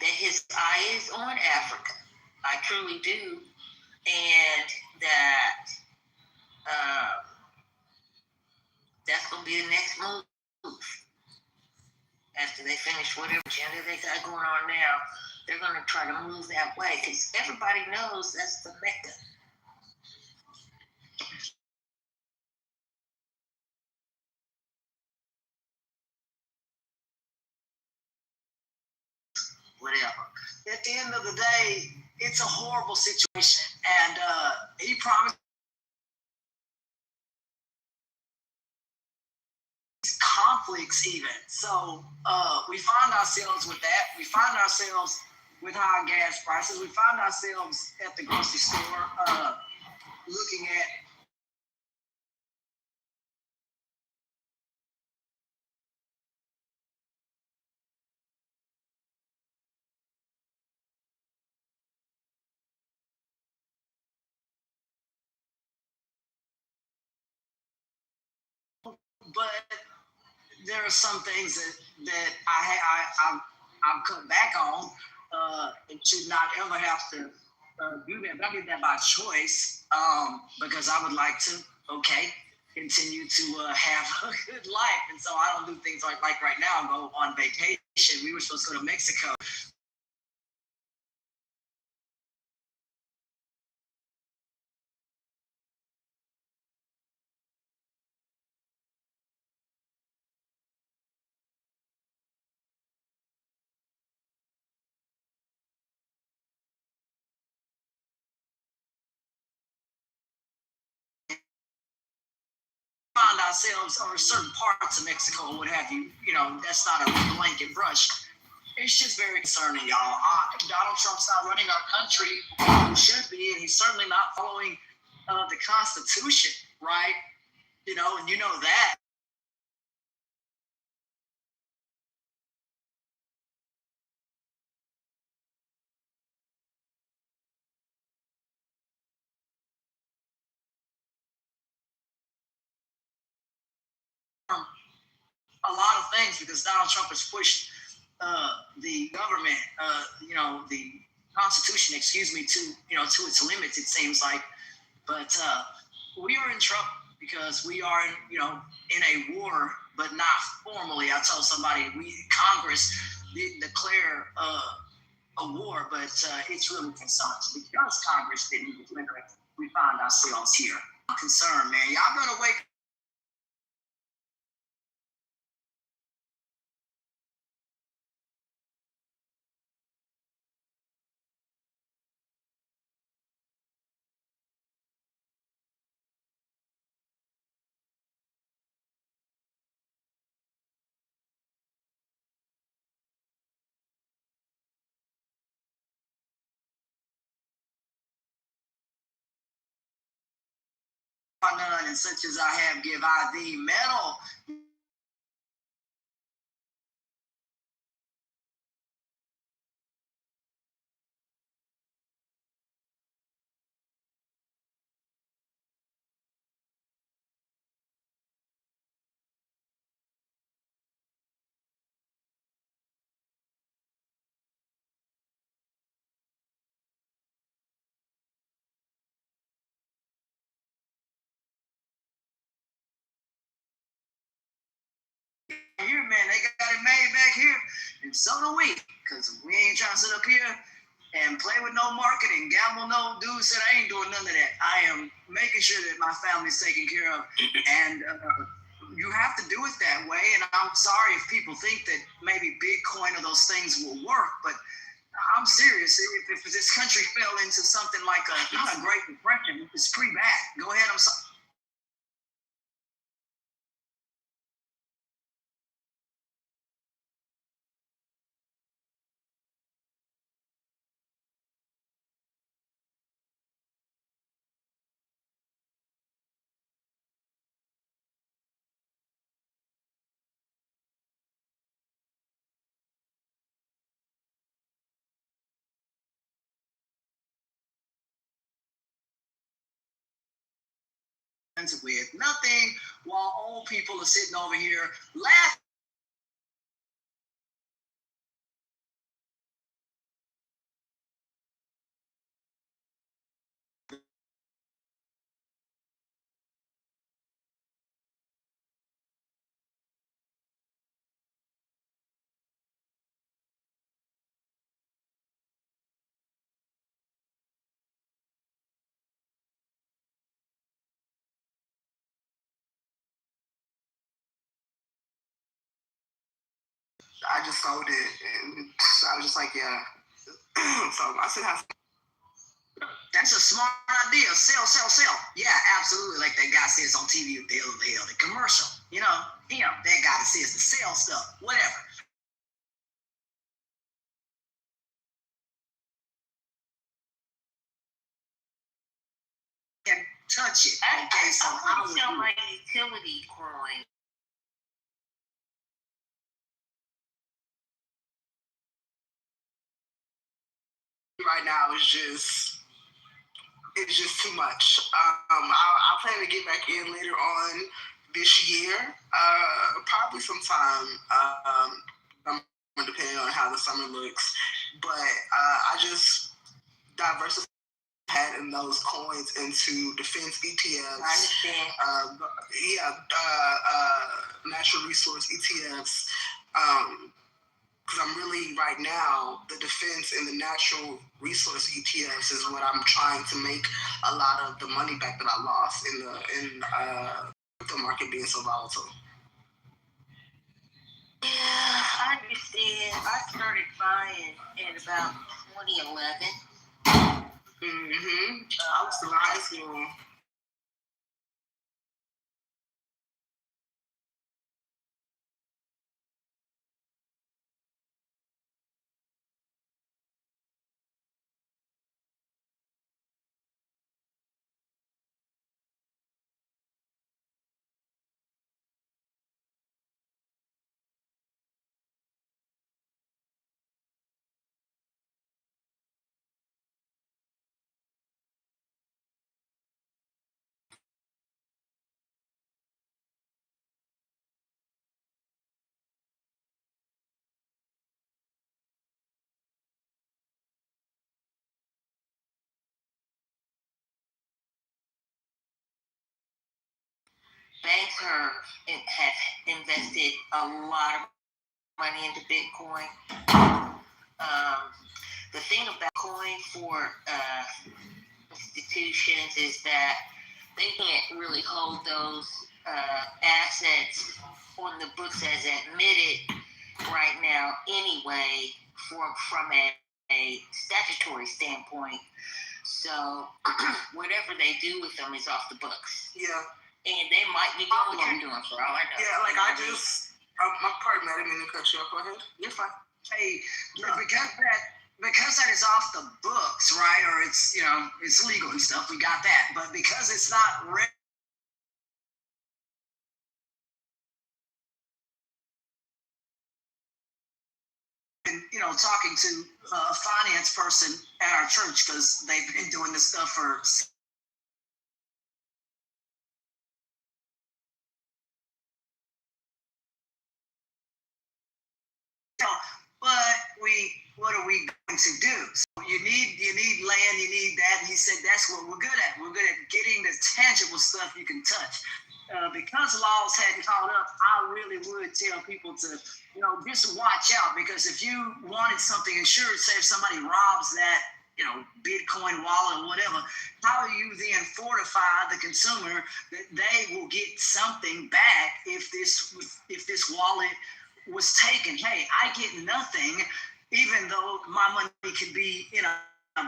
that his eye is on Africa. I truly do. And that that's going to be the next move. After they finish whatever agenda they got going on now, they're going to try to move that way because everybody knows that's the Mecca. Whatever. At the end of the day, it's a horrible situation, and he promised conflicts even. So we find ourselves with that. We find ourselves with high gas prices. We find ourselves at the grocery store looking at but there are some things that I've cut back on. It should not ever have to do that. But I did that by choice because I would like to, continue to have a good life. And so I don't do things like right now, go on vacation. We were supposed to go to Mexico. Find ourselves or certain parts of Mexico or what have you, that's not a blanket brush. It's just very concerning, y'all. Donald Trump's not running our country. He should be, and he's certainly not following the Constitution, right? And you know that. A lot of things because Donald Trump has pushed the government, the Constitution, to its limits. It seems like, but we are in trouble because we are, in a war, but not formally. I told somebody Congress didn't declare a war, but it's really concerning because Congress didn't declare it. We find ourselves here. I'm concerned, man. Y'all better wake none, and such as I have give I thee medal. Here, man, they got it made back here, and so do we, because we ain't trying to sit up here and play with no marketing, gamble. No dude said I ain't doing none of that. I am making sure that my family's taken care of, and you have to do it that way. And I'm sorry if people think that maybe Bitcoin or those things will work, but I'm serious. If this country fell into something like not a Great Depression, it's pretty bad. Go ahead. I'm sorry. With nothing while old people are sitting over here laughing I just sold it, and so I was just like, yeah. So I said, that's a smart idea. Sell, sell, sell. Yeah, absolutely. Like that guy says on TV, the commercial. You know, that guy that says to sell stuff, whatever. Can touch it. Okay, so I would sell my utility coin. Right now it's just too much. I plan to get back in later on this year, probably sometime, depending on how the summer looks. But I just diversified in those coins into defense ETFs. I understand. Natural resource ETFs. Because I'm really right now the defense and the natural resource ETFs is what I'm trying to make a lot of the money back that I lost in the market being so volatile. Yeah, I understand. I started buying in about 2011. I was still in high school. Banks have invested a lot of money into Bitcoin. The thing about Bitcoin for institutions is that they can't really hold those assets on the books as admitted right now anyway from a statutory standpoint. So whatever they do with them is off the books. Yeah. And they might be doing what you're doing for all I know. Yeah, like I just, my partner, I didn't mean to cut you off. Go ahead. You're fine. Hey, because that is off the books, right? Or it's it's legal and stuff. We got that, but because it's not and talking to a finance person at our church because they've been doing this stuff for. But what are we going to do? So you need land, you need that. And he said that's what we're good at. We're good at getting the tangible stuff you can touch. Because laws hadn't caught up, I really would tell people to, just watch out, because if you wanted something insured, say if somebody robs that, Bitcoin wallet or whatever, how do you then fortify the consumer that they will get something back if this wallet was taken? Hey, I get nothing, even though my money could be in a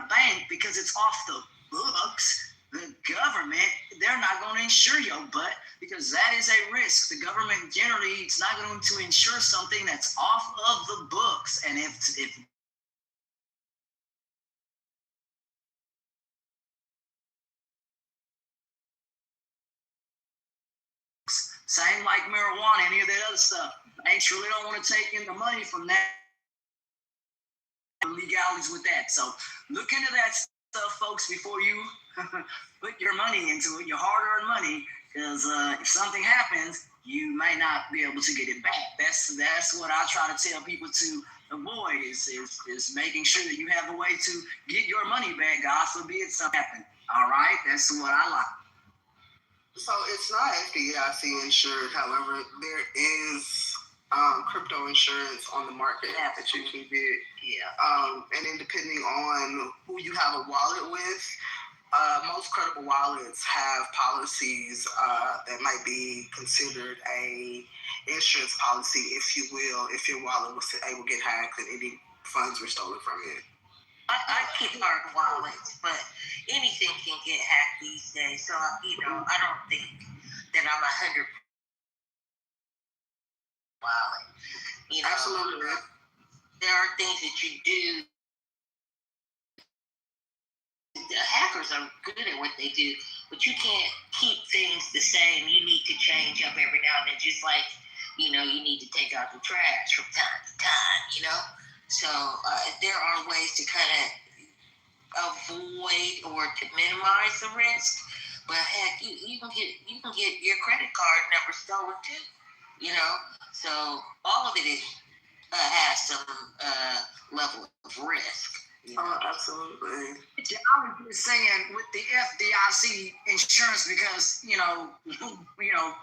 bank because it's off the books. The government, they're not going to insure your butt because that is a risk. The government generally is not going to insure something that's off of the books. And if same like marijuana, any of that other stuff, banks really don't want to take in the money from that. Legalities with that. So look into that stuff, folks, before you put your money into it, your hard-earned money, because if something happens, you may not be able to get it back. That's what I try to tell people to avoid is making sure that you have a way to get your money back. God forbid something happen. All right, that's what I like. So it's not FDIC insured. However, there is crypto insurance on the market that you can get. Yeah. And then depending on who you have a wallet with, Most credible wallets have policies that might be considered a insurance policy, if you will, if your wallet was able to get hacked and any funds were stolen from it. I keep hard wallets, but anything can get hacked these days. So I don't think that I'm 100 wallet. Absolutely. There are things that you do. The hackers are good at what they do, but you can't keep things the same. You need to change up every now and then, just like you need to take out the trash from time to time. So there are ways to kind of avoid or to minimize the risk. But heck, you can get your credit card number stolen too. So all of it has some level of risk. Oh, absolutely. I was just saying with the FDIC insurance because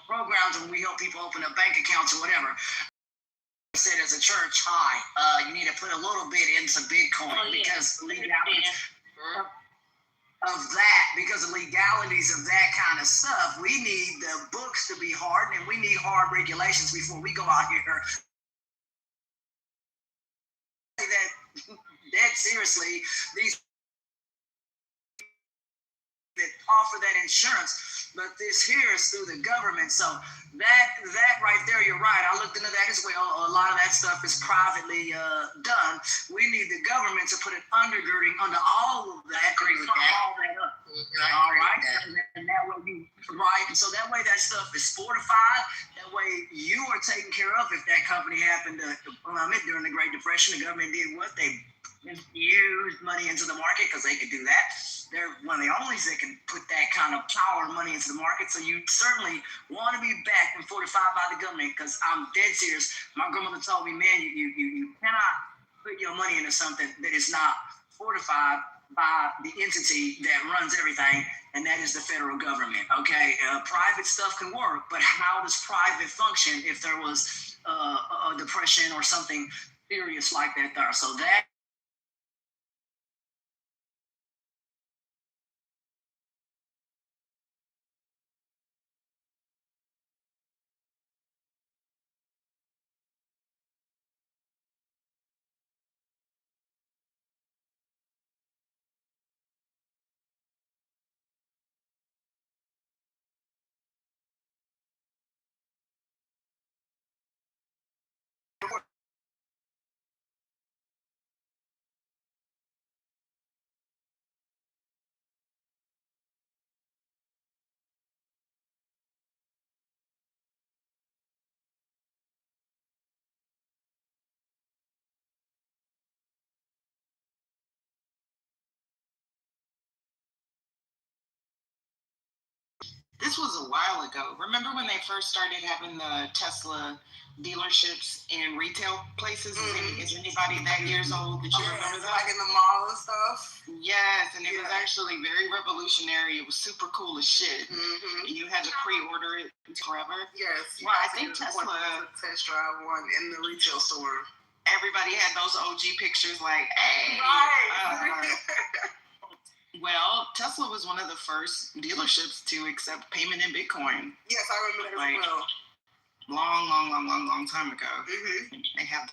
programs when we help people open up bank accounts or whatever. I said as a church, you need to put a little bit into Bitcoin because legalities of that, because of legalities of that kind of stuff, we need the books to be hard and we need hard regulations before we go out here. That seriously, these that offer that insurance, but this here is through the government. So that right there, you're right. I looked into that as well. A lot of that stuff is privately done. We need the government to put an undergirding under all of that. I agree with that. All that up. All right, and that way and so that way that stuff is fortified. That way you are taken care of if that company happened to plummet during the Great Depression. The government did what they infused money into the market because they could do that. They're one of the only that can put that kind of power and money into the market. So you certainly want to be backed and fortified by the government because I'm dead serious. My grandmother told me, man, you cannot put your money into something that is not fortified by the entity that runs everything, and that is the federal government. Okay, private stuff can work, but how does private function if there was a depression or something serious like that there? So that this was a while ago. Remember when they first started having the Tesla dealerships in retail places? Is anybody that years old that you remember that? Like in the mall and stuff? Yes, and it was actually very revolutionary. It was super cool as shit. And you had to pre-order it forever. Yes. Well, I think Tesla test drive one in the retail store. Everybody had those OG pictures like, hey. Right. Well, Tesla was one of the first dealerships to accept payment in Bitcoin. Yes, I remember that as well. Long time ago. They have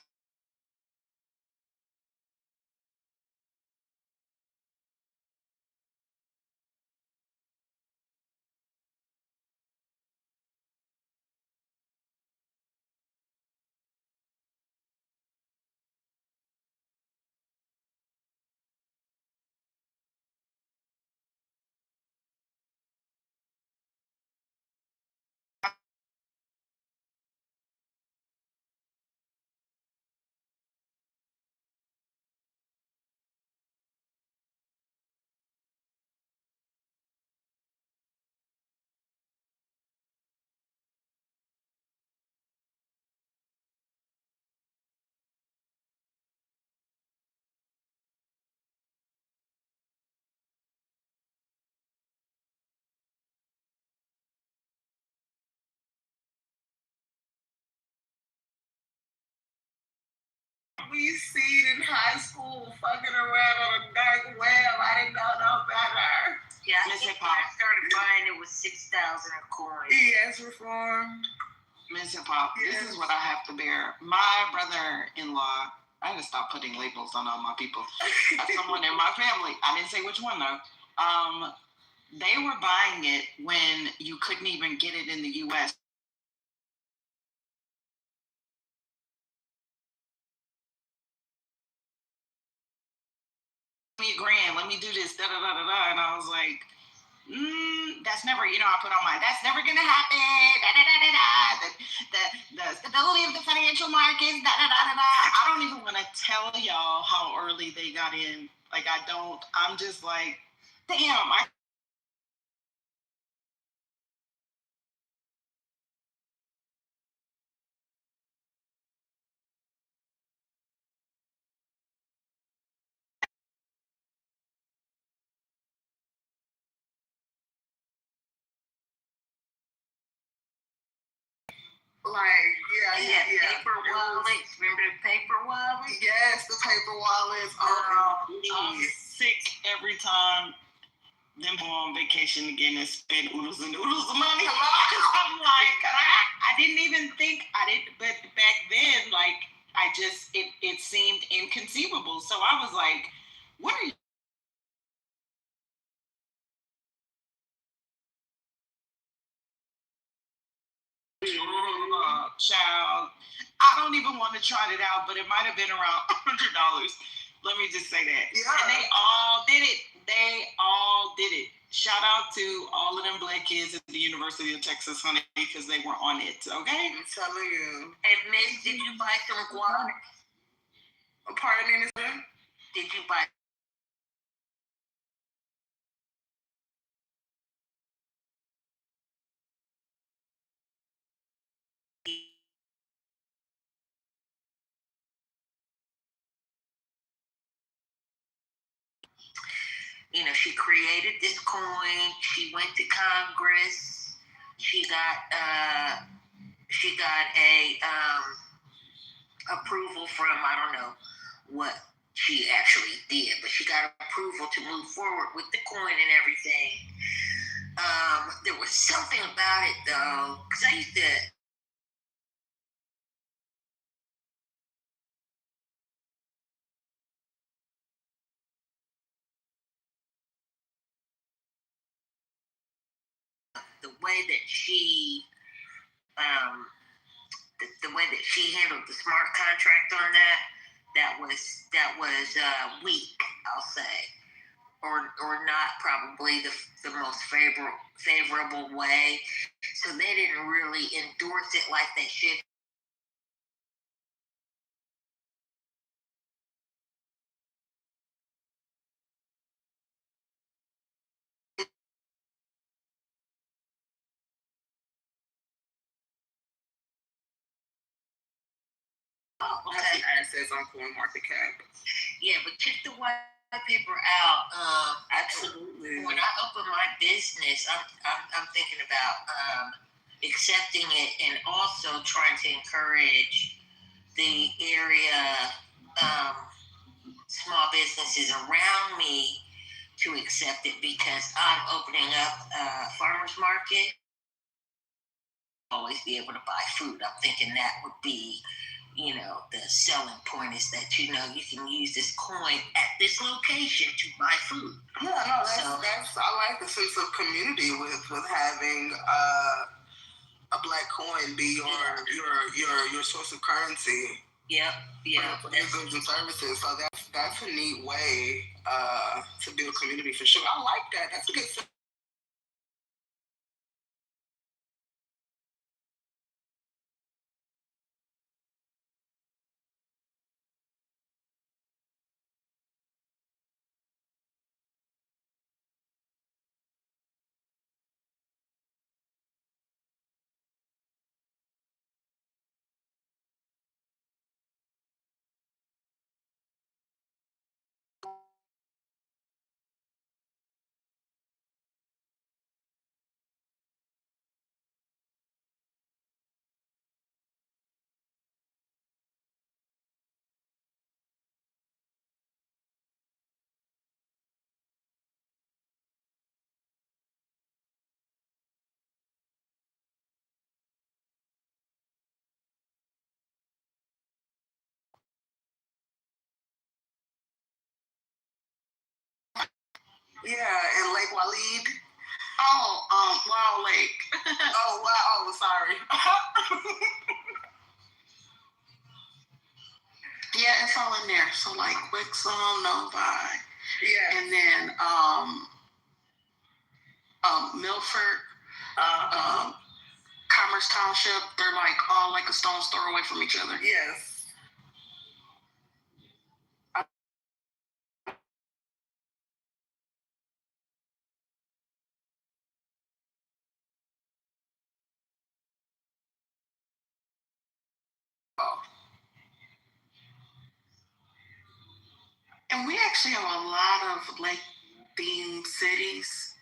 We seen in high school fucking around on a dark web. I didn't know no better. Yeah, I Miss think Hip when I Hop. started buying it was 6,000 a coin. He has reformed. Miss Hip Hop. Yes. This is what I have to bear. My brother-in-law. I had to stop putting labels on all my people. Someone in my family. I didn't say which one though. They were buying it when you couldn't even get it in the U.S. Give me a grand. Let me do this. Da da da da da. And I was like, that's never, I put on that's never gonna happen. Da da da da da. The stability of the financial markets. Da da da da da. I don't even want to tell y'all how early they got in. Like I don't. I'm just like, damn. Like, Yeah, paper wallets. Remember the paper wallets? Yes, the paper wallets. I'm sick every time them go on vacation again and spend oodles and oodles of money. I'm like, I didn't even think but back then, like, it seemed inconceivable. So I was like, what are you? Child, I don't even want to try it out, but it might have been around $100. Let me just say that. Yeah. And they all did it. Shout out to all of them black kids at the University of Texas, honey, because they were on it. Okay. I'm telling you. And Miss, did you buy some guac? Pardon me, Miss. Did you buy? She created this coin. She went to Congress. She got a approval from, I don't know what she actually did, but she got approval to move forward with the coin and everything. There was something about it though, because I used to. The way that she the way that she handled the smart contract on that was weak, I'll say, or not probably the most favorable way. So they didn't really endorse it like they should. I have access on Coin Market Cap. Yeah, but check the white paper out. Absolutely. When I open my business, I'm thinking about accepting it and also trying to encourage the area small businesses around me to accept it because I'm opening up a farmer's market. Always be able to buy food. I'm thinking that would be, the selling point is that, you can use this coin at this location to buy food. Yeah, no, that's I like the sense of community with having a black coin be your source of currency. Yep. For your goods and services. So that's a neat way to build community for sure. I like that. That's a good Yeah, and Lake Waleed. Oh, Wild Lake. Oh, wow. Oh, sorry. Yeah, it's all in there. So like Wixom, Novi, Yeah. and then Milford, Commerce Township. They're like all like a stone's throw away from each other. Yes. And we actually have a lot of lake-themed cities.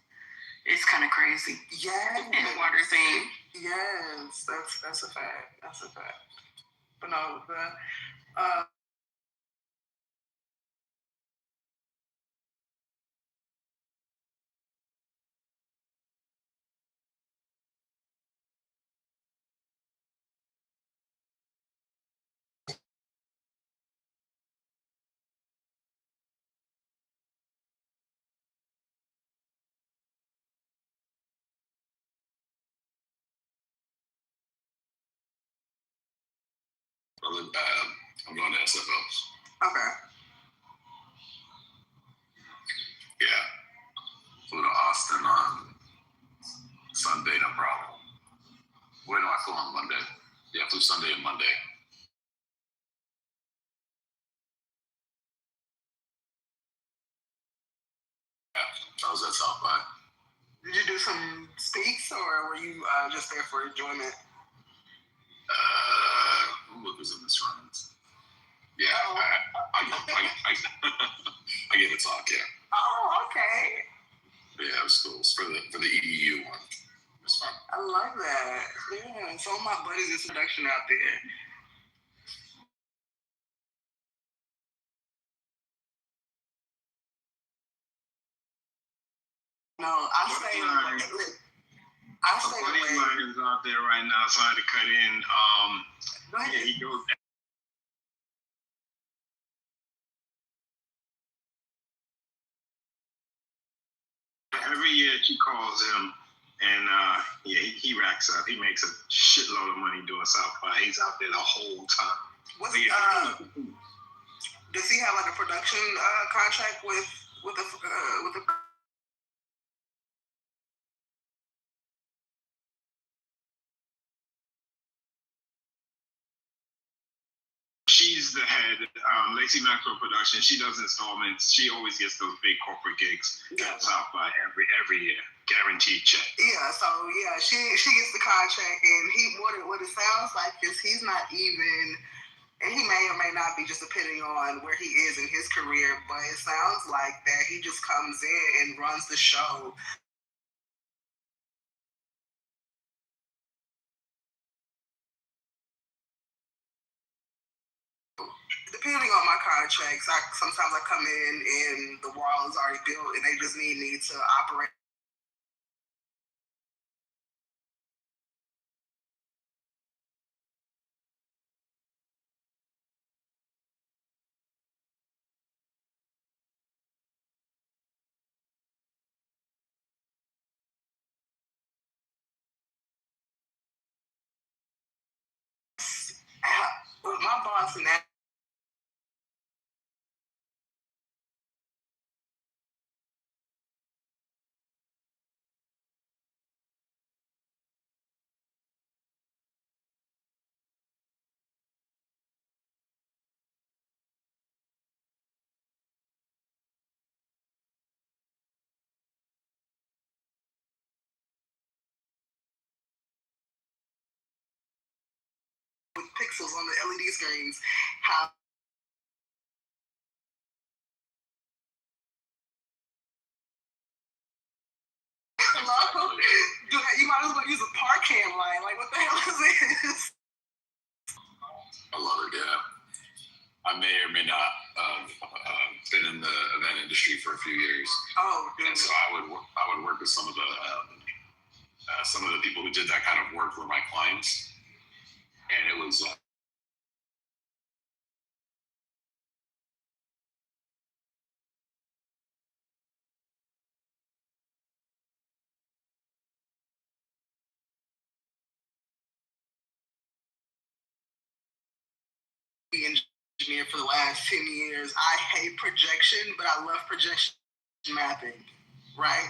It's kind of crazy. Yeah. And water theme. Yes, that's a fact. That's a fact. But no, the I'm going to SFOs. okay. Yeah. Flew to Austin on Sunday, no problem. Wait, no, I flew on Monday. Yeah, I flew Sunday and Monday. Yeah, I was at South by. Did you do some speaks or were you just there for enjoyment? Look who's in this room. Yeah, I get to talk, yeah. Oh, okay. Yeah, it was cool. It's for the EDU one. It's fun. I love that. Yeah, some of my buddies is production out there. No, I stay away. I stay buddy of away. mine is out there right now, so I had to cut in. Go ahead. Yeah, he goes. Every year she calls him, and yeah, he racks up. He makes a shitload of money doing South by. He's out there the whole time. What's Yeah. does he have like a production contract with the She's the head, Lacey Maxwell Production. She does installments. She always gets those big corporate gigs at South by every year, guaranteed check. Yeah, so yeah, she gets the contract, and what it sounds like is he's not even, and he may or may not be, just depending on where he is in his career, but it sounds like that he just comes in and runs the show. Depending on my contracts, sometimes I come in and the wall is already built, and they just need me to operate. My boss and that. With pixels on the LED screens, how hello? You might as well use a Parcam line. Like, what the hell is this? I love it, yeah. I may or may not been in the event industry for a few years. Oh, and so I would work with some of the people who did that kind of work were my clients, and it was engineer for the last 10 years. I hate projection, but I love projection mapping. Right?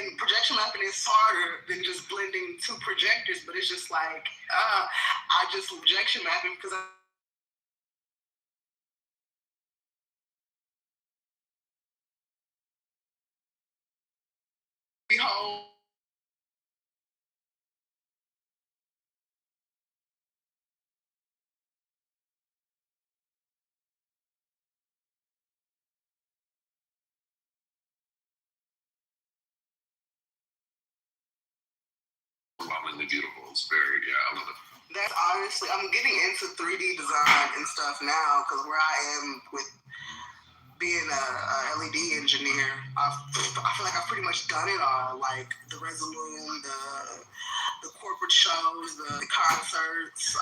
And projection mapping is harder than just blending two projectors, but it's just like, I just projection mapping because behold, Lovely, beautiful. It's very, I love it. That's honestly, I'm getting into 3D design and stuff now because where I am with being a LED engineer, I feel like I've pretty much done it all. Like the Resolume, the corporate shows, the concerts.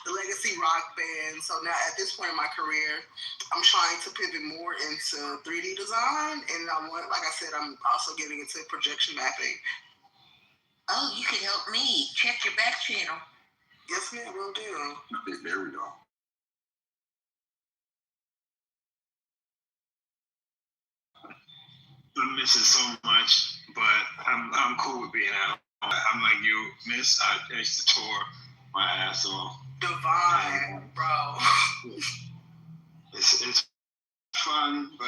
The legacy rock band. So now at this point in my career, I'm trying to pivot more into 3D design, and like I said, I'm also getting into projection mapping. Oh, you can help me. Check your back channel. Yes, ma'am, will do. There we go. I'm missing so much, but I'm cool with being out. I'm like you, Miss. I used to tour my ass off. Divine, bro. It's fun, but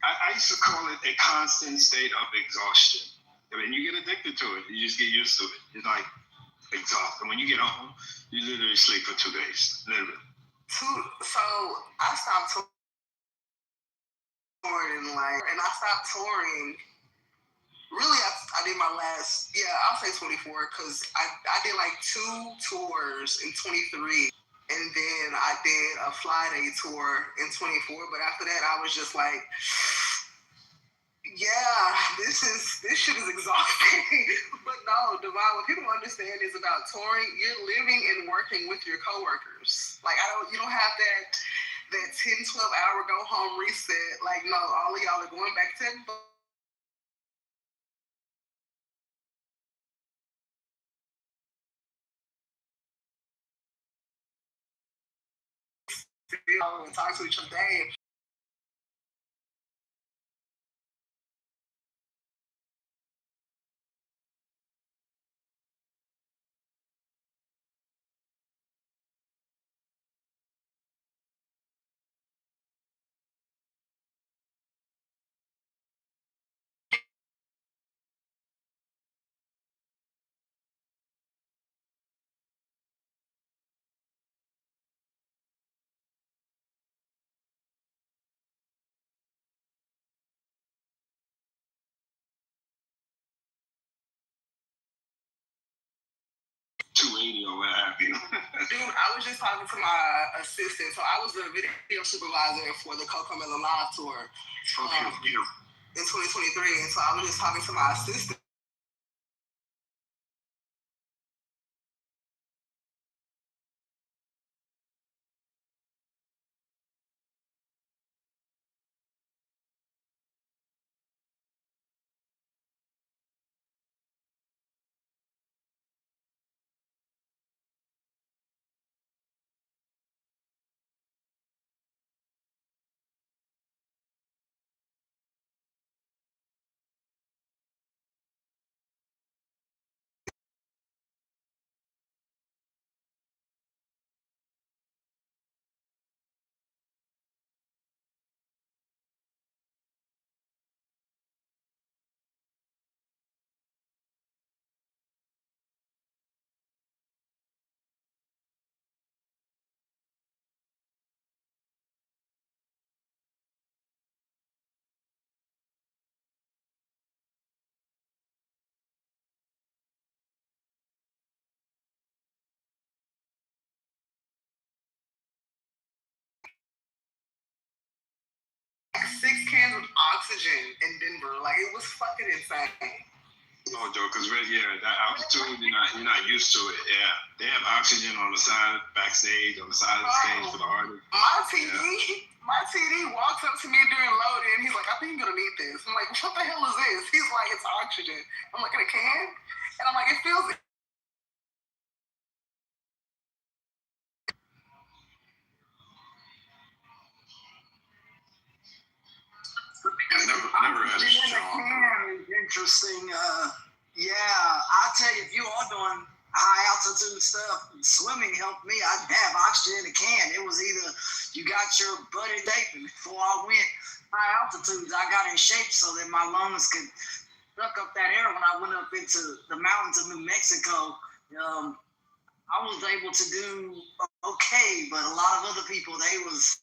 I used to call it a constant state of exhaustion. I mean, you get addicted to it. You just get used to it. It's like exhausted. When you get home, you literally sleep for 2 days. Literally. So I stopped touring and I stopped touring. Really, I did my last, I'll say 24 because I did like 2 tours in 23. And then I did a Friday tour in 24. But after that, I was just like, this shit is exhausting. But no, Divine, what people understand is about touring, you're living and working with your coworkers. Like you don't have that 10, 12 hour go home reset. Like no, all of y'all are going back to and talk to each other. Day. 280 or what have you. Dude, I was just talking to my assistant. So I was the video supervisor for the Coco Melon Live tour in 2023. And so I was just talking to my assistant. Like 6 cans of oxygen in Denver. Like it was fucking insane. No, Joe, because that altitude, you're not used to it. Yeah, they have oxygen on the side, backstage, on the side of the stage for the artist. My TD walks up to me during loading, and he's like, "I think you're gonna need this." I'm like, "What the hell is this?" He's like, "It's oxygen." I'm like, "In a can?" And I'm like, "It feels." I never had a strong. Interesting. Yeah, I'll tell you, if you are doing high altitude stuff, swimming helped me. I didn't have oxygen in a can. It was either you got your buddy Nathan. Before I went high altitudes, I got in shape so that my lungs could suck up that air. When I went up into the mountains of New Mexico, I was able to do okay, but a lot of other people, they was.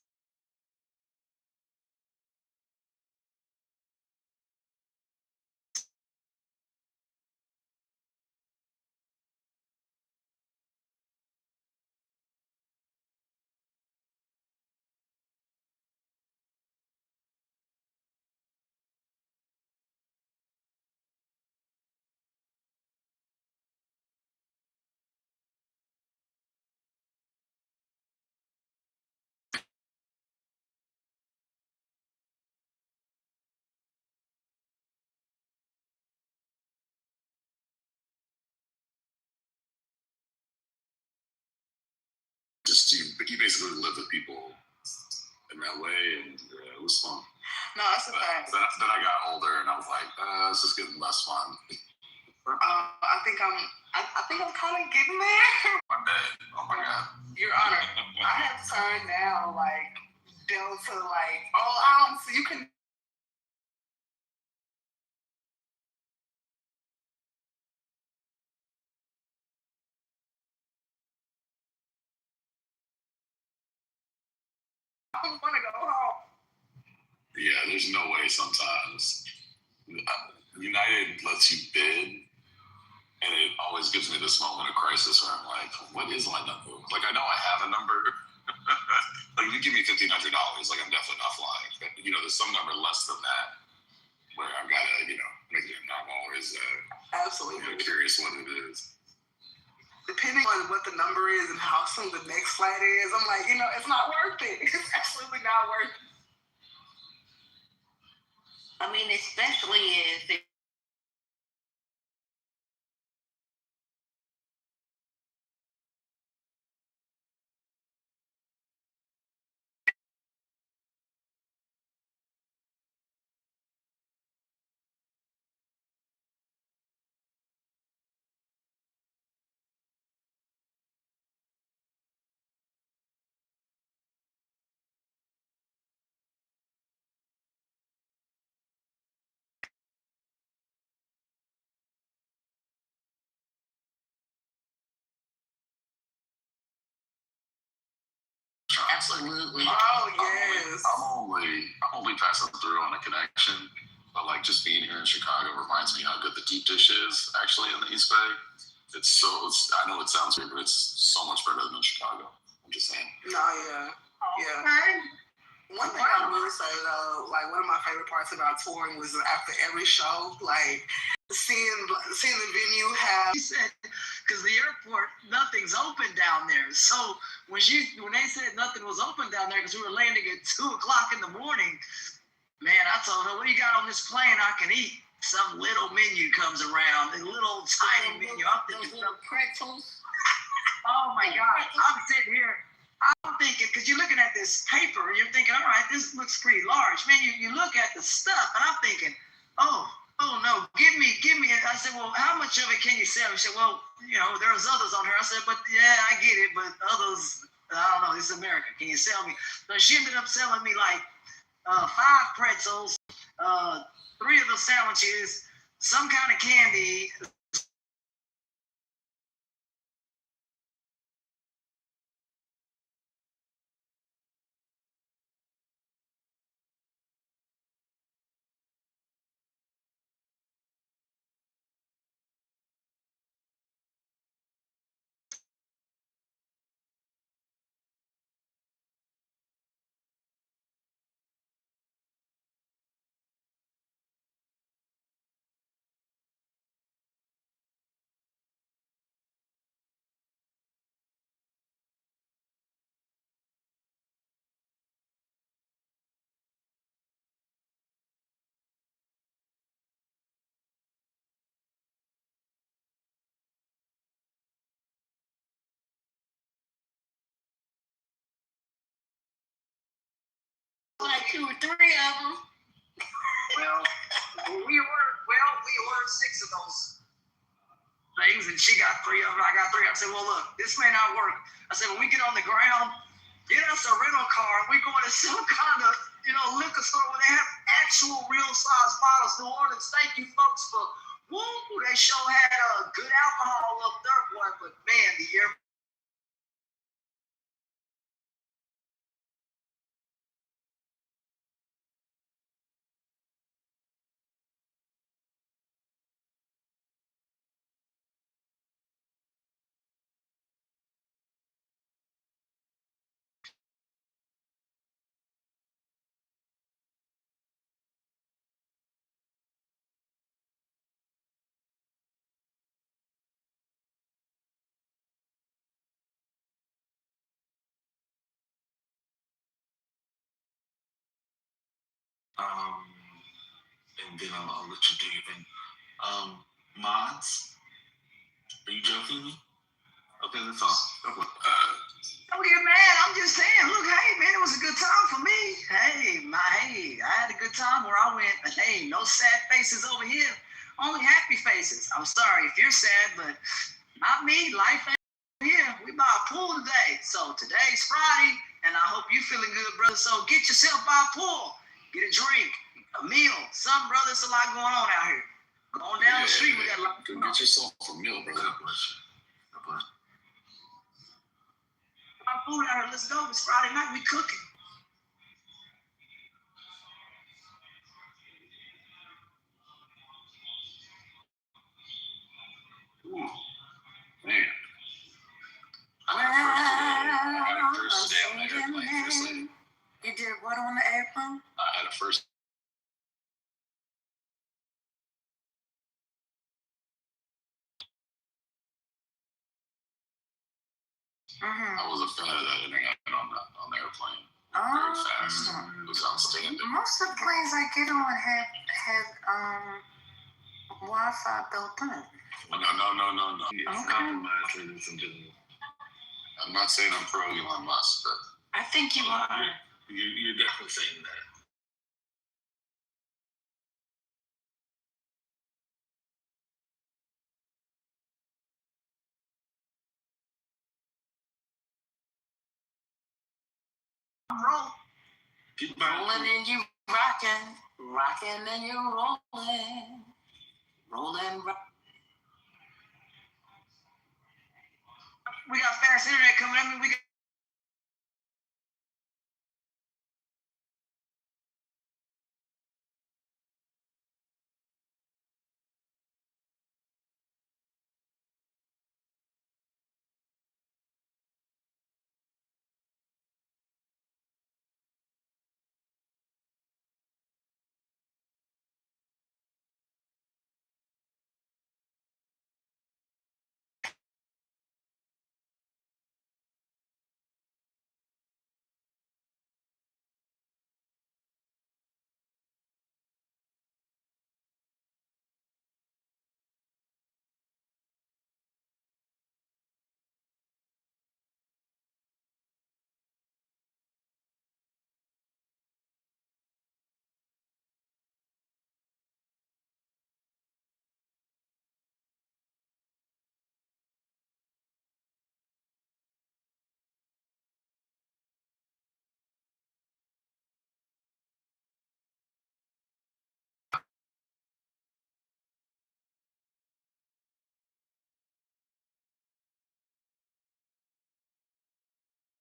Just you basically live with people in that way, and it was fun. No, that's a fact. Then I got older, and I was like, it's just getting less fun. I think I'm kind of getting there. My bad. Oh my God. Your Honor, I have turned now like Delta, like all ounce. You can. I want to go home. Yeah, there's no way sometimes. United lets you bid, and it always gives me this moment of crisis where I'm like, what is my number? Like, I know I have a number. Like, if you give me $1,500, like, I'm definitely not flying. But, there's some number less than that where I've got to, make it. I'm always Absolutely curious what it is. Depending on what the number is and how soon the next flight is, I'm like, it's not worth it. It's absolutely not worth it. I mean, especially if absolutely. Oh yes. I'm only passing through on a connection, but like just being here in Chicago reminds me how good the deep dish is actually in the East Bay. I know it sounds weird, but it's so much better than in Chicago. I'm just saying. No, yeah. Yeah. One thing I will say though, like one of my favorite parts about touring was after every show, like seeing the venue have. He said, because the airport, nothing's open down there. So when they said nothing was open down there, because we were landing at 2:00 in the morning, man, I told her, "What do you got on this plane I can eat?" Some little menu comes around, a little tiny menu. I'm thinking, pretzels. oh my God, I'm sitting here. I'm thinking, because you're looking at this paper, and you're thinking, all right, this looks pretty large. Man, you look at the stuff, and I'm thinking, oh no, give me. And I said, well, how much of it can you sell? He said, well, there's others on here. I said, but yeah, I get it, but others, I don't know, this is America. Can you sell me? So she ended up selling me like 5 pretzels, 3 of the sandwiches, some kind of candy, you were 3 of them. Well, we ordered 6 of those things, and she got 3 of them. I got 3. I said, well, look, this may not work. I said, when we get on the ground, get us a rental car. We go to some kind of, liquor store where they have actual real size bottles. New Orleans, thank you folks for, they sure had a good alcohol up there, boy. But man, the year. And then I'll let you do your thing. Mods, are you joking me? Okay, that's all. Don't get mad. I'm just saying. Look, hey, man, it was a good time for me. Hey, I had a good time where I went. But hey, no sad faces over here. Only happy faces. I'm sorry if you're sad, but not me. Life ain't here. We by a pool today. So today's Friday, and I hope you feeling good, brother. So get yourself by a pool. Get a drink, a meal. Some brothers, a lot going on out here. Going down the street, we got a lot going on. Get yourself a meal, brother. God bless you. God bless you. Our food out here. Let's go. It's Friday night. We cooking. Ooh, man. I had a first day on the airplane. First lady. You did what on the airplane? I had a first. I was a fan of that internet on the airplane. Very fast. It was outstanding. Most of the planes I get on had Wi-Fi built in. No. Okay. I'm not saying I'm pro Elon Musk, but I think you are. you're definitely saying that. Rolling and you rocking and you rolling. We got fast internet coming. I mean, we got.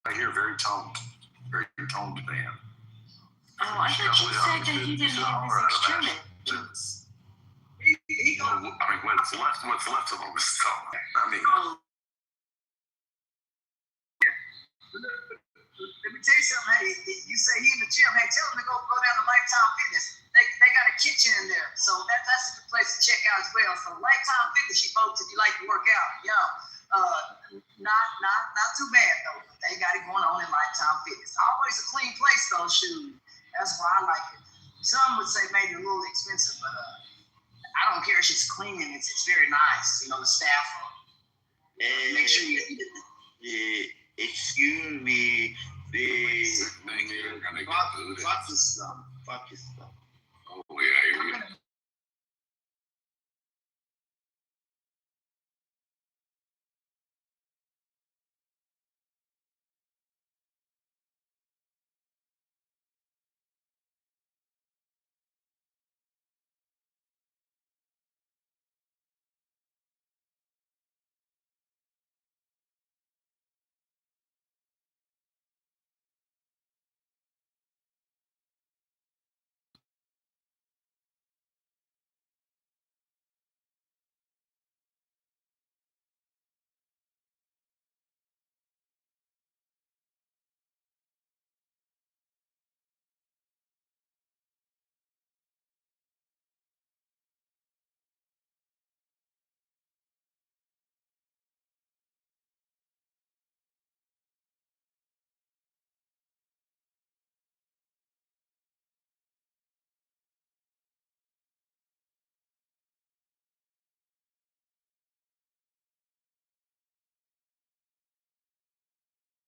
I hear very toned band. Oh, I thought you said that he didn't have his instruments. He I mean, what's left of him is song. I mean, let me tell you something. Hey, you say he in the gym. Hey, tell him to go down to Lifetime Fitness. They got a kitchen in there, so that's a good place to check out as well. So Lifetime Fitness, you folks, if you like to work out, not too bad though. They got it going on in Lifetime Fitness. Always a clean place though, shoot. That's why I like it. Some would say maybe a little expensive, but I don't care if it's clean. It's very nice. The staff make sure you. Excuse me. man, think you're gonna get booted. Fuck this stuff. Fuck this stuff. Oh yeah, you're gonna.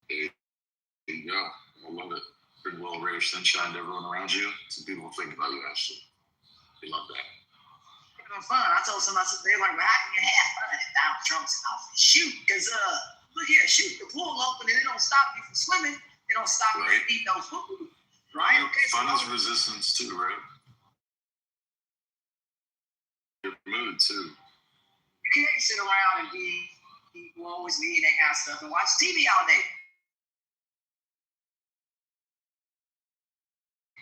There you go. I love it. Bring a little ray of sunshine to everyone around you. Some people think about you, actually. They love that. Having fun. I told somebody, they were like, well, how can you have fun at Donald Trump's house? Shoot, because, look here, shoot, the pool open and it don't stop you from swimming. It don't stop you from eating no food. Right? Okay, fun is resistance, too, right? Your mood, too. You can't sit around and eat woe is me and that kind of stuff and watch TV all day.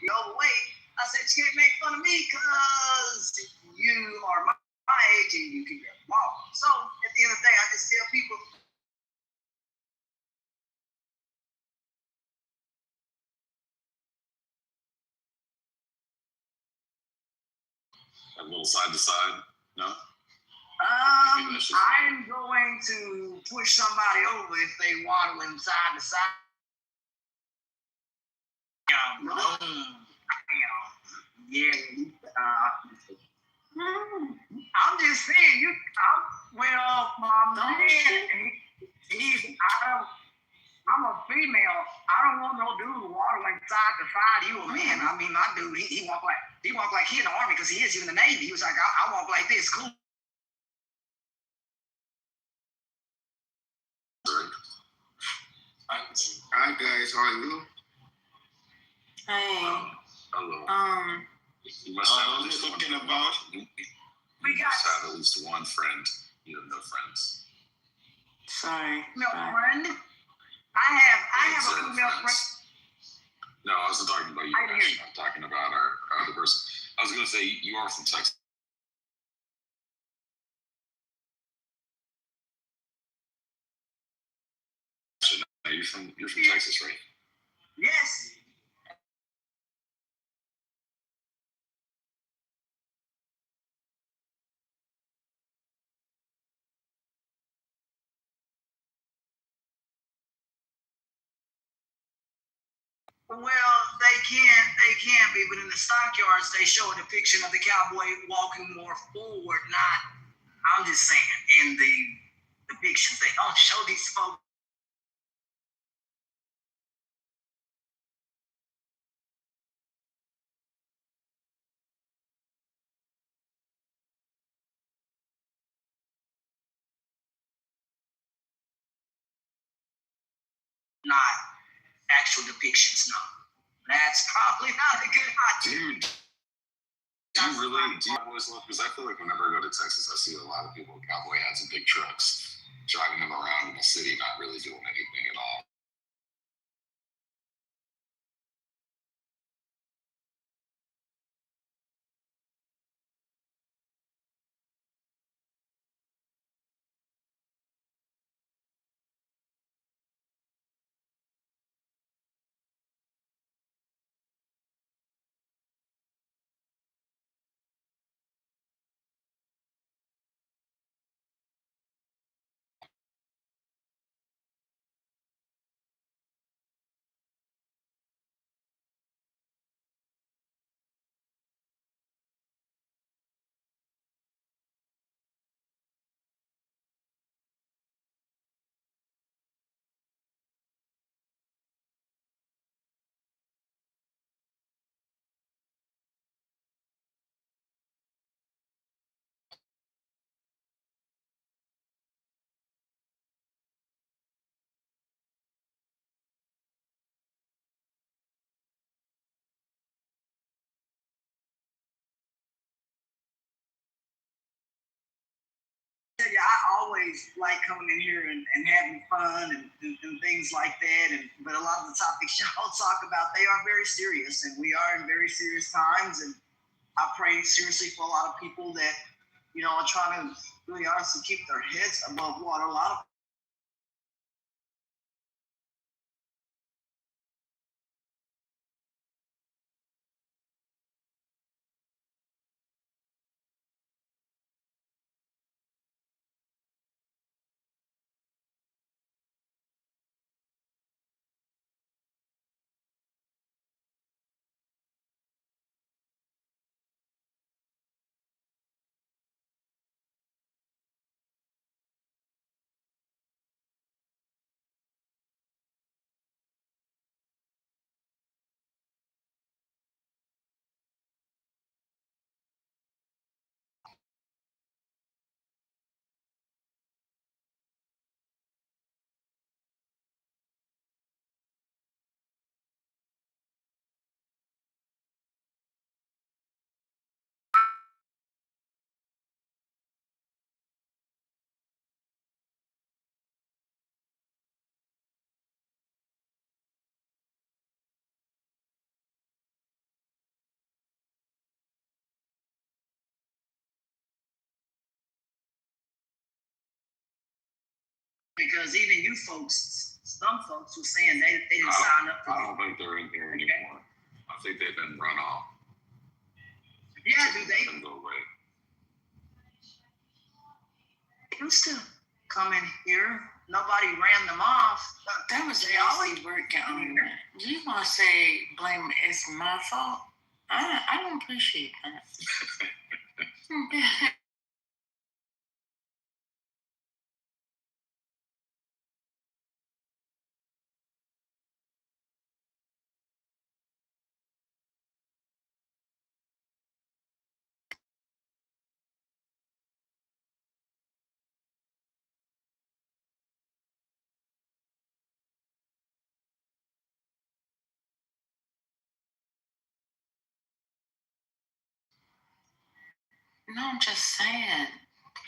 You're overweight. I said, you can't make fun of me because you are my age and you can get walk. So at the end of the day, I just tell people, A little side to side, no? I'm going to push somebody over if they waddling side to side. Yeah. I'm just saying, my man, I'm a female. I don't want no dude waddling side to side. You a man. I mean, my dude, he walk like he in the army because he is in the Navy. He was like, I walk like this, cool. Hi guys, how are you? Hey. Hello. You must have at least talking one. about. You must have at least one friend. You have no friends. Sorry. No friend. I have a female friend. No, I wasn't talking about you. I'm talking about our other person. I was going to say you are from Texas. No, you're from Texas, right? Yes. Well, they can be, but in the stockyards they show a depiction of the cowboy walking more forward, not. I'm just saying, in the depictions they don't show these folks. Not actual depictions, no. That's probably not a good idea. Do you always look? Because I feel like whenever I go to Texas, I see a lot of people with cowboy hats and big trucks driving them around in the city, not really doing anything at all. always like coming in here and having fun and things like that. But a lot of the topics y'all talk about, they are very serious, and we are in very serious times. And I pray seriously for a lot of people that, are trying to really honestly keep their heads above water. A lot of because even you folks, some folks were saying they didn't sign up for I don't think they're in here anymore. I think they've been run off. Yeah, do they Go away. used to come in here? Nobody ran them off. That was They always working on that. You want to say blame it's my fault? I don't appreciate that. No, I'm just saying,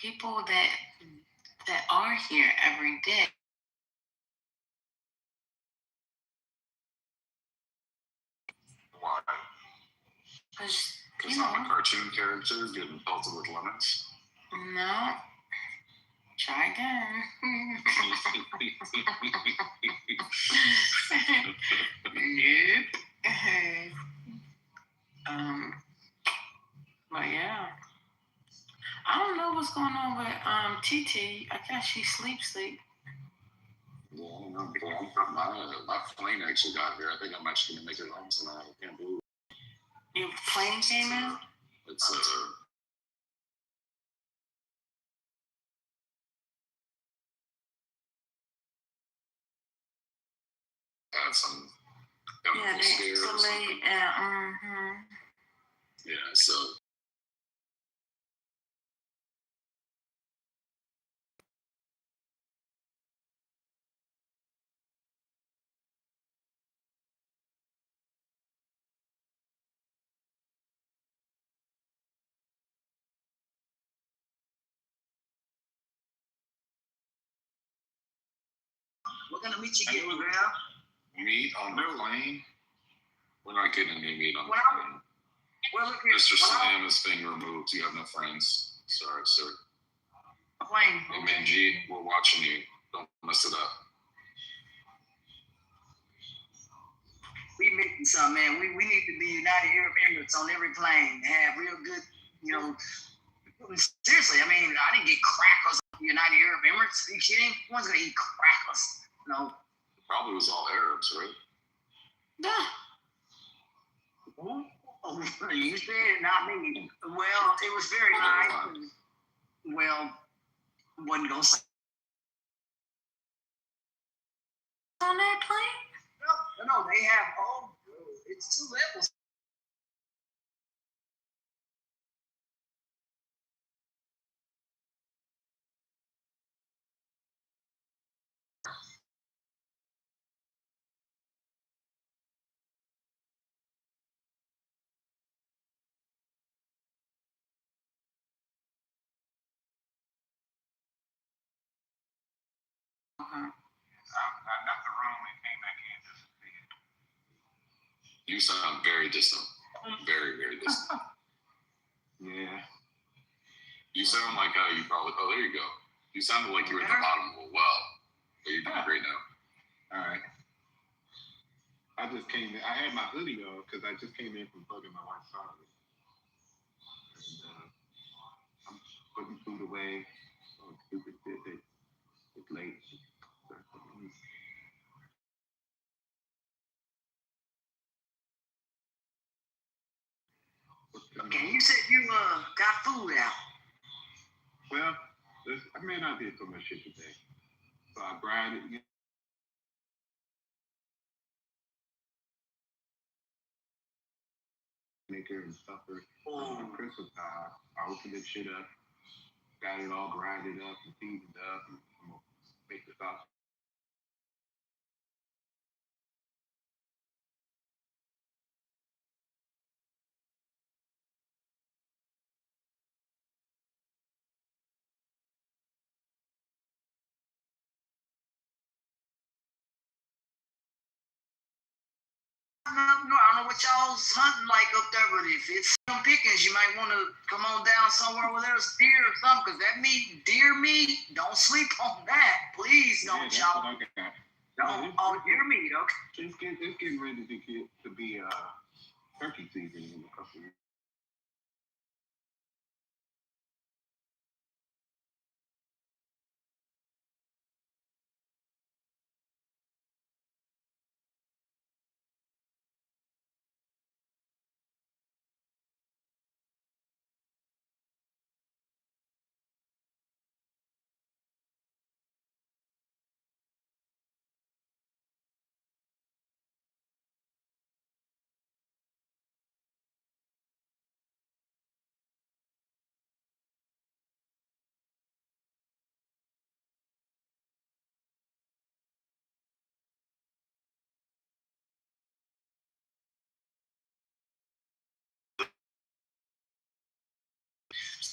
people that are here every day. Why? Because I'm a cartoon character getting pelted with lemons. No. Try again. Nope. But yeah. I don't know what's going on with TT. I guess she sleep. Yeah, I don't know. My plane actually got here. I think I'm actually gonna make it home tonight. I can't believe it. Your plane came in? It's had some chemical scare or something. Yeah, so We're gonna meet you again, girl. meat on the plane? We're not getting any meat on the Well, plane. Well, look here. Mr. Slam is being removed. You have no friends. Sorry, sir. Plane. Hey, Manjeet, we're watching you. Don't mess it up. We missing something, man. We need to be United Arab Emirates on every plane. Have real good, seriously, I mean, I didn't get crackers on United Arab Emirates. Are you kidding? No one's gonna eat crackers. No. It probably was all Arabs, right? Yeah. Oh, you said, not me. Well, it was very nice. Well, wasn't gonna say. On that plane? No, they have it's 2 levels. I left the room and came back in just to see it. You sound very distant. Very, very distant. Yeah. You sound like you probably. Oh, there you go. You sounded like you were at the bottom of a well. But you're doing great now. All right. I just came in. I had my hoodie on because I just came in from bugging my wife's father. And I'm putting food away. Oh, stupid shit. It's late. Okay, you said you got food out. Well, I may not did so much shit today. So I grind it. Maker and stuffer. Christmas time, I opened this shit up, got it all grinded up and seasoned up, and I'm gonna make the sauce. No, I don't know what y'all's hunting like up there, but if it's some pickings, you might want to come on down somewhere where there's deer or something, because that meat, deer meat, don't sleep on that. Please don't, Yeah, y'all. that's what I got. Don't, deer meat, okay? It's getting ready to be turkey season in a couple of years.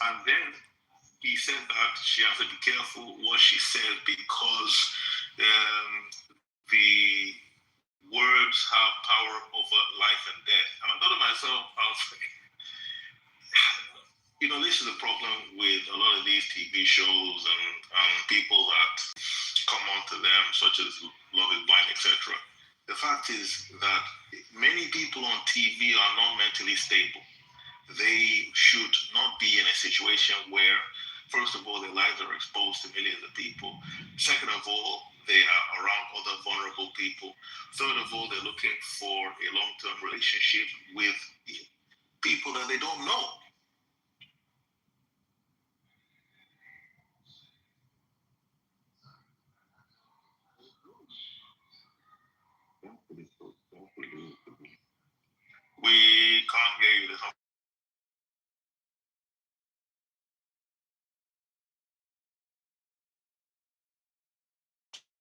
And then he said that she has to be careful what she says because the words have power over life and death. And I thought to myself, I was like, this is a problem with a lot of these TV shows and people that come onto them, such as Love is Blind, etc. The fact is that many people on TV are not mentally stable. They should not be in a situation where, first of all, their lives are exposed to millions of people. Second of all, they are around other vulnerable people. Third of all, they're looking for a long-term relationship with people that they don't know. We can't hear you.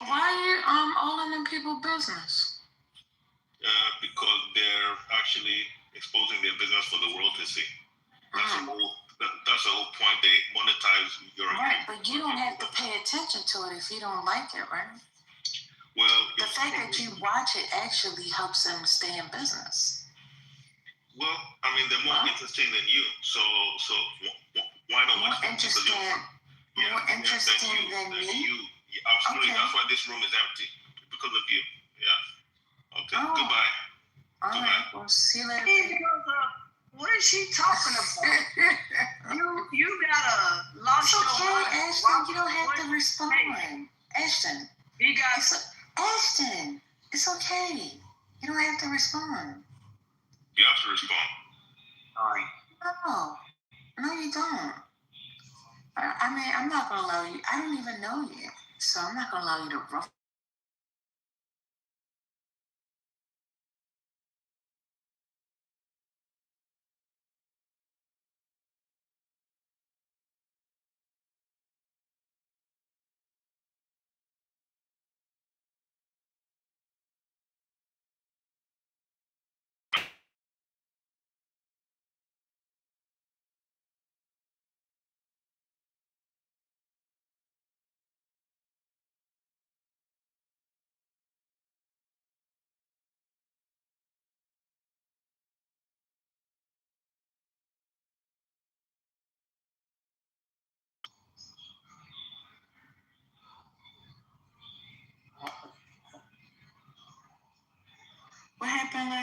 Why are you all in them people business? Because they're actually exposing their business for the world to see. That's the whole point. They monetize your right, but you don't have to pay attention to it if you don't like it, right? Well, the fact that you watch it actually helps them stay in business. Well, I mean, they're more interesting than you, so why not watch them? More interesting than me? You. Yeah, absolutely. Okay. That's why this room is empty, because of you. Yeah. Okay. Oh. Goodbye. All Goodbye. right. We'll see you later. What is she talking about? you got lost your mind. It's okay, Ashton. You don't have to respond. Hey. Ashton. He got Ashton. It's okay. You don't have to respond. You have to respond. All right. No, you don't. I mean, I'm not gonna allow you. I don't even know you, so I'm not gonna allow you to ruffle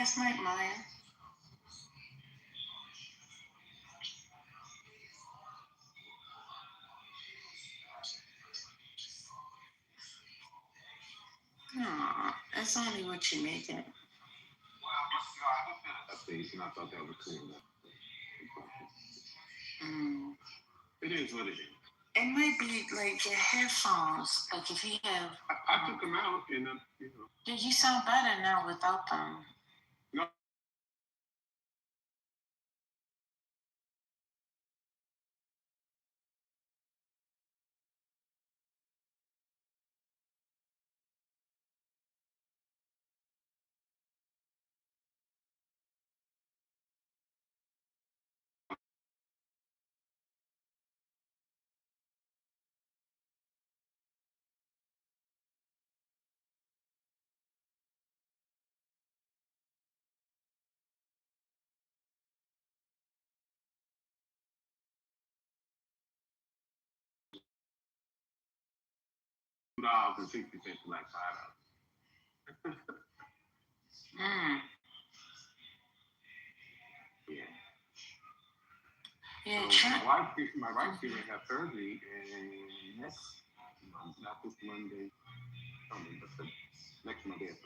last night, Maya? No, that's only what you're making it. And I thought that was cool. It is what it is. It might be like your headphones. Like if you have. I took them out and Did you sound better now without them? No. $2.60 for like $5. Yeah. Yeah, so my wife's gonna have surgery and next month, not this Monday, coming, but the next Monday.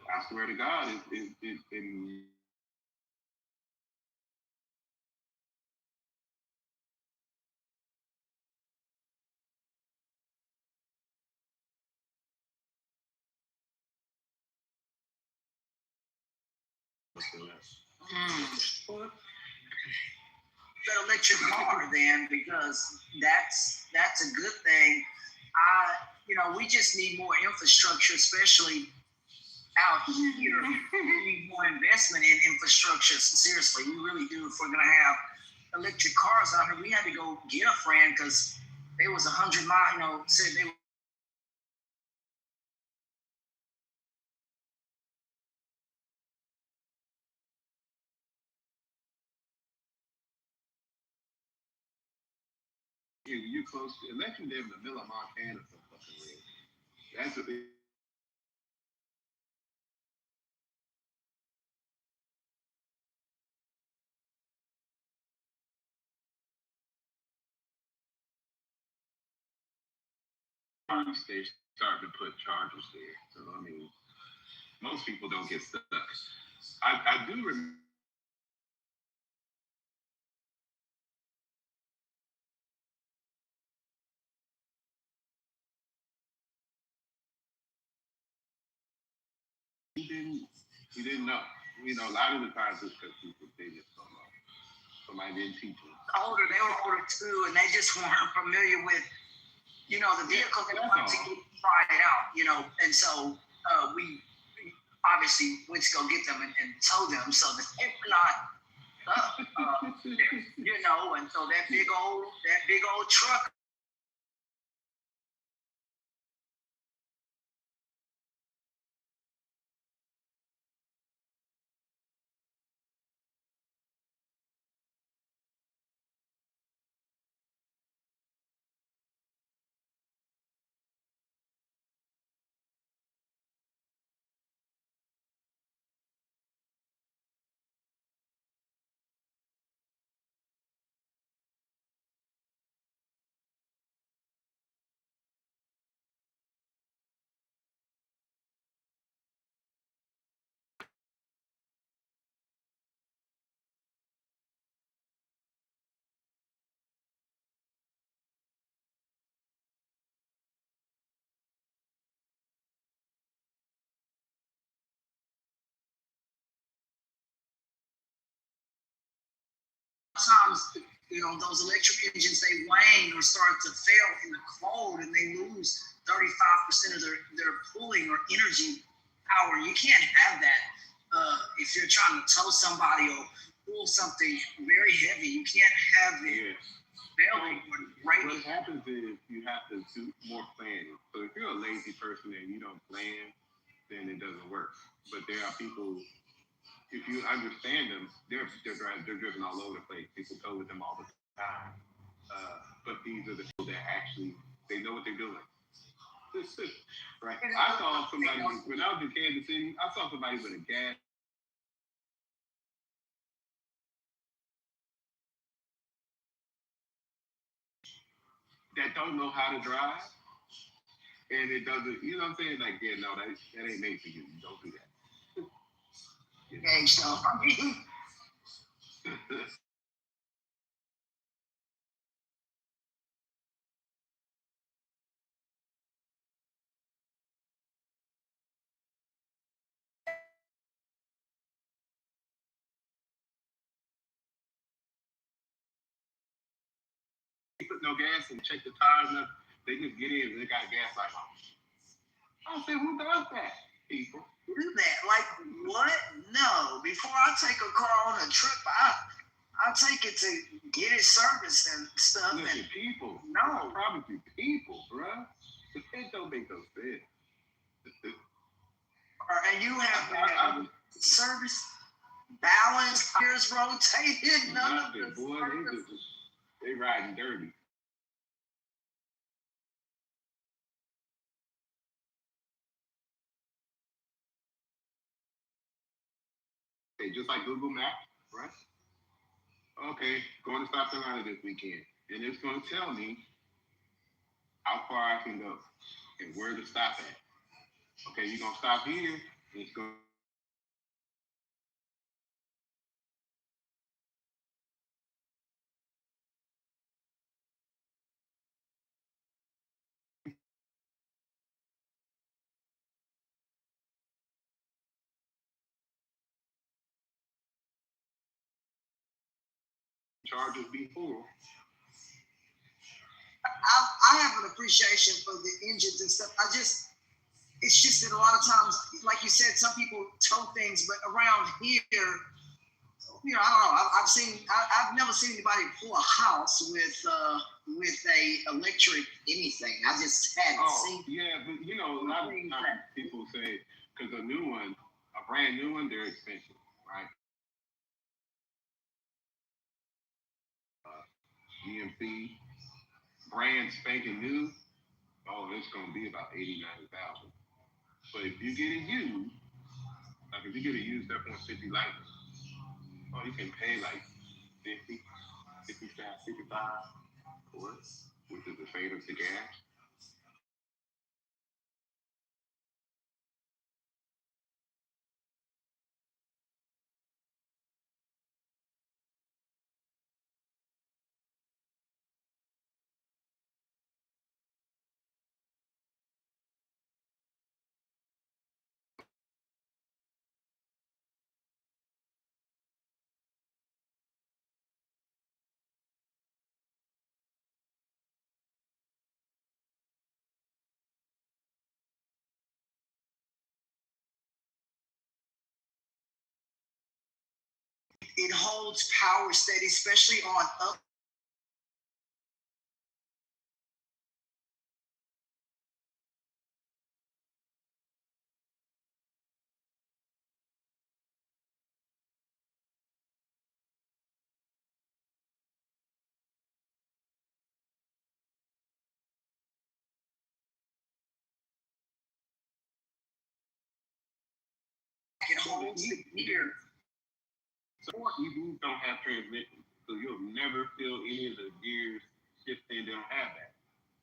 I swear to God, it electric car then, because that's a good thing. We just need more infrastructure, especially out here. We need more investment in infrastructure. Seriously, we really do. If we're gonna have electric cars out here, we had to go get a friend because there was 100 miles. Said they. you close to election day in the middle of Montana for fucking real. That's what they. They starting to put charges there. So I mean, most people don't get stuck. I do remember. He didn't know. A lot of the times it's because people they just don't know. Somebody didn't teach them. They were older too, and they just weren't familiar with, the vehicle. They wanted to try it out, and so we obviously went to go get them and tow them so that they were not there, and so that big old truck. Sometimes those electric engines, they wane or start to fail in the cold, and they lose 35% of their pulling or energy power. You can't have that if you're trying to tow somebody or pull something very heavy. You can't have it failing or breaking. What happens is you have to do more planning. So if you're a lazy person and you don't plan, then it doesn't work. But there are people, if you understand them, they're driven all over the place. People go with them all the time. But these are the people that actually, they know what they're doing. Right. I saw somebody, when I was in Kansas City, I saw somebody with a gas that don't know how to drive, and it doesn't, you know what I'm saying? Like, yeah, no, that ain't made for you. You don't do that. Okay, so I mean, They put no gas and check the tires and they just get in and they got a gas light on. I said, who does that, people? do that. Like, what? No. Before I take a car on a trip, I take it to get it serviced and stuff. Listen, and people. No. I promise you, people, bruh. It don't make no sense. And you have to have service, balance, gears rotated. None of the boy, they riding dirty. Okay, just like Google Maps, right? Okay, going to South Carolina this weekend, and it's going to tell me how far I can go and where to stop at. Okay, you're gonna stop here. And it's going. Charges be full. I have an appreciation for the engines and stuff. It's just that a lot of times, like you said, some people tow things, but around here, I don't know. I've never seen anybody pull a house with a electric anything. I just hadn't seen. Yeah, but a lot of times people say, because a brand new one, they're expensive, right? GMC, brand spanking new, it's gonna be about 80,000-90,000. But if you get it used, like if you get a used F-150 Lightning, you can pay like 50, 55 for it, which is the same as the gas. It holds power steady, especially on up. It holds the gear. So EVs don't have transmission, so you'll never feel any of the gears shifting. They don't have that.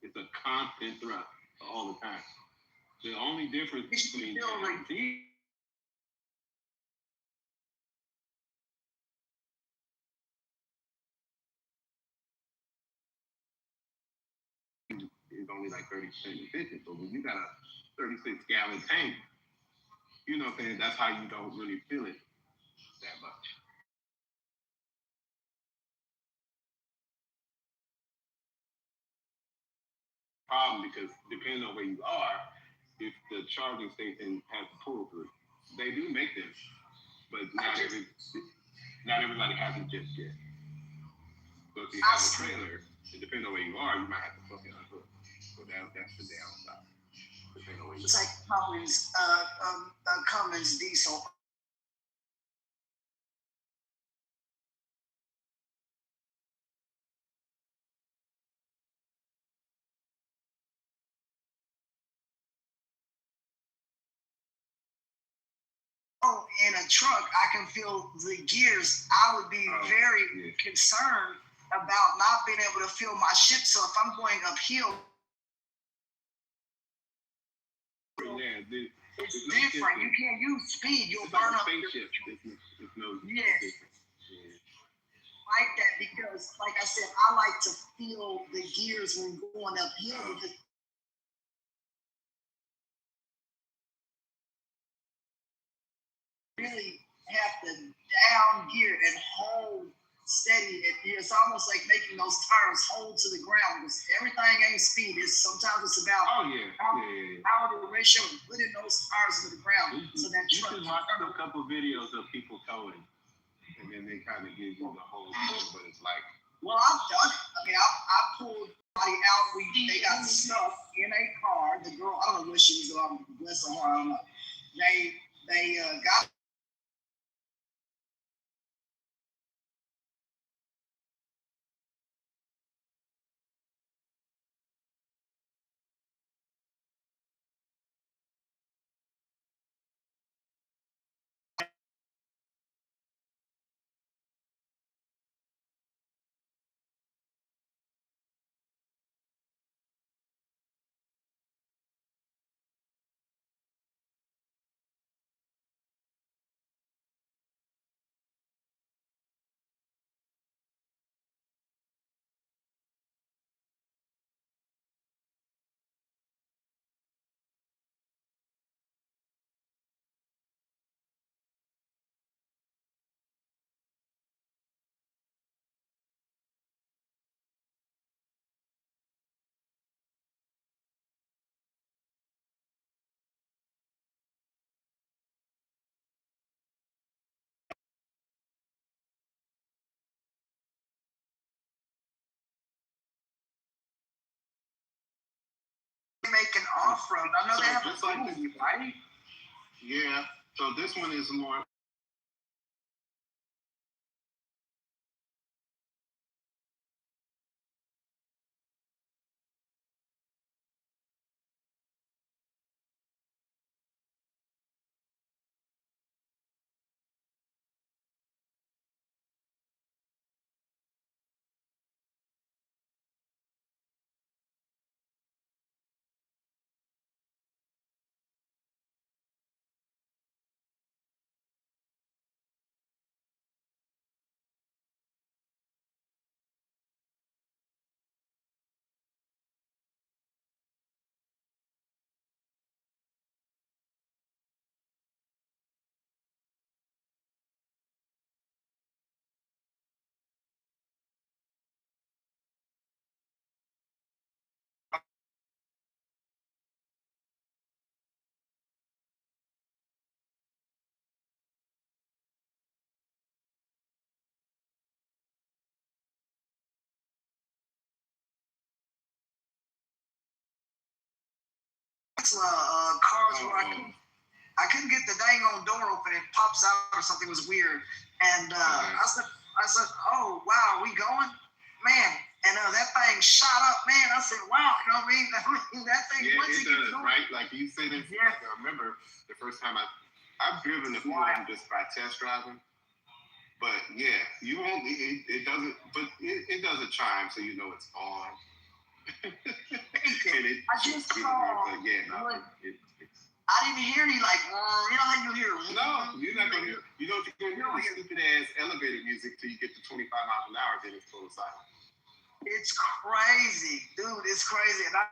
It's a constant thrust all the time. The only difference between GMC is only like 30% efficient. So when you got a 36-gallon tank, you know what I'm saying? That's how you don't really feel it that much. problem because depending on where you are, if the charging station has to pull through, they do make them, but not everybody has them just yet. So if you have a trailer, and depending on where you are, you might have to plug it on hook. So that's the downside. Depending on where you It's like Cummins diesel. In a truck, I can feel the gears. I would be very concerned about not being able to feel my ship. So if I'm going uphill, it's different. You can't use speed. You'll burn up your ship. Yes. Like that because, like I said, I like to feel the gears when going uphill because really have to down gear and hold steady. It's almost like making those tires hold to the ground because everything ain't speed. Sometimes it's about how the ratio of putting those tires into the ground. So that you truck. should watch a couple videos of people towing, and then they kind of give you the whole thing, but it's like. Well, I've done it. I mean, I pulled somebody out. They got stuck in a car. The girl, I don't know what she was on. Bless her heart, I don't know. They got. Make an offer. I know they have just like this, right? Yeah. So this one is more. Cars where I couldn't get the dang on door open. It pops out or something. Was weird. And I said, oh wow, we going, man. And that thing shot up, man. I said, wow, you know what I mean? That thing. Yeah, it does, right? Like you said, I remember the first time I've driven a few of them just by test driving. But yeah, you won't. It doesn't. But it does a chime, so you know it's on. I just saw. But yeah, no, I didn't hear any like. You know how you hear? No, you're not gonna hear. You know what you're gonna hear? Stupid ass elevator music till you get to 25 miles an hour, then it's total silence. It's crazy, dude. It's crazy, and I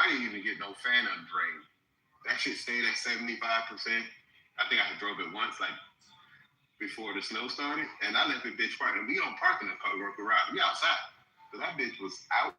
I didn't even get no fan upgrade. That shit stayed at 75%. I think I drove it once, like before the snow started, and I let the bitch park. And we don't park in the garage. We outside. So that bitch was out.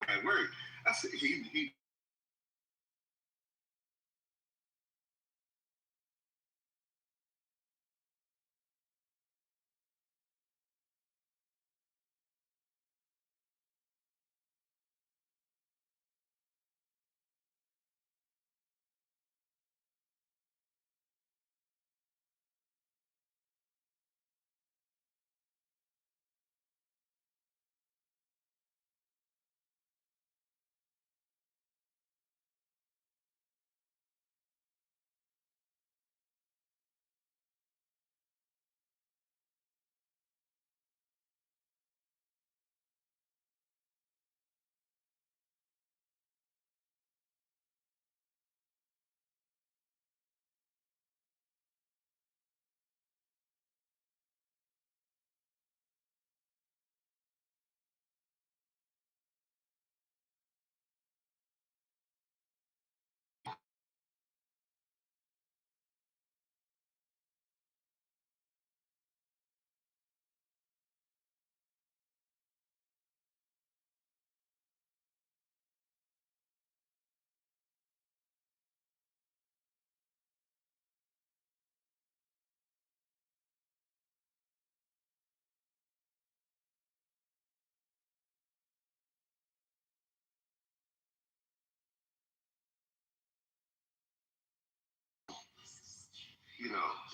At work. I said he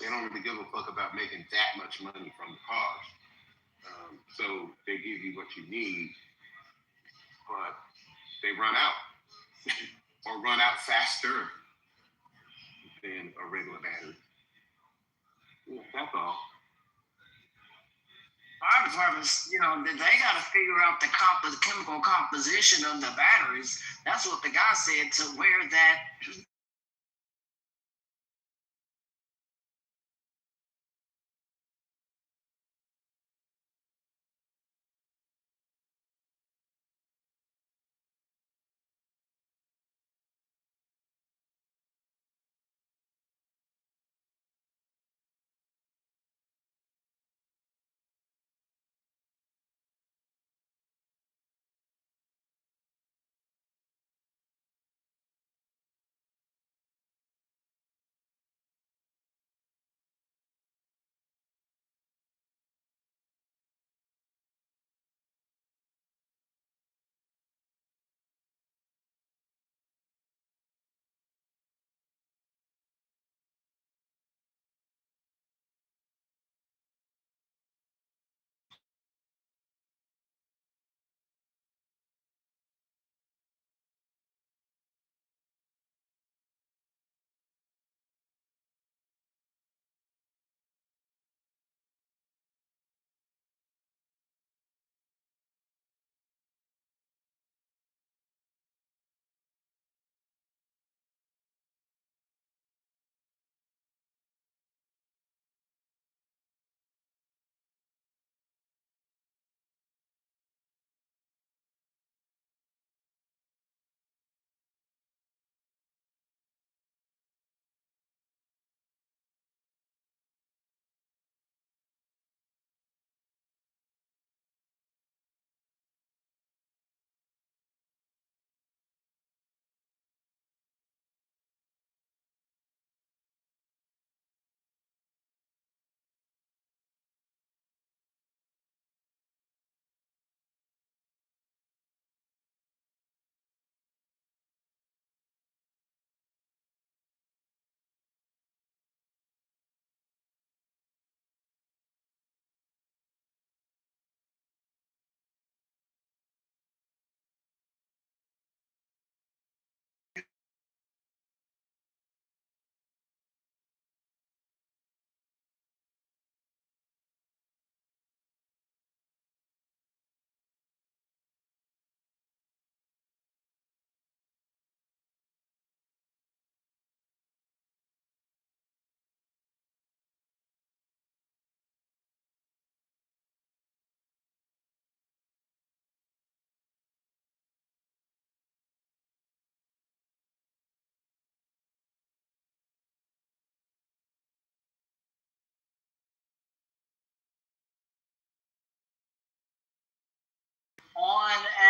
they don't really give a fuck about making that much money from the cars. So they give you what you need, but they run out or run out faster than a regular battery. Yeah, that's all. Fire departments, they got to figure out the chemical composition of the batteries. That's what the guy said, to where that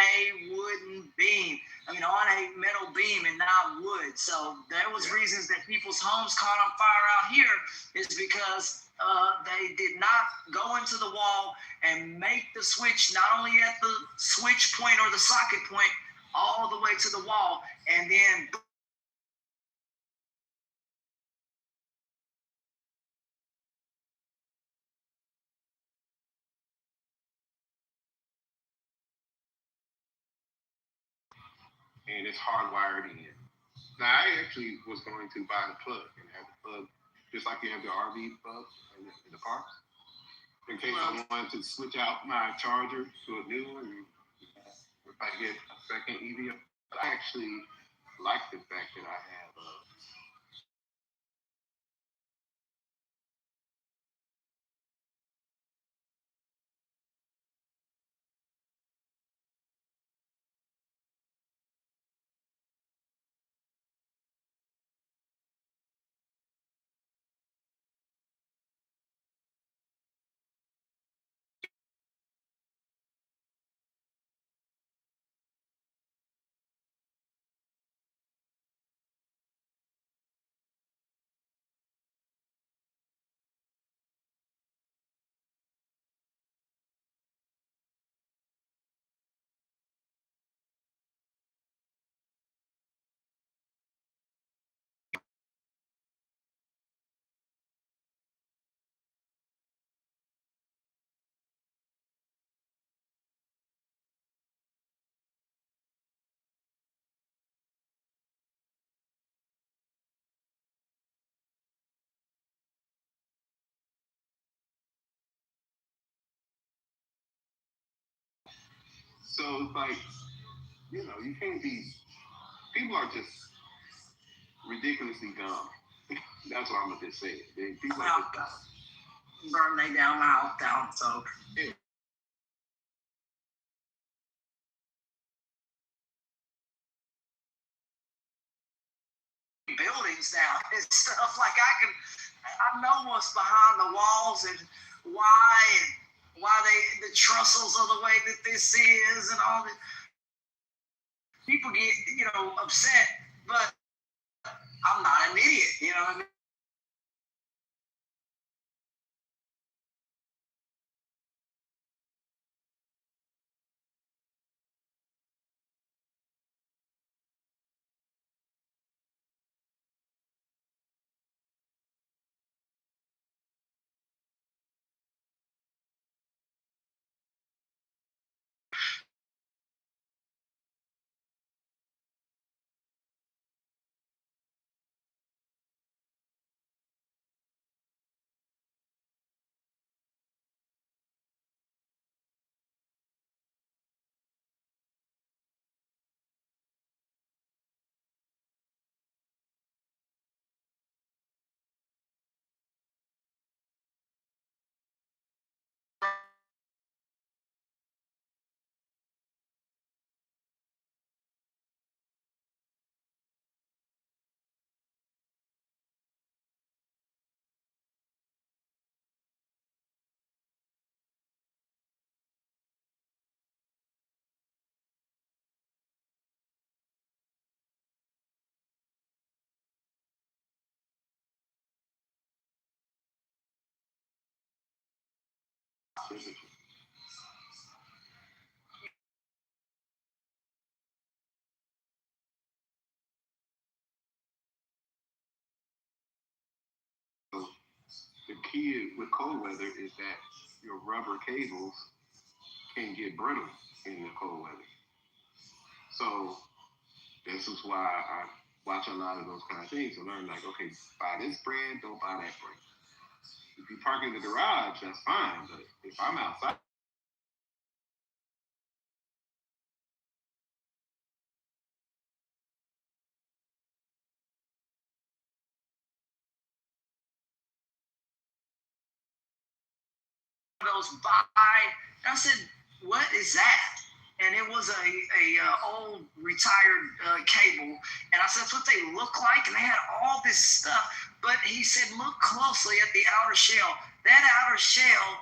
a wooden beam. I mean, on a metal beam and not wood. So there was reasons that people's homes caught on fire out here is because they did not go into the wall and make the switch not only at the switch point or the socket point all the way to the wall, and then and it's hardwired in. Now, I actually was going to buy the plug and have the plug, just like you have the RV plug in the parks, in case I wanted to switch out my charger to a new one. If I get a second EV, but I actually like the fact that I have so it's like, you can't be. People are just ridiculously dumb. That's what I'm gonna just say. People are just dumb. burn they down my house down. So buildings now and stuff like I know what's behind the walls and why the trussels are the way that this is and all that. People get upset, but I'm not an idiot, you know what I mean? The key with cold weather is that your rubber cables can get brittle in the cold weather. So this is why I watch a lot of those kind of things and learn, like, okay, buy this brand, don't buy that brand. If you park in the garage, that's fine. But if I'm outside, Those by, and I said, what is that? And it was a old retired cable, and I said, that's what they look like, and they had all this stuff. But he said, look closely at the outer shell. That outer shell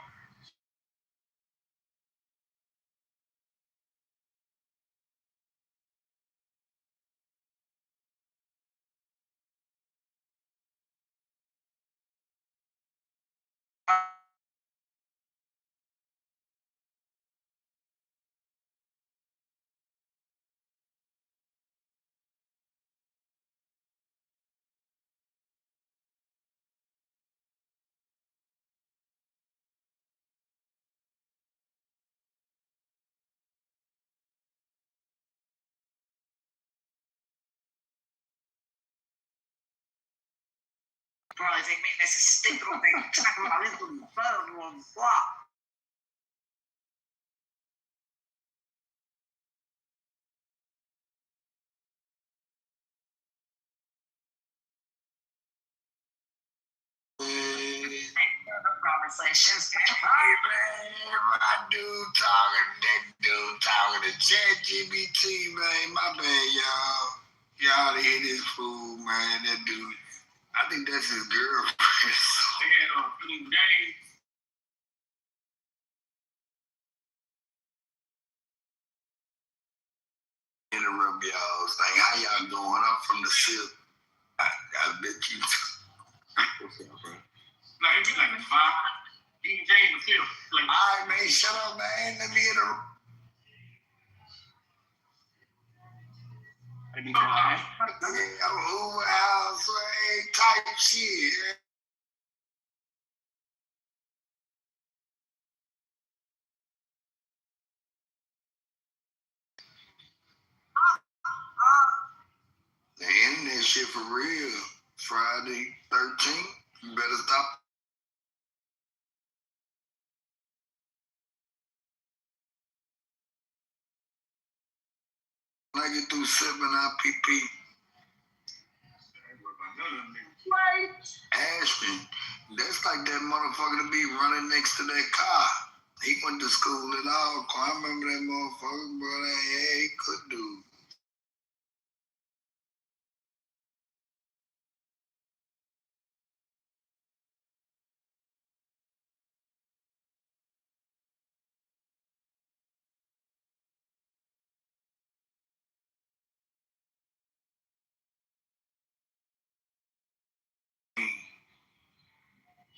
Bro, they make this stupid old thing talking about this little blah. Conversations. Hey man, that dude talking to ChatGPT, man. My bad, y'all. Y'all to hear this fool, man. That dude, I think that's his girlfriend. Interrupt y'all's thing. How y'all doing? I'm from the SIP. I bet you. What's up, bro? No, it'd be like 5. DJ in the field. Like, All right, man. Shut up, man. Let me interrupt. Yeah, I'm Uber house, man. Type shit. The internet shit for real. Friday 13th. You better stop. When I get through sipping IPP. Ashton, that's like that motherfucker to be running next to that car. He went to school at all. I remember that motherfucker, bro. Yeah, he could do.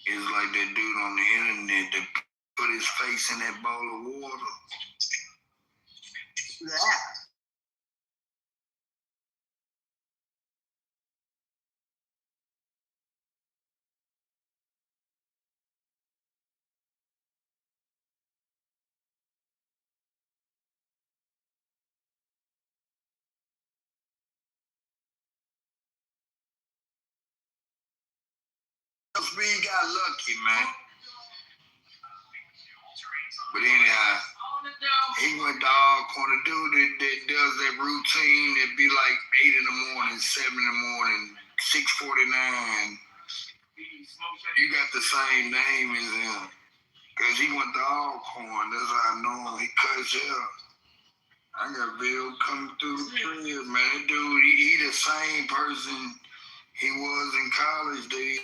It's like that dude on the internet that put his face in that bowl of water. Yeah. Speed got lucky, man. But anyhow, he went to all corner dude that does that routine that be like 8 in the morning, 7 in the morning, 6:49. You got the same name as him. Cause he went to Alcorn. That's how I know him. He cuts up. I got Bill coming through the crib, man. That dude, he the same person he was in college days.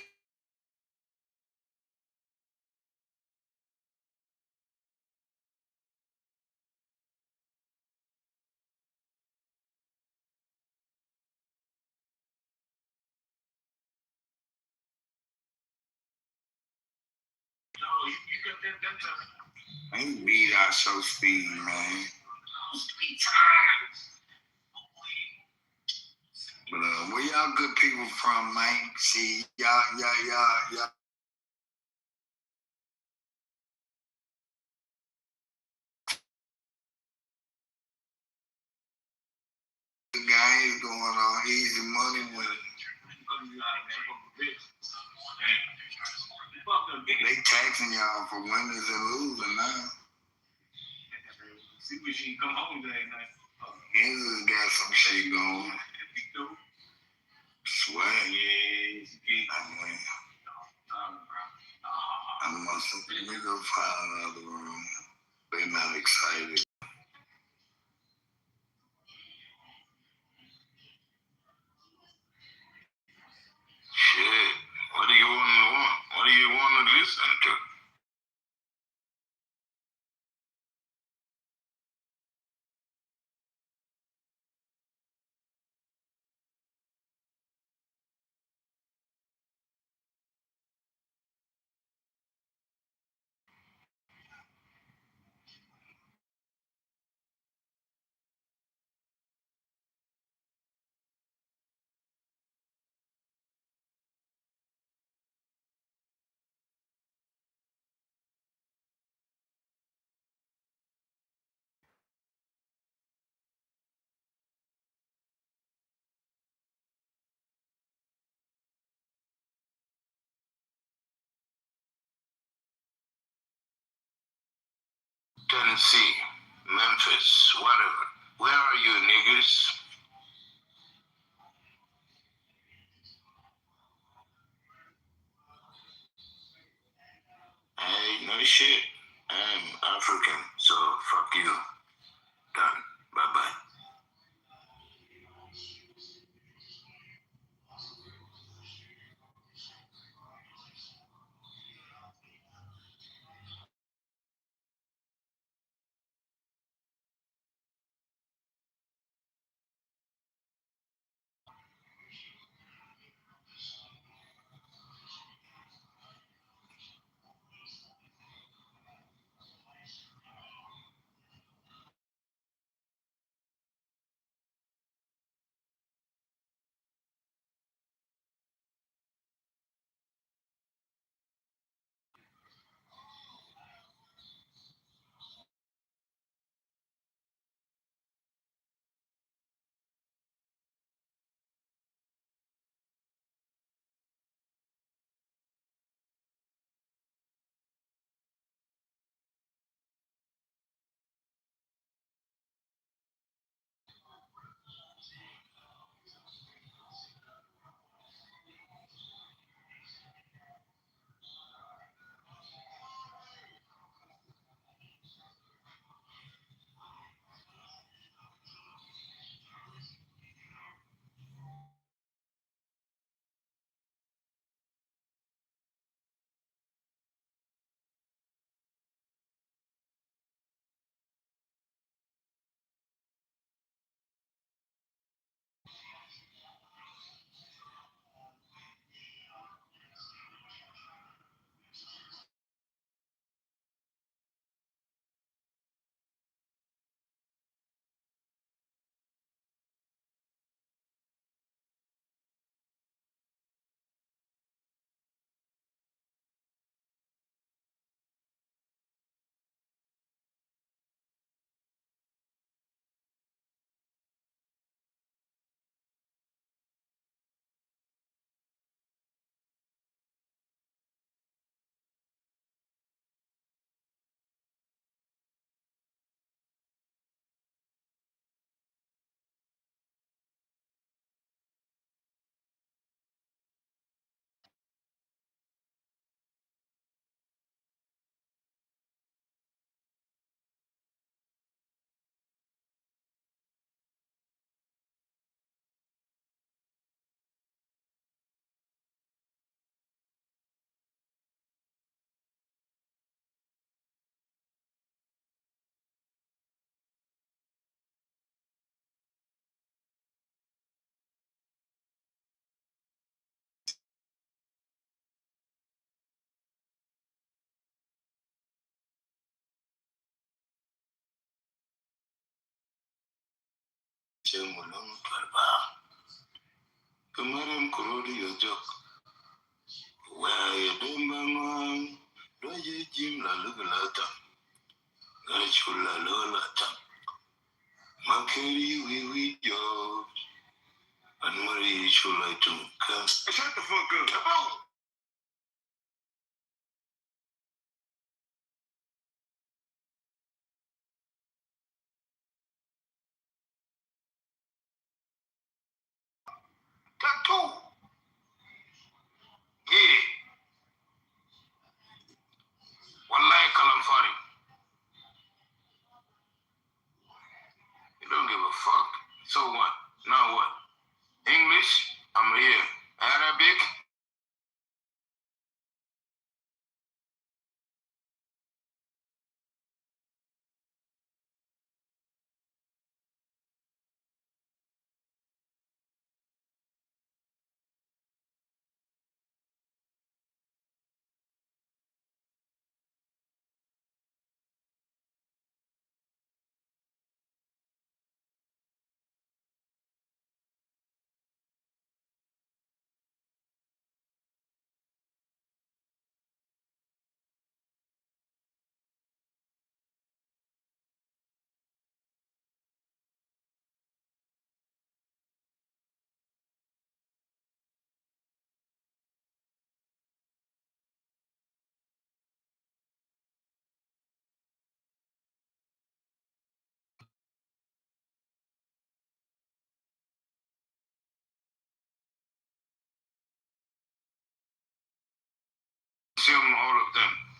I ain't beat out so speed, man. But where y'all good people from, man? See, y'all. The games going on, easy money with it. They taxing y'all for winners and losing now. see when she come home today night. Kansas got some shit going. Swag. I must have let me go find another room. They're not excited. Shit. What do you want? What do you want to listen to? Tennessee, Memphis, whatever. Where are you, niggas? Hey, no shit. I'm African, so fuck you. Done. Bye-bye. Chemulong Parba. Kumaram Kurodi Yojok. Where you don't do you Jim La Lugalata? Gachula Lolata. Makeri we yo. And Marie Chula to cast. Shut the fuck up. Come on. Tattoo. Yeah. Wallahi Kalamfari. You don't give a fuck. So what? Now what? English? I'm here. Arabic?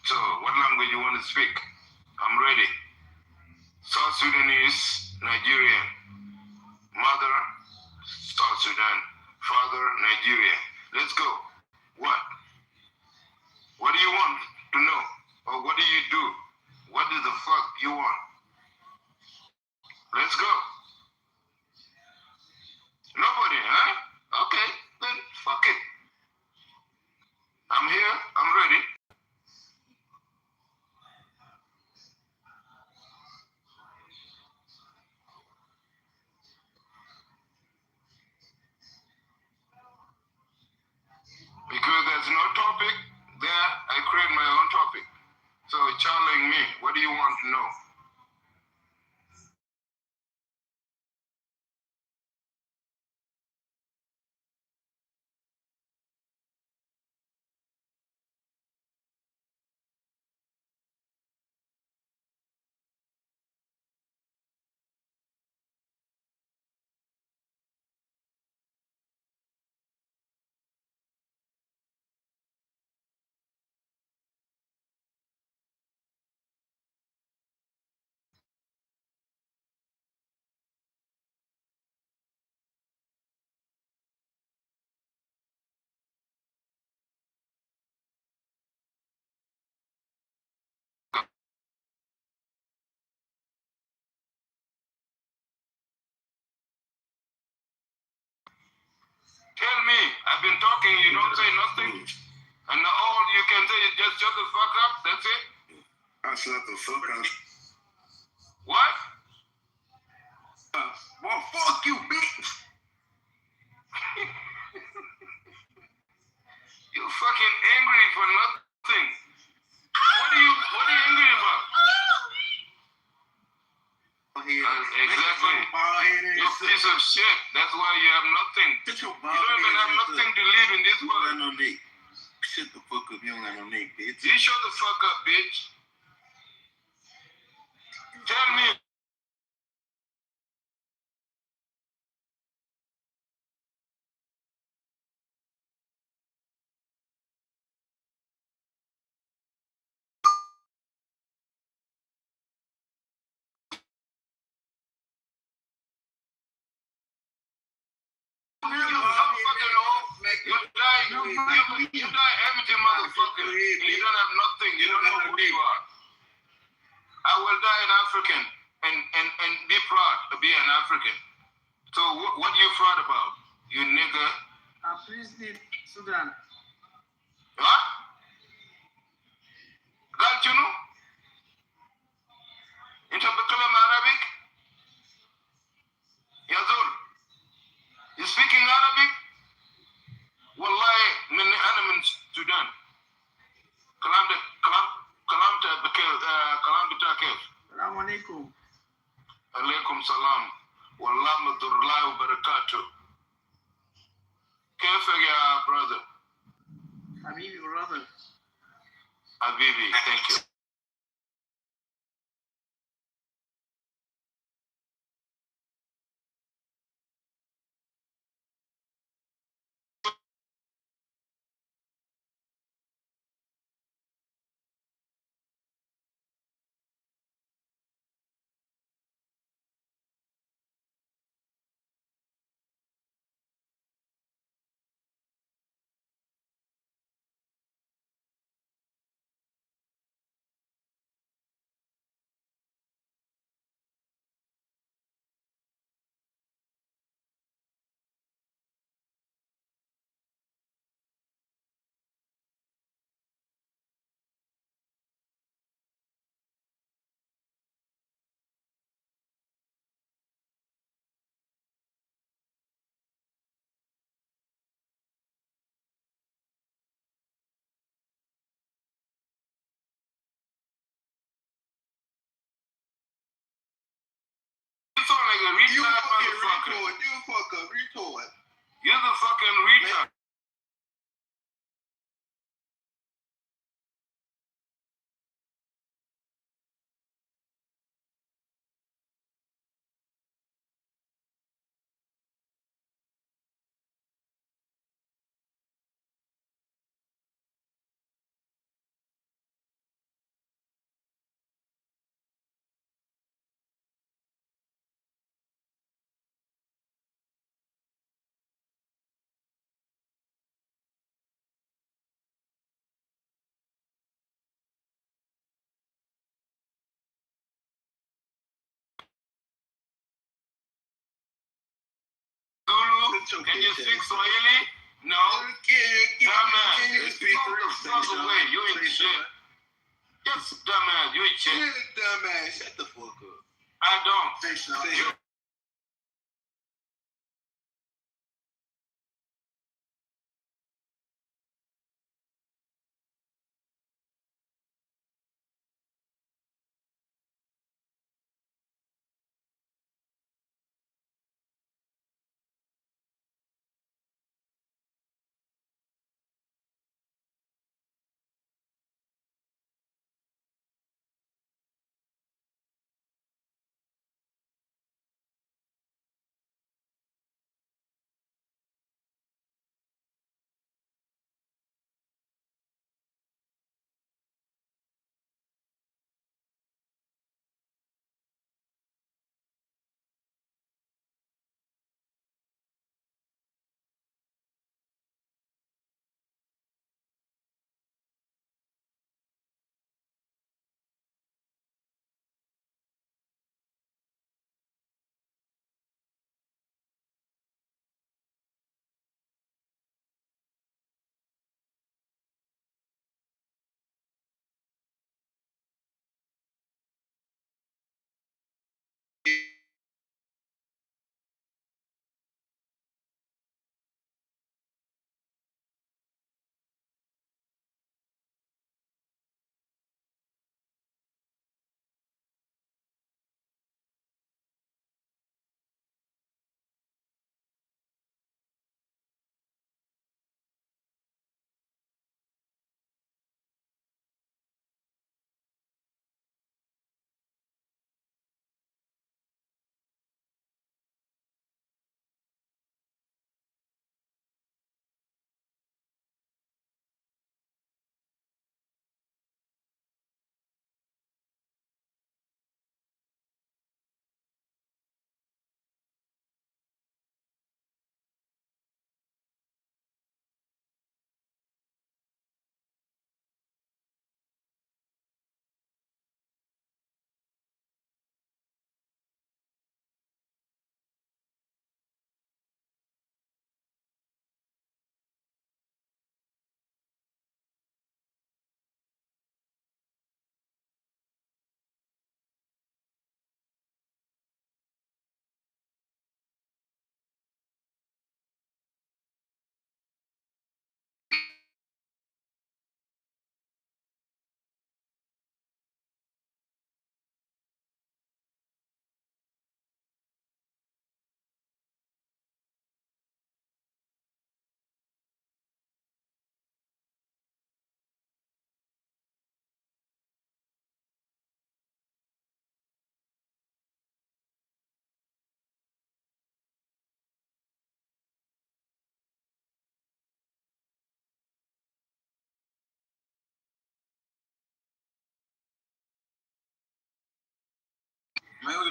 So, what language you want to speak? I'm ready. South Sudanese, Nigerian. Mother, South Sudan. Father, Nigeria. Let's go. What? What do you want to know? Or what do you do? What is the fuck you want? Let's go. Nobody, huh? Okay, then fuck it. I'm here. I'm ready. Because there's no topic there, I create my own topic. So challenge me. What do you want to know? Tell me. I've been talking, you don't say nothing. And all you can say is just shut the fuck up. That's it. I shut the fuck up. What? Well, fuck you, bitch. You fucking angry for nothing. What are you angry about? Exactly. You piece of shit. That's why you have nothing. You don't even have nothing to live in this world. No neck. Shut the fuck up. You don't got no neck, bitch. You shut the fuck up, bitch. Tell me. You fucking hoe. You die empty, motherfucker. You don't have nothing. You don't know who you are. I will die an African and be proud to be an African. So what are you proud about? You nigga. President Sudan. What? Got you know? Into becoming Arabic? Yazul. You speaking Arabic? Wallahi, أنا من Sudan. كلام بتاع كيف؟ السلام عليكم. عليكم السلام ورحمة الله وبركاته. كيفك يا brother? حبيبي brother. Habibi, thank you. You sound like a retard motherfucker. You fucking retard. You're the fucking retard. Can you speak Swahili? No. Dumbass. Get the fuck away. You ain't shit. Yes, dumbass. You ain't shit. Dumbass. Shut the fuck up. I don't.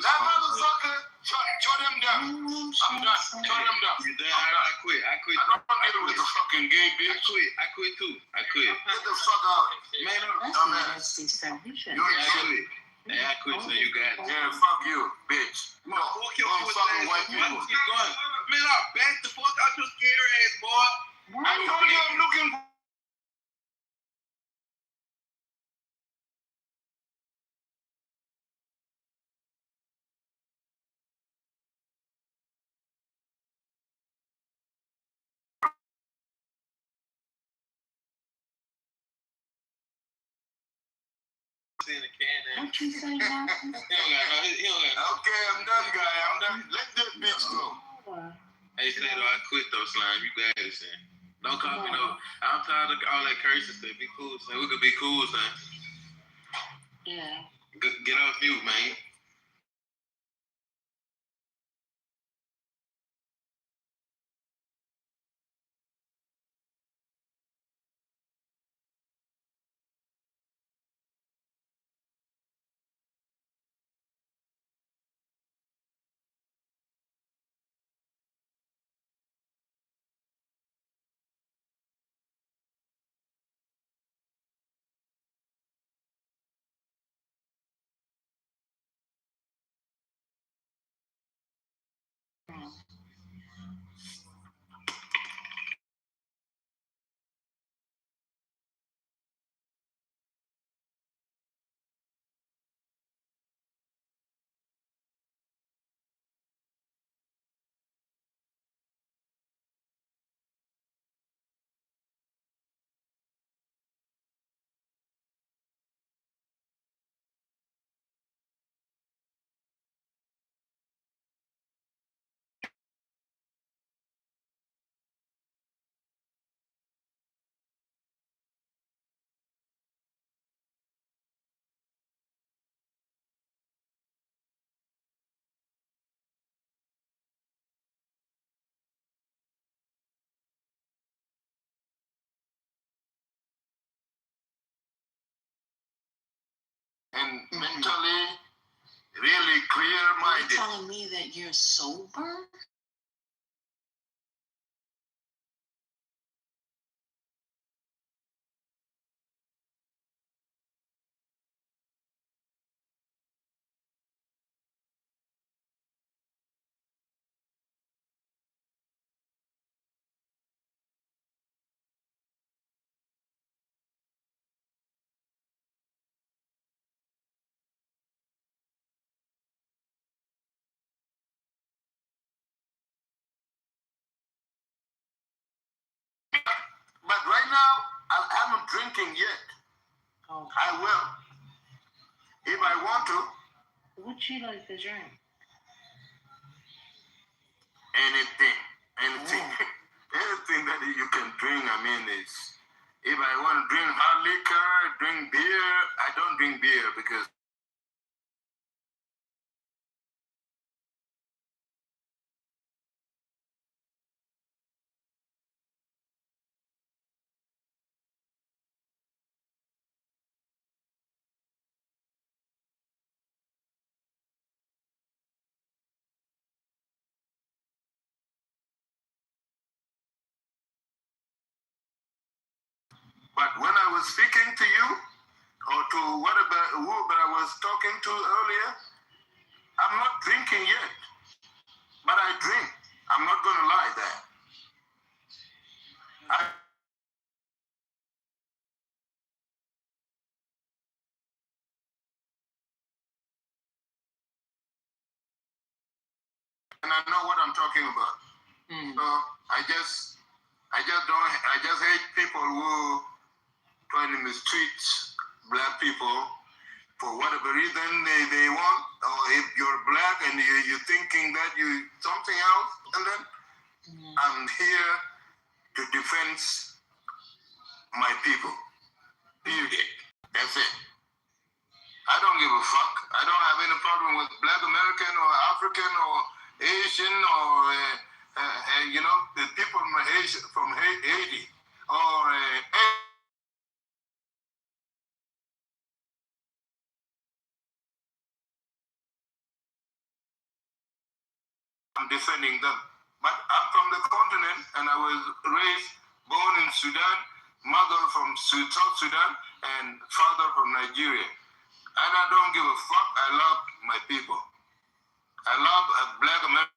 That motherfucker, shut him down. I'm done. Shut him down. You done? I quit. I quit. I don't deal with the fucking gay bitch. I quit too. I quit. Get the fuck out. Man, Dumbass. You ain't shit. Hey, I quit so you got it. Yeah, fuck you, bitch. No, fuck your I'm fucking white people. Keep going. Man, I'll back the fuck out your scared ass, boy. I told you I'm looking for. In the can. What you say now? He don't got Okay, I'm done, guy. I'm done. Let that bitch go. Hey, say though, I quit though, slime. You got it, son. Don't call me no. I'm tired of all that cursing stuff. Be cool, son. We could be cool, son. Yeah. Get off mute, man. and mentally really clear-minded. You're telling me that you're sober? But right now, I haven't drinking yet. Oh. I will. If I want to, What you like to drink? anything. Oh. Anything that you can drink, I mean, it's, if I want to drink hard liquor, drink beer, I don't drink beer because but when I was speaking to you, or to whoever I was talking to earlier, I'm not drinking yet. But I drink. I'm not going to lie there. And I know what I'm talking about. So I just hate people who try to mistreat black people for whatever reason they want. Or if you're black and you're thinking that you something else, and then I'm here to defend my people. Period. That's it. I don't give a fuck. I don't have any problem with black American or African or Asian or the people from Haiti or I'm defending them. But I'm from the continent and I was born in Sudan, mother from South Sudan and father from Nigeria. And I don't give a fuck. I love my people. I love black American.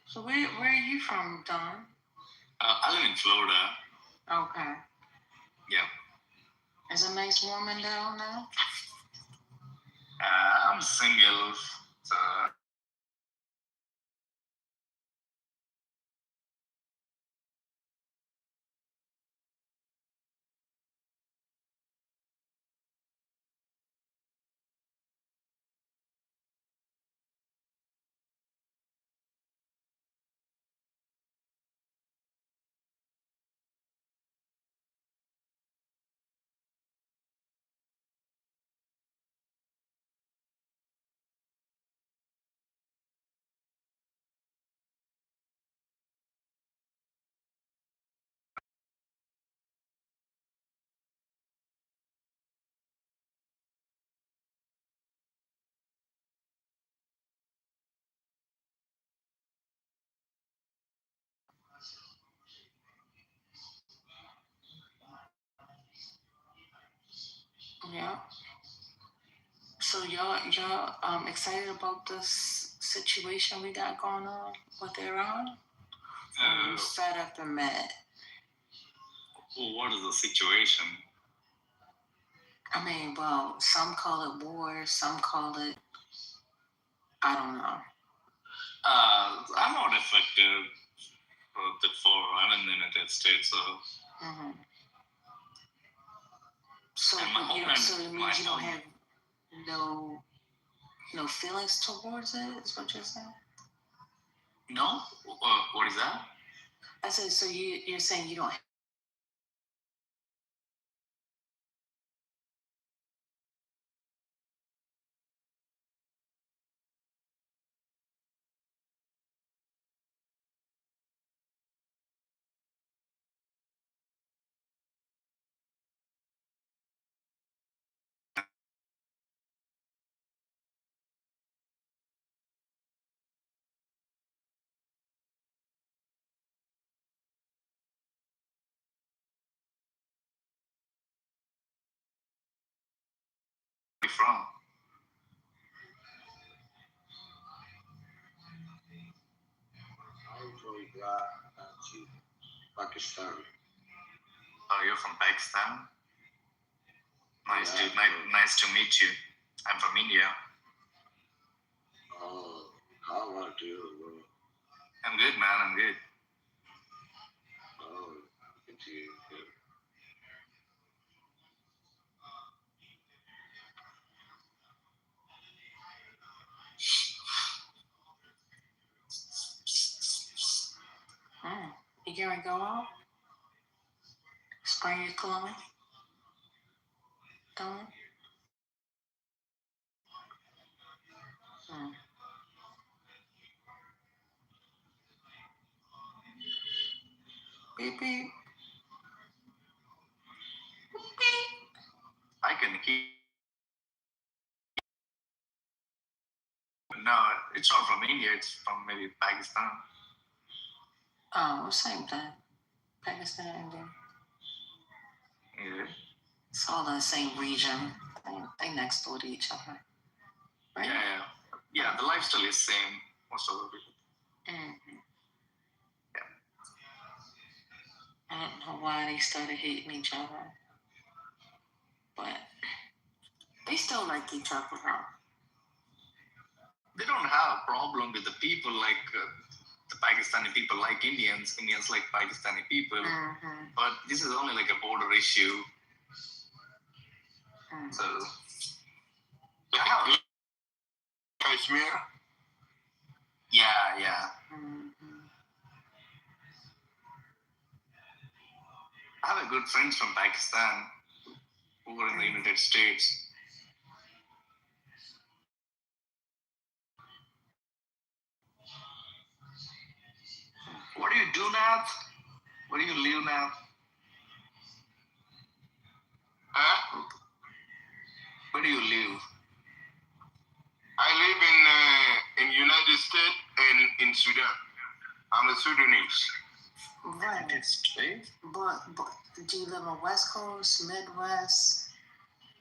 So where are you from, Don? I live in Florida. Okay. Yeah. Is a nice woman down now? I'm single. So Yeah. So y'all excited about this situation we got going on with Iran? Fed up and mad. What is the situation? I mean, well, some call it war, some call it, I don't know. I'm not affected for I'm in the United States, so. Mm-hmm. So And my you home so it and means you don't my have no feelings towards it. Is what you're saying? No? What is that? I said so. You're saying you don't. Where are you from? I'm from Pakistan. Oh, you're from Pakistan? Nice, Yeah. dude. Nice to meet you. I'm from India. Oh, how about you, bro? I'm good, man. I'm good. Oh, good to hear. You gonna go out? Spray your cologne? Don't. Beep beep. I can hear. No, it's not from India. It's from maybe Pakistan. Oh, same thing. Pakistan, India. Yeah. It's all the same region. They next door to each other. Right? Yeah, the lifestyle is same most of the people. Mm-hmm. Yeah. I don't know why they started hating each other, but they still like each other now. They don't have a problem with the people like the Pakistani people like Indians like Pakistani people. Mm-hmm. But this is only like a border issue. Mm-hmm. So, Kashmir? yeah. Mm-hmm. I have a good friends from Pakistan who are in the United States. What do you do now? Where do you live now? Huh? Where do you live? I live in United States and in Sudan. I'm a Sudanese. Right. United States? But do you live on West Coast, Midwest,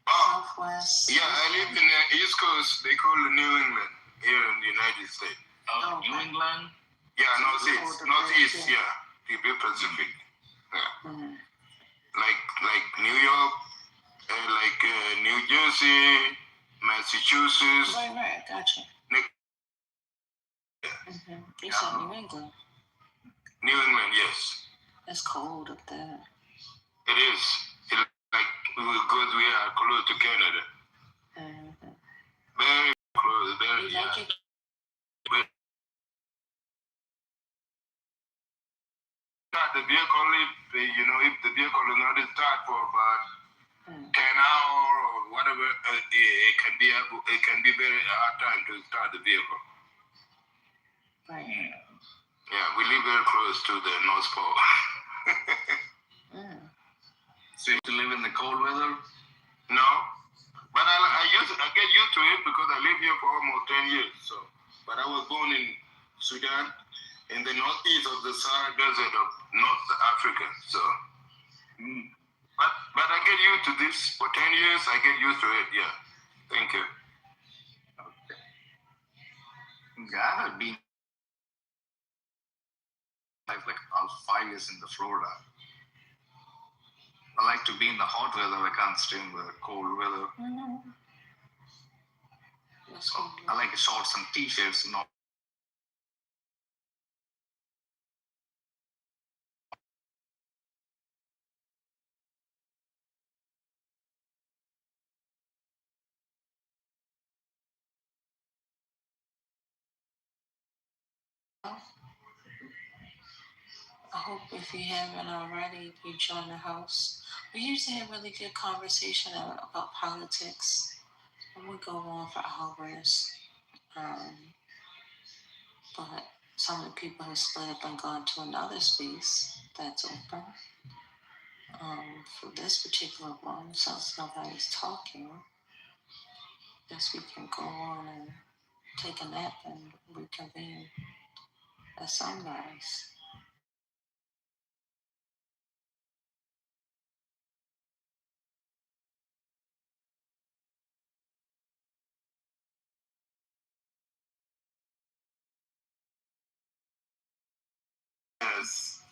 Oh, Southwest? yeah, I live in the East Coast. They call it New England here in the United States. Oh, New England? Yeah, Northeast, yeah. The Pacific. Yeah. Mm-hmm. Like New York, New Jersey, Massachusetts. Right, gotcha. Mm-hmm. You said New England. New England, yes. It's cold up there. It is. Because we are close to Canada. Mm-hmm. Very close, very, You like it? The vehicle, if the vehicle is not start for about 10 hours or whatever, it can be very hard time to start the vehicle. Right. Yeah, we live very close to the North Pole. So you have to live in the cold weather? No, but I get used to it because I live here for almost 10 years. So, but I was born in Sudan, in the northeast of the Sahara Desert of North Africa. So, But I get used to this for 10 years. I get used to it. Yeah. Thank you. I have been like almost 5 years in the Florida. I like to be in the hot weather. I can't stay in the cold weather. So I like shorts and t-shirts. Not I hope if you haven't already, you join the house. We usually have really good conversation about politics, and we go on for hours. Um, but some of the people have split up and gone to another space that's open. For this particular one, since nobody's talking, guess we can go on and take a nap and reconvene at sunrise. Yes.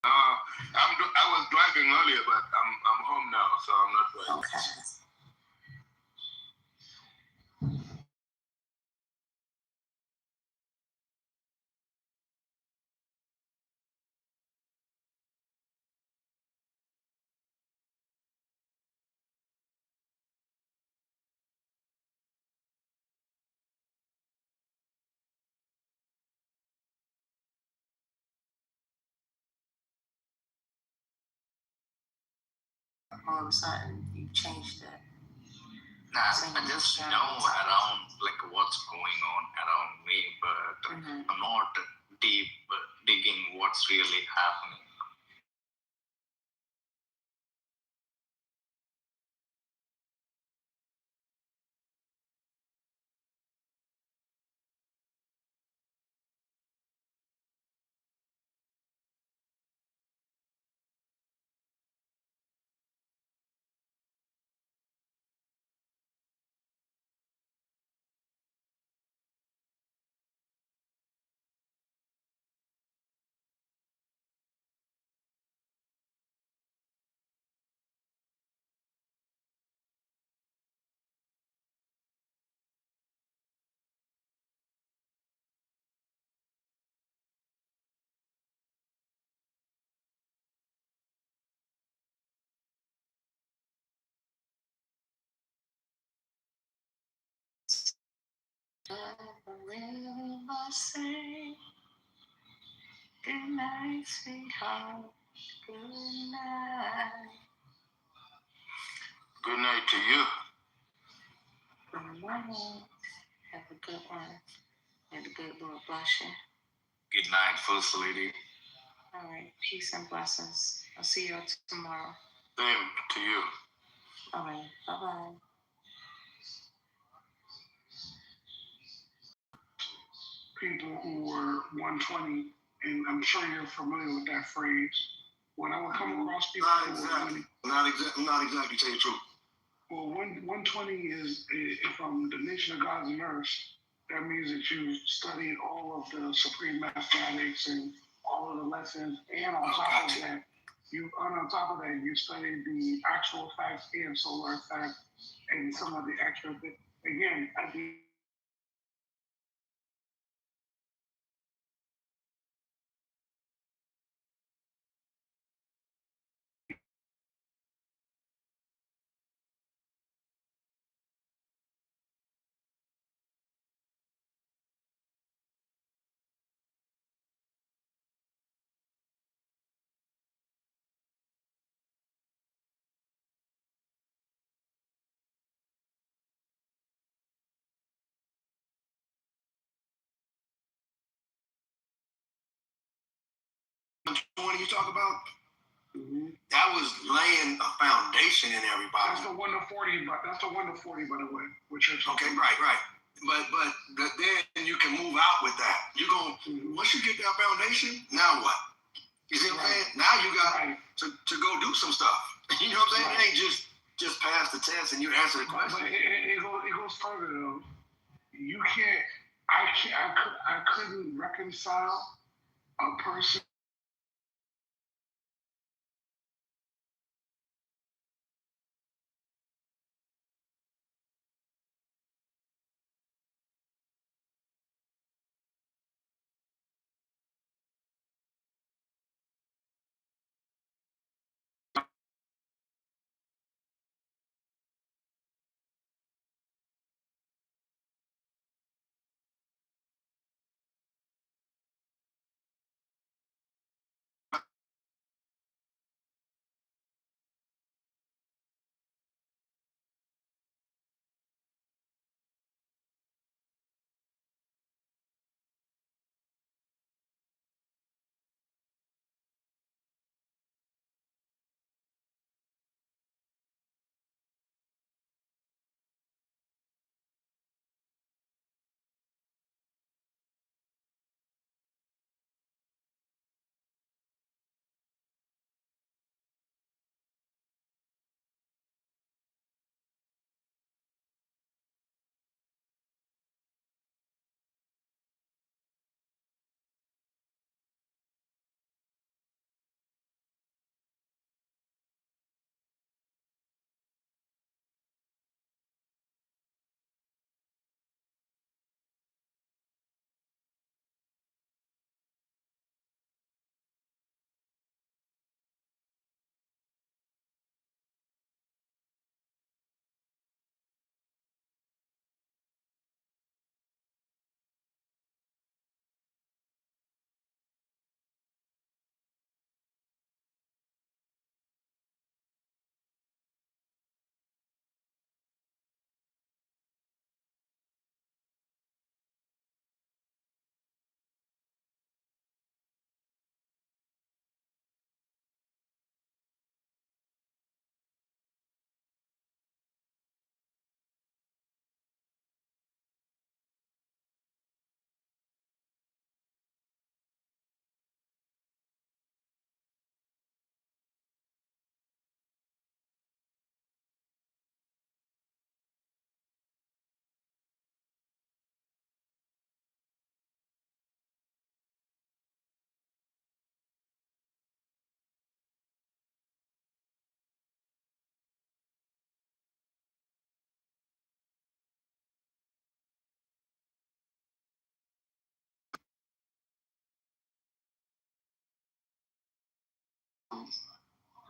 I was driving earlier, but I'm home now, so I'm not driving. Okay. All of a sudden, you changed it. I just know around like what's going on around me, but I'm not deep digging what's really happening. I believe I say, Good night, sweetheart. Good night. Good night to you. Good night. Have a good one. May the good Lord bless you. Good night, First Lady. All right. Peace and blessings. I'll see you all tomorrow. Same to you. All right. Bye-bye. People who were 120, and I'm sure you're familiar with that phrase. When I would come across people Not who were exactly. 120, Not exactly. Tell you the truth. well, 120 is from the nation of gods and earth. That means that you studied all of the supreme mathematics and all of the lessons, and on top of that, you studied the actual facts and solar facts and some of the extra. Again, at the When you talk about, that was laying a foundation in everybody. That's the 1 to 40, but that's the 1 to 40, by the way. Which is Okay, right. But then you can move out with that. You're going, once you get that foundation, now what? You see what I'm saying? Now you got to go do some stuff. You know what I'm saying? It ain't just pass the test and you answer the question. But it goes further though. You can't. I couldn't reconcile a person.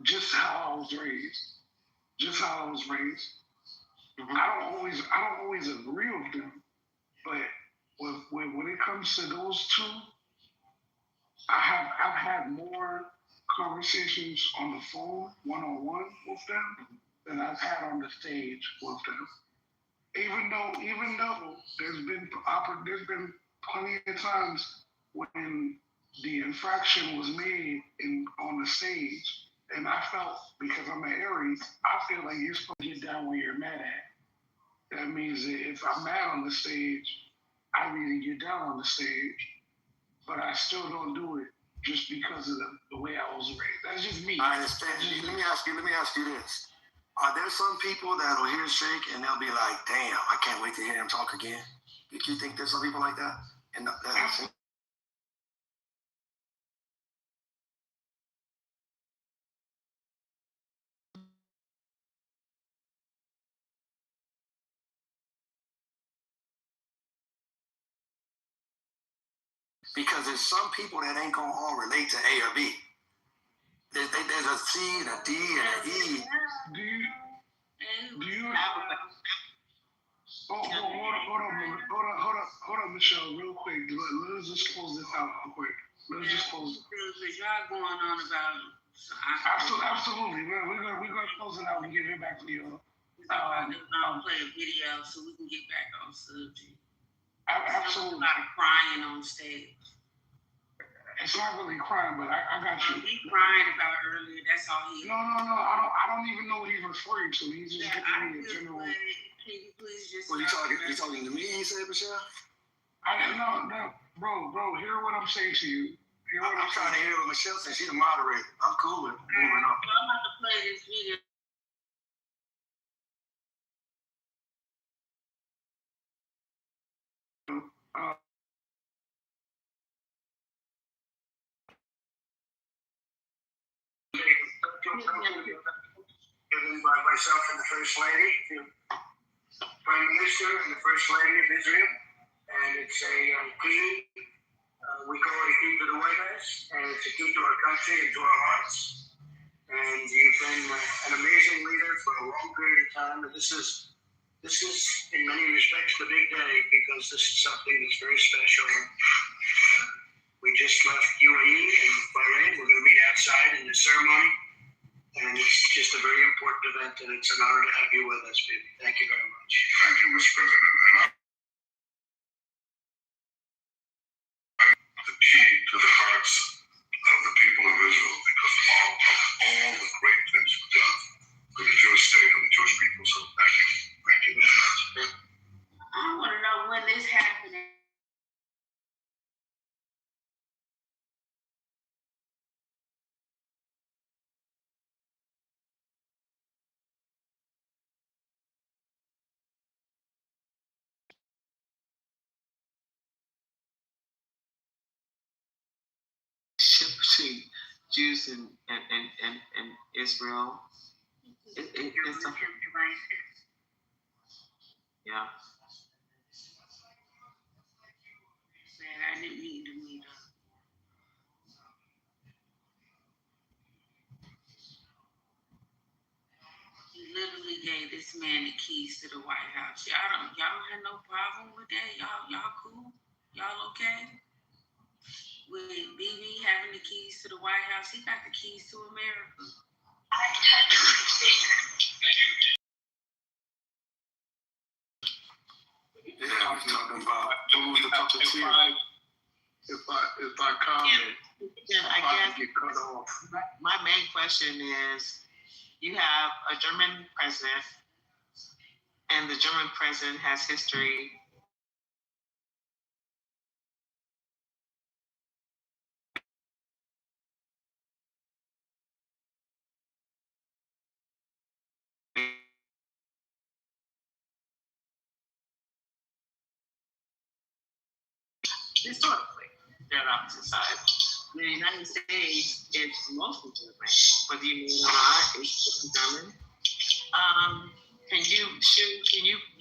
Just how I was raised. I don't always agree with them, but when it comes to those two, I've had more conversations on the phone, one-on-one with them, than I've had on the stage with them. Even though there's been plenty of times when the infraction was made on the stage, and I felt, because I'm an Aries, I feel like you're supposed to get down where you're mad at. That means that if I'm mad on the stage, I need to get down on the stage, but I still don't do it just because of the way I was raised. That's just me. I understand. Let me ask you this. Are there some people that'll hear Shake and they'll be like, damn, I can't wait to hear him talk again? Do you think there's some people like that? And because there's some people that ain't gonna all relate to A or B. There's a C and a D and an E. Do you hold on, Michelle, real quick. Let's just close this out real quick. Let's just close it. Y'all going on about. Absolutely. We're gonna close it out and give it back to you. I'll play a video so we can get back on subject. Absolutely. A lot of crying on stage. It's not really crying, but I got you. He crying about earlier. That's all he. No. I don't even know what he's referring to. He's just giving me a general. Can you please just? Well, you talking to me? He said, Michelle. No, bro. Hear what I'm saying to you. I'm trying to hear what Michelle said. She's a moderator. I'm cool with moving on. I'm about to play this video. Given by myself and the First Lady, Prime Minister and the First Lady of Israel, and it's a key. We call it a key to the White House, and it's a key to our country and to our hearts. And you've been an amazing leader for a long period of time, and this is in many respects the big day, because this is something that's very special. We just left UAE and Bahrain. We're going to meet outside in the ceremony. And it's just a very important event, and it's an honor to have you with us, baby. Thank you very much. Thank you, Mr. President. The key to the hearts of the people of Israel, because of all the great things you've done for the Jewish state and the Jewish people. So thank you. Thank you very much. I want to know when this happened. Between Jews and Israel. It's a, yeah. Man, I didn't mean to meet her. He literally gave this man the keys to the White House. Y'all had no problem with that? Y'all cool? Y'all okay? With BB having the keys to the White House, he got the keys to America. Yeah, I'm talking about who's the puppeteer. If I comment, I guess get cut off. my main question is, you have a German president, and the German president has history. Historically, they're on opposite sides. The United States is mostly German, whether you mean or not, it's German. Can you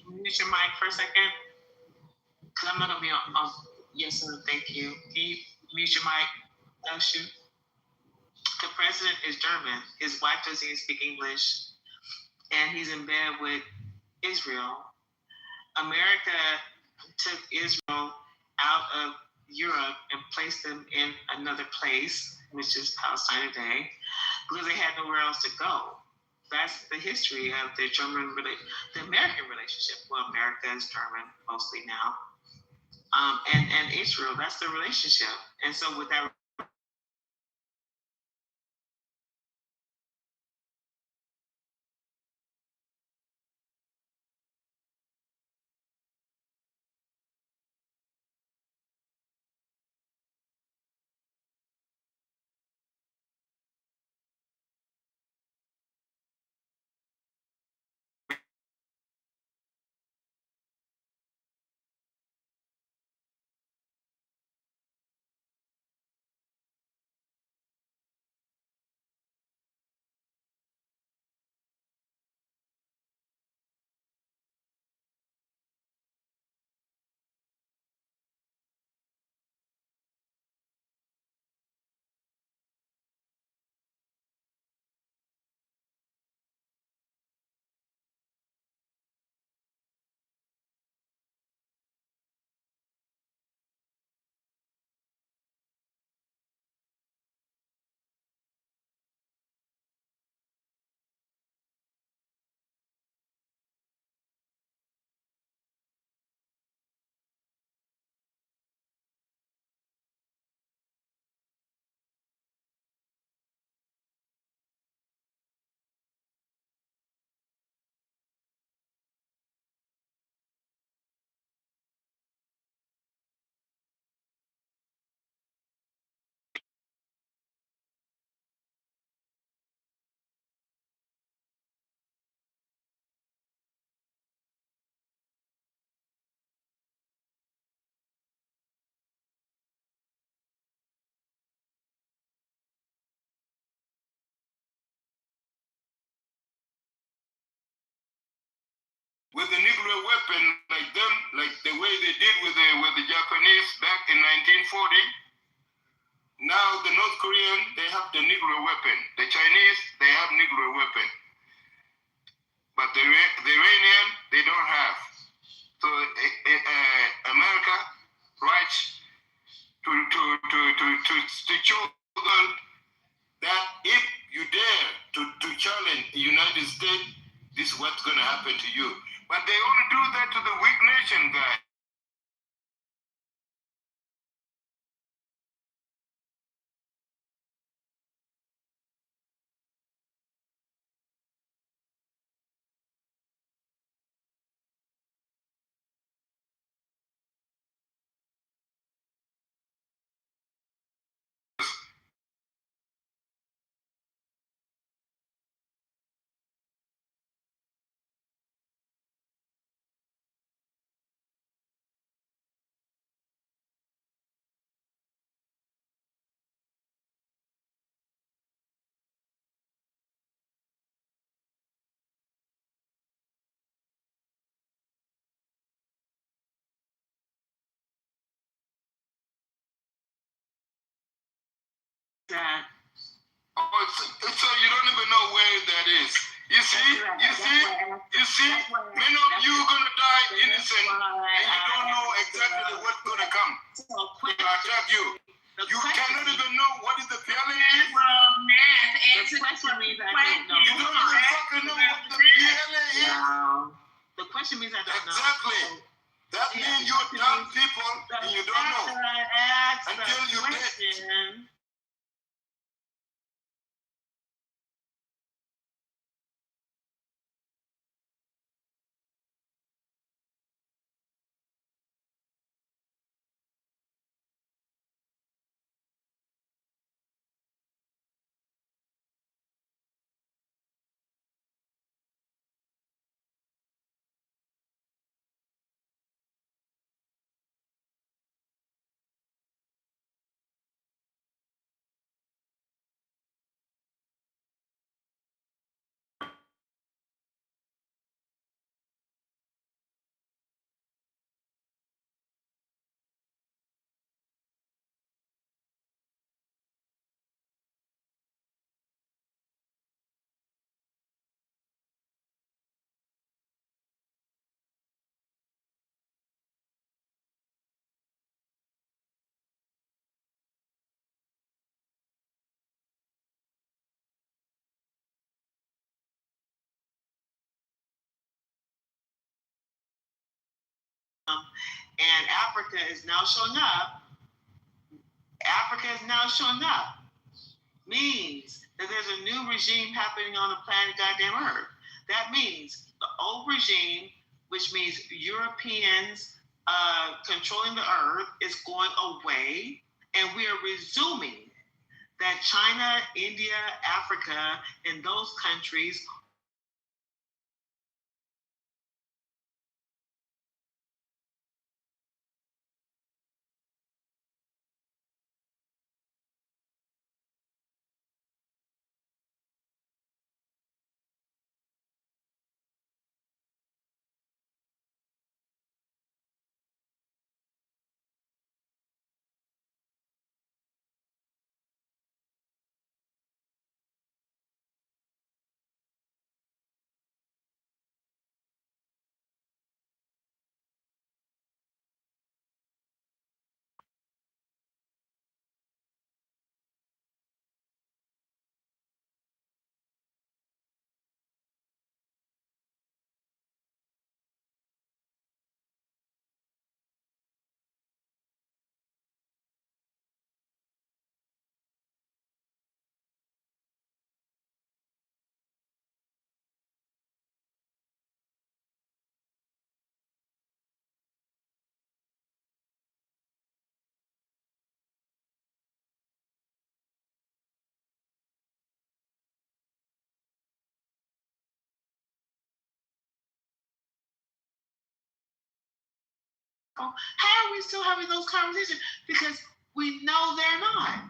mute your mic for a second? Because I'm not gonna be on. Yes, sir. Thank you. Can you mute your mic? Oh, shoot. The president is German. His wife doesn't even speak English, and he's in bed with Israel. America took Israel out of Europe and placed them in another place, which is Palestine today, because they had nowhere else to go. That's the history of the the American relationship. Well, America is German mostly now, and Israel. That's the relationship. And so with that. With the nuclear weapon like them, like the way they did with the Japanese back in 1940. Now the North Korean, they have the nuclear weapon. The Chinese, they have nuclear weapon. But the Iranian, they don't have. So America writes to show the world that if you dare to challenge the United States, this is what's going to happen to you. But they only do that to the weak nation, guys. That. Oh, so you don't even know where that is. You see, many of you are gonna die innocent, and you don't know exactly what's gonna come to attack you. You cannot even know what is the feeling is. Well, math answer the question means I don't know. You don't even fucking know what the feeling is. No. The question means I don't know. Exactly. That means you're dumb people and you don't know until you're dead. And Africa is now showing up. Africa is now showing up. Means that there's a new regime happening on the planet goddamn Earth. That means the old regime, which means Europeans controlling the Earth, is going away, and we are resuming that China, India, Africa, and those countries how are we still having those conversations? Because we know they're not.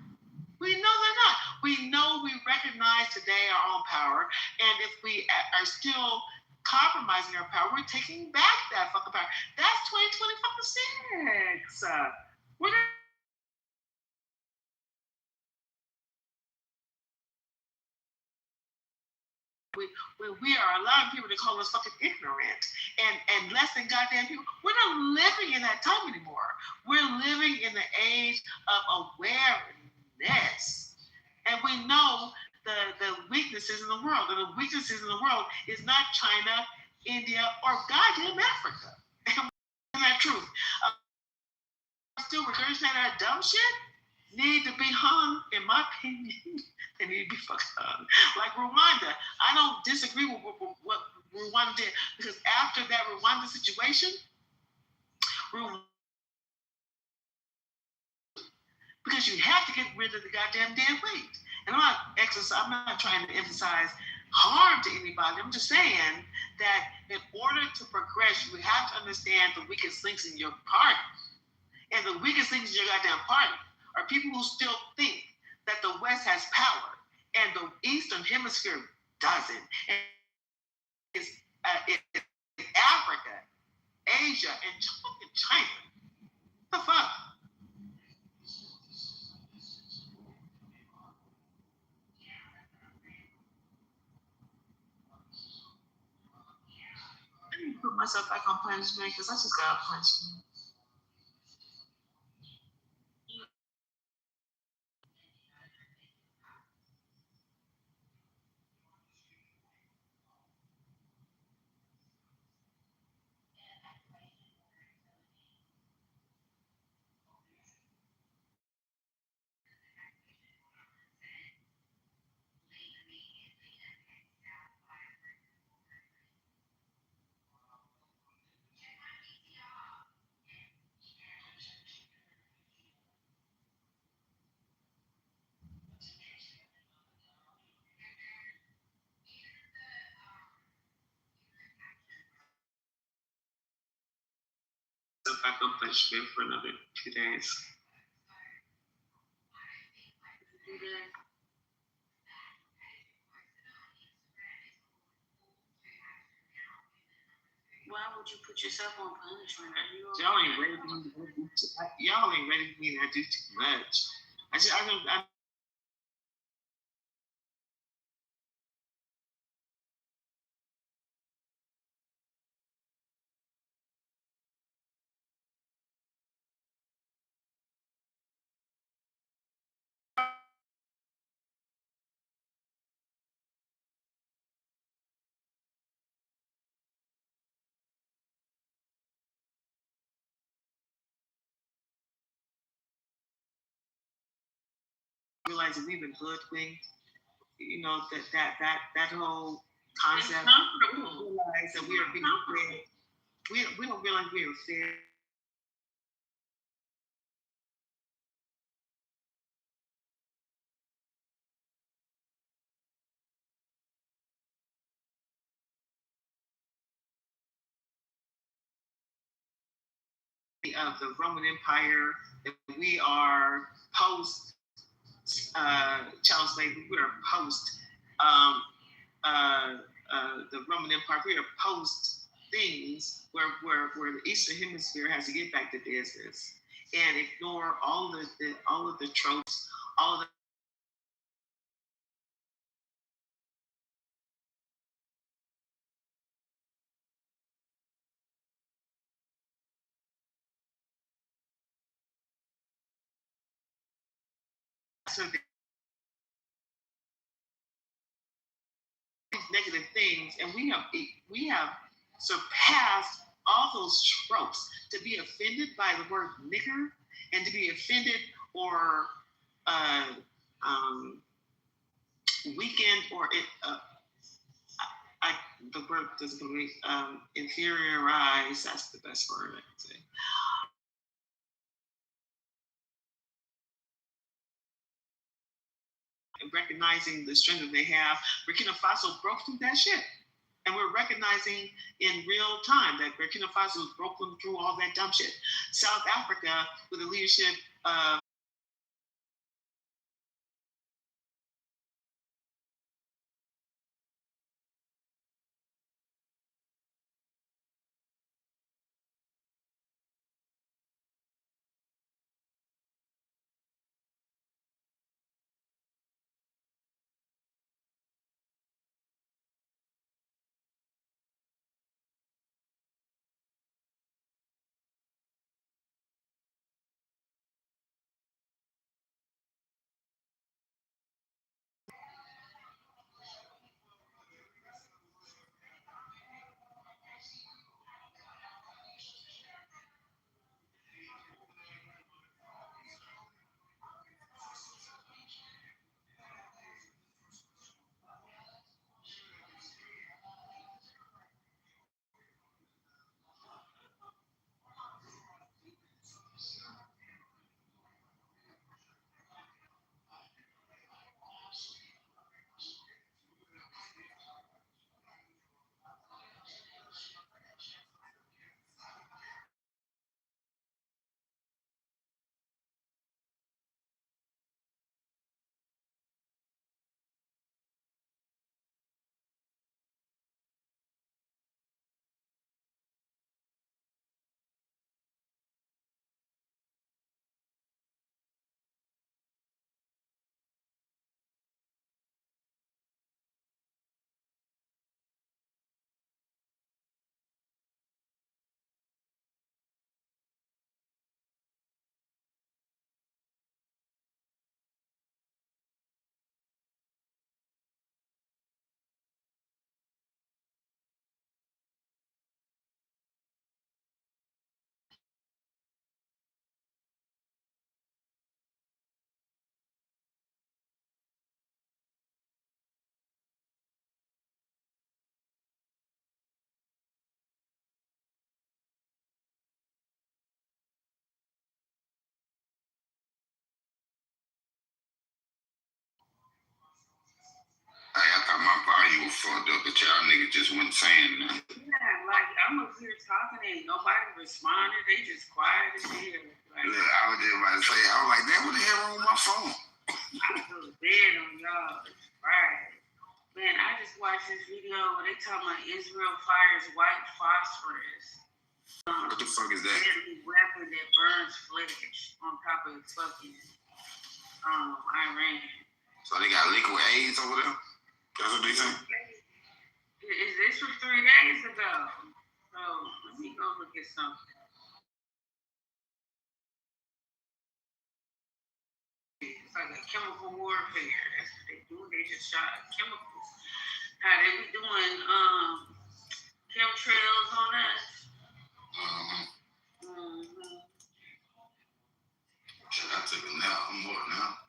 We know they're not. We know we recognize today our own power, and if we are still compromising our power, we're taking back that fucking power. That's 2026. We're gonna we are allowing people to call us fucking ignorant and less than goddamn people. We're not living in that time anymore. We're living in the age of awareness. And we know the weaknesses in the world. And the weaknesses in the world is not China, India, or goddamn Africa. And that truth. Still regurgitating that dumb shit need to be hung, in my opinion. They need to be fucking hung. Like Rwanda. I don't disagree with what Rwanda did, because after that Rwanda situation, because you have to get rid of the goddamn dead weight. And I'm not trying to emphasize harm to anybody. I'm just saying that in order to progress, you have to understand the weakest links in your party. And the weakest links in your goddamn party are people who still think that the West has power and the Eastern Hemisphere doesn't. And it's Africa, Asia, and China. What the fuck? I need to put myself back on punishment because I just got punishment. Back on punishment for another 2 days. Why would you put yourself on punishment? Y'all ain't ready for me to do too much. I realize that we've been hoodwinked. You know, that whole concept. We don't realize that we are being fed. We don't realize we are fed. Of the Roman Empire, that we are post child slavery, we are post the Roman Empire, we are post things where the Eastern Hemisphere has to get back to business and ignore all of the tropes, all of the negative things, and we have surpassed all those tropes to be offended by the word nigger and to be offended or weakened or the word doesn't come inferiorize. That's the best word I can say. And recognizing the strength that they have, Burkina Faso broke through that shit. And we're recognizing in real time that Burkina Faso broke them through all that dumb shit. South Africa, with the leadership of I thought my volume was fucked up, but y'all niggas just wasn't saying nothing. Yeah, like I'm up here talking and nobody responded. They just quiet as hell. Like, look, I was just about to say, I was like, damn, what the hell wrong with my phone? I feel bad on y'all. It's Friday. Man, I just watched this video where they talking about Israel fires white phosphorus. What the fuck is that? Deadly weapon that burns flesh on top of fucking Iran. So they got liquid AIDS over there? That's what they say? This was 3 days ago. So let me go look at something. It's like a chemical warfare. That's what they do. They just shot chemicals. How they be doing chemtrails on us. Should I take a nap? I'm more now.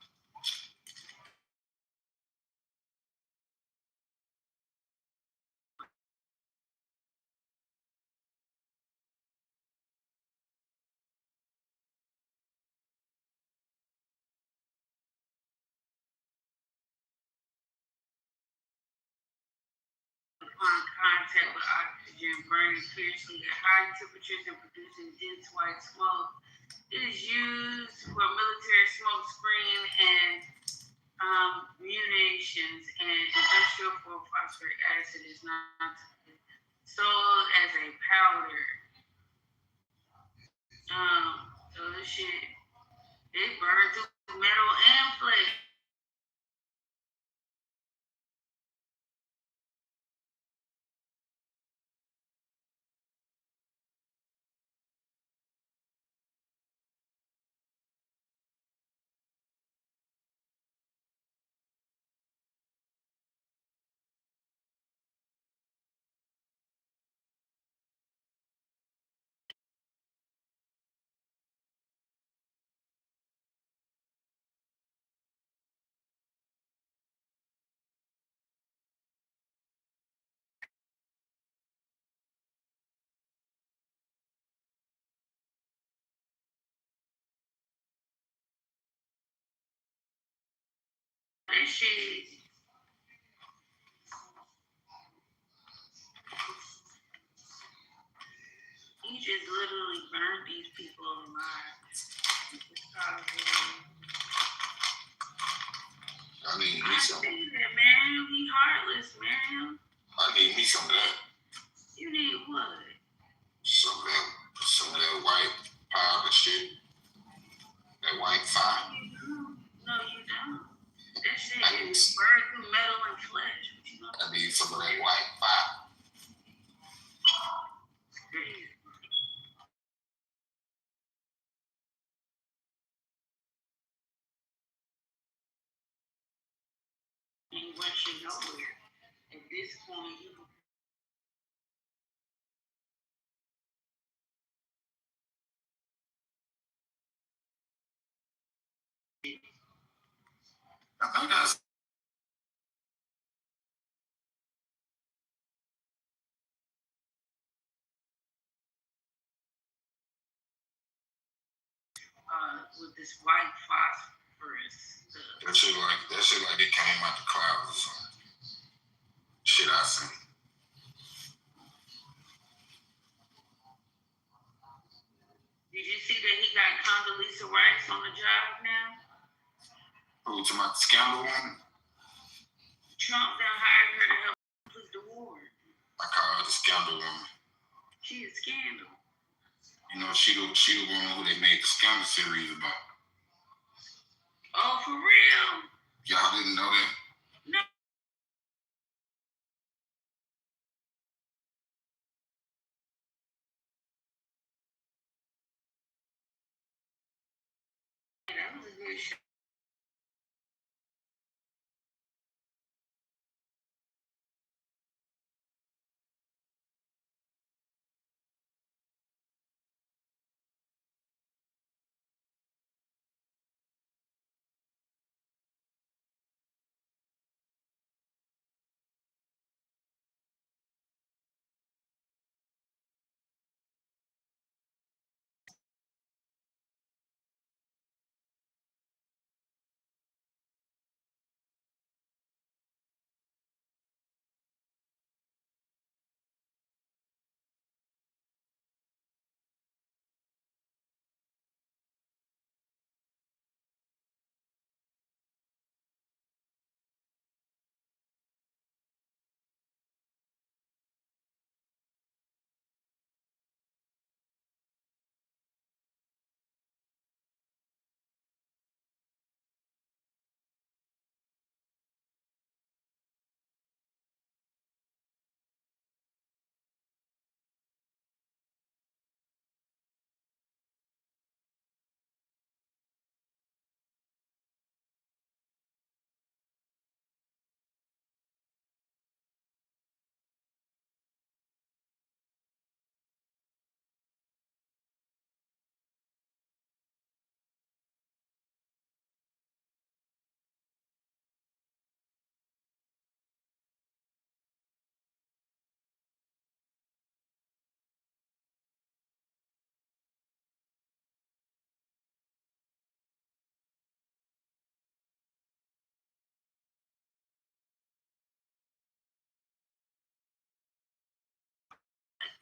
upon contact with oxygen, burning fiercely at high temperatures and producing dense white smoke. It is used for military smoke screen and munitions, and industrial for phosphoric acid is not sold as a powder. So this shit, it burns through metal and flesh. That shit. He just literally burned these people alive. I need me some. I see that, man. He heartless, man. I need me some of that. You need what? Some of that white powder shit. That white fire. No, you don't. That shit is burned through metal and flesh. I need some of that white fire. Ain't rushing nowhere. At this point, you I think that's with this white phosphorus stuff. that shit like it came out the clouds or something. Shit I seen. Did you see that he got Condoleezza Rice on the job now? Who, to my scandal woman? Trump done hired her to help complete the war. I call her the scandal woman. She a scandal. You know, she the woman who they made the scandal series about. Oh, for real? Y'all didn't know that? No. That was a good show.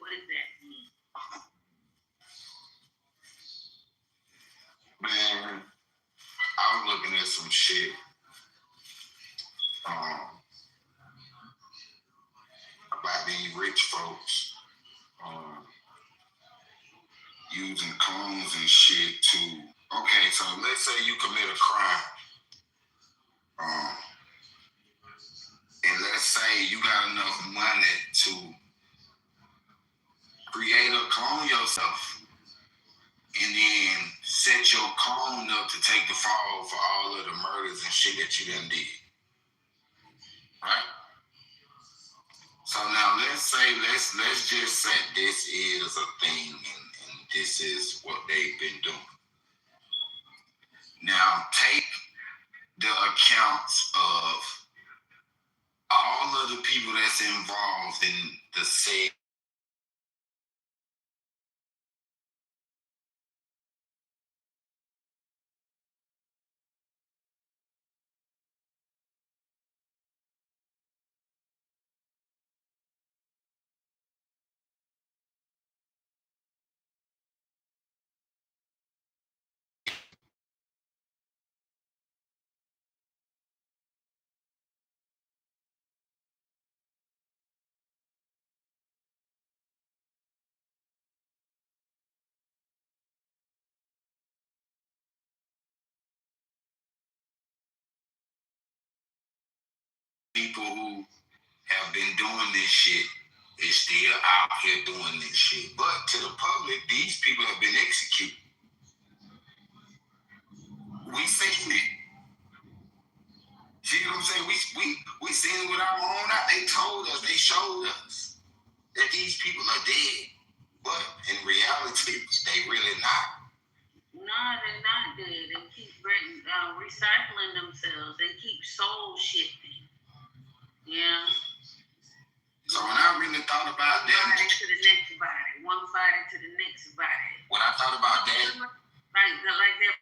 What does that mean? Man, I was looking at some shit. About these rich folks using clones and shit to. Okay, so let's say you commit a crime. And let's say you got enough money to create or clone yourself and then set your clone up to take the fall for all of the murders and shit that you done did. Right? So now let's just say this is a thing and this is what they've been doing. Now take the accounts of all of the people that's involved in the said people who have been doing this shit is still out here doing this shit. But to the public, these people have been executed. We seen it. See what I'm saying? We seen it with our own eyes. They told us, they showed us that these people are dead. But in reality, they really not. No, they're not dead. They keep recycling themselves. They keep soul shifting. Yeah. So when I really thought about that, one body to the next body, one body to the next body. When I thought about that, like that.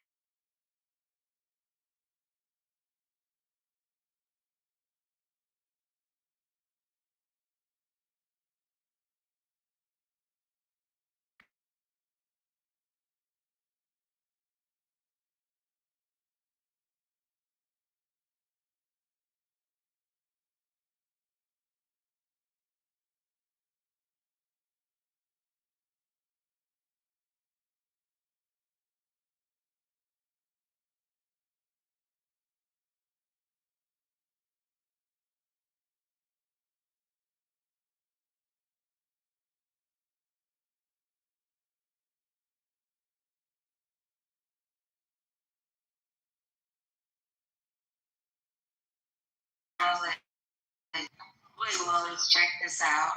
Well, let's check this out.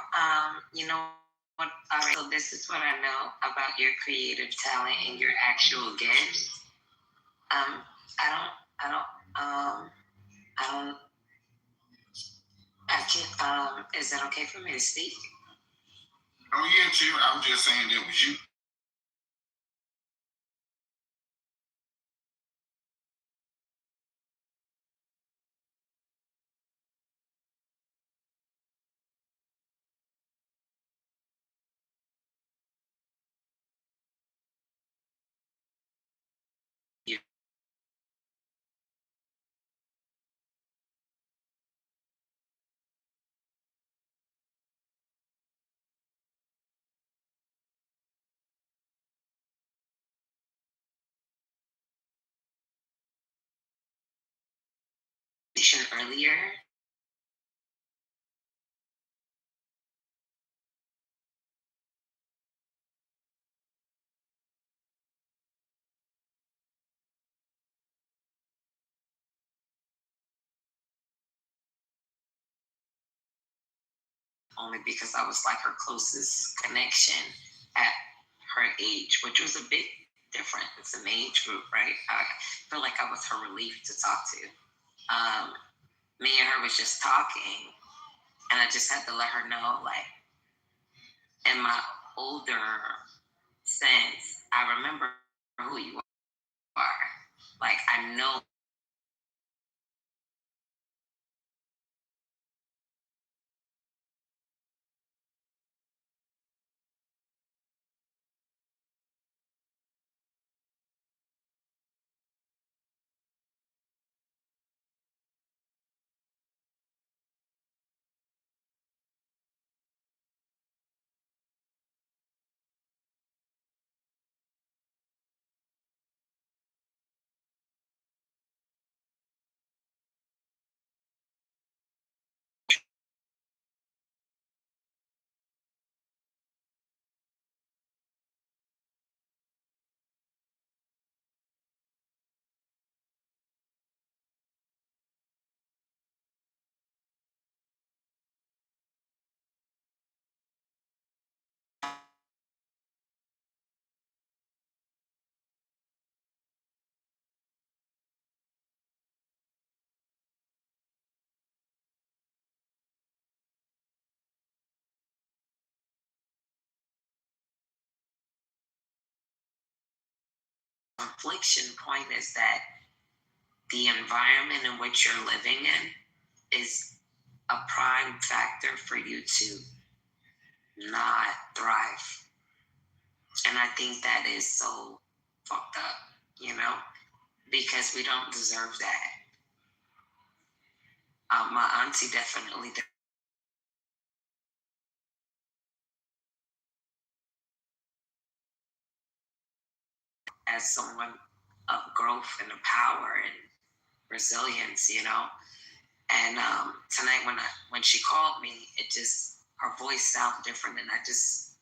You know what? All right, so this is what I know about your creative talent and your actual gifts. I can't, is it okay for me to speak? Oh yeah, chill. I was just saying that was you. Earlier. Only because I was like her closest connection at her age, which was a bit different. It's an age group, right? I feel like I was her relief to talk to. Me and her was just talking, and I just had to let her know, like, in my older sense, I remember who you are. Like, I know inflection point is that the environment in which you're living in is a prime factor for you to not thrive. And I think that is so fucked up, you know, because we don't deserve that. My auntie definitely did. As someone of growth and power and resilience, you know. And tonight when she called me, it just, her voice sounded different, and I just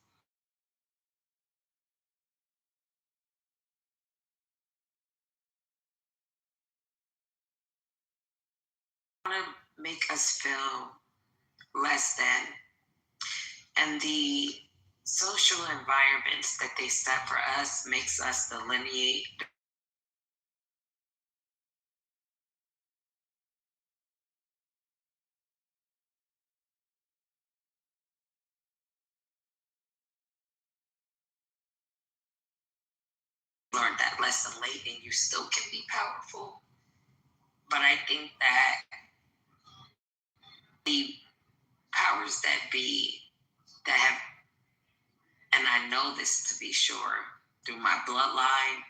want to make us feel less than. And the social environments that they set for us makes us delineate learn that lesson late, and you still can be powerful. But I think that the powers that be that have, and I know this to be sure through my bloodline,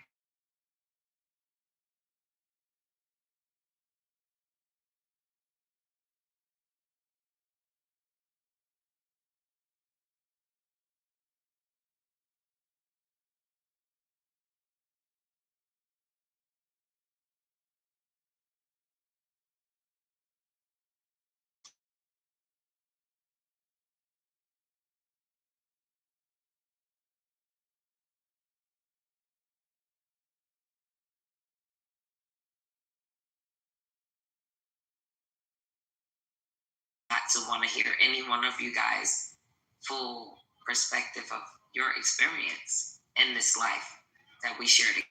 not to want to hear any one of you guys' full perspective of your experience in this life that we shared.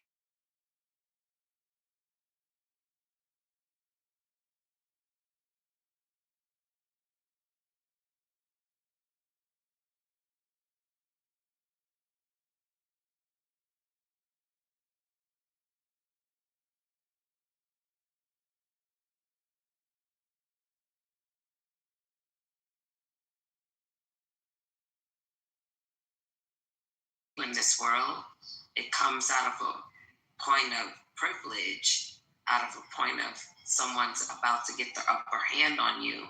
In this world, it comes out of a point of privilege, out of a point of someone's about to get the upper hand on you.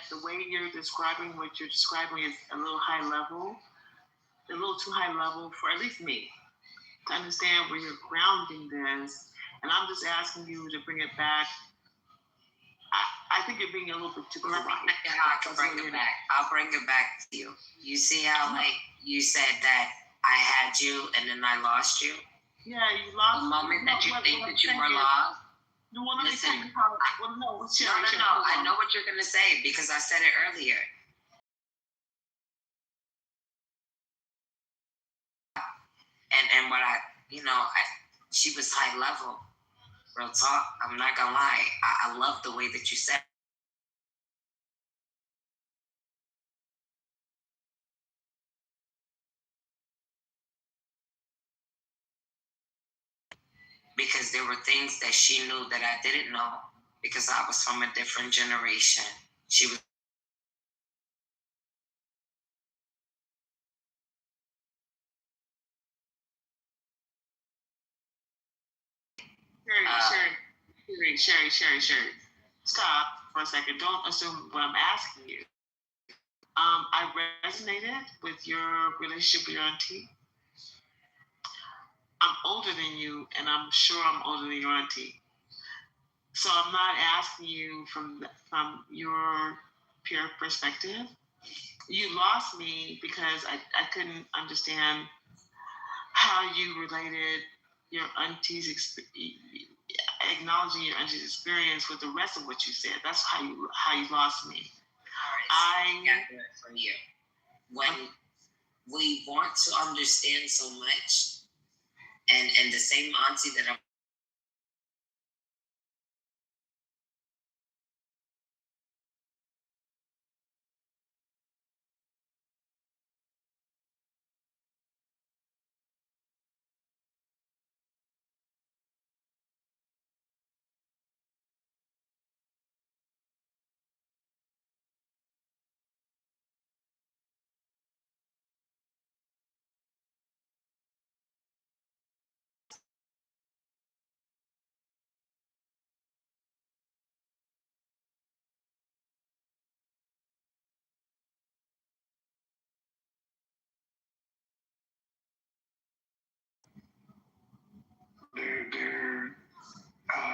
The way you're describing what you're describing is a little high level, a little too high level for at least me to understand where you're grounding this. And I'm just asking you to bring it back. I think you're being a little bit too quiet. I can bring it back. I'll bring it back to you. You see how, like, you said that I had you and then I lost you? Yeah, you lost. The moment that you think that you were lost. Listen, I know what you're going to say because I said it earlier. And what she was high level. Real talk. I'm not going to lie. I love the way that you said it. Because there were things that she knew that I didn't know because I was from a different generation. She was. Sherry. Stop for a second. Don't assume what I'm asking you. I resonated with your relationship with your auntie. I'm older than you, and I'm sure I'm older than your auntie. So I'm not asking you from your peer perspective. you lost me because I couldn't understand how you related your auntie's acknowledging your auntie's experience with the rest of what you said. That's how you lost me. All right, so I got that for you. When we want to understand so much, and the same auntie that I'm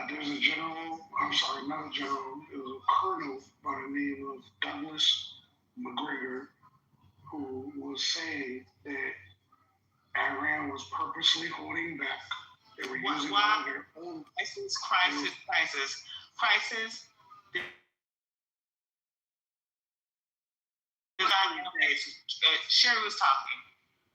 There's a general, I'm sorry, not a general, it was a colonel by the name of Douglas McGregor, who was saying that Iran was purposely holding back. They were using all their own crisis. Sherry was talking.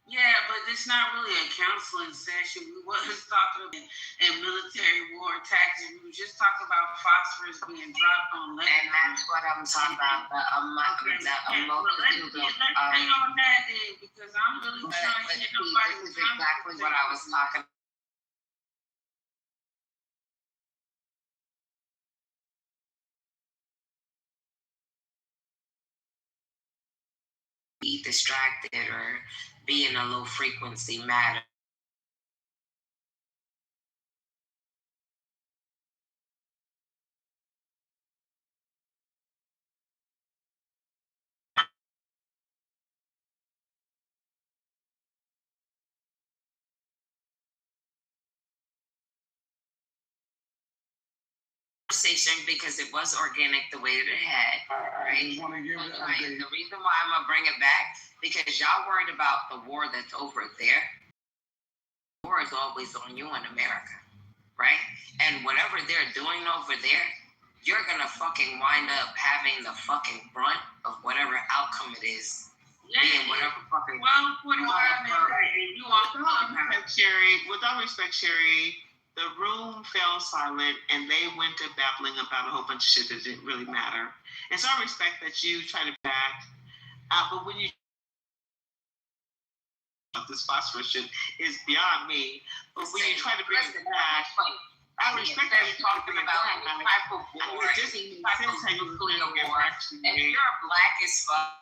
Yeah, but it's not really a counseling session. We was talking about military war tactics. We were just talking about phosphorus being dropped on land. And that's what I'm talking about. Let's stay on that then, because I'm really trying to get nobody. This is exactly what I was talking about. Be distracted or be in a low frequency matter. Conversation because it was organic the way that it had. Right? I just want to give it The reason why I'm gonna bring it back because y'all worried about the war that's over there. The war is always on you in America, right? And whatever they're doing over there, you're gonna fucking wind up having the fucking brunt of whatever outcome it is. Being whatever fucking. With all respect, Sherry, the room fell silent and they went to babbling about a whole bunch of shit that didn't really matter. And so I respect that you try to back, but when you this phosphorus shit is beyond me. But when you try to bring it back, I respect that you're talking about any type of war. It just makes sense how you put it on your If you're black as fuck.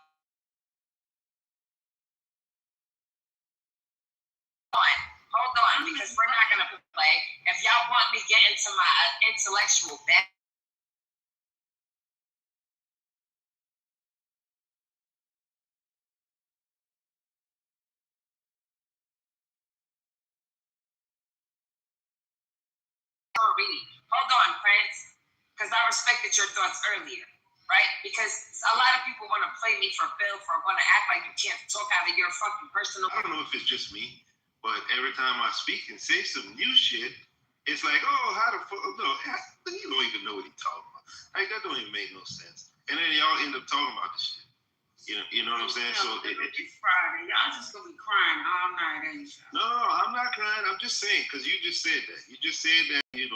Hold on, because we're not gonna play. If y'all want me to get into my intellectual bed. Hold on, Prince, because I respected your thoughts earlier, right? Because a lot of people want to play me for Bill for want to act like you can't talk out of your fucking personal. I don't know if it's just me, but every time I speak and say some new shit, it's like, oh, how the fuck? No, you don't even know what he's talking about. Like that don't even make no sense. And then y'all end up talking about this shit. You know what I'm saying? So it's Friday. Y'all just gonna be crying all night, ain't you? No, I'm not crying. I'm just saying because you just said that. You just said that. Did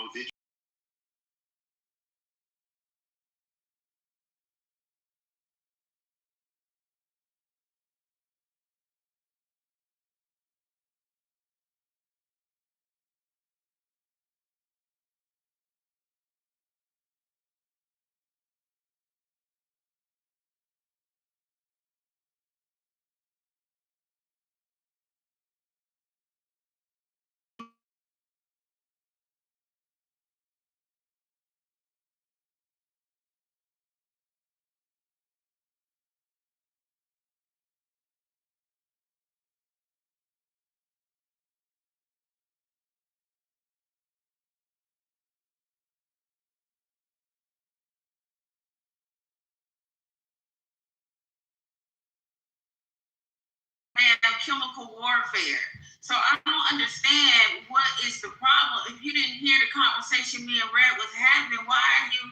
chemical warfare. So I don't understand what is the problem. If you didn't hear the conversation me and Red was having, why are you?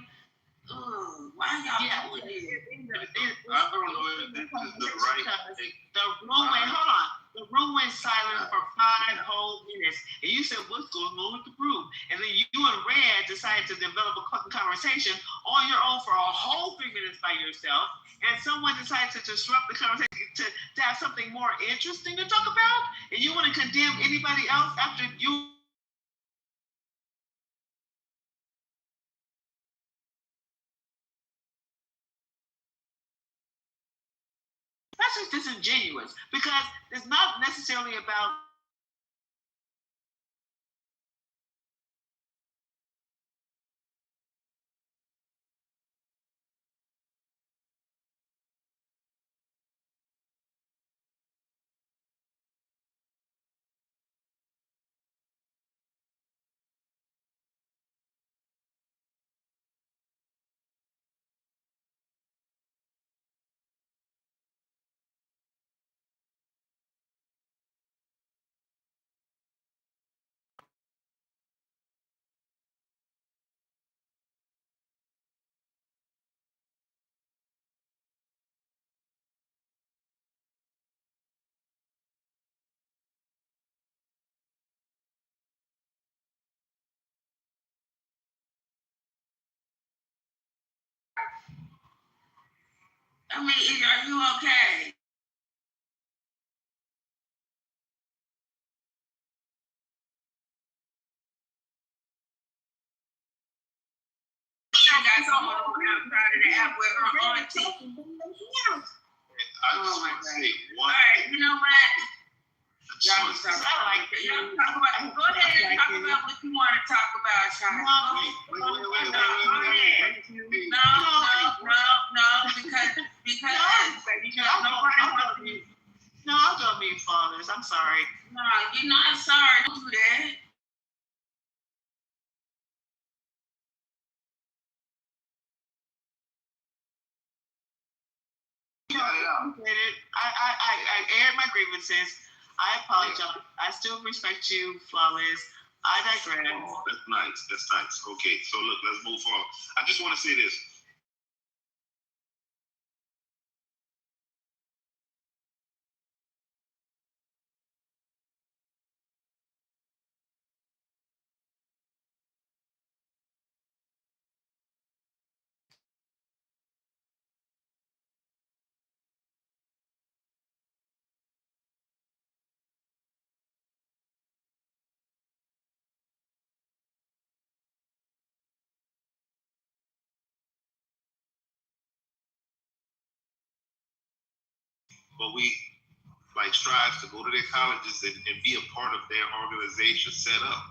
Why y'all doing this? I don't know if this is the right. The room went, hold on. The room went silent for 5 whole minutes. And you said, what's going on with the room? And then you and Red decided to develop a conversation on your own for a whole 3 minutes by yourself. And someone decided to disrupt the conversation to have something more interesting to talk about. And you want to condemn anybody else after you. That's just disingenuous because it's not necessarily about. I mean, are you okay? She got someone over outside of the app with her auntie. I just want to say one. All right, you know what? Y'all talk about. Go ahead and talk about what you want to talk about, Sean. Wait. No, because No, I'll go meet fathers. I'm sorry. No, you're not sorry. Don't do that. I aired my grievances. I apologize. I still respect you, Flawless. I digress. Oh, that's nice. That's nice. Okay, so look, let's move on. I just want to say this. But we like strive to go to their colleges and be a part of their organization set up.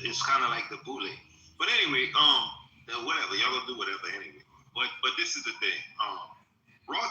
It's kind of like the bully. But anyway, whatever y'all gonna do whatever anyway. But this is the thing. Raw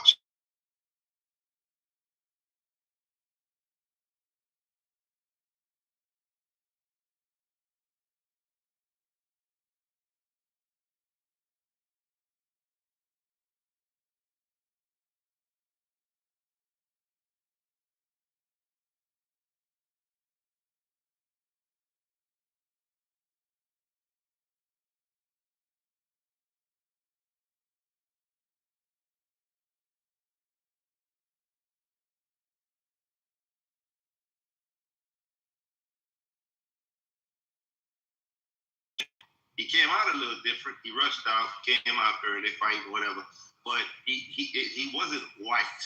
he came out a little different. He rushed out, came out early, fight, whatever. But he wasn't white.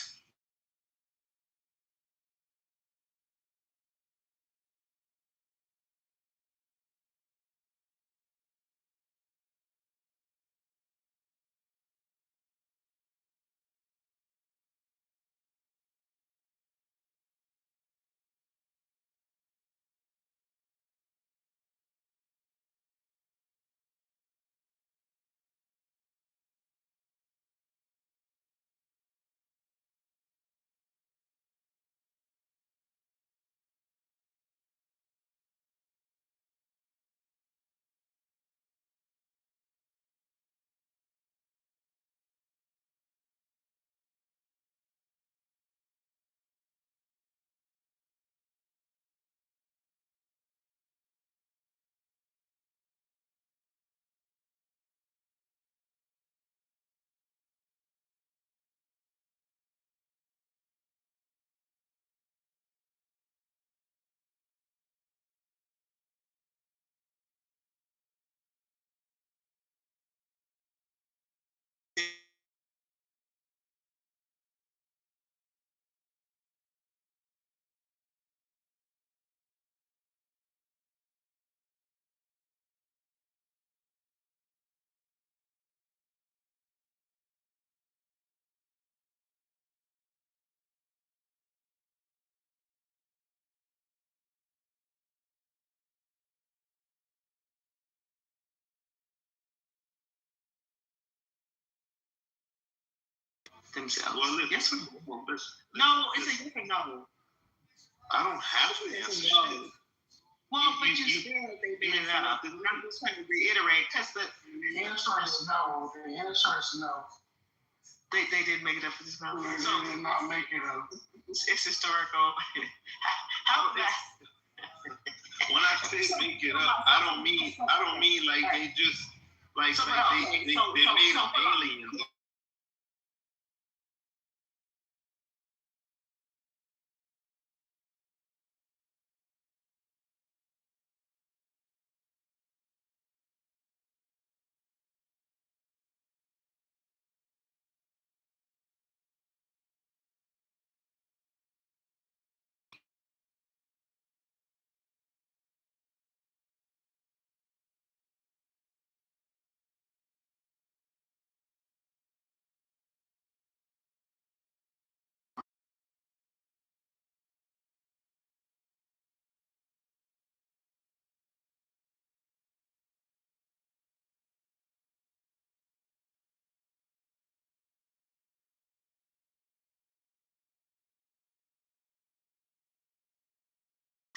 themselves. Well, listen, Yes or no? No, it's a yes or no. I don't have to answer No. shit. Well, but you said they made it up. I'm just trying to reiterate because the answer is no. The answer is no. they didn't make it up for this now. They So did not make it up. it's historical. How that? When I say make it up, I don't mean like they just like they made up aliens.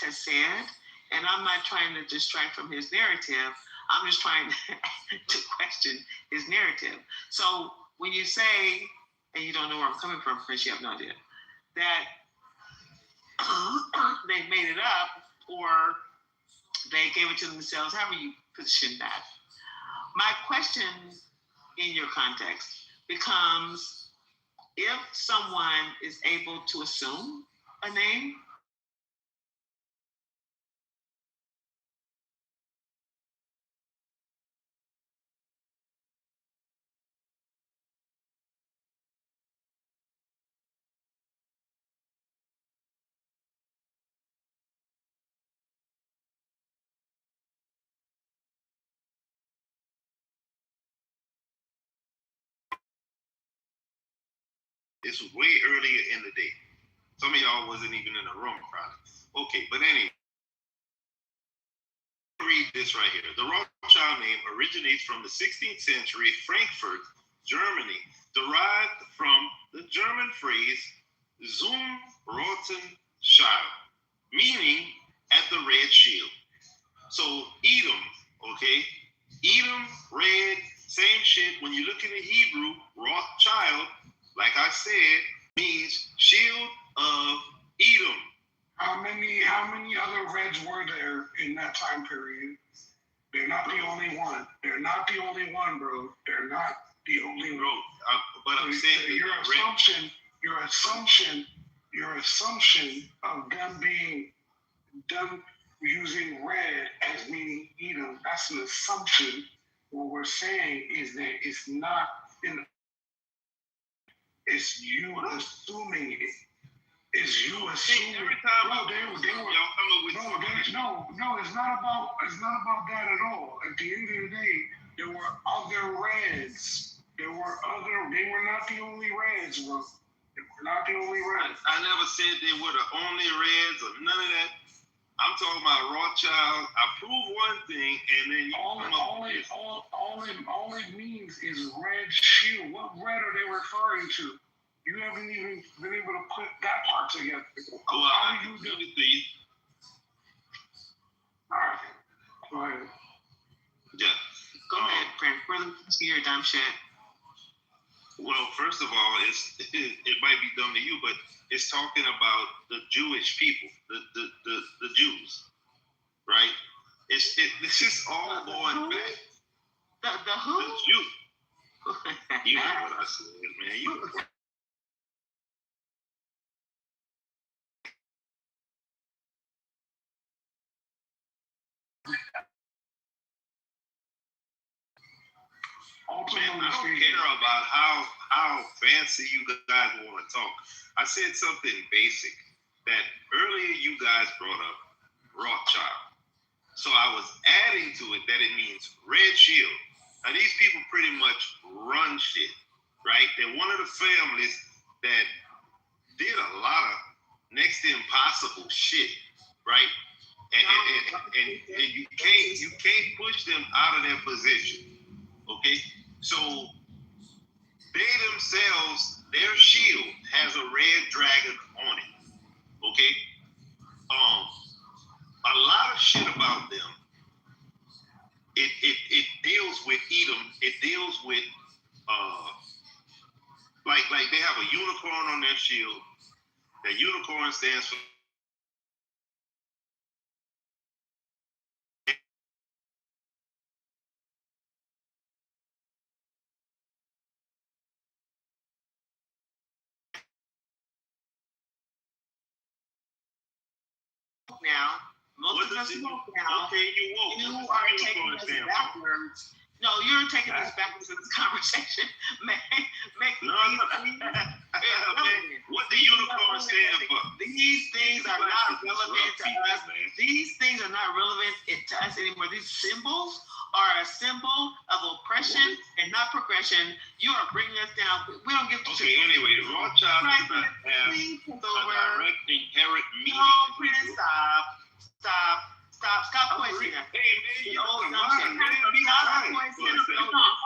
Has said, and I'm not trying to distract from his narrative. I'm just trying to question his narrative. So when you say, and you don't know where I'm coming from, because you have no idea, that they made it up or they gave it to themselves, however you position that. My question in your context becomes, if someone is able to assume a name, This was way earlier in the day. Some of y'all wasn't even in the room, probably. Okay, but anyway, read this right here. The Rothschild name originates from the 16th century Frankfurt, Germany, derived from the German phrase "zum roten Schild," meaning at the red shield. So Edom, okay? Edom, red, same shit. When you look in the Hebrew, Rothschild, like I said, means shield of Edom. How many other reds were there in that time period? They're not the only one. They're not the only one, bro. They're not the only one. But I'm saying your assumption of them using red as meaning Edom, that's an assumption. What we're saying is that it's not it's you assuming it. It's you assuming. Every time no, it's not about that at all. At the end of the day, there were other reds. They were not the only reds, bro. They were not the only reds. I never said they were the only reds or none of that. I'm talking about Rothschild. I prove one thing, and then you all it means is red shield. What red are they referring to? You haven't even been able to put that part together. Well, how do you do it to you? All right. Go ahead. Yeah. Go ahead, Frank. We're listening to your dumb shit. Well, first of all, it might be dumb to you, but it's talking about the Jewish people, the Jews, right? This is all going back. The who? The Jew. You know what I said, man. Man, I don't care about how fancy you guys want to talk. I said something basic that earlier you guys brought up Rothschild. So I was adding to it that it means red shield. Now these people pretty much run shit, right? They're one of the families that did a lot of next to impossible shit, right? And you can't push them out of their position. Okay? So they themselves, their with like they have a unicorn on their shield. That unicorn stands for now. Most of us smoke now. Okay, you won't. You are taking us backwards. No, you're taking us backwards in this conversation. Make no. What the unicorn stand for? These things are not relevant to us. These things are not relevant to us anymore. These symbols are a symbol of oppression and not progression. You are bringing us down. We don't give. Okay, anyway, the Rothschild does not have a direct inherent meaning. No, please stop questioning. Hey, man,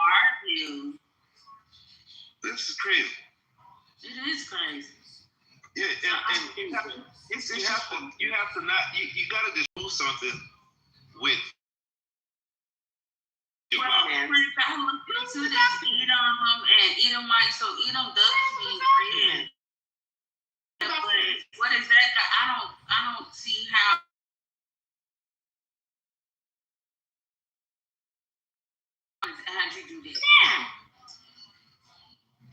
argue. This is crazy. It is crazy. Yeah, and you have to not. You got to just do something with. Well, I looked into this Edom and Edomite, so Edom does mean red. But what is that? I don't see how. How'd you do this? Yeah.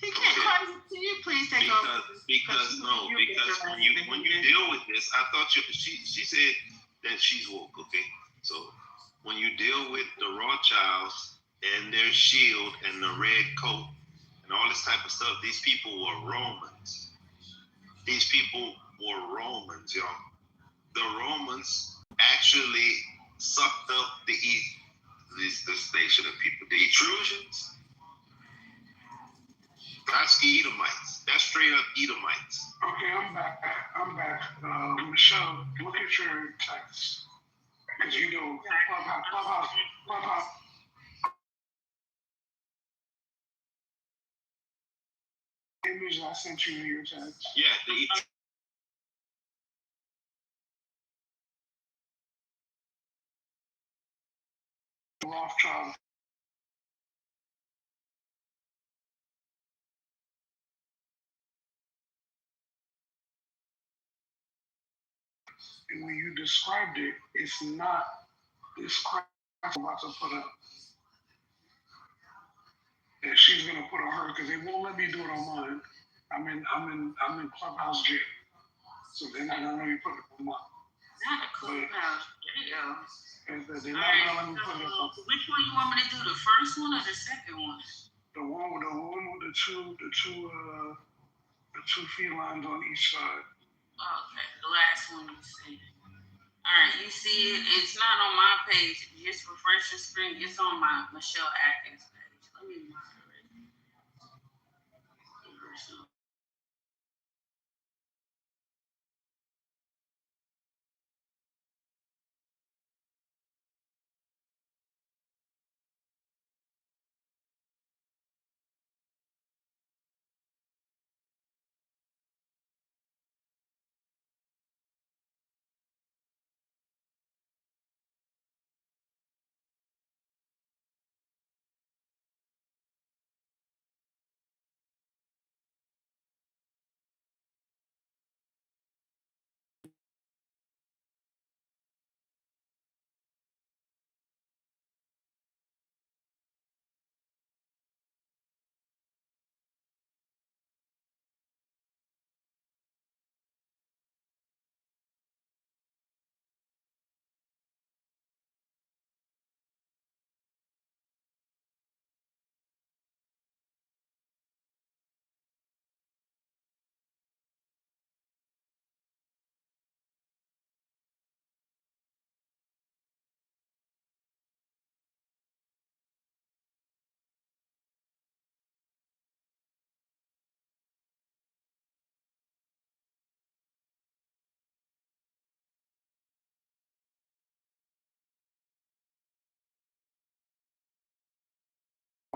He can't. Can you please take over? Because when you deal with this, I thought she said that she's woke. Okay, so when you deal with the Rothschilds and their shield and the red coat and all this type of stuff, these people were Romans. These people were Romans, y'all. The Romans actually sucked up this nation of people. The Etrusans, that's Edomites. That's straight up Edomites. Okay, I'm back. Michelle, look at your text. Because you know, Clubhouse. Image I sent you in your text. Yeah, the Rothschild. And when you described it, it's not this Christ I'm about to put up. That she's gonna put on her because they won't let me do it on mine. I'm in Clubhouse jail, so they're not gonna let me put it on mine. Not a Clubhouse jail. They're not gonna let me put it on. Which one you want me to do? The first one or the second one? The one with the two felines on each side. Okay, the last one you see. All right, you see it. It's not on my page. Just refresh the screen. It's on my Michelle Atkins page. Let me moderate it.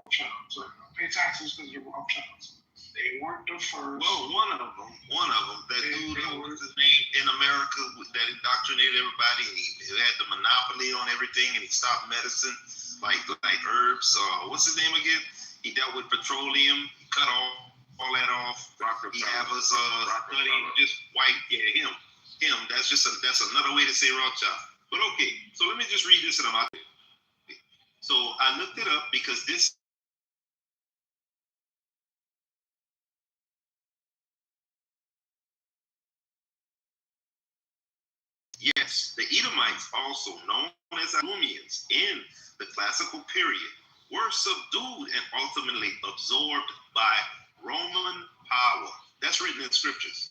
Rothschilds. Pay taxes because they're Rothschilds. They weren't the first. Well, one of them, that dude, what was his name, in America that indoctrinated everybody, and he had the monopoly on everything, and he stopped medicine, like herbs. What's his name again? He dealt with petroleum. He cut all that off. He have us studying just white. Yeah, him. That's another way to say Rothschild. But okay, so let me just read this and I'm out there. So I looked it up because this. Yes, the Edomites, also known as Idumeans in the classical period, were subdued and ultimately absorbed by Roman power. That's written in scriptures.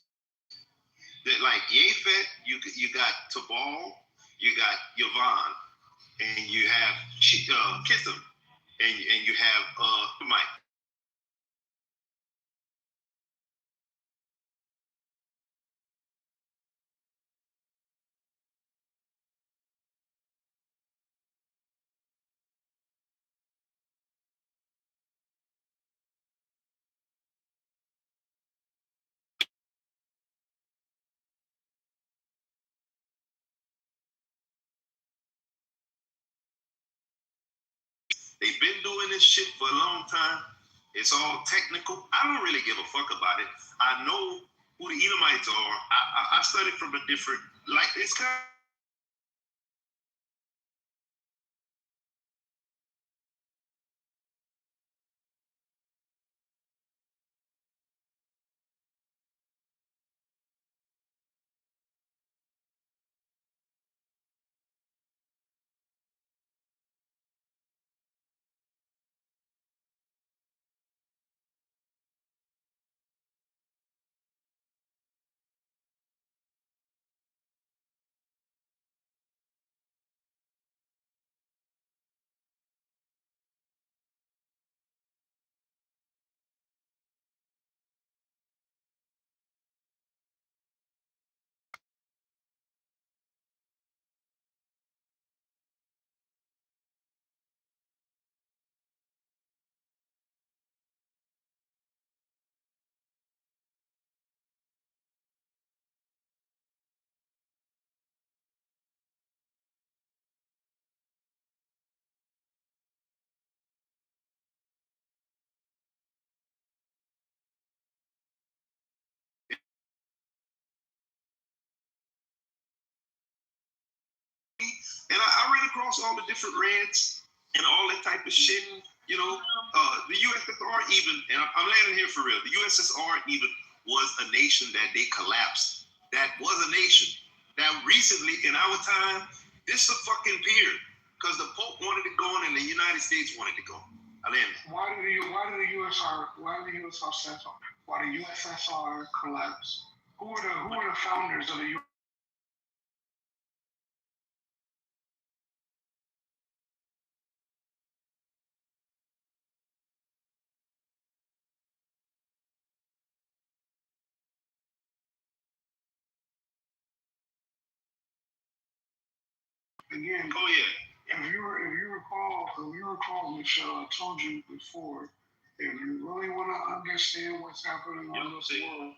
That like Japhet, you got Tabal, you got Yavan, and you have Kittim, and you have Edomite. They've been doing this shit for a long time. It's all technical. I don't really give a fuck about it. I know who the Edomites are. I studied from a different, like, it's kind of. And I ran across all the different reds and all that type of shit. You know, the USSR even, and I'm landing here for real. The USSR even was a nation that they collapsed. That was a nation that recently, in our time, this a fucking peer because the Pope wanted to go on and the United States wanted to go. I landed. Why did the USSR collapse? Who were the founders of the U.S.? Again, oh yeah. If you recall, Michelle, I told you before, if you really want to understand what's happening on this world,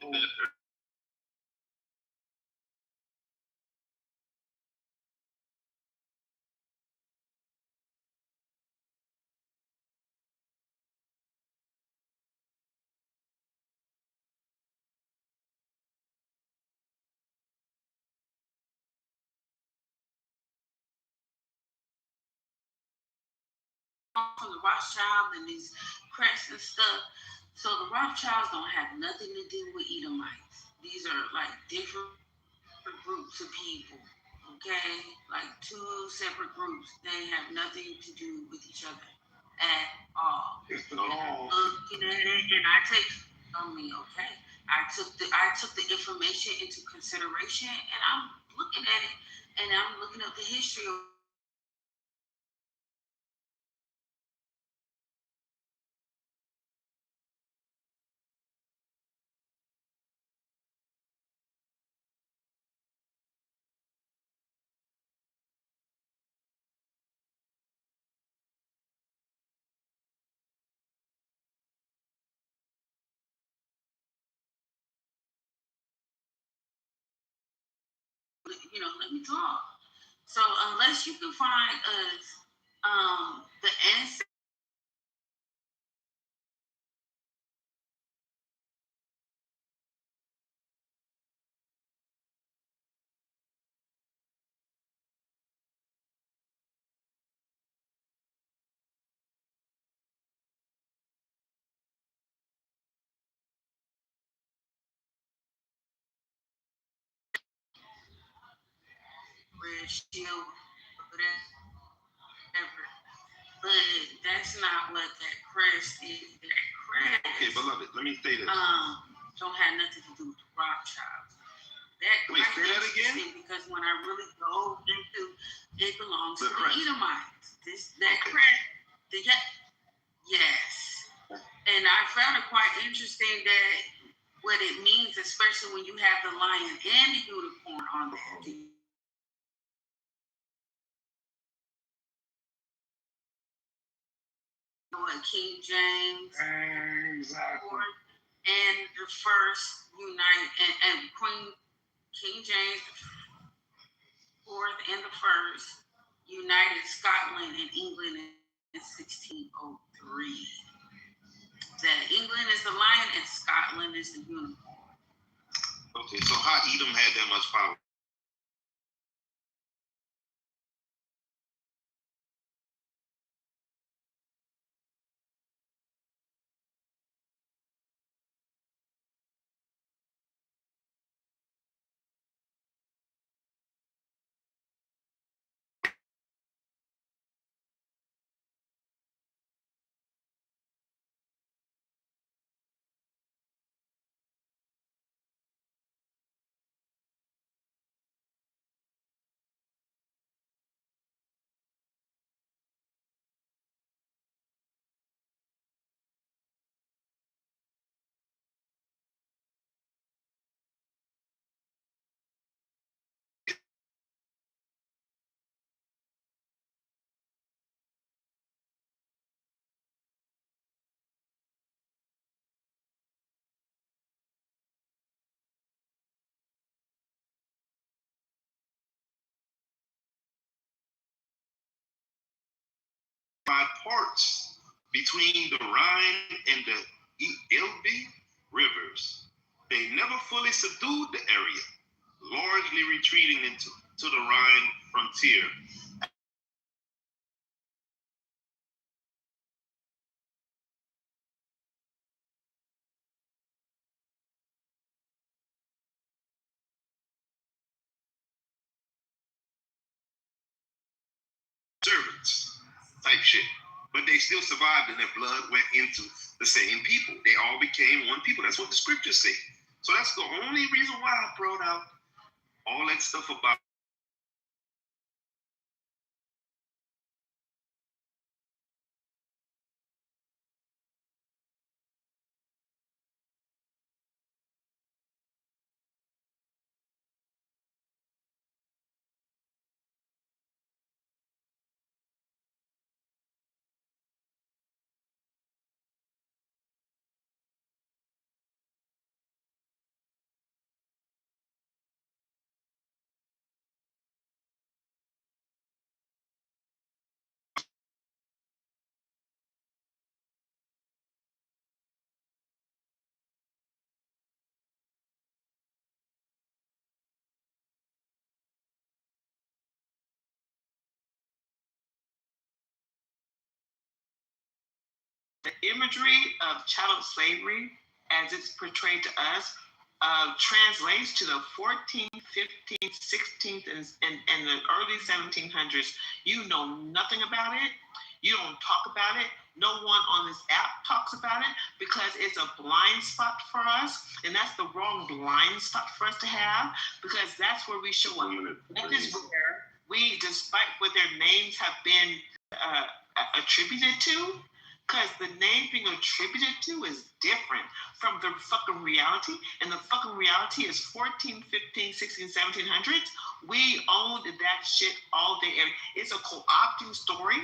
from the Rothschild and these crests and stuff. So the Rothschilds don't have nothing to do with Edomites. These are like different groups of people. Okay, like two separate groups. They have nothing to do with each other at all. Looking at it, and okay. I took the information into consideration, and I'm looking at it, and I'm looking up the history of. Let me talk. So unless you can find us the ancestors red shield, whatever. But that's not what that crest is. That crest. Okay, beloved, let me say this. Don't have nothing to do with the Rothschilds. That Wait, say that again? Because when I really go into it belongs to the crest. Edomites. That crest, yes. And I found it quite interesting that what it means, especially when you have the lion and the unicorn on there. King James Exactly. and the first United and Queen King James IV and the first united Scotland and England in 1603. That England is the lion and Scotland is the unicorn. Okay, so how Edom had that much power? Parts between the Rhine and the Elbe rivers. They never fully subdued the area, largely retreating into the Rhine frontier. Servants type shit. But they still survived and their blood went into the same people. They all became one people. That's what the scriptures say. So that's the only reason why I brought out all that stuff about the imagery of chattel slavery, as it's portrayed to us, translates to the 14th, 15th, 16th, and the early 1700s. You know nothing about it. You don't talk about it. No one on this app talks about it because it's a blind spot for us, and that's the wrong blind spot for us to have because that's where we show up. That is where we, despite what their names have been attributed to, because the name being attributed to is different from the fucking reality. And the fucking reality is 14, 15, 16, 1700s. We owned that shit all day. It's a co-opting story.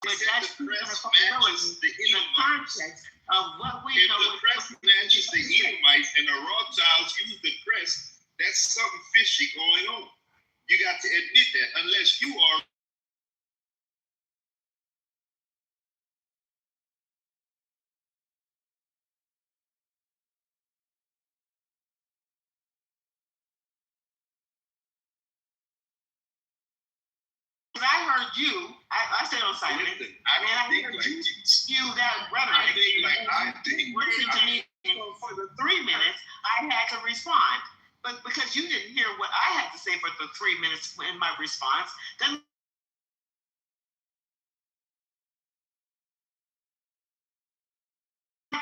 But said that's the press in matches the the Edomites. context of what we If know. the press matches the Edomites and the Rothschilds use the press, that's something fishy going on. You got to admit that, unless you are. I heard you. I stayed on silent. Listen, I don't think like you. Spew that rhetoric. I think like I think. Listen to me. For the 3 minutes, I had to respond. But because you didn't hear what I had to say for the 3 minutes in my response, then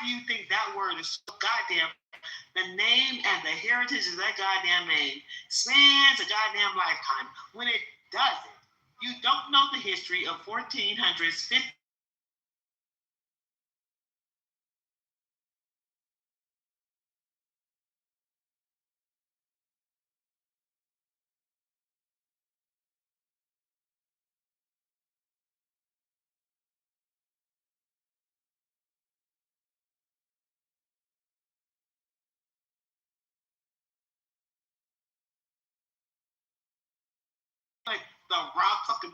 you think that word is so goddamn, the name and the heritage of that goddamn name spans a goddamn lifetime when it doesn't. You don't know the history of 1400s, 50s. Like the raw fucking.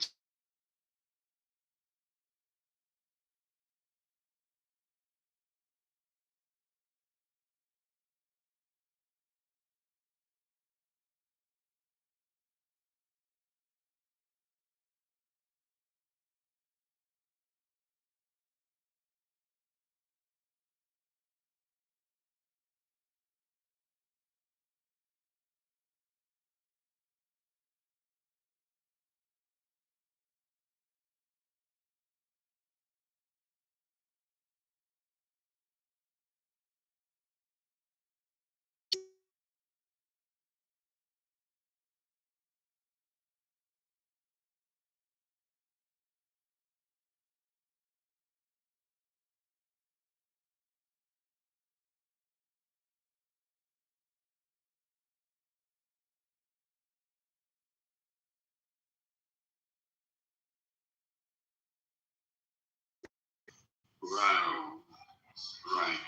Right.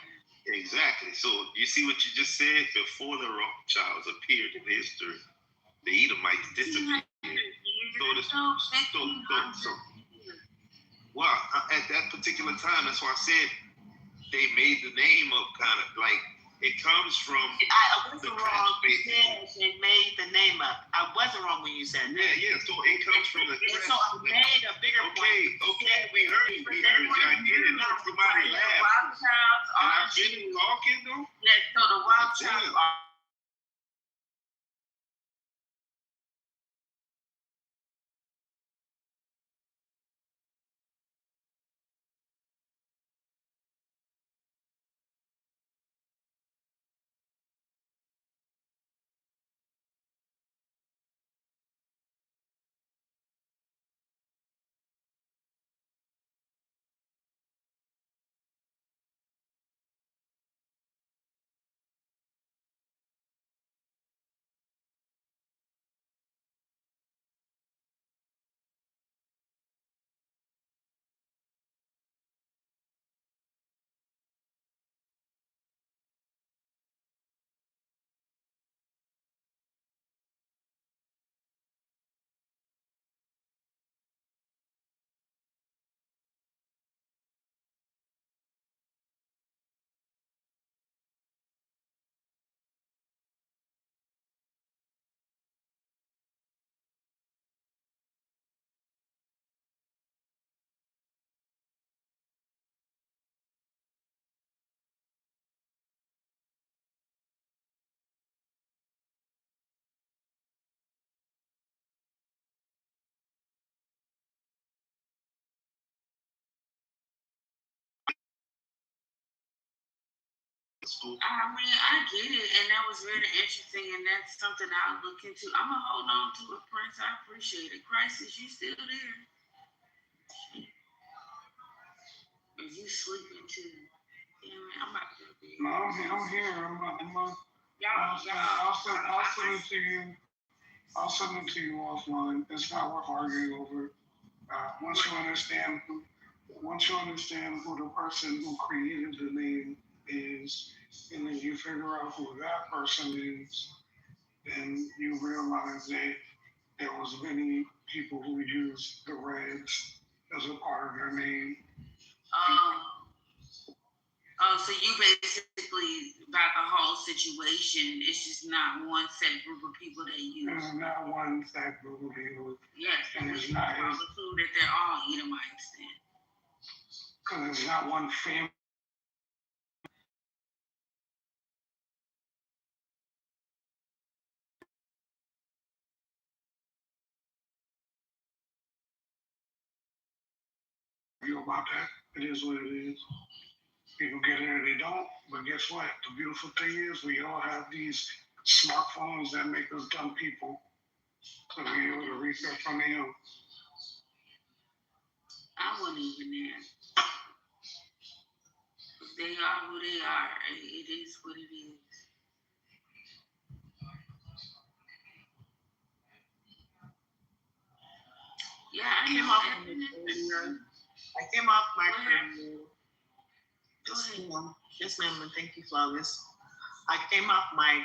Exactly. So you see what you just said? Before the Rothschilds appeared in history, the Edomites disappeared. Well, at that particular time, that's why I said they made the name up kind of like it comes from. I wasn't wrong. They made the name up. I wasn't wrong when you said that. Yeah. So it comes from the. And so I made a bigger point. Okay, we heard you. I get it. Somebody laughed. And I've been talking though. Yeah, so the Rothschilds are. I mean, I get it, and that was really interesting, and that's something I'll look into. I'm gonna hold on to it, Prince. I appreciate it. Crisis, you still there? Are you sleeping too? Damn it, I'm about to go to bed. No, I'm here. I'll send it to you. I'll send it to you offline. It's not worth arguing over. Once you understand once you understand who the person who created the name is, and then you figure out who that person is, then you realize that there was many people who used the Reds as a part of their name. So you basically about the whole situation. It's just not one set group of people that use. There's not one set group of people. Yes, and it's not. Include that they're all Edomites then. Because it's not one family. About that. It is what it is. People get it or they don't. But guess what? The beautiful thing is we all have these smartphones that make us dumb people. So we're able to research on their own. I wouldn't even ask. They are who they are. It is what it is. Yeah, I came off I came off my career. Yes, ma'am, and thank you, Flawless. I came off my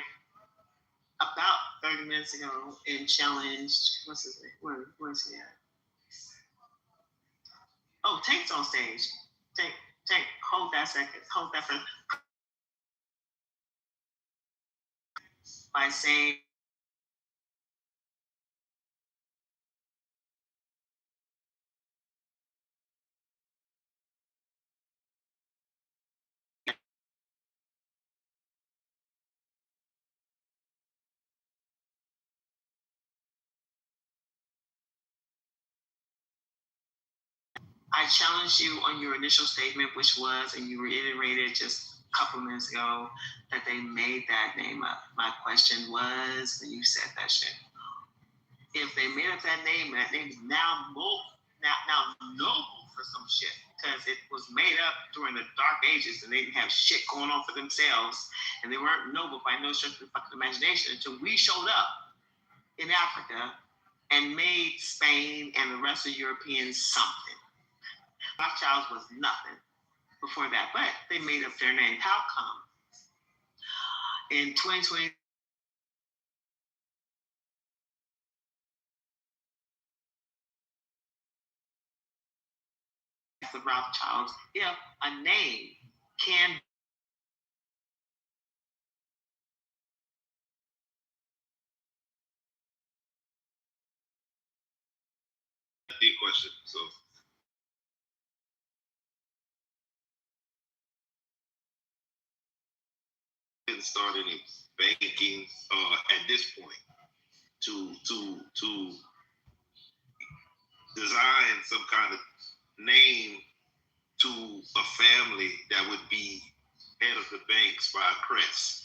about 30 minutes ago and challenged, what's his name? Where's he at? Oh, Tank's on stage. Tank, hold that second. Hold that for by saying I challenged you on your initial statement, which was, and you reiterated just a couple minutes ago, that they made that name up. My question was, when you said that shit, if they made up that name is now noble for some shit, because it was made up during the dark ages and they didn't have shit going on for themselves, and they weren't noble by no stretch of the fucking imagination until we showed up in Africa and made Spain and the rest of Europeans something. Rothschilds was nothing before that, but they made up their name. How come? In 2020, the Rothschilds, if a name can deep question. So didn't start any banking at this point to design some kind of name to a family that would be head of the banks by a crest.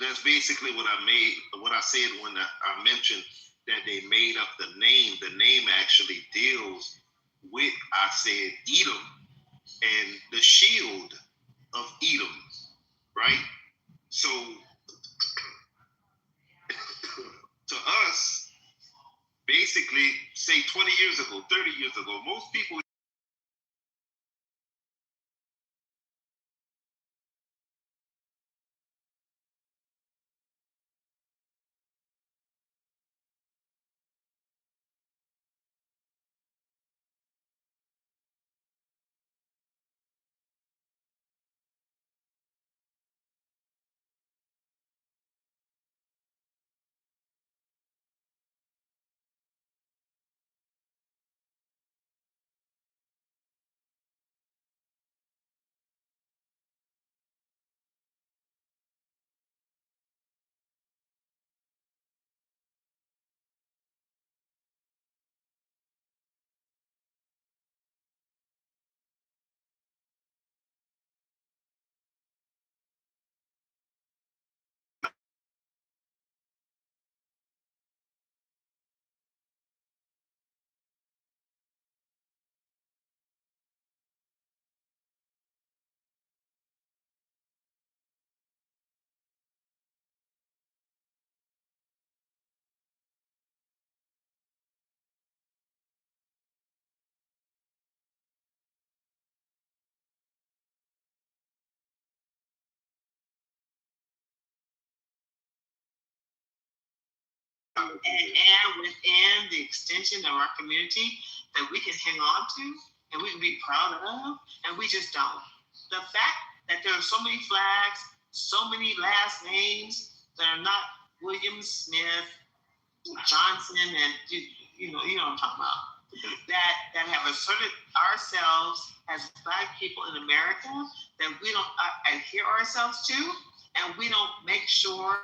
That's basically what I said when I mentioned that they made up the name. The name actually deals with, I said, Edom and the shield of Edom, right? So to us, basically, say 20 years ago, 30 years ago, most people and within the extension of our community that we can hang on to and we can be proud of, and we just don't. The fact that there are so many flags, so many last names that are not William Smith, Johnson, and you know what I'm talking about, that have asserted ourselves as Black people in America, that we don't adhere ourselves to, and we don't make sure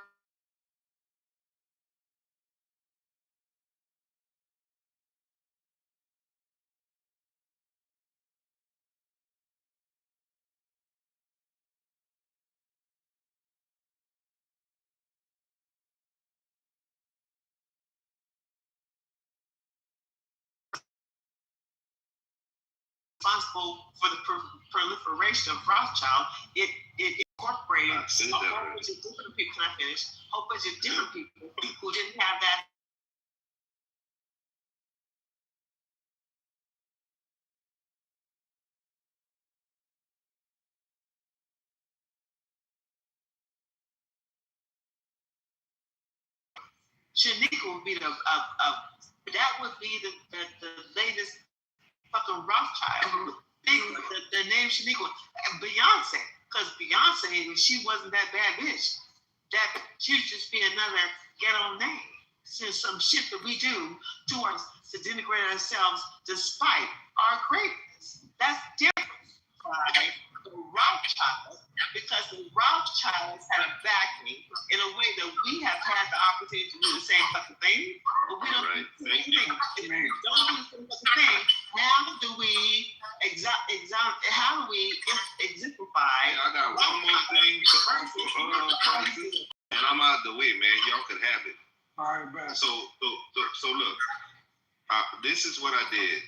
responsible for the proliferation of Rothschild. It incorporated a whole bunch of different people. Can I finish? A whole bunch of different people who didn't have that. Shaniqua would be that would be the latest fucking Rothschild. Think the name Shaniqua, Beyonce, because Beyonce, she wasn't that bad bitch. That she would just be another ghetto name. Since some shit that we do to us to denigrate ourselves despite our greatness. That's different by the Rothschilds, because the Rothschilds had a backing in a way that we have had the opportunity to do the same fucking thing, but we don't do the same thing. If we don't do the same fucking thing, how do we exemplify? I got one more thing to offer, and I'm out the way, man. Y'all could have it. All right, man. So look, this is what I did.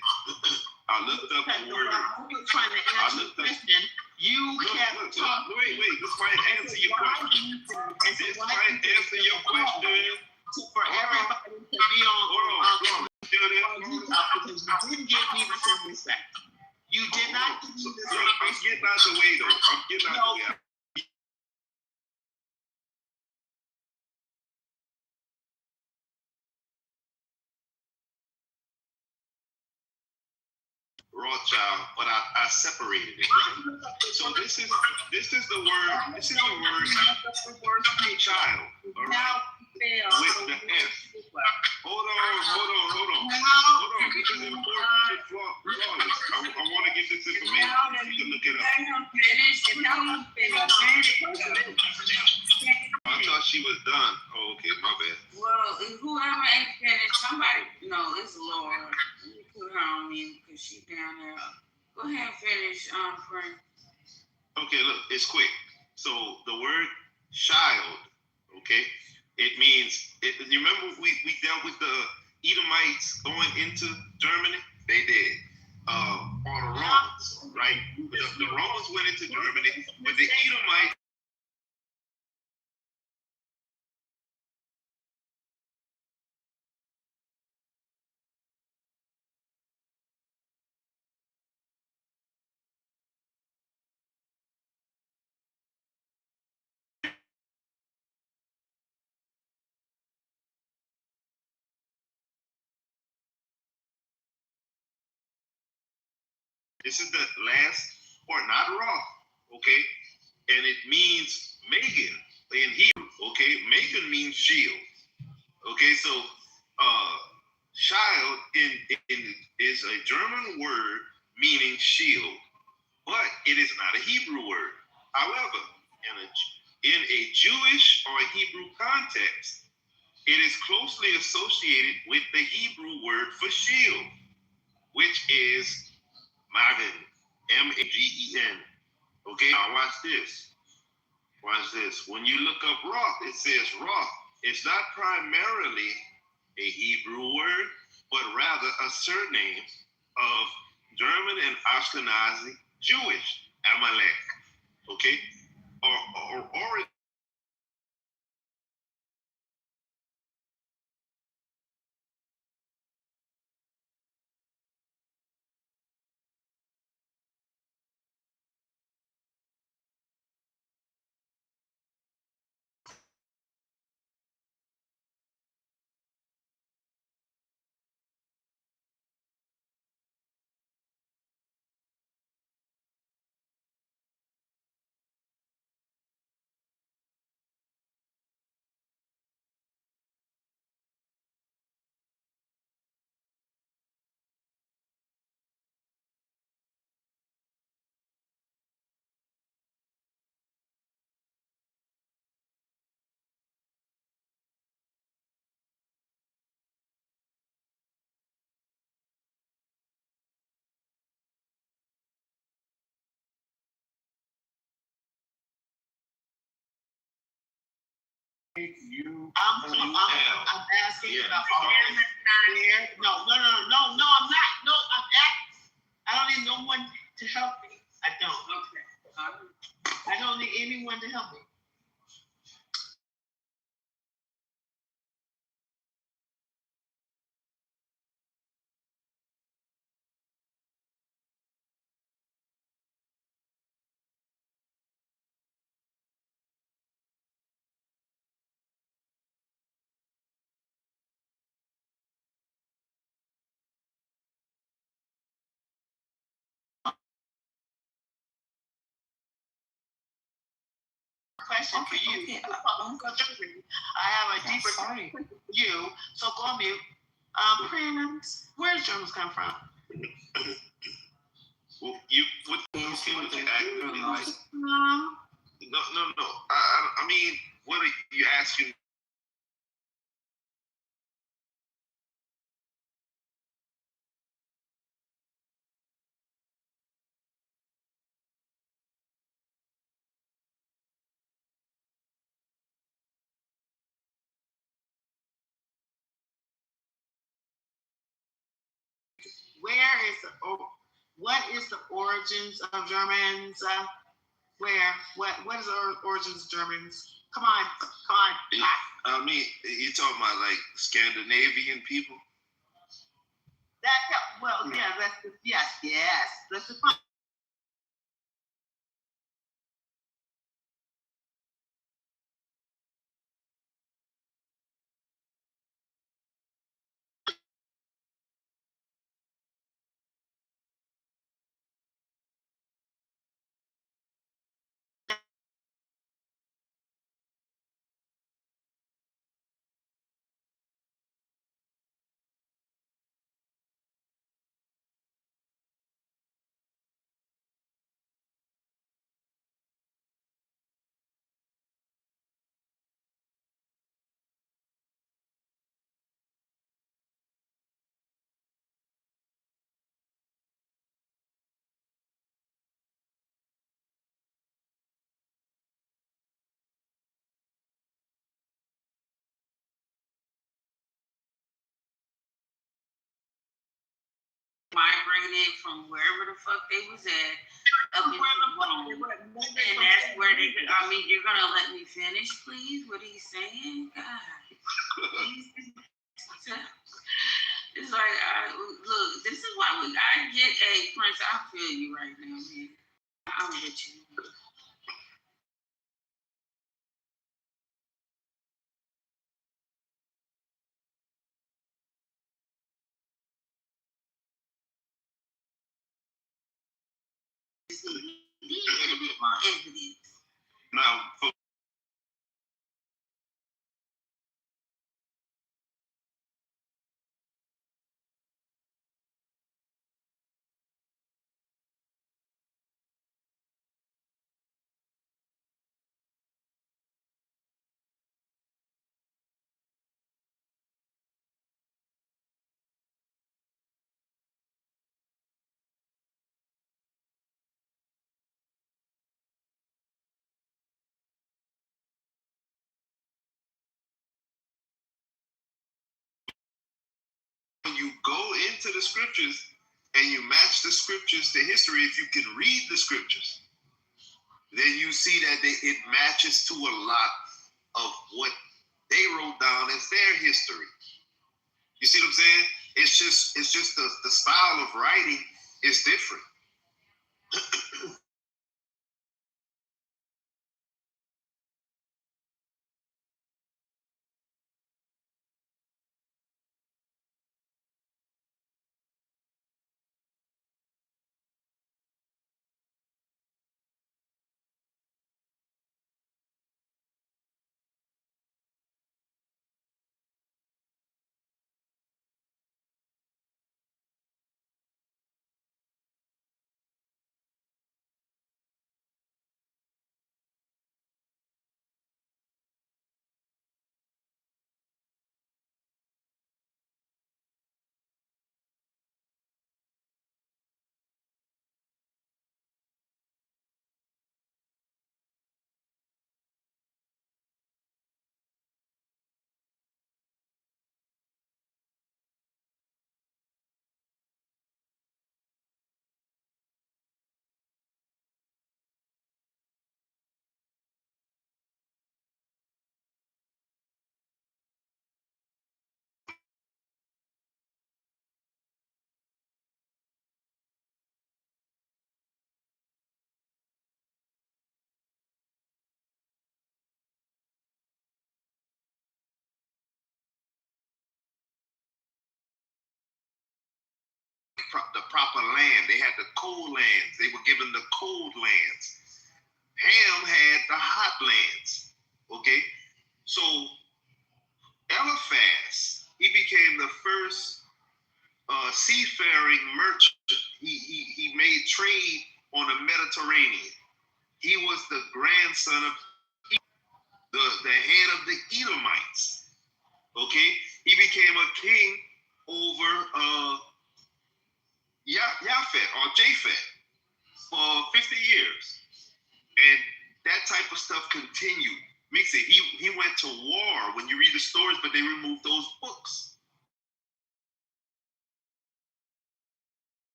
I looked up the word. I'm trying to answer the question. You can't talk. Wait. This might answer your question. This might answer your question. For everybody to be on. Hold on. Because you didn't give me the same respect. You did not give me the same respect. I'm getting out the way, though. I'm getting out the way. Rothschild, but I separated it. So this is the word. This is the word child. All right? With the F. Hold on. This is important. I want to get this information. You can look it up. I thought she was done. Oh, okay, my bad. Well, whoever ain't finished, somebody, no, it's Laura. Put her on me because she's down there. Go ahead and finish, Frank. Okay, look, it's quick. So the word child, okay, it means, you remember we dealt with the Edomites going into Germany? They did. Or the Romans, right? The Romans went into Germany, but the Edomites, this is the last part, not Roth, okay? And it means Megan in Hebrew, okay? Megan means shield, okay? So, child is a German word meaning shield, but it is not a Hebrew word. However, in a Jewish or a Hebrew context, it is closely associated with the Hebrew word for shield, which is Magen, Magen. Okay, now watch this. When you look up Roth, it says Roth. It's not primarily a Hebrew word, but rather a surname of German and Ashkenazi Jewish, Amalek. Okay, or You. I'm asking about where. No, I'm not. No, I don't need no one to help me. I don't. Okay. I don't need anyone to help me. Question for you. Okay. I have a deeper question for you. So go on mute. Prince, where's Germans come from? Well, what you ask? No. I mean, what are you asking? What is the origins of Germans? What is the origins of Germans? Come on. I mean, you talking about like Scandinavian people? Yes. Let's define. Migrating it from wherever the fuck they was at up into Rome. And that's where they could, I mean, you're gonna let me finish, please? What he's saying? God. It's like, look, this is why I get, hey, Prince, I feel you right now, man. I'm with you. Evidence. Now, when you go into the scriptures and you match the scriptures to history, if you can read the scriptures, then you see that it matches to a lot of what they wrote down as their history. You see what I'm saying? It's just the style of writing is different. the proper land. They had the cold lands. They were given the cold lands. Ham had the hot lands. Okay, so Eliphaz, he became the first seafaring merchant. He made trade on the Mediterranean. He was the grandson of the head of the Edomites. Okay, he became a king over Japhet or Japhet for 50 years, and that type of stuff continued. Mix it. He went to war when you read the stories, but they removed those books.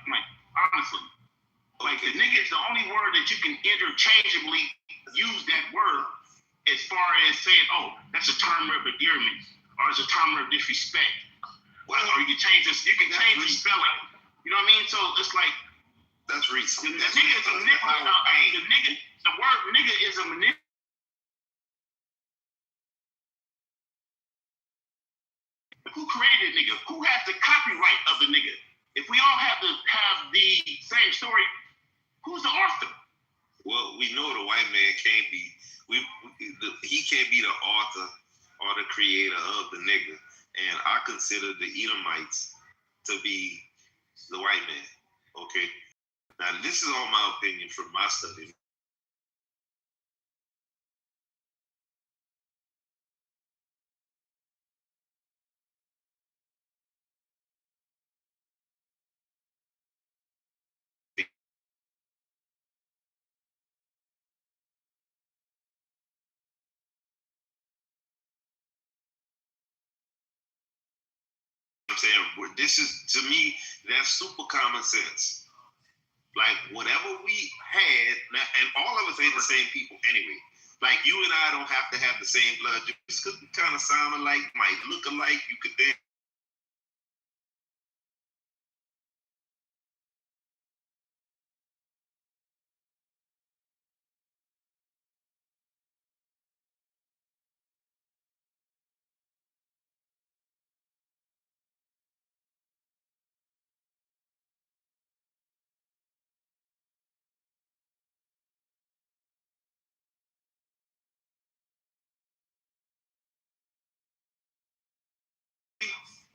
Like, honestly, like the nigga is the only word that you can interchangeably use that word as far as saying, oh, that's a term of endearment or it's a term of disrespect. Well, or you can change this, you can change the spelling. You know what I mean? So it's like that's recent. The nigga is a nigga. The word nigga is a manipulator. Who created nigga? Who has the copyright of the nigga? If we all have the same story, who's the author? Well, we know the white man can't be. He can't be the author or the creator of the nigga, and I consider the Edomites to be the white man. Okay, now this is all my opinion from my study. I'm saying this is, to me, that's super common sense. Like whatever we had, and all of us ain't the same people anyway. Like you and I don't have to have the same blood just because we kind of sound alike, might look alike. You could then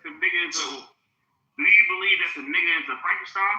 The nigga is a, do you believe that the nigga is a Frankenstein?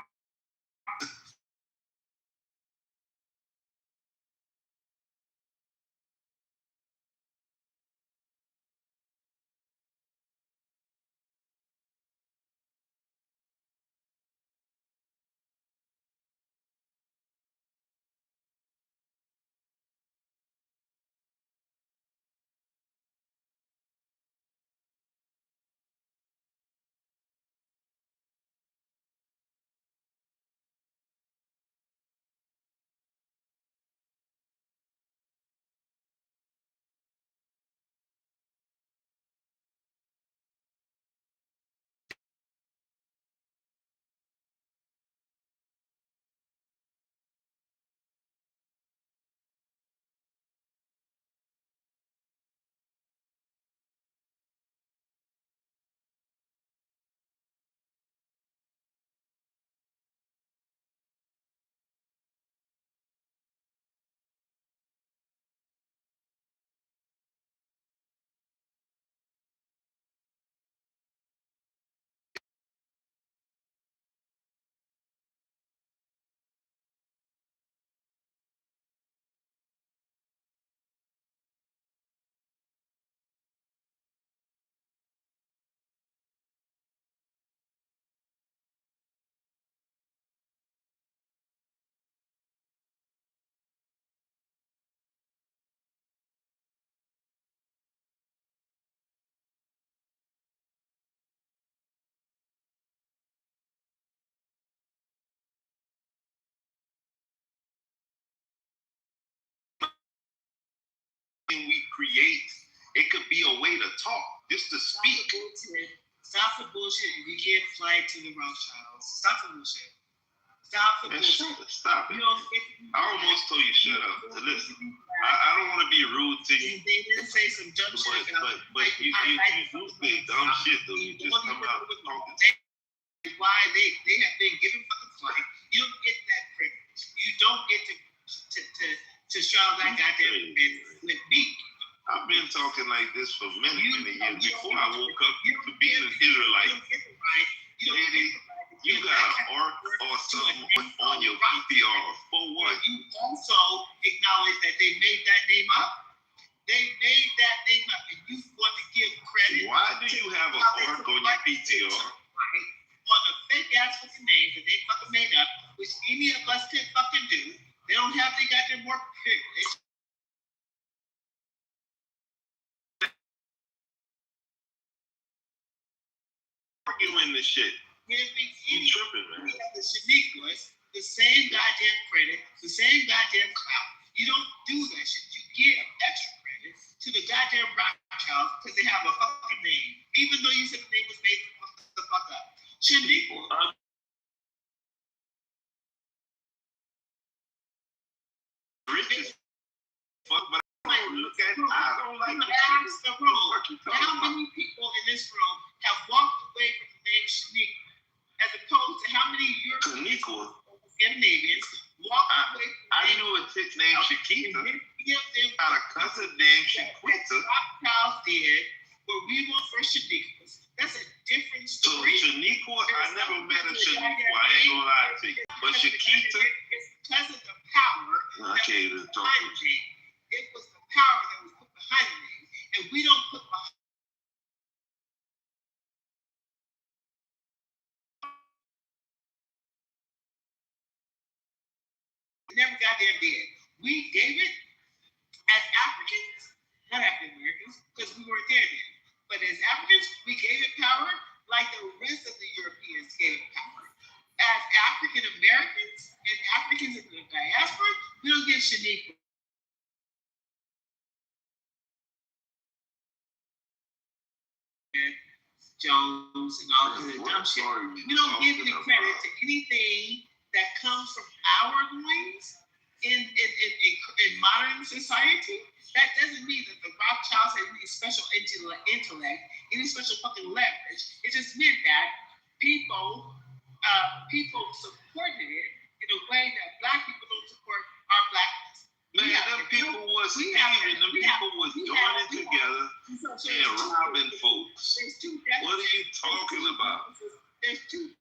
we create, it could be a way to talk, just to speak. Stop the bullshit and we give flag to the Rothschilds. Stop the bullshit. Stop the bullshit. Stop it. I almost told you shut up. So listen, I don't want to be rude to you. They didn't say some dumb shit. But you do say dumb shit though. You just come out talking. Why they have been given fucking flag. You don't get that privilege. You don't get to straddle that goddamn with me. I've been talking like this for many years before I woke up to being an Israelite. Lady, you got an ark or something on your PPR. For what? You also acknowledge that they made that name up. They made that name up, and you want to give credit. Why do you have an ark on your PTR? On a fake ass fucking name that they fucking made up, which any of us can fucking do. They don't have they got their more privilege. Arguing this shit. You tripping, man. We have the Shaniquas, the same goddamn credit, the same goddamn clout. You don't do that shit. You give extra credit to the goddamn Rothschilds because they have a fucking name. Even though you said the name was made the fuck up. Shaniqua. Rich as fuck, but I don't look at it. I don't like it. Ask the room. How many people in this room have walked away from the name Shaniqua, as opposed to how many Europeans, Scandinavians, walked away from the name? I knew a chick named Shakita. Got a cousin named Shaquita. Rothschild did what we want for Shaniquas. That's a different story. So Shaniqua, I never met a Shaniqua. I ain't gonna lie to you. But Shakita, it's because of the power. I can't even talk to you. It was the power that was put behind the name, and we don't put behind. Never goddamn did. We gave it as Africans, not African Americans, because we weren't there then. But as Africans, we gave it power like the rest of the Europeans gave it power. As African Americans and Africans in the diaspora, we don't give Shaniqua. Jones and all this dumb shit. We don't give any credit to anything that comes from our loins in modern society. That doesn't mean that the Rothschilds had any special intellect, any special fucking leverage. It just meant that people supported it in a way that black people don't support our blackness. Man, them people was even, them people was joining together and robbing folks. What are you talking about? There's two.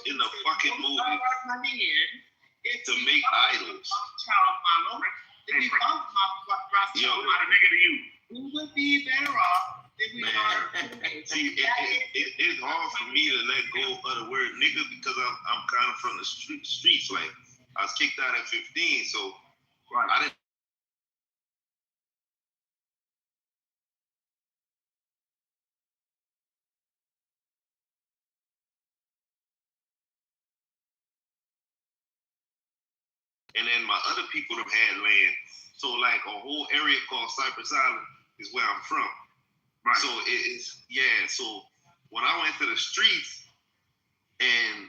In the fucking movie to make idols. Yo, we would be better off if we see, it's hard for me to let go of the word nigga because I'm kind of from the streets. Like I was kicked out at 15, so I didn't. and then my other people have had land. So like a whole area called Cypress Island is where I'm from. Right. So it's So when I went to the streets and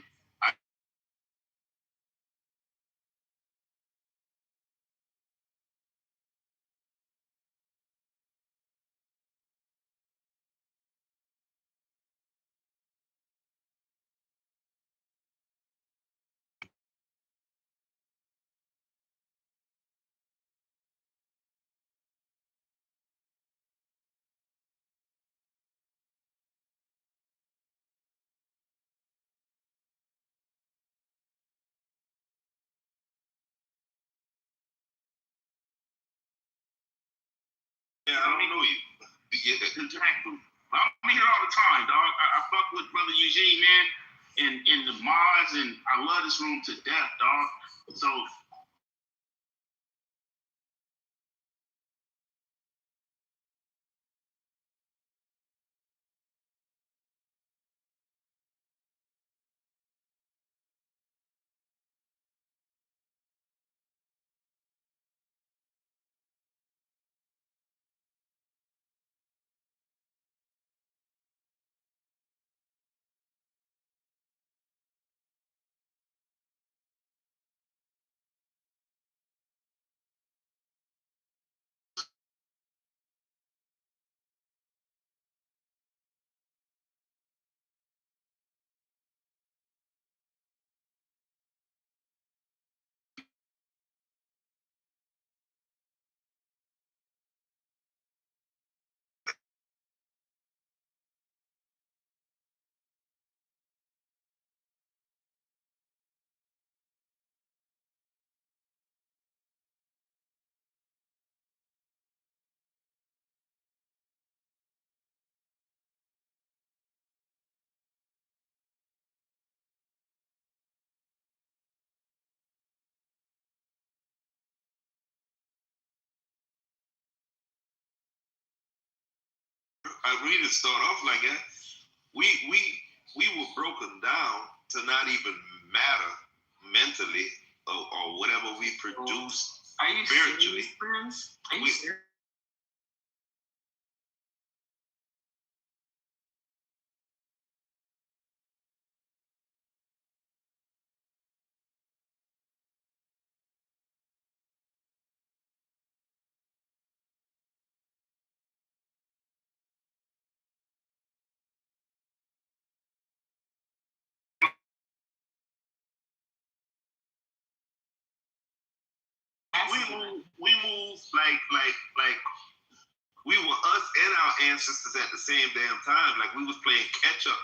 I don't know you. Exactly. I'm here all the time, dog. I fuck with Brother Eugene, man, and the mods, and I love this room to death, dog. So I really start off like that. We were broken down to not even matter mentally or whatever we produce are you spiritually. serious, friends? Are you serious? We move like we were us and our ancestors at the same damn time. Like we was playing catch up.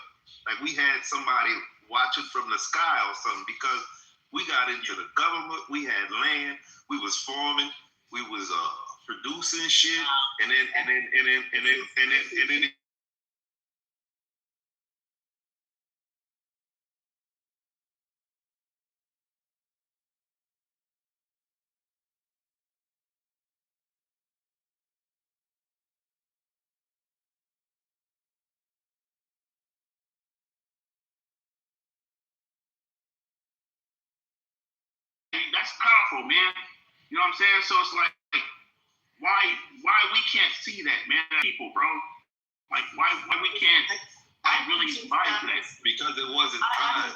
Like we had somebody watching from the sky or something because we got into the government. We had land. We was farming. We was producing shit. And then That's powerful, man. You know what I'm saying? So it's like, why we can't see that, man? People, bro. Like, why we can't really vibe that? because it wasn't time.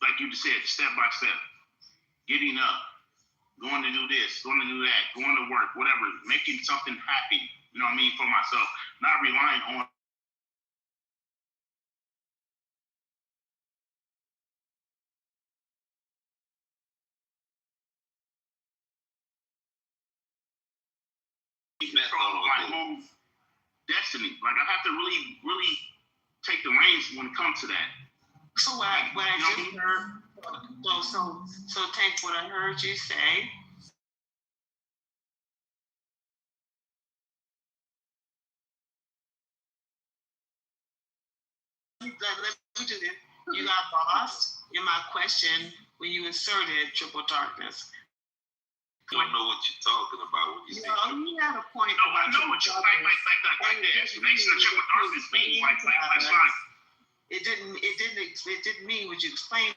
like you said, step by step, getting up, going to do this, going to do that, going to work, whatever, making something happy, you know what I mean, for myself, not relying on control of my own destiny. Like, I have to really, really take the reins when it comes to that. So what I just heard, so Tank, what I heard you say. Let me do this. You got lost in my question when you inserted triple darkness. I don't know what you're talking about when you say. You had a point. No, I know what you're like the explanation of triple darkness means. Like it didn't mean what you explained.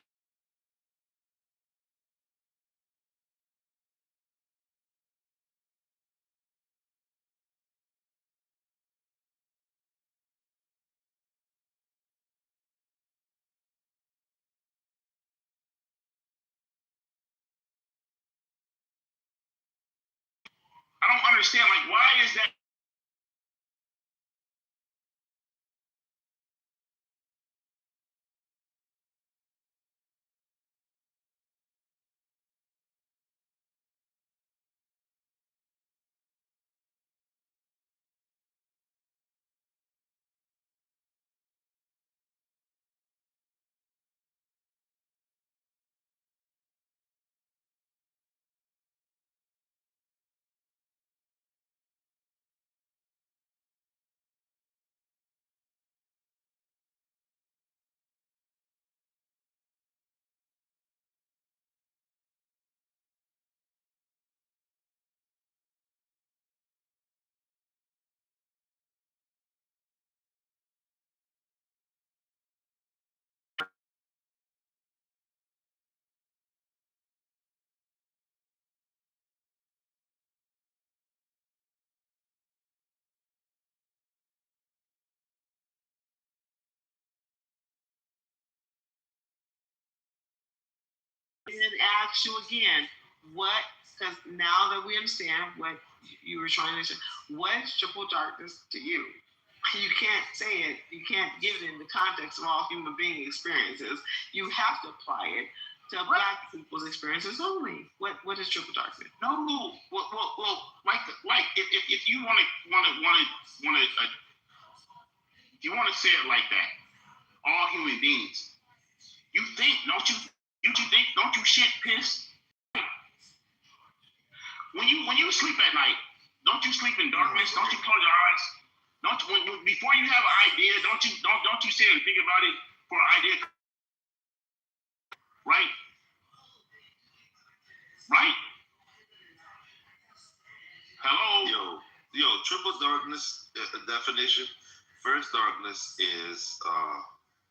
I don't understand. Like, why is that? And ask you again, what? Because now that we understand what you were trying to say, what's triple darkness to you? You can't say it. You can't give it in the context of all human being experiences. You have to apply it to Black people's experiences only. What is triple darkness? No. Well, like if you want to, if you want to say it like that, all human beings. You think, don't you shit piss? When you sleep at night, don't you sleep in darkness? Don't you close your eyes? Before you have an idea, don't you sit and think about it for an idea? Right? Right? Hello? Yo, triple darkness definition. First darkness is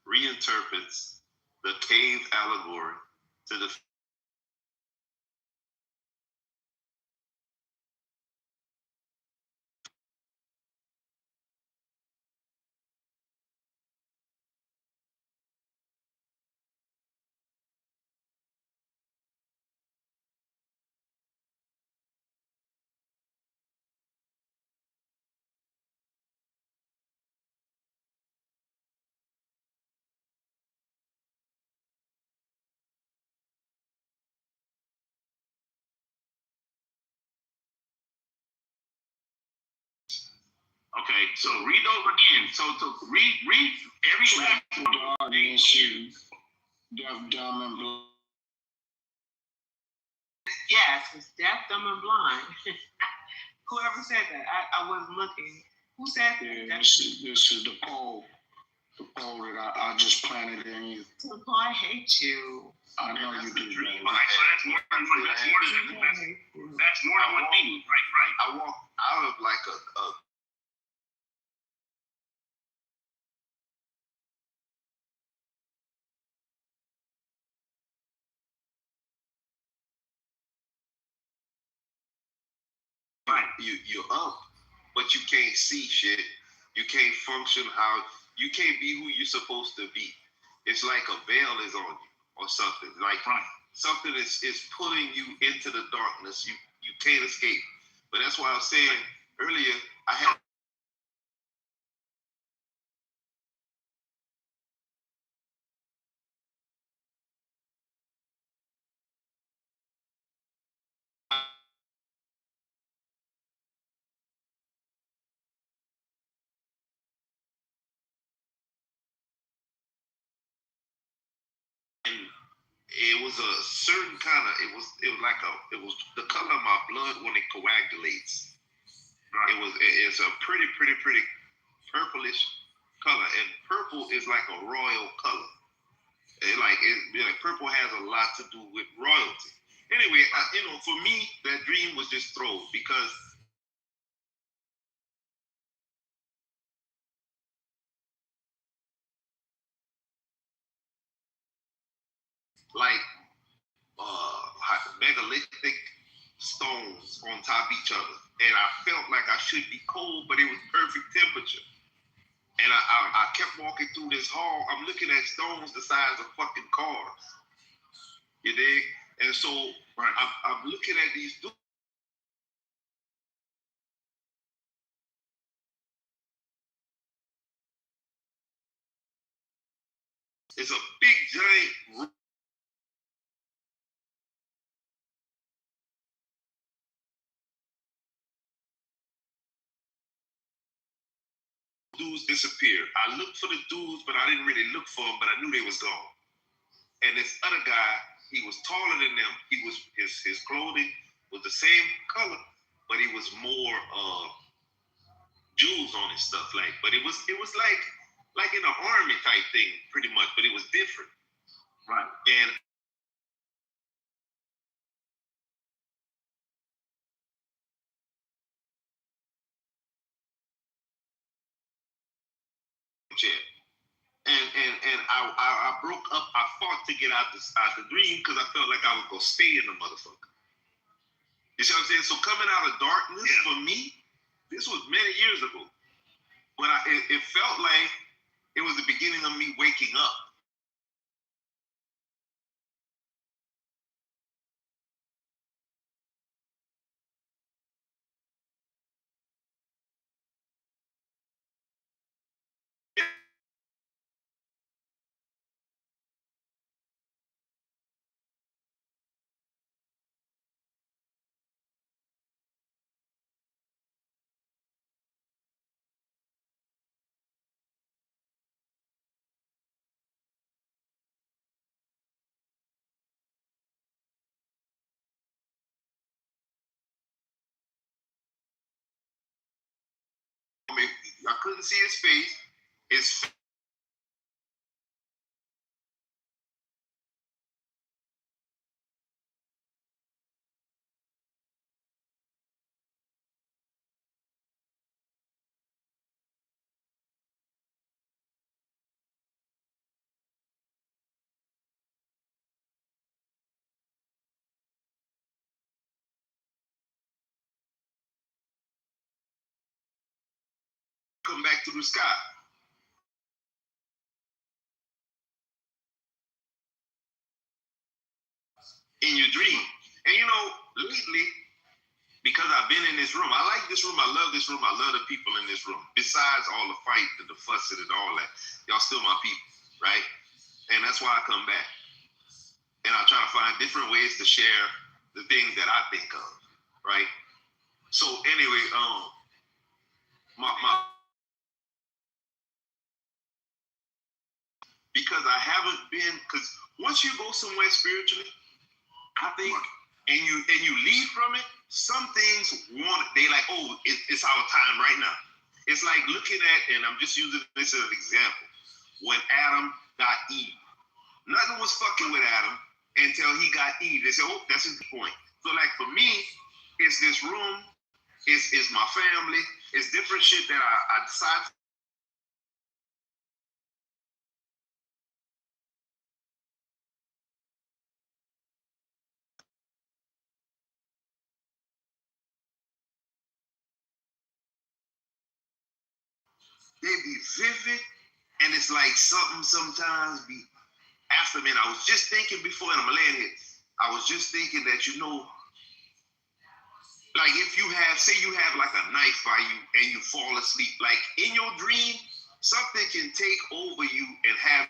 reinterprets the cave allegory to the Okay, so read those again. So to read every last one. Deaf, dumb, and blind. Yes, it's deaf, dumb, and blind. Whoever said that, I wasn't looking. Who said that? Yeah, this is the poll that I just planted in you. So, I hate you. I know you do. So that's more than one thing, right? I walk out of like a you're up, but you can't see shit. You can't function how you can't be who you're supposed to be. It's like a veil is on you. or something. Like something is pulling you into the darkness. You can't escape. But that's why I was saying earlier, I had it was a certain kind of it was the color of my blood when it coagulates. It's a pretty purplish color, and purple is like a royal color. Purple has a lot to do with royalty. Anyway, for me, that dream was just thrown because like megalithic stones on top of each other, and I felt like I should be cold, but it was perfect temperature. And I kept walking through this hall. I'm looking at stones the size of fucking cars. You dig? And so I'm looking at these dudes. It's a big giant dudes disappeared. I looked for the dudes, but I didn't really look for them, but I knew they was gone. And this other guy, he was taller than them. He was his clothing was the same color, but he was more jewels on his stuff. But it was like in an army type thing, pretty much, but it was different. Right. And And I broke up. I fought to get out the dream because I felt like I was gonna stay in the motherfucker. You see what I'm saying? So coming out of darkness for me, this was many years ago. But it felt like it was the beginning of me waking up. I mean, I couldn't see his face. His come back through the sky. In your dream. And lately, because I've been in this room, I like this room, I love this room, I love the people in this room. Besides all the fight and the fussing and all that, y'all still my people, right? And that's why I come back. And I try to find different ways to share the things that I think of, right? So anyway, because I haven't been, because once you go somewhere spiritually, I think, and you leave from it, some things they like, oh, it's our time right now. It's like looking at, and I'm just using this as an example, when Adam got Eve. Nothing was fucking with Adam until he got Eve. They said, oh, that's his point. So like for me, it's this room, it's my family, it's different shit that I decide. They be vivid, and it's like something sometimes be After, man, I was just thinking before, and I'm gonna land here. I was just thinking that, like if you have, say you have like a knife by you and you fall asleep, like in your dream, something can take over you and have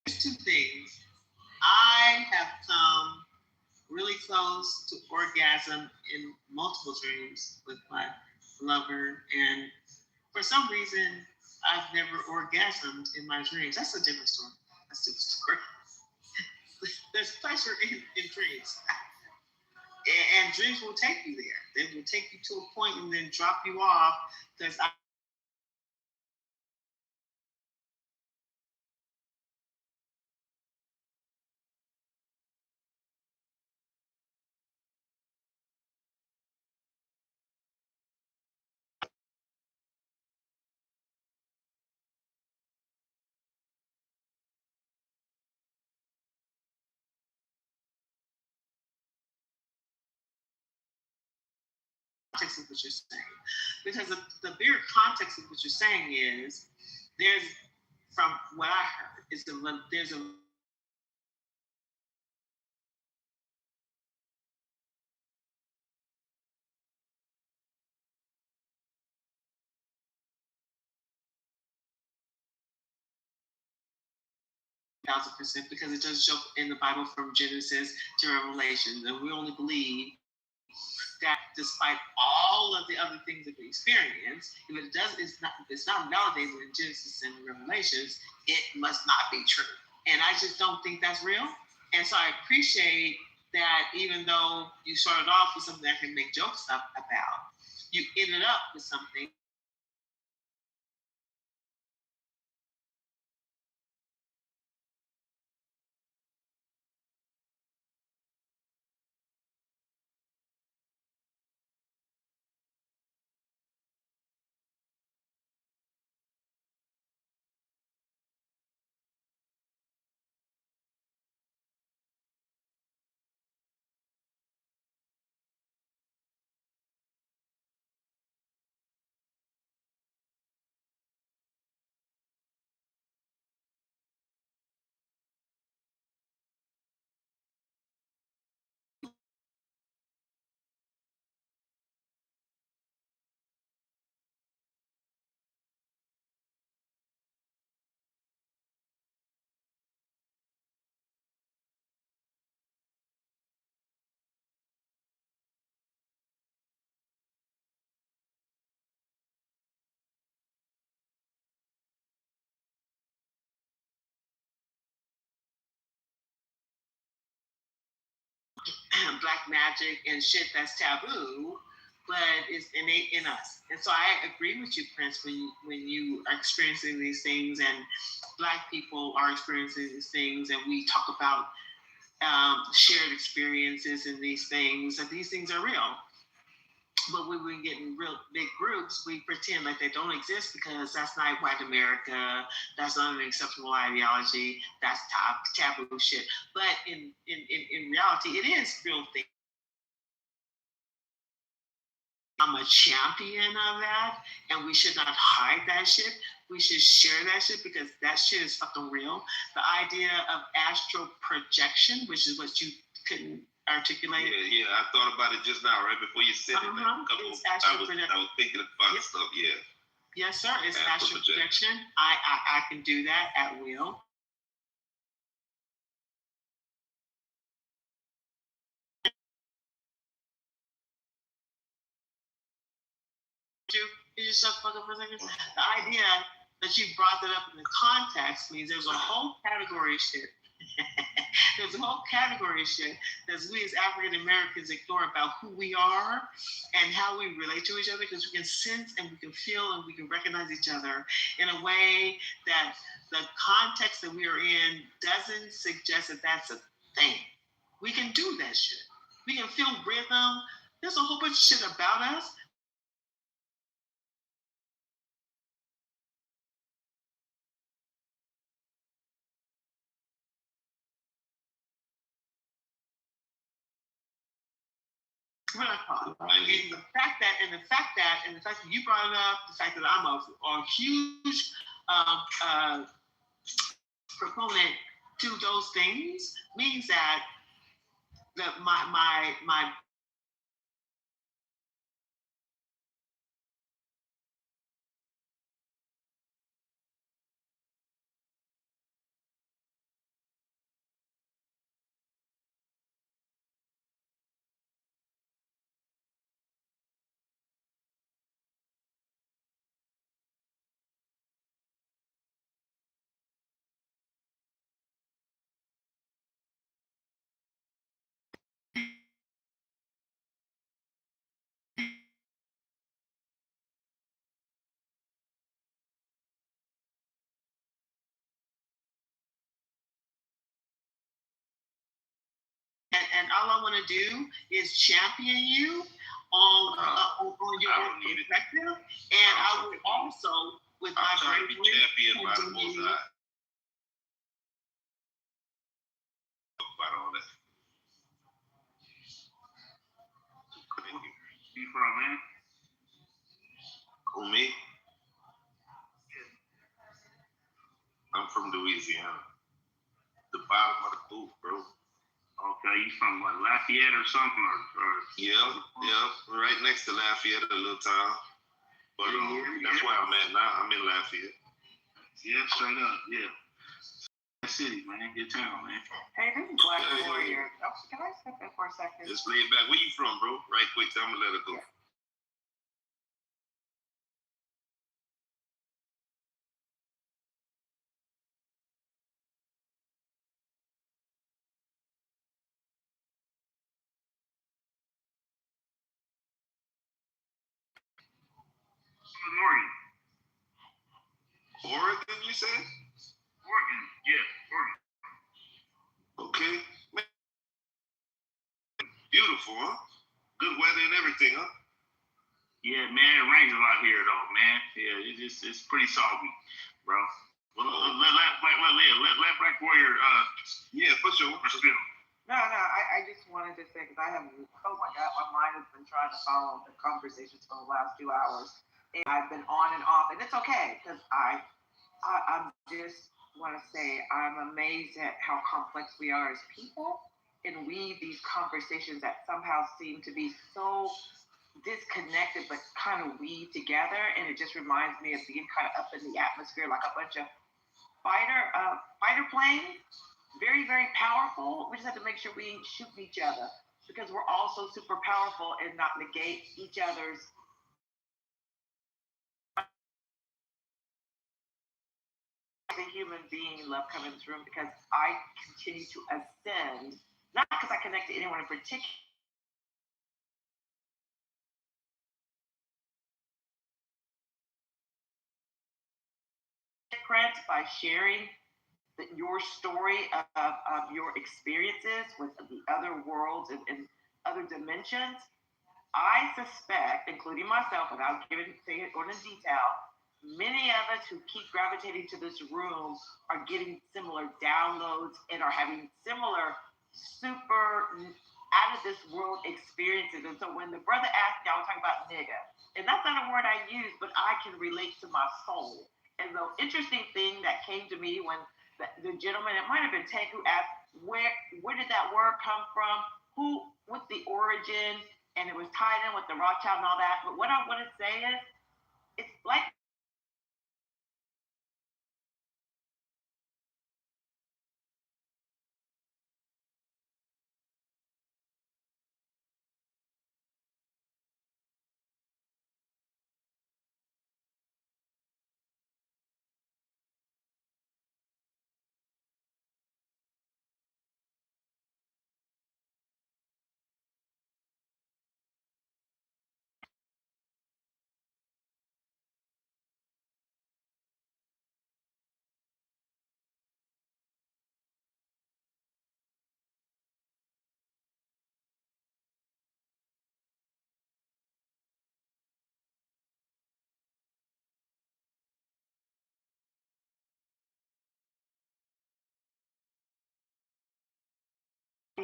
Two things. I have come really close to orgasm in multiple dreams with my lover, and for some reason, I've never orgasmed in my dreams. That's a different story. That's a different story. There's pleasure in dreams. And dreams will take you there. They will take you to a point and then drop you off. Because context of what you're saying. Because the bigger context of what you're saying is there's, from what I heard, is there's a %, because it does show in the Bible from Genesis to Revelation, and we only believe that despite all of the other things that we experience, if it does, it's not validated in Genesis and Revelations, it must not be true. And I just don't think that's real. And so I appreciate that even though you started off with something I can make jokes about, you ended up with something. Black magic and shit that's taboo, but it's innate in us. And so I agree with you, Prince, when you are experiencing these things and Black people are experiencing these things, and we talk about shared experiences and these things, and these things are real. But when we get in real big groups, we pretend like they don't exist because that's not white America. That's not an acceptable ideology. That's taboo shit. But in reality, it is real thing. I'm a champion of that, and we should not hide that shit. We should share that shit because that shit is fucking real. The idea of astral projection, which is what you couldn't articulate. Yeah, I thought about it just now, right before you said it. It's astral projection. I was thinking about stuff, yeah. Yes, sir, it's astral projection. I can do that at will. You just shut the fuck up for a second. The idea that you brought that up in the context means there's a whole category of shit. There's a whole category of shit that we as African Americans ignore about who we are and how we relate to each other, because we can sense and we can feel and we can recognize each other in a way that the context that we are in doesn't suggest that that's a thing. We can do that shit. We can feel rhythm. There's a whole bunch of shit about us. what I call it. And the fact that you brought it up, the fact that I'm a huge proponent to those things means that my and all I want to do is champion you on your perspective, and I will also with my bravery champion by the Most High. About all that. You from, man? Who, me? I'm from Louisiana. The bottom of the boot, bro. Okay, you from what, Lafayette or something? Or Yeah, right next to Lafayette, a little town. But that's where I'm at now. I'm in Lafayette. Yeah, straight up, yeah. City, man, your town, man. Hey, this is Black Warrior. Oh, can I step in for a second? Just lay back. Where you from, bro? Right quick, I'm gonna let her go. Oregon. Oregon, you said? Oregon, yeah, Oregon. Okay. Beautiful, huh? Good weather and everything, huh? Yeah, man, it rains a lot here, though, man. Yeah, it's pretty soggy, bro. Well, let Black Warrior, yeah, for sure. No, I just wanted to say, because I have, oh my God, my mind has been trying to follow the conversations for the last 2 hours. And I've been on and off, and it's okay, because I'm just want to say I'm amazed at how complex we are as people and weave these conversations that somehow seem to be so disconnected but kind of weave together, and it just reminds me of being kind of up in the atmosphere like a bunch of fighter planes. Very, very powerful. We just have to make sure we ain't shooting each other because we're also super powerful and not negate each other's. As a human being, love coming in this room because I continue to ascend, not because I connect to anyone in particular. By sharing your story of your experiences with the other worlds and other dimensions. I suspect, including myself, without going into detail, many of us who keep gravitating to this room are getting similar downloads and are having similar super out of this world experiences. And so when the brother asked me, I was talking about nigga, and that's not a word I use, but I can relate to my soul. And the interesting thing that came to me when the gentleman, it might have been Tank, who asked, where did that word come from? What's the origin? And it was tied in with the Rothschild and all that. But what I want to say is, it's like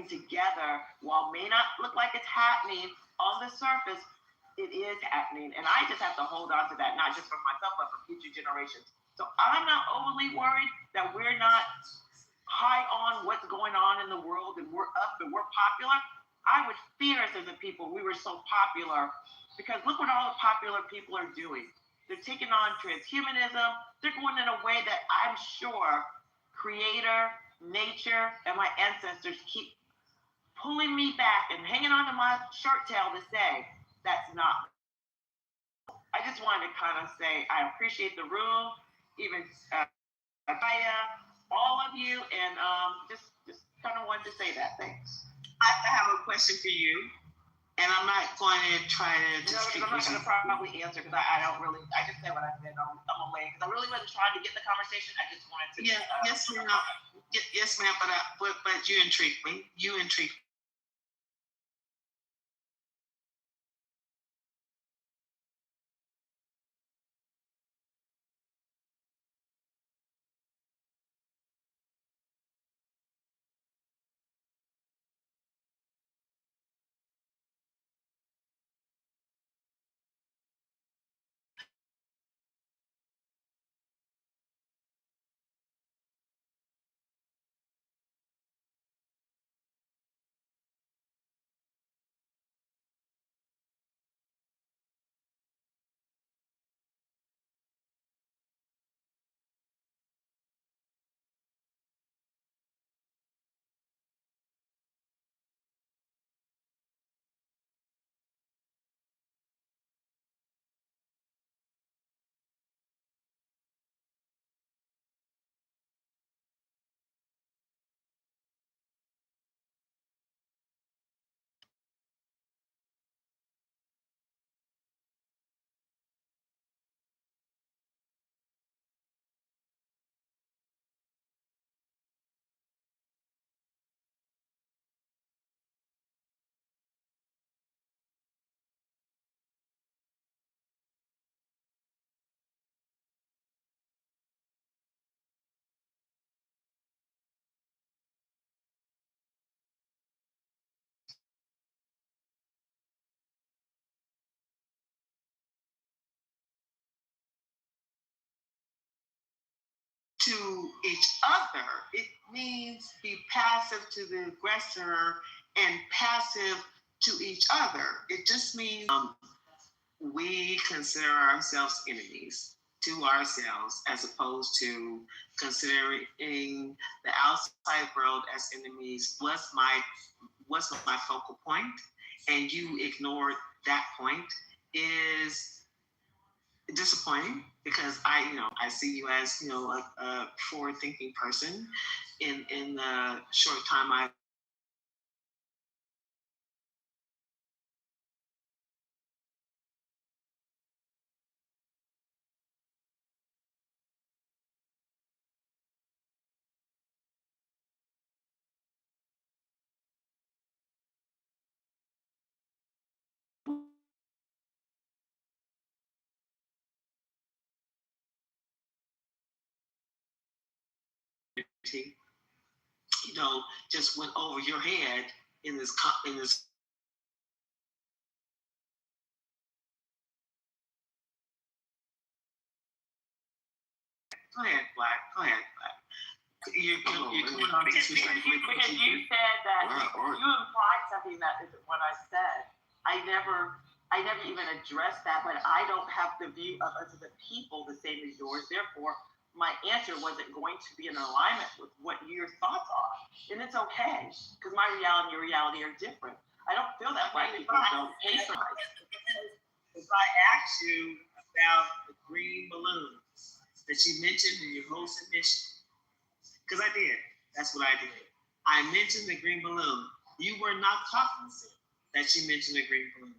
together, while may not look like it's happening, on the surface, it is happening. And I just have to hold on to that, not just for myself, but for future generations. So I'm not overly worried that we're not high on what's going on in the world and we're up and we're popular. I would fear us as a people we were so popular, because look what all the popular people are doing. They're taking on transhumanism. They're going in a way that I'm sure Creator, nature, and my ancestors keep pulling me back and hanging on to my shirt tail to say, that's not. I just wanted to kind of say I appreciate the room, even Kaya, all of you, and just kind of wanted to say that. Thanks. I have a question for you, and I'm not going to try to. I'm not going to probably answer because I don't really. I just said what I said. I'm away because I really wasn't trying to get the conversation. I just wanted to. Yes, ma'am. Yes, ma'am. But you intrigued me. You intrigued me. To each other, it means be passive to the aggressor and passive to each other. It just means we consider ourselves enemies to ourselves as opposed to considering the outside world as enemies was my focal point, and you ignored that point is disappointing, because I see you as a forward thinking person. In the short time I just went over your head in this. Go ahead, Black. Go ahead, Black. You're coming on because you said that you implied something that isn't what I said. I never even addressed that, but I don't have the view of us as a people the same as yours. Therefore, my answer wasn't going to be in alignment with what your thoughts are. And it's okay, because my reality and your reality are different. I don't feel that black people don't patronize. If I asked you about the green balloons that you mentioned in your whole submission, because I did. That's what I did. I mentioned the green balloon. You were not cognizant that you mentioned the green balloon.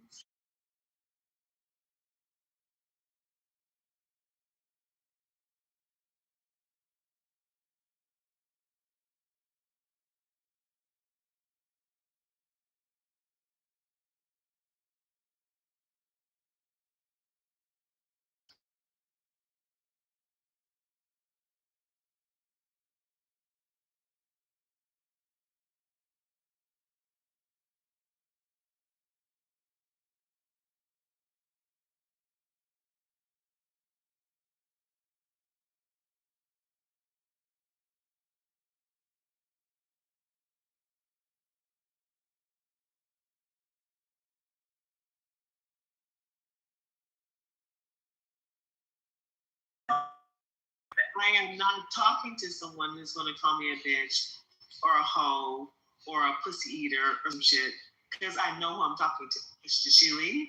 I am not talking to someone who's going to call me a bitch or a hoe or a pussy eater or some shit because I know who I'm talking to. Did she leave?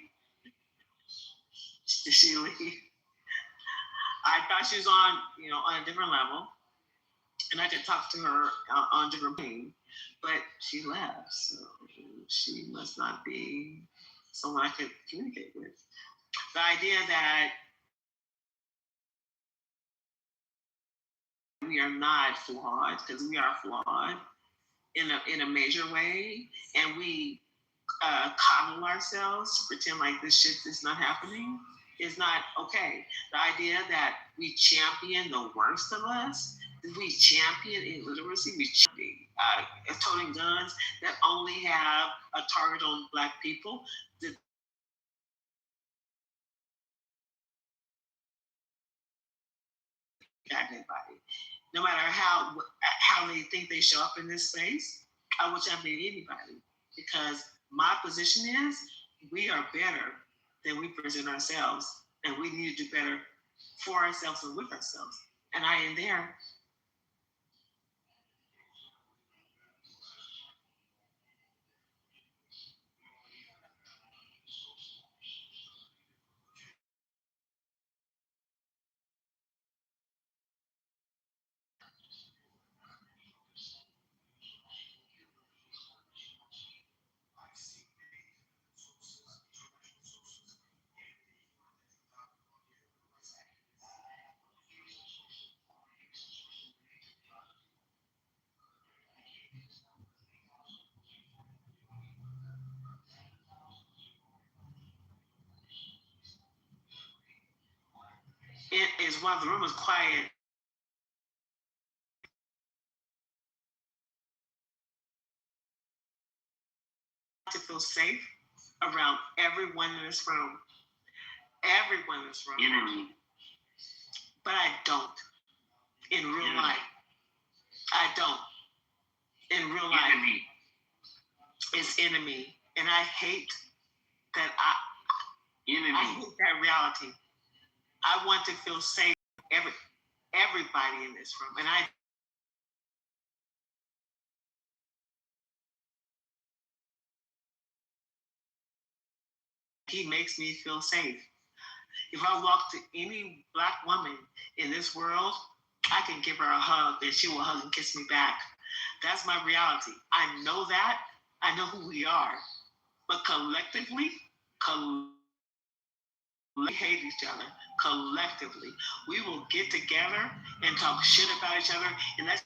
Did she leave? I thought she was on a different level, and I could talk to her on a different plane, but she left, so she must not be someone I could communicate with. The idea that we are not flawed, because we are flawed in a major way, and we coddle ourselves to pretend like this shit is not happening is not okay. The idea that we champion the worst of us, we champion illiteracy, we champion toting guns that only have a target on Black people. Anybody, no matter how they think they show up in this space, I will champion anybody because my position is we are better than we present ourselves, and we need to do better for ourselves and with ourselves. And I am there. It is while the room is quiet, to feel safe around everyone in this room. Everyone in this room. Enemy. But I don't. In real life. I don't. In real life. Enemy. It's enemy. And I hate that Enemy. I hate that reality. I want to feel safe everybody in this room. And he makes me feel safe. If I walk to any Black woman in this world, I can give her a hug and she will hug and kiss me back. That's my reality. I know that. I know who we are. But collectively, we hate each other. Collectively, we will get together and talk shit about each other, and that's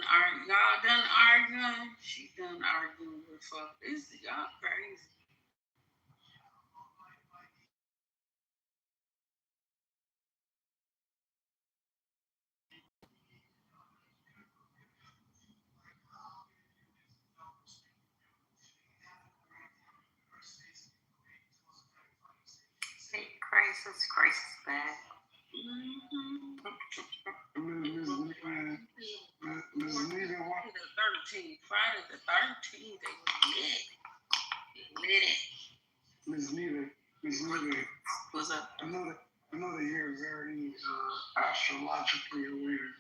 Y'all done arguing? She done arguing with fuck. Y'all crazy. Crisis back. Friday the 13th, they lit it. Miss Nita, What's up? I know that you're very astrologically aware.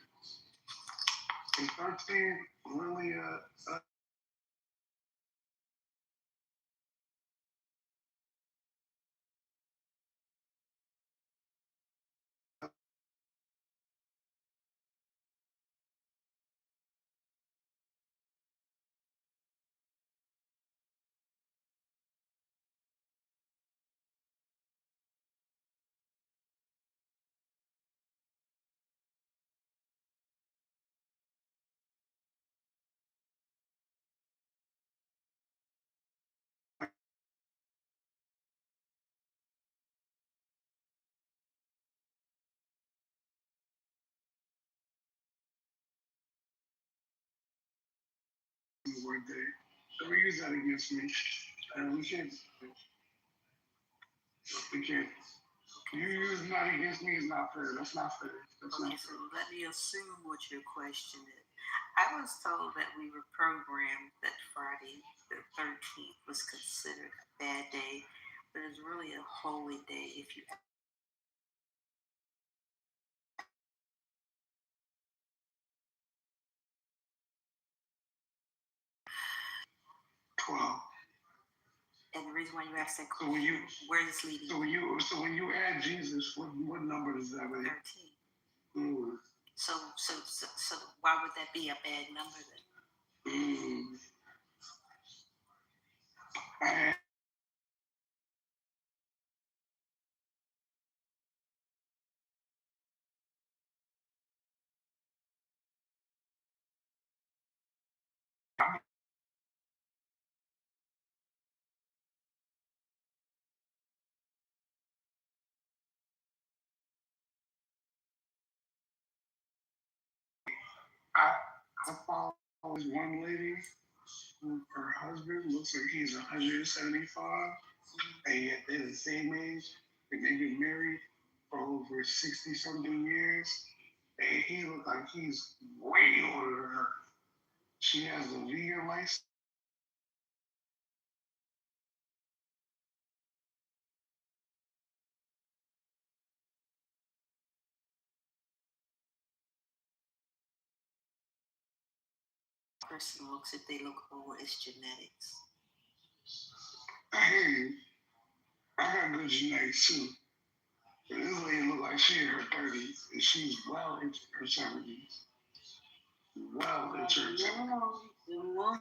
Is 13 really a 1 day? Don't use that against me. We can't. You using that against me is not fair. That's not fair. Okay, so let me assume what your question is. I was told that we were programmed that Friday the 13th was considered a bad day, but it's really a holy day if you 12. And the reason why you asked that So when you where is this leading? So when you add Jesus, what number does that make? 13. So why would that be a bad number then? I follow one lady who her husband looks like he's 175, and yet they're the same age, and they've been married for over 60 something years, and he looks like he's way older than her. She has a vegan license. Person looks, if they look old, it's genetics. I hear you. I got good genetics too. But this lady look like she in her 30s, and she's well into her 70s. Well into her 70s.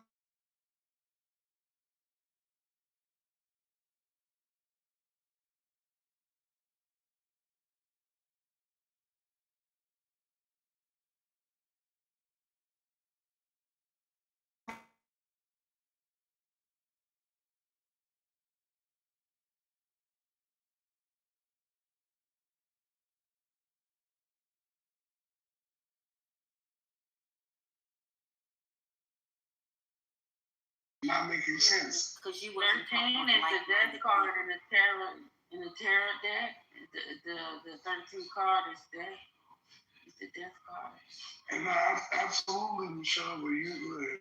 Not making sense. Because you 13 is the death card in the tarot deck. The 13th card is death. It's the death card. And absolutely, Michelle, but you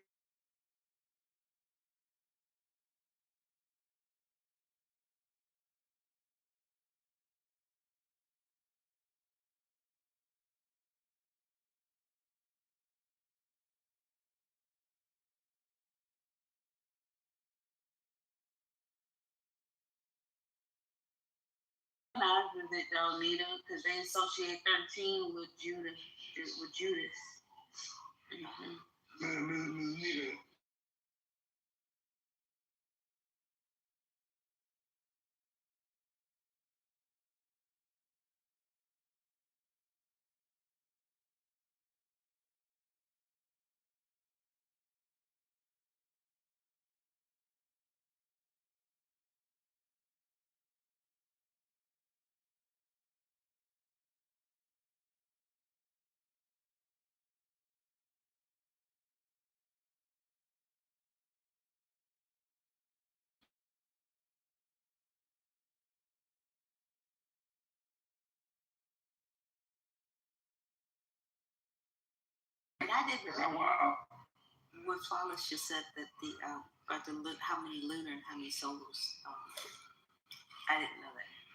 That don't need them because they associate 13 with Judas. Nita, didn't Is that why? what Flawless just said that the about the how many lunar and how many solars. I didn't know that.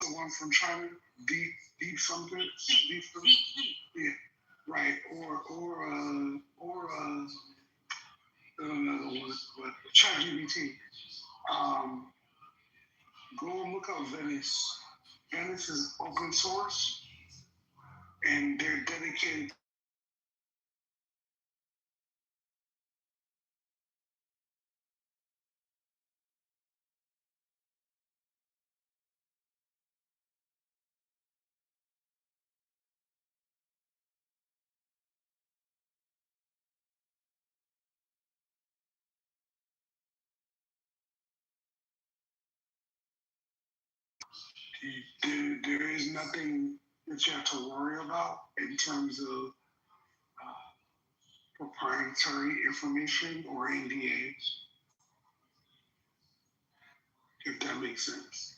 The one from China, deep something, deep something. Yeah, right. Or another one, but ChatGPT. Go and look up Venice. Venice is open source, and they're dedicated. There is nothing that you have to worry about in terms of proprietary information or NDAs, if that makes sense.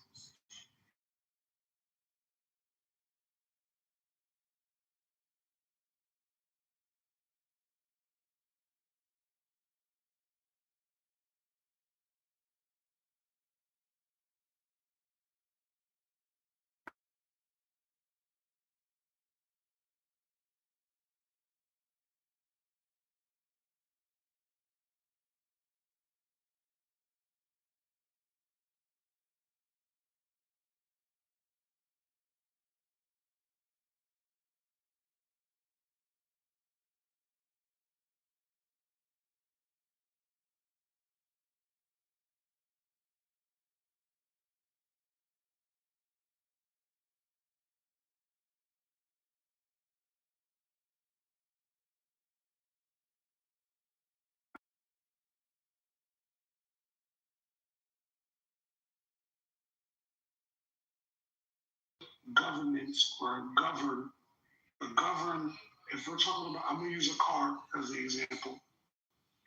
Governments or govern if we're talking about, I'm gonna use a car as an example.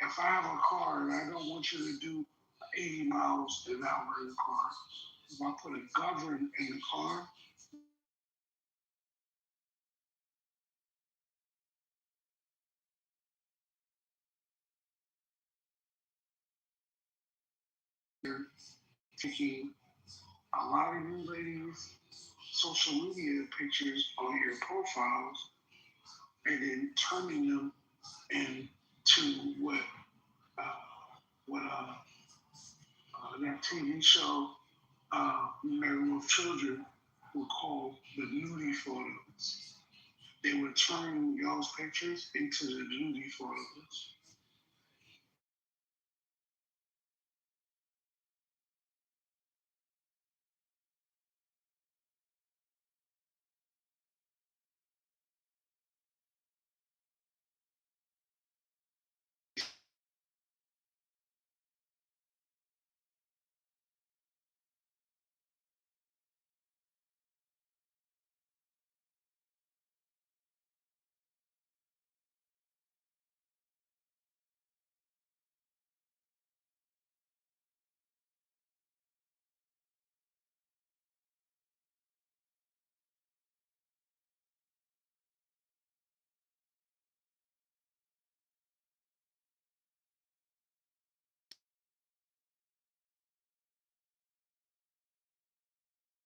If I have a car and I don't want you to do 80 miles an hour in the car, if I put a govern in the car, you're taking a lot of you ladies' social media pictures on your profiles and then turning them into what that TV show Married with Children would call the nudie photos. They would turn y'all's pictures into the nudie photos.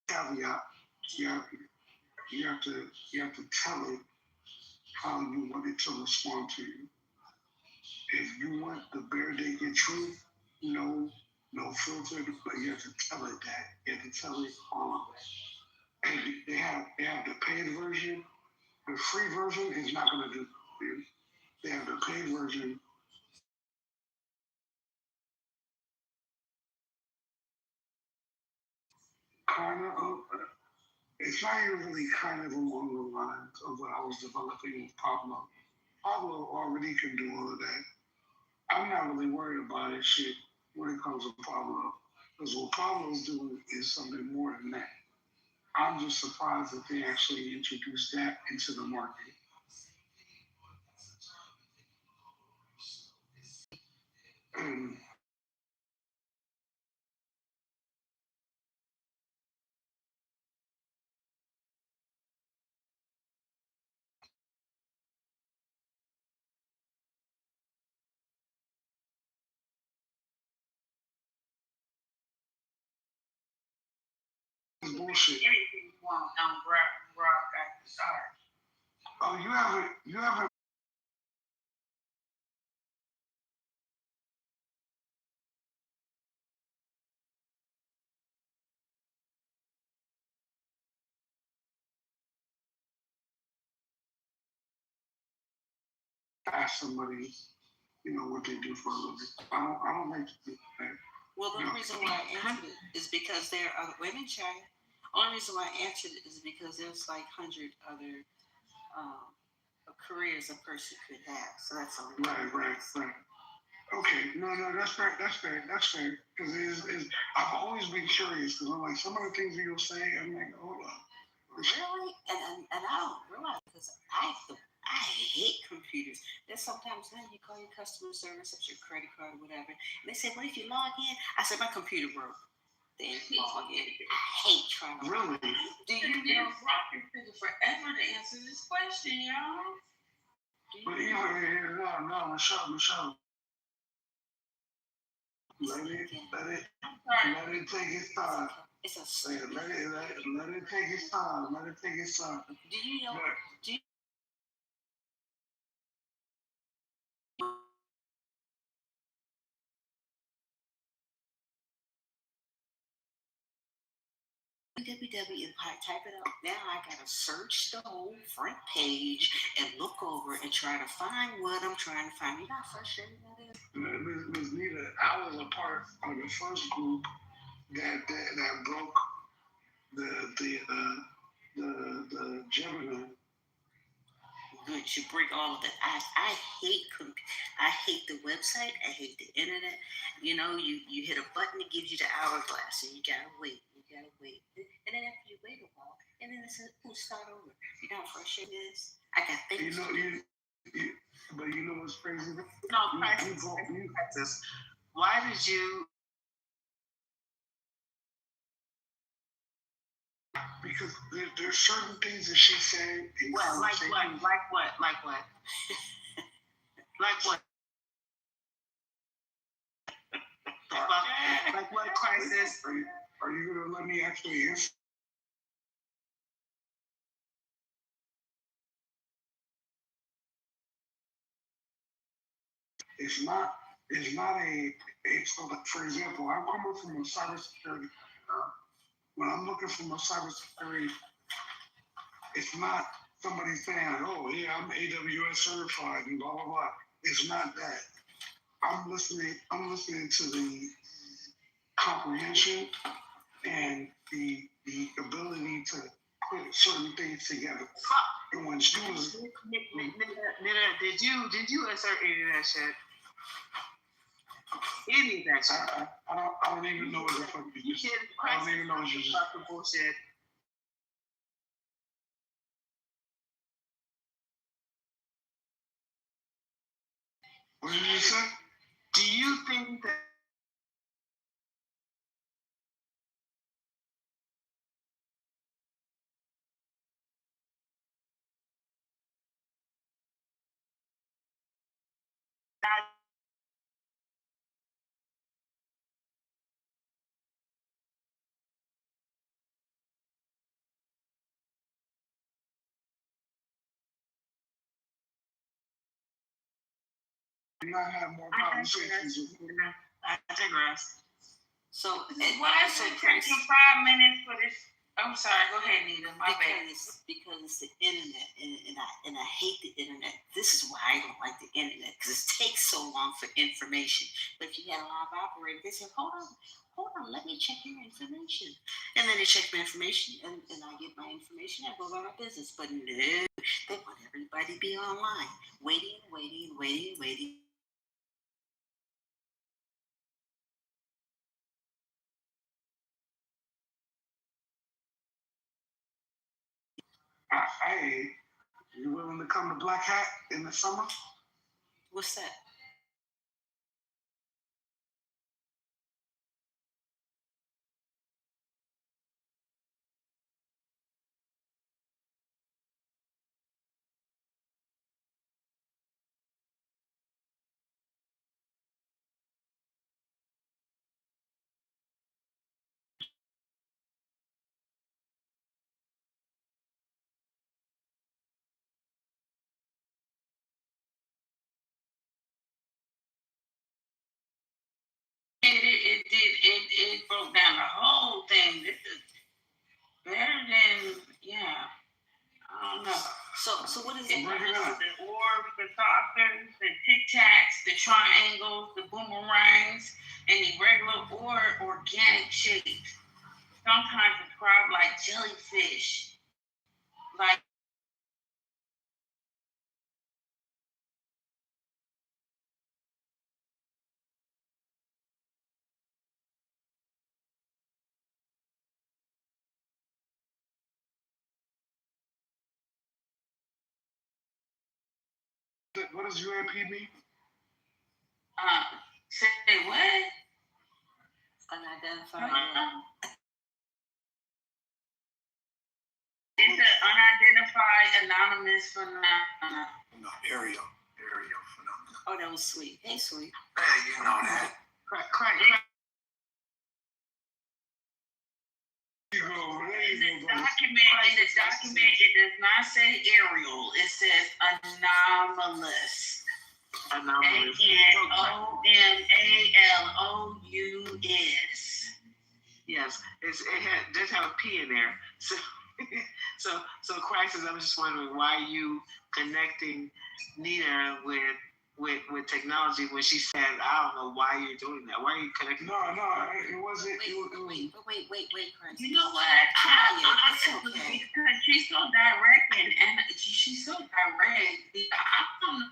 Caveat, you have, you have to tell it how you want it to respond to you. If you want the bare naked truth, no filter, but you have to tell it that. You have to tell it all of that. And they have the paid version. The free version is not gonna do it for you. They have the paid version. Kind of, it's not even really kind of along the lines of what I was developing with Pablo. Pablo already can do all of that. I'm not really worried about that shit when it comes to Pablo. Because what Pablo's doing is something more than that. I'm just surprised that they actually introduced that into the market. And bullshit. Anything on Rock got to start. Oh, you haven't asked somebody, what they do for a living. I don't like to do that. Well, the reason why I answered it is because there are women, China. Only reason why I answered it is because there's like 100 other careers a person could have. So that's all. Right. Okay, no, that's fair. Because I've always been curious. Because I'm like, some of the things you'll say, I'm like, hold on. Really? And I don't realize because I hate computers. There's sometimes now you call your customer service, it's your credit card or whatever, and they say, "What if you log in?" I said, "My computer broke." Then log in. I hate trying to. Really? Do you know? Rock can take forever to answer this question, y'all. But even no, Michelle. Let it take its time. It's a let it take its time. Let it take its time. Do you know? Do you www and type it up. Now I gotta search the whole front page and look over and try to find what I'm trying to find. You know how frustrating that is? Ms. Nita, I was a part of the first group that broke the Gemini. Good, you break all of that. I hate the website. I hate the internet. You hit a button, it gives you the hourglass, and you gotta wait. And then after you wait a while, And then I said, "We'll start over. You know how frustrating it is? I got things. But you know what's crazy? No, Crisis. Why did you? Because there's certain things that she said. Well, like what? Like what? Like what? Like what? Like what, Crisis? Are you gonna let me actually answer? It's not a, for example, I'm coming from a cybersecurity, when I'm looking from a cybersecurity, it's not somebody saying, oh yeah, I'm AWS certified and blah, blah, blah. It's not that. I'm listening to the comprehension and the ability to put certain things together. And when she was, did you insert any of that shit? Any of that shit? I don't even know what the fuck you just. I don't even know what you just. Bullshit. What did you say? Do you think that? Not have more conversations. I digress. So why is it taking 5 minutes for this? I'm sorry. Go ahead, Nita. My bad. Because it's the internet, and I hate the internet. This is why I don't like the internet, because it takes so long for information. But if you got a live operator, they say, hold on, let me check your information. And then they check my information, and I get my information, I go about my business. But no, they want everybody to be online, waiting. Hey, you willing to come to Black Hat in the summer? What's that? It broke down the whole thing. This is better than, yeah. I don't know. So what is it? The orbs, the saucers, the tic tacs, the triangles, the boomerangs, and the regular or organic shapes. Sometimes described like jellyfish. Like What does UAP mean? say what? Unidentified. It's an unidentified anonymous phenomenon. No, aerial phenomenon. Oh, that was sweet. Hey, sweet. Hey, you know that. Crack. In the document, it does not say aerial. It says anomalous. Anomalous. ANOMALOUS. Yes, it does have a P in there. So Crisis, I was just wondering why you connecting Nita with technology when she said, I don't know why you're doing that. Why are you connecting? No, it wasn't. Wait, Crisis. You know what? Because she's so direct and she's so direct. I don't know.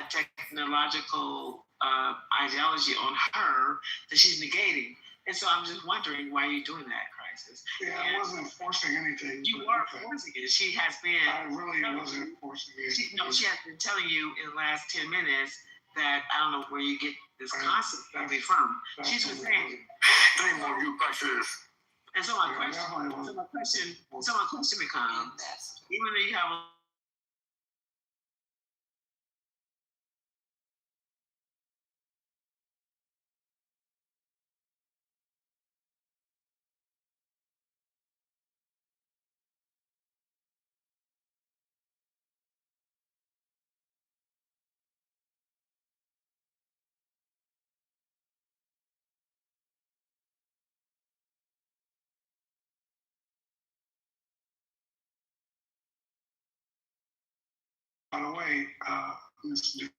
technological ideology on her that she's negating. And so I'm just wondering why you're doing that, Crisis. Yeah, I wasn't forcing anything. You were forcing it. She has been. I really wasn't forcing it. She has been telling you in the last 10 minutes that I don't know where you get this concept from. She's been saying. Shame on you, Crisis. And so my question becomes, even though you have a by the way, Mr.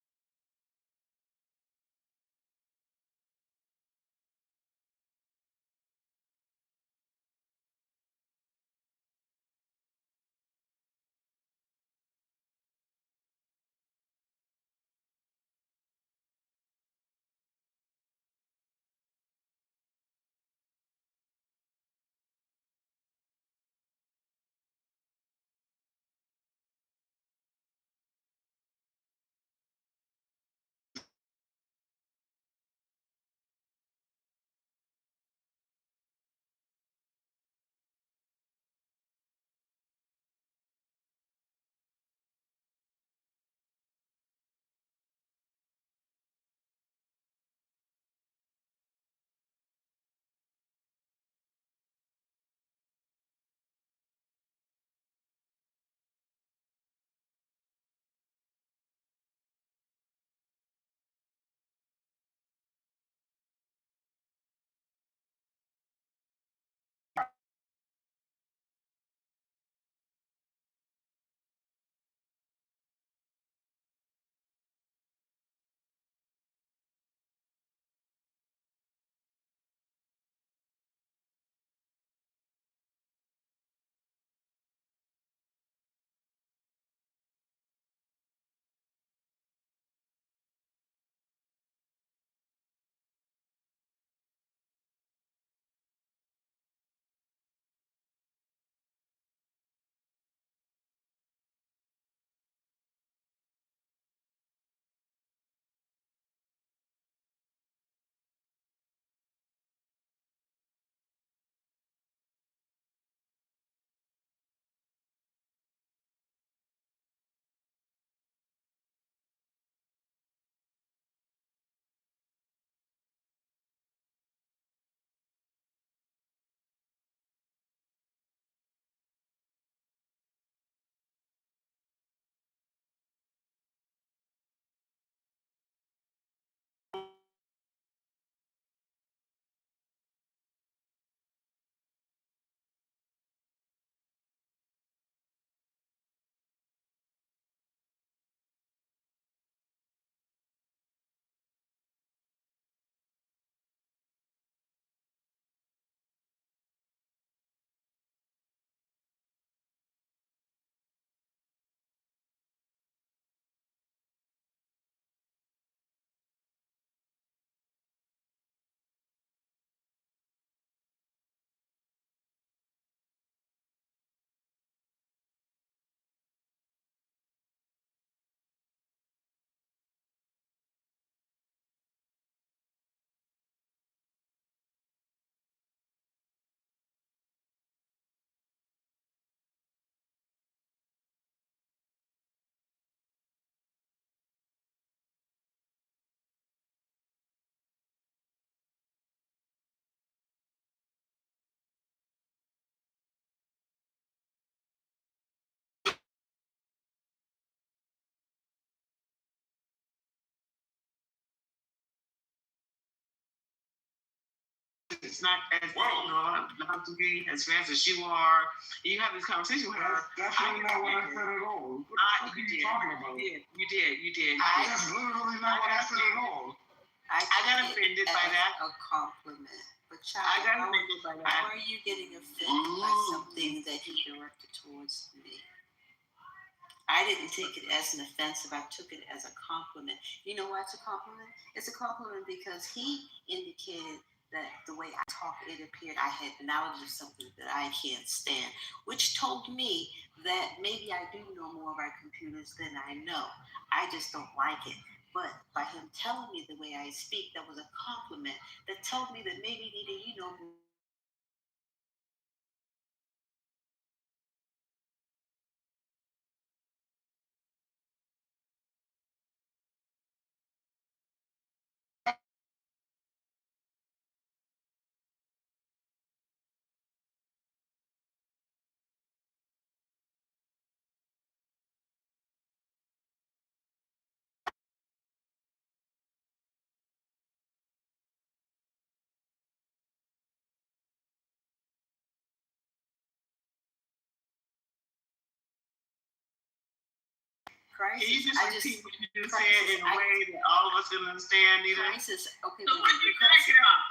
it's not as not to be as fast as you are. You have this conversation with her. That's really not what I said at all. What are you talking about? You did. That's literally not what I said at all. I got offended by that. A compliment. But child, I got offended by that. How are you getting offended by something that he directed towards me? I didn't take it as an offensive. I took it as a compliment. You know why it's a compliment? It's a compliment because he indicated that the way I talk, it appeared I had knowledge of something that I can't stand, which told me that maybe I do know more about computers than I know. I just don't like it. But by him telling me the way I speak, that was a compliment that told me that maybe, Nita, you know more. Crisis. Can you just repeat what you just crisis, said in a way that all of us can understand, Nita? Crisis. Okay. So what you cracking up?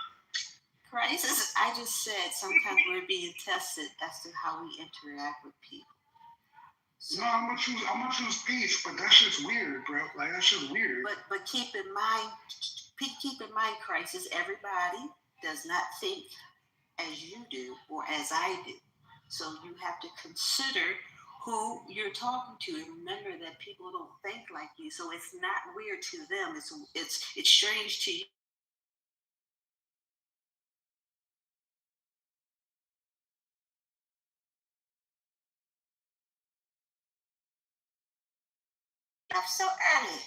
Crisis. I just said sometimes we're being tested as to how we interact with people. So, no, I'm gonna choose peace, but that shit's weird, bro. Like that shit's weird. But keep in mind, Crisis. Everybody does not think as you do or as I do. So you have to consider who you're talking to, and remember that people don't think like you. So it's not weird to them. It's strange to you. I'm so early.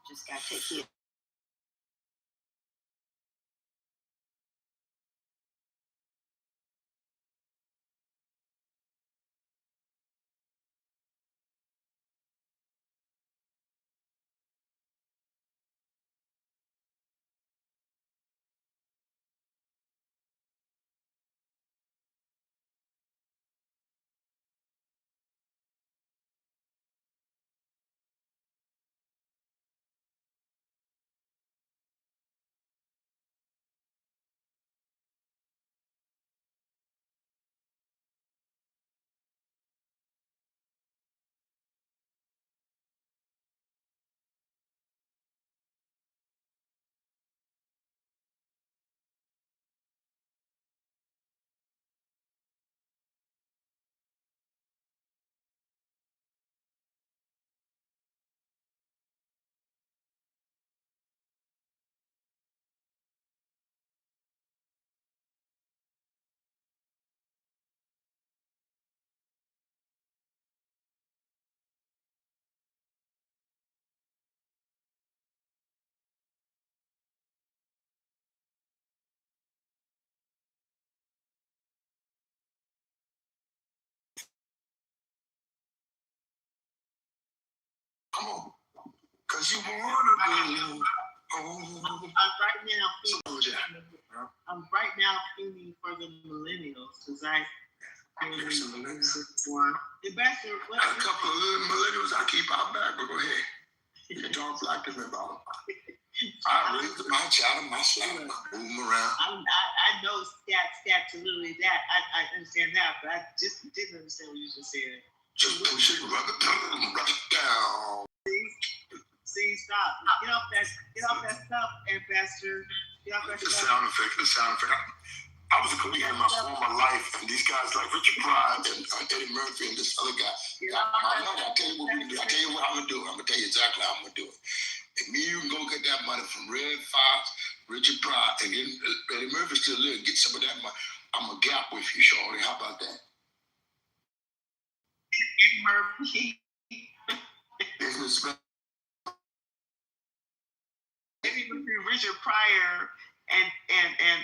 Just gotta take care. Come on. Cause you wanna be. I'm right now feeling for the millennials because I before. Ambassador, what? A couple of millennials I keep out back, but go ahead. You can talk black to me about them. I raised my child, my slap, my boom around. I know scat to literally that. I understand that, but I just didn't understand what you just said. Just push it, rub it down. See, stop. Get off that stuff, Ambassador. Get off that The stuff. sound effect. I was a comedian in my former life, and these guys like Richard Pryor and Eddie Murphy and this other guy. I tell you what we do. I tell you what I'm gonna do. I'm gonna tell you exactly how I'm gonna do it. And me, you can go get that money from Red Fox, Richard Pryor, and then Eddie Murphy still live. Get some of that money. I'm gonna gap with you, Shorty. How about that? Eddie Murphy. Businessman. Eddie Murphy, Richard Pryor, and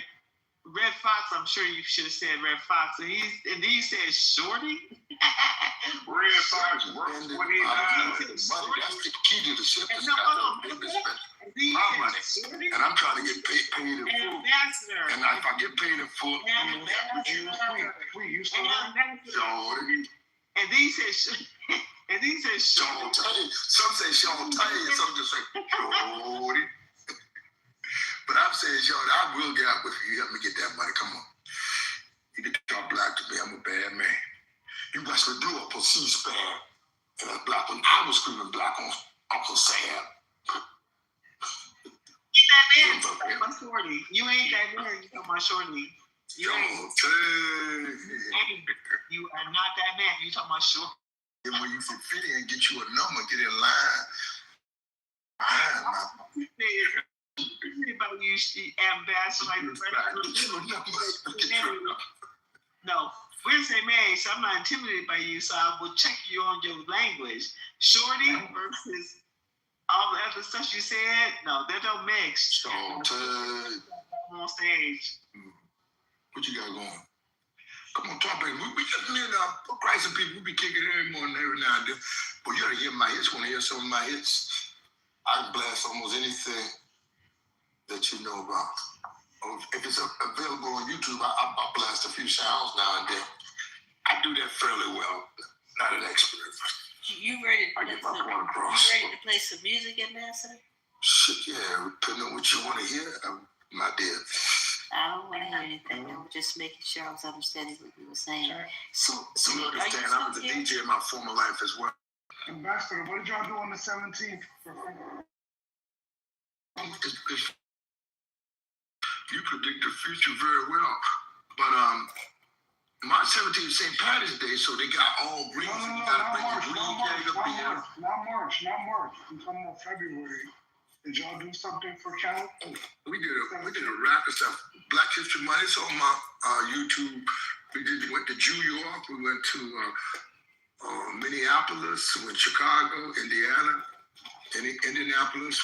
Red Fox. I'm sure you should have said Red Fox. And he said Shorty. Red Fox works 29. That's the key to the ship. And I'm trying to get paid in full. Ambassador. And if I get paid in full, And he said, And he said Sean Tay. Some say Sean Tay, and some just say Shorty. But I'm saying, Shorty, I will get out with you. Help me get that money. Come on. You can talk black to me. I'm a bad man. You watch me blow up on C-SPAN, and that black one, I was screaming black on Uncle Sam. You ain't that man. I'm Shorty. You ain't that man. You talking about Shorty. You are not that man. You talking about Shorty. And when you fit in, get you a number, get in line. About you, ambassador, like no, we're the same age, so I'm not intimidated by you. So I will check you on your language. Shorty versus all the other stuff you said. No, they don't mix. On stage. What you got going? Come on, talk, baby. We just need Christ and people. We be kicking every morning, every now and then. But you gotta hear my hits. Want to hear some of my hits? I can blast almost anything that you know about. If it's available on YouTube, I'll blast a few sounds now and then. I do that fairly well. Not an expert. You ready to I get my point across. You ready to play some music, Ambassador? Shit, yeah. Depending on what you want to hear, my dear. I don't want to hear anything. I was just making sure I was understanding what you were saying. So you understand, I was a DJ in my former life as well. Ambassador, what did y'all do on the 17th? You predict the future very well. But March 17th is St. Patty's Day, so they got all green. No, not March. I'm talking about February. Did y'all do something for Cal? We did a rack of stuff. Black History Month. It's on my YouTube. We went to New York. We went to Minneapolis. We went to Chicago, Indiana, Indianapolis.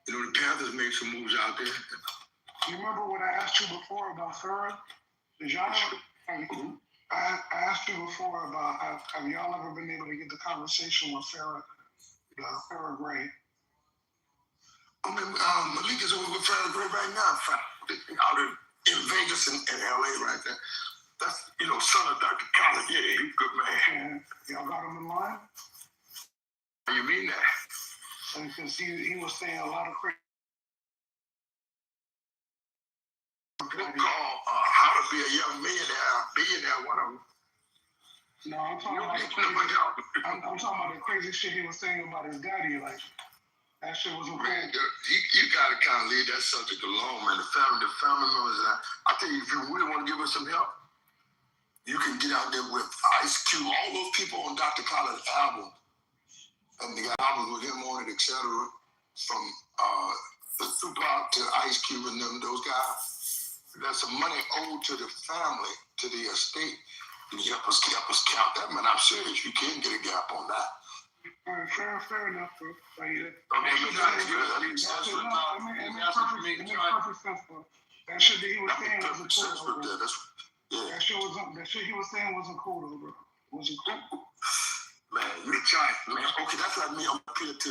You know, the Panthers made some moves out there. You remember what I asked you before about Farrah? Did y'all ever? I asked you before about have y'all ever been able to get the conversation with Farrah Gray? I mean, Malik is over with Farrah Gray right now, out in Vegas and LA right there. That's, son of Dr. Collins. Yeah, he's a good man. Y'all got him in line? How you mean that? Because he was saying a lot of crazy. Call How to Be a Young Billionaire, one of them. No, I'm talking about the crazy shit he was saying about his daddy. Like, that shit wasn't cool. Man, you gotta kind of leave that subject alone, man. The family members. I tell you, if you really want to give us some help, you can get out there with Ice Cube, all those people on Dr. Collins' album, and they got albums with him on it, etc. From the Tupac to Ice Cube and those guys. There's some money owed to the family, to the estate. Can you help us count that, man? I'm serious. You can get a gap on that. All right, fair enough, bro. That makes perfect sense, bro. That shit that he was saying wasn't cool, bro. That shit he was saying wasn't cool, though, bro. Wasn't cool. Man, you try, man. Okay, that's like me. I'm up here to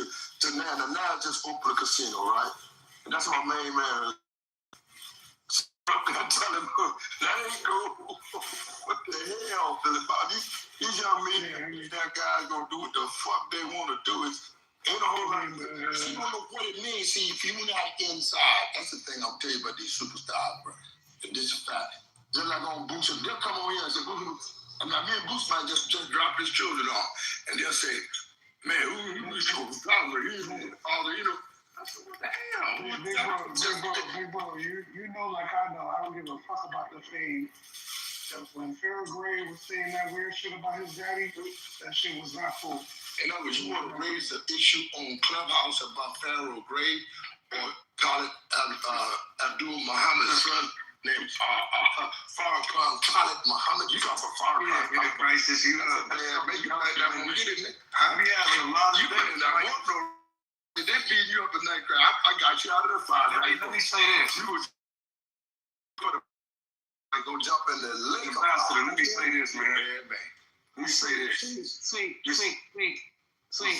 Nana. Now just open a casino, right? And that's my main man. I tell him, that ain't cool. What the hell, Philip? These young men, that guys gonna do what the fuck they want to do. Ain't a whole lot. You don't know what it means. See, if you went out inside, that's the thing I'll tell you about these superstars, bro. And this is fact. Just like on Boots, they'll come on here and say, me and Boots might just drop his children off. And they'll say, man, who's your father? He's my father, I said, what the hell? Big bro, you know like I know, I don't give a fuck about the fame. When Farrah Gray was saying that weird shit about his daddy, that shit was not cool. In other words, you want to raise the issue on Clubhouse about Farrah Gray or call it Abdul Muhammad's son named Farrakhan Khalid Muhammad. You talk about Farrakhan. Yeah, crisis. You know, man, you like that when we get it, we have a lot of things. They beat you up in that crowd. I got you out of the fire. Let me say this. You was go jump in the lake. Ambassador, let me say this, man. Let me say this. Sweet. What's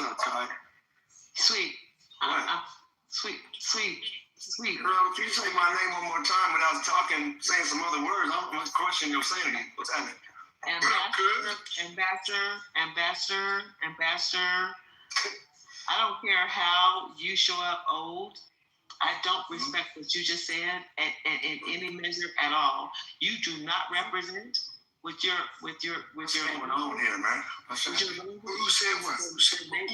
up, Ty? Sweet. Sweet. Girl, if you say my name one more time without saying some other words, I'm going to question your sanity. What's happening? Ambassador. I don't care how you show up old. I don't respect what you just said in any measure at all. You do not represent with your What's going on here, man? Who said what? Who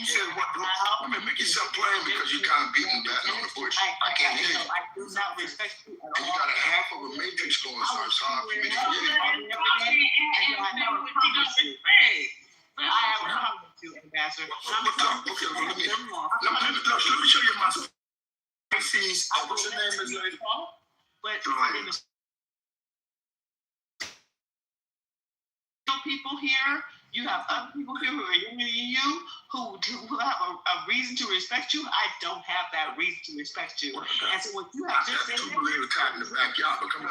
said what? I mean, make yourself plain because you kind of beating back on the bush. I can't hear you. I do not respect you at all. And you got a half of a matrix going, so it's hard for me to hear you. I have a problem with you, Ambassador. Okay, well, let me show you my species. What's your name, Ms. Lady? But people here, you have other people here who are younger than you, who have a reason to respect you. I don't have that reason to respect you. And so what you have just said. Two believe caught in the backyard, but come on.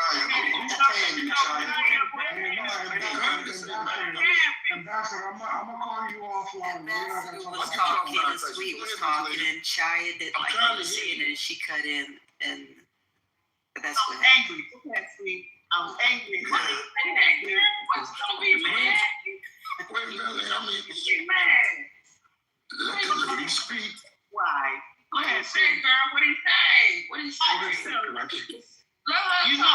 Ambassador, I'm gonna call you offline. Ambassador was talking, and Sweet was talking, and Shia didn't like what was saying, and she cut in, and that's what happened. Angry. Okay, Sweet. I was angry. Wait a minute, I mean, let the lady speak. Why? Go ahead, say, girl. What do you say? What do you say? You know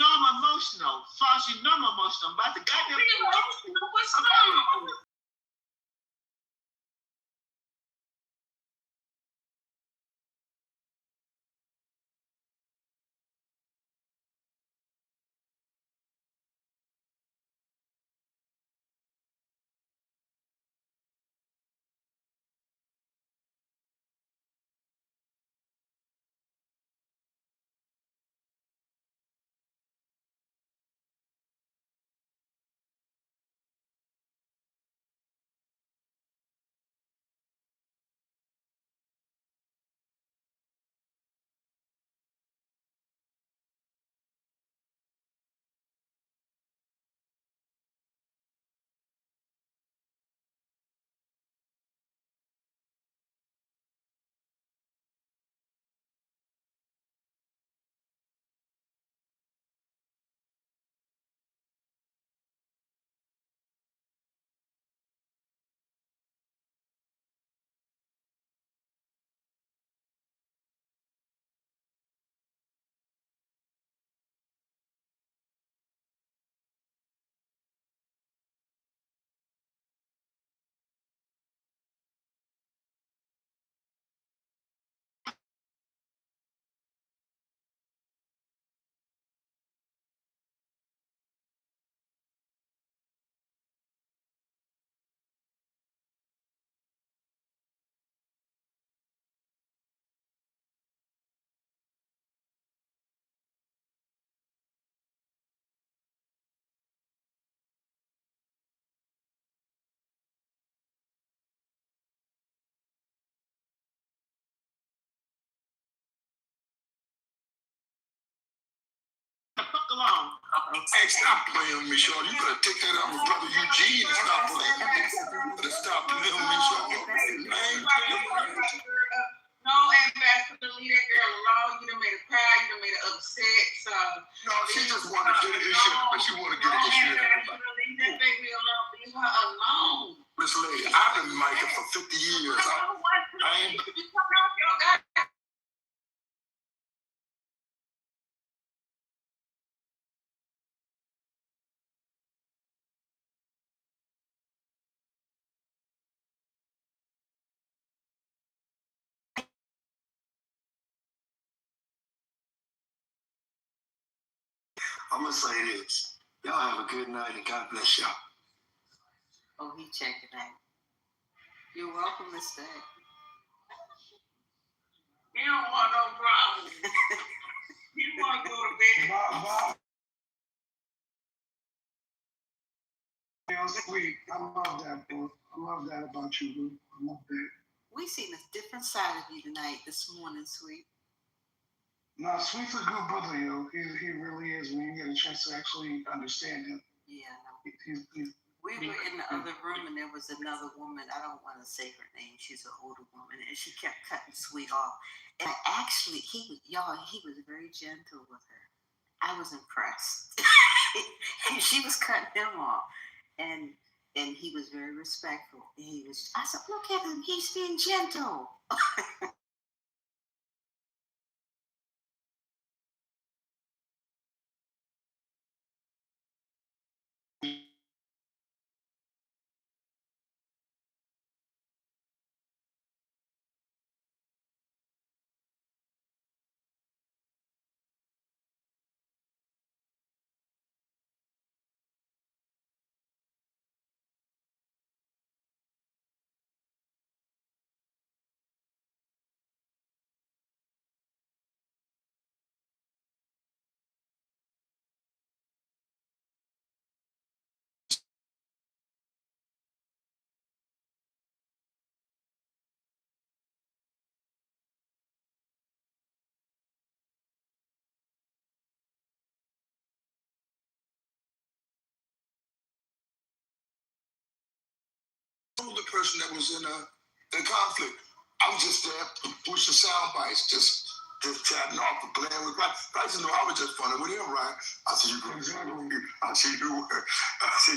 I'm emotional. Floss, you know I'm emotional. But the goddamn what's wrong? Hey, stop playing with me, Sean. You better take that out with Brother Eugene and stop playing with me. Better stop playing with me, Sean. No, Ambassador, leave that girl alone. You done made her cry. You done made her upset. So no, she just wanted to get an issue, but she wanted to get an issue. Leave that baby alone. Leave her alone. Miss Lady, I've been Micah for 50 years. I ain't. I'm gonna say this. Y'all have a good night and God bless y'all. Oh, he checking out. You're welcome, Mr. You don't want no problem. You want to go to bed. Sweet. I love that, bro. I love that about you, bro. I love that. We seen a different side of you tonight, this morning, Sweet. No, Sweet's a good brother, yo. He really is. When you get a chance to actually understand him. Yeah. He's we were in the other room, and there was another woman. I don't want to say her name. She's an older woman, and she kept cutting Sweet off. And actually, he was very gentle with her. I was impressed. and she was cutting him off, and he was very respectful. And I said, look at him, he's being gentle. The person that was in conflict. I was just there to push the sound bites, just chatting off and playing with Bryce. Bryce knew I was just funny with him, right? I said,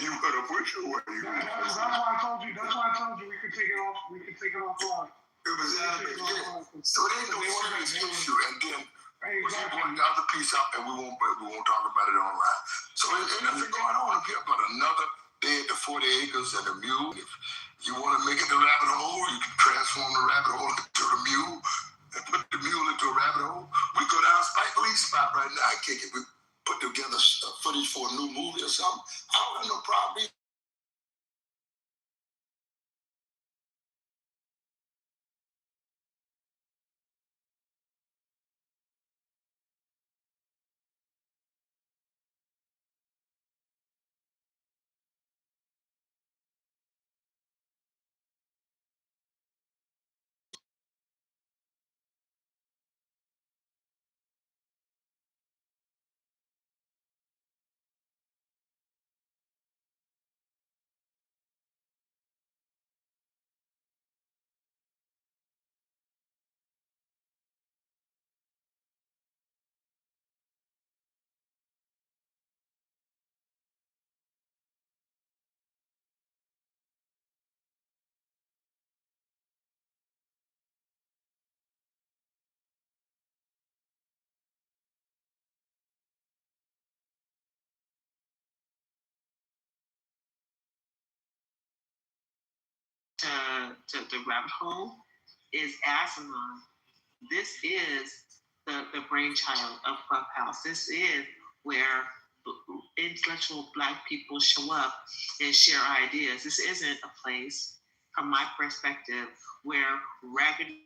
you were to push your way. That's why I told you we could take it off. We could take it offline. It was out of it. So it ain't no serious issue. And then we brought the other piece up, and we won't talk about it online. So ain't nothing going on up here but another day at the 40 acres and a mule. If you want to make it the rabbit hole, you can transform the rabbit hole into the mule and put the mule into a rabbit hole. We go down Spike Lee's spot right now and kick it. We put together footage for a new movie or something. I don't have no problem. To the rabbit hole is asinine. This is the brainchild of Clubhouse. This is where intellectual Black people show up and share ideas. This isn't a place, from my perspective, where raggedy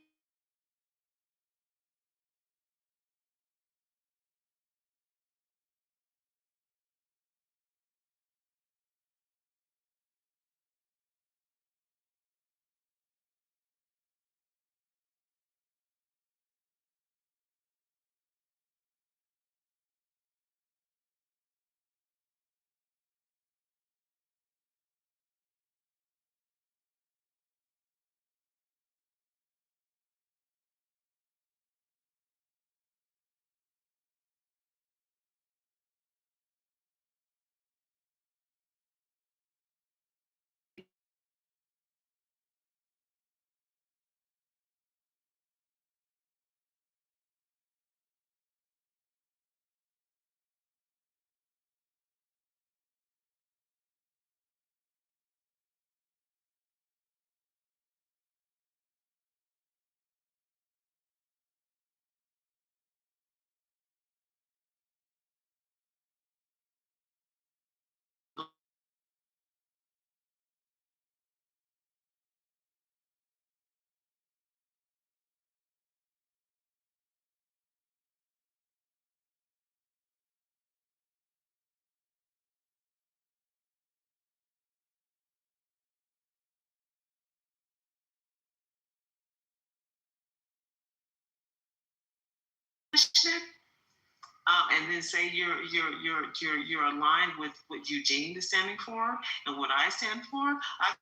and then say you're aligned with what Eugene is standing for and what I stand for. I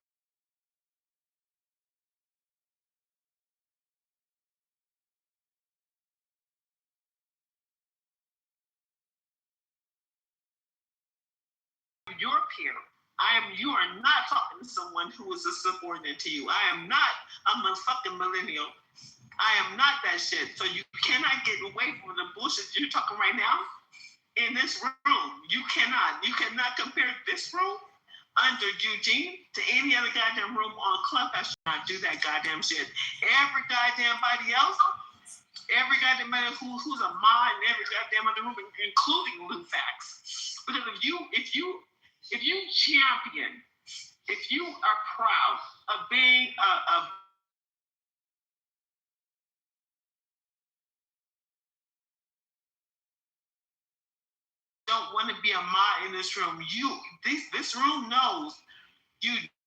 your peer. You are not talking to someone who is a subordinate to you. I'm a fucking millennial. I am not that shit. So you cannot get away from the bullshit you're talking right now in this room. You cannot compare this room under Eugene to any other goddamn room on Clubhouse. Not do that goddamn shit. Every goddamn body else, every goddamn man who's a mod in every goddamn other room, including Lou Fax. Because if you champion, if you are proud of being a don't want to be a mod in this room, this room knows you. And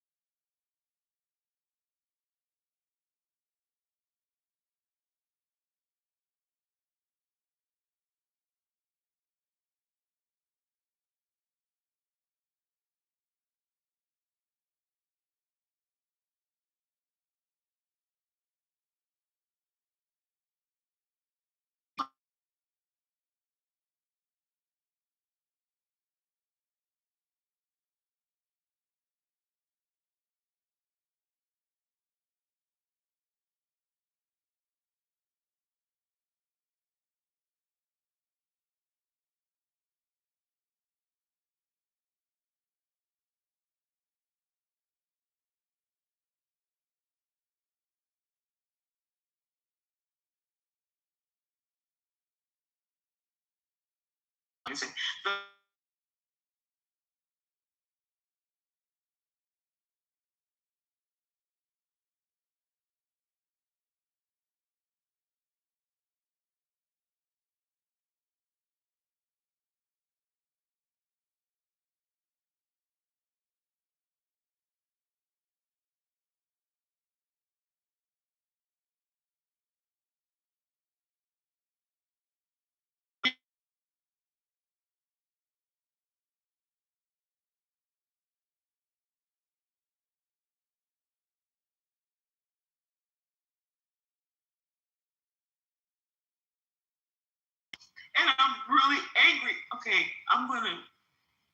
I'm really angry. Okay,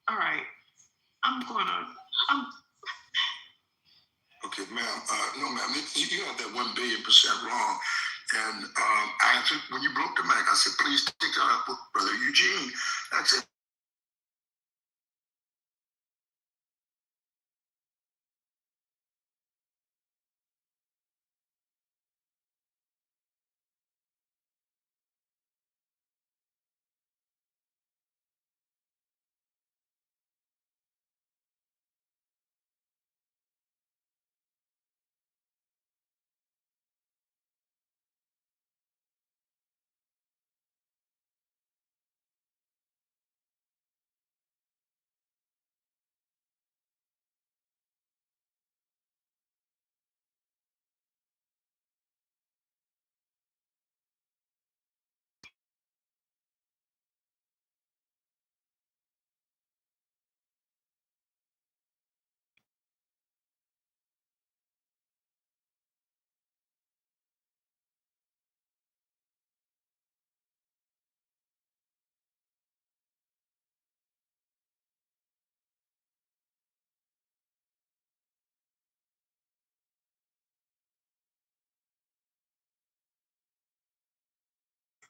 all right, I'm Okay, ma'am. No, ma'am. You got that 1,000,000,000% wrong. And I answered when you broke the mic. I said, please take it up with Brother Eugene. That's it.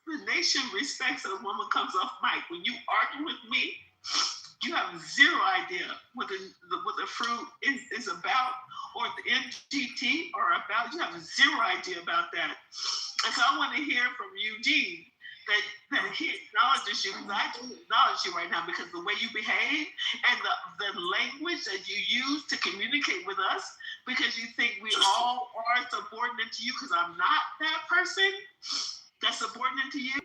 the nation respects a woman comes off mic. When you argue with me, you have zero idea what the fruit is about, or the NGT are about. You have zero idea about that. And so I want to hear from Eugene that he acknowledges you, because I do acknowledge you right now, because the way you behave and the language that you use to communicate with us, because you think we all are subordinate to you, because I'm not that person that's subordinate to you.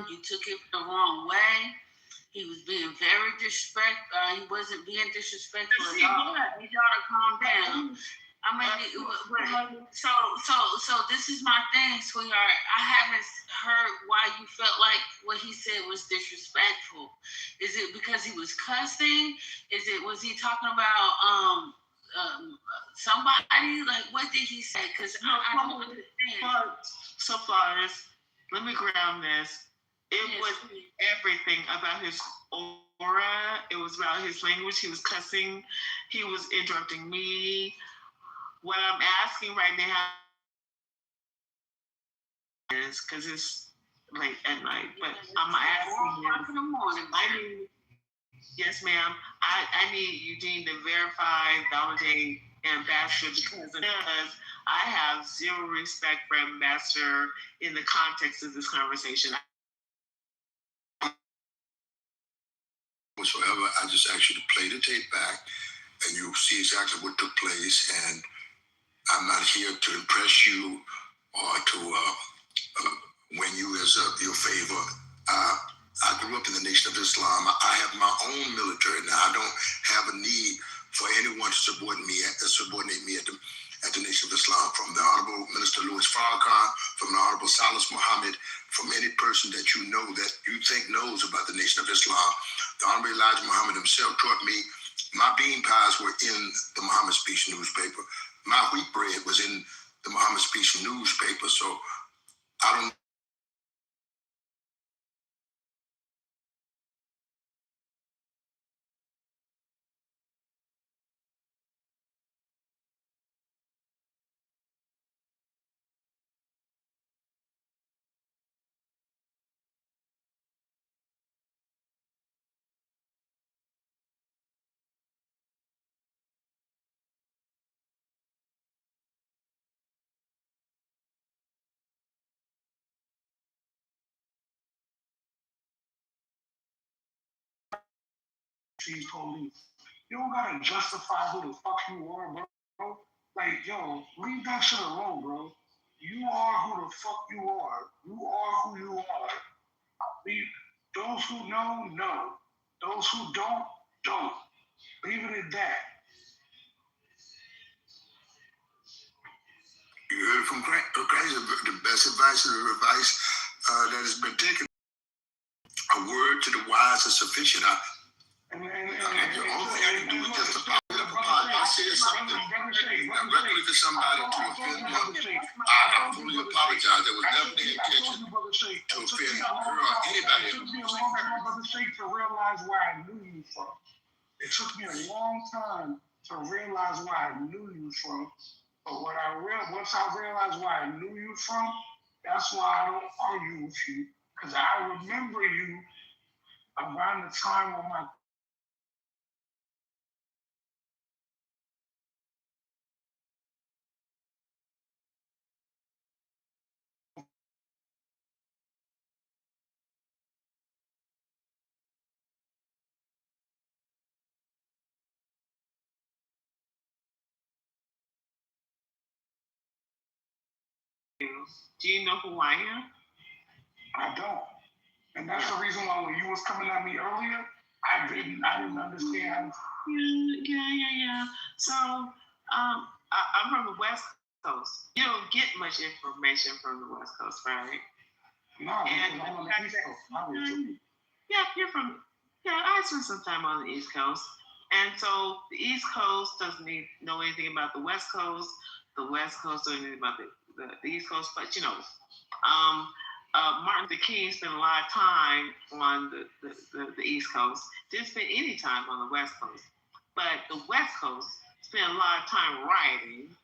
You took it the wrong way. He was being very disrespectful. He wasn't being disrespectful at all. You gotta calm down. I mean, so this is my thing, sweetheart. I haven't heard why you felt like what he said was disrespectful. Is it because he was cussing? Was he talking about somebody? Like, what did he say? Because I don't understand. So, Flores, let me ground this. It was everything about his aura. It was about his language. He was cussing. He was interrupting me. What I'm asking right now is because it's late at night, but I'm asking you. In the morning. I need, yes, ma'am. I need Eugene to verify, validate Ambassador because I have zero respect for Ambassador in the context of this conversation. Whatsoever, I just ask you to play the tape back and you'll see exactly what took place. And I'm not here to impress you or to win you as your favor. I grew up in the Nation of Islam. I have my own military now. I don't have a need for anyone to subordinate me at the Nation of Islam, from the Honorable Minister Louis Farrakhan, from the Honorable Salas Muhammad, from any person that you know that you think knows about the Nation of Islam. The Honorable Elijah Muhammad himself taught me. My bean pies were in the Muhammad Speech newspaper. My wheat bread was in the Muhammad Speech newspaper. So I don't. Police. You don't gotta justify who the fuck you are, bro. Like, yo, leave that shit alone, bro. You are who the fuck you are. You are who you are. Those who know. Those who don't. Leave it at that. You heard from Crazy. The best advice is the advice that has been taken. A word to the wise is sufficient. The only thing I can do is just apologize. I said something directly to somebody to offend them. I fully apologize. There was never the intention to offend her or anybody. It took me a long time, Brother Shake, to realize where I knew you from. It took me a long time to realize where I knew you from. But once I realized where I knew you from, that's why I don't argue with you. Because I remember you around the time when my Do you know who I am? I don't. And that's the reason why when you was coming at me earlier, I didn't understand. Yeah. So, I'm from the West Coast. You don't get much information from the West Coast, right? No, and I'm on the East Coast. Yeah, you're from. Yeah, I spent some time on the East Coast, and so the East Coast doesn't know anything about the West Coast. The West Coast doesn't know anything about the East Coast, but Martin Luther King spent a lot of time on the East Coast. Didn't spend any time on the West Coast, but the West Coast spent a lot of time rioting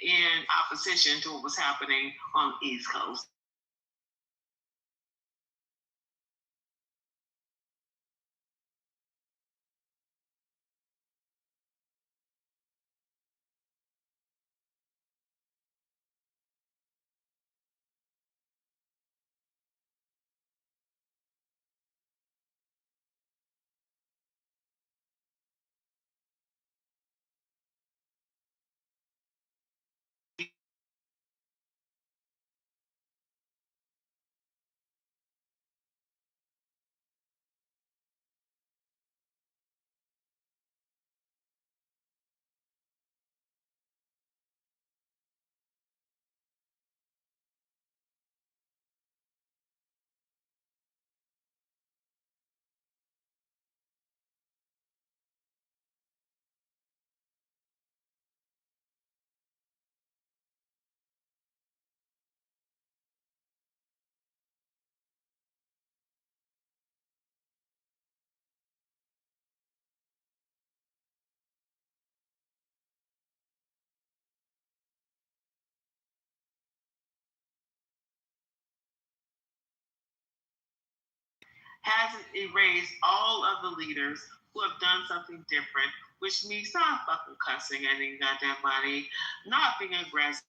in opposition to what was happening on the East Coast. hasn't erased all of the leaders who have done something different, which means not fucking cussing any goddamn body, not being aggressive.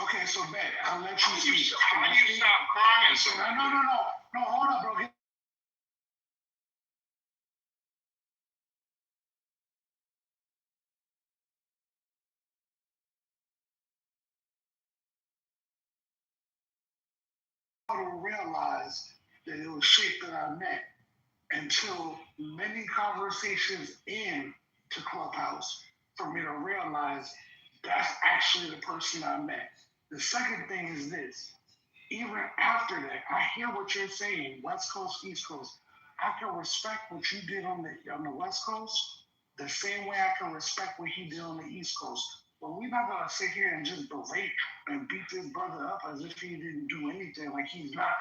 Okay, so bet I'll let you How speak. you stop crying so No, hold up, bro. I don't realize that it was Sheikh that I met until many conversations in to Clubhouse for me to realize that's actually the person I met. The second thing is this. Even after that, I hear what you're saying, West Coast, East Coast. I can respect what you did on the West Coast the same way I can respect what he did on the East Coast. But we're not gonna sit here and just berate and beat this brother up as if he didn't do anything. Like he's not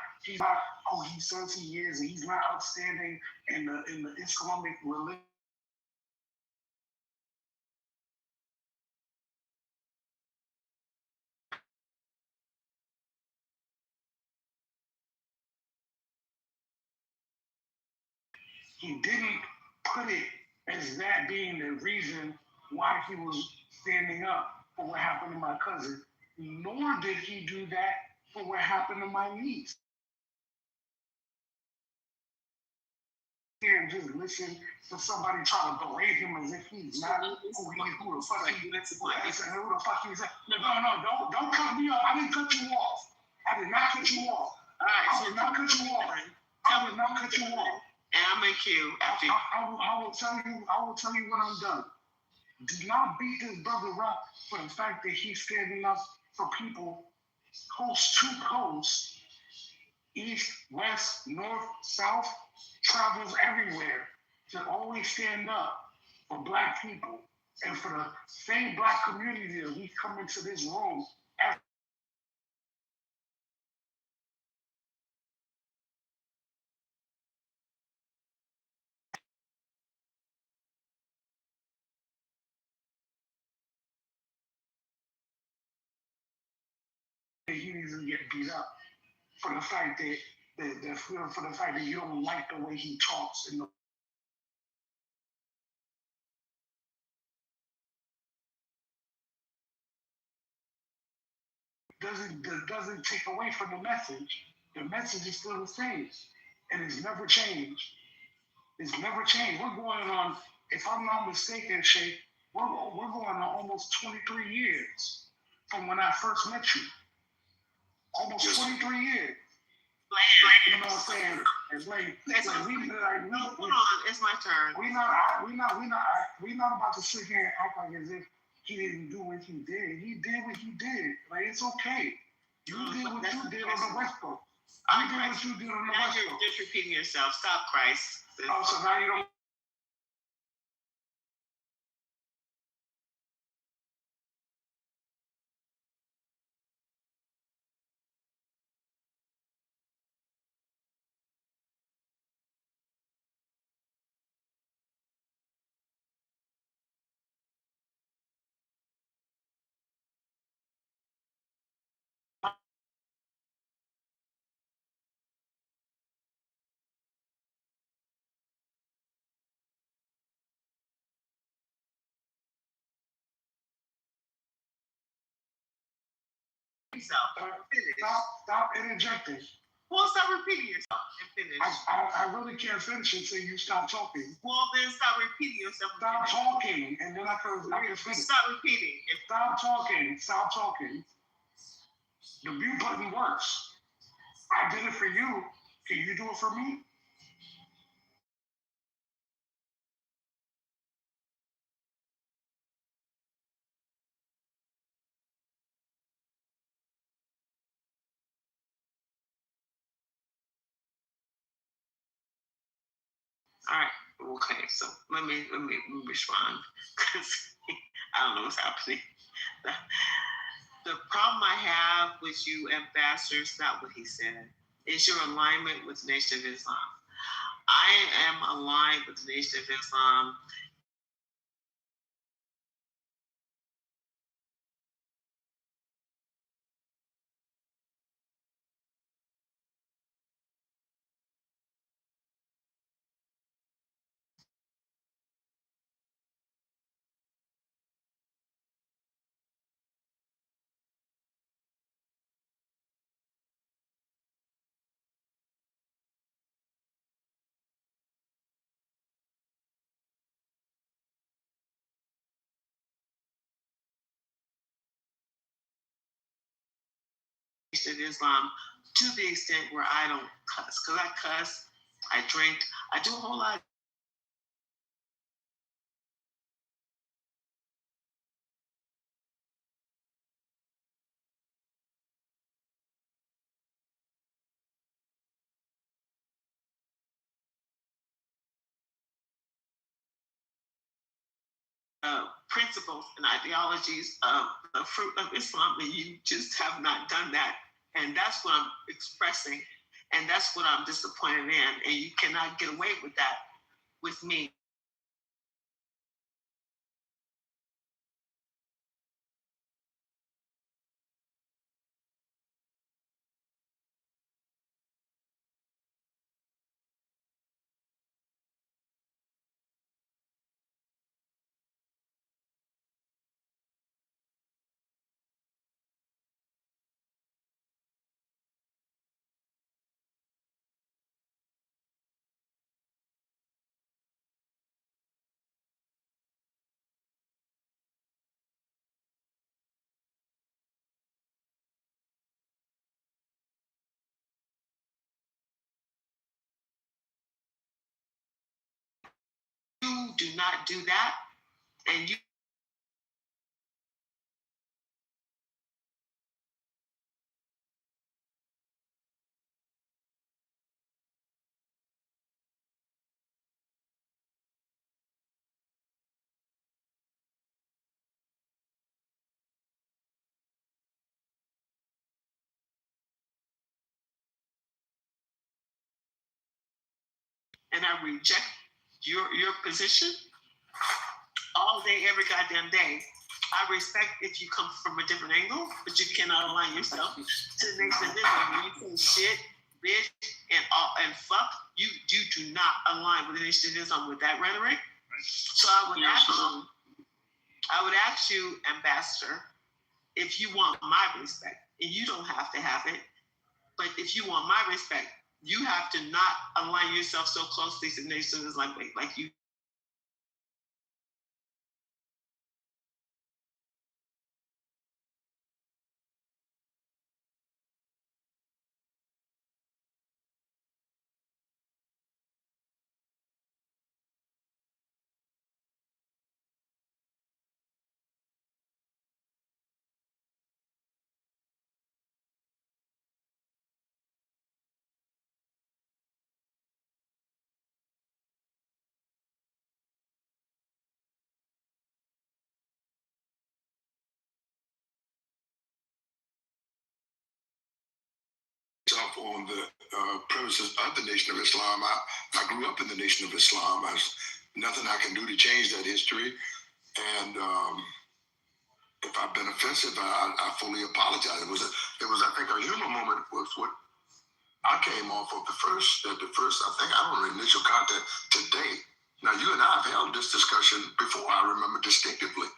who he says he is, and he's not outstanding in the Islamic religion. He didn't put it as that being the reason why he was standing up for what happened to my cousin, nor did he do that for what happened to my niece. Here and just listen to somebody try to berate him as if he's not who the fuck he is. Who the fuck he is. No, don't cut me off. I didn't cut you off. I did not cut you off. All right, I did not cut you off. I did not cut you off. And I'm in queue after you. I will tell you when I'm done. Do not beat this brother up for the fact that he's standing up for people coast to coast, east, west, north, south, travels everywhere to always stand up for black people and for the same black community that we come into this room. He needs to get beat up for the fact that for the fact that you don't like the way he talks and doesn't take away from the message. The message is still the same, and it's never changed. It's never changed. We're going on, if I'm not mistaken, Shay, we're going on almost 23 years from when I first met you. Almost 23 years. You know what I'm saying? It's like we like no. Hold on, it's my turn. We're not about to sit here and act like as if he didn't do what he did. He did what he did. Like it's okay. You did what you did on the West Coast. You did what you did on the West Coast. Now you're just repeating yourself. Stop, Christ. Oh, so now you don't. Stop interjecting. Well, stop repeating yourself and finish. I really can't finish until you stop talking. Well, then stop repeating yourself. Stop talking, and then I can finish. Stop repeating. Stop talking. Stop talking. The mute button works. I did it for you. Can you do it for me? All right. Okay. So let me respond because I don't know what's happening. The problem I have with you, Ambassador, is not what he said. It's your alignment with the Nation of Islam. I am aligned with the Nation of Islam. Nation of Islam to the extent where I don't cuss. Because I cuss, I drink, I do a whole lot of principles and ideologies of the fruit of Islam, and you just have not done that. And that's what I'm expressing, and that's what I'm disappointed in. And you cannot get away with that with me. You do not do that, and you and I reject your position all day, every goddamn day. I respect if you come from a different angle, but you cannot align yourself to the Nation of Islam. When you say shit, bitch, and fuck, you do not align with the Nation of Islam with that rhetoric. So I would ask you, Ambassador, if you want my respect, and you don't have to have it, but if you want my respect, you have to not align yourself so closely to the Nation of Islam like you. On the premises of the Nation of Islam. I grew up in the Nation of Islam. There's nothing I can do to change that history. And if I've been offensive, I fully apologize. It was I think a humor moment was what I came off of the first, I think I don't know, initial contact today. Now you and I have held this discussion before, I remember distinctively.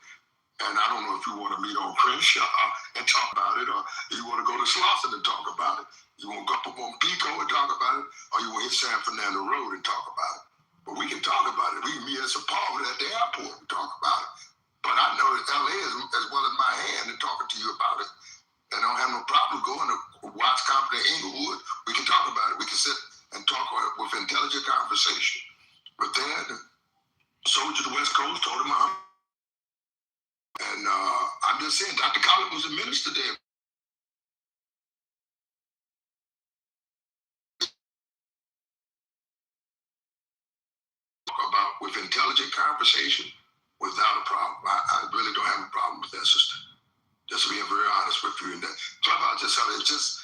And I don't know if you want to meet on Crenshaw and talk about it, or you want to go to Slauson and talk about it. You want to go up on Pico and talk about it, or you want to hit San Fernando Road and talk about it. But we can talk about it. We can meet at St. Paul at the airport and talk about it. But I know that LA is as well as my hand and talking to you about it. And I don't have no problem going to Watts Compton, Inglewood. We can talk about it. We can sit and talk with intelligent conversation. But then, soldier to the West Coast told him and I'm just saying, Dr. Collins was a minister there. with intelligent conversation, without a problem. I really don't have a problem with that, sister. Just being very honest with you. And that Clubhouse it's just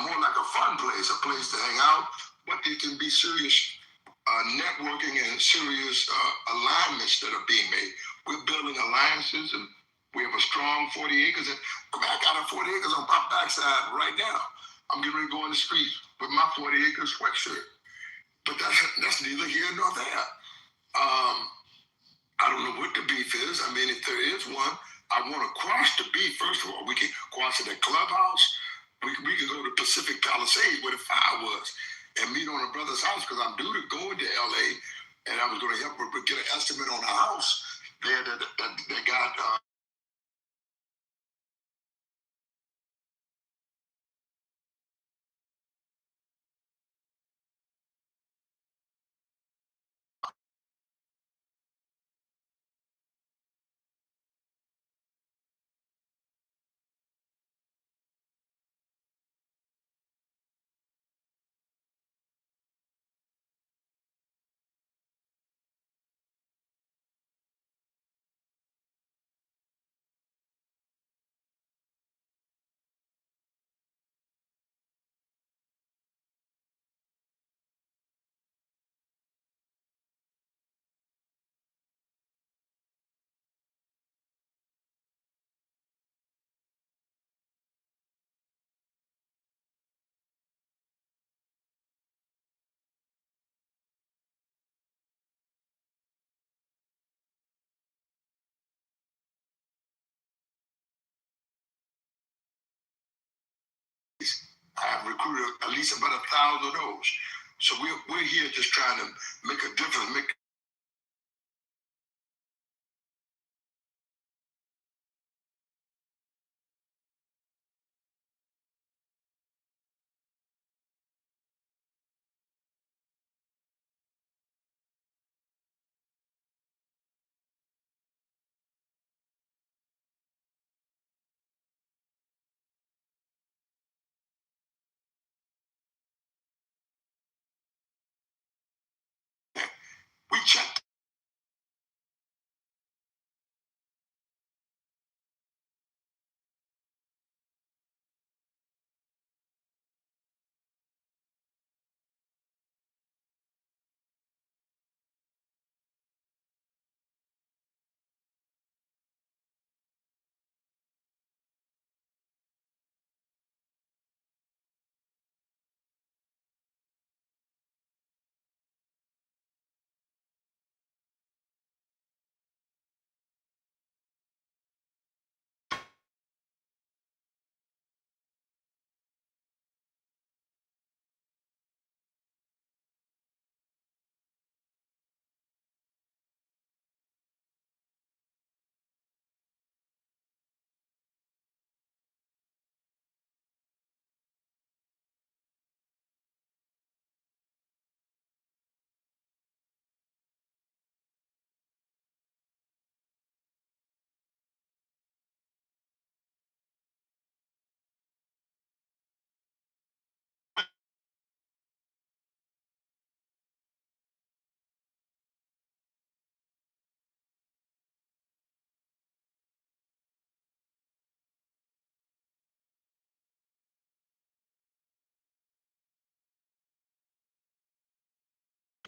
more like a fun place, a place to hang out, but it can be serious networking and serious alignments that are being made. We're building alliances, and we have a strong 40 acres. I got a 40 acres on my backside right now. I'm getting ready to go in the street with my 40 acre sweatshirt. But that's neither here nor there. I don't know what the beef is. I mean, if there is one, I want to quash the beef. First of all, we can quash it at Clubhouse. We can go to Pacific Palisades where the fire was and meet on a brother's house, because I'm due to go into LA, and I was going to help her get an estimate on a house there that got I have recruited at least about 1,000 of those. So we're here just trying to make a difference, we checked.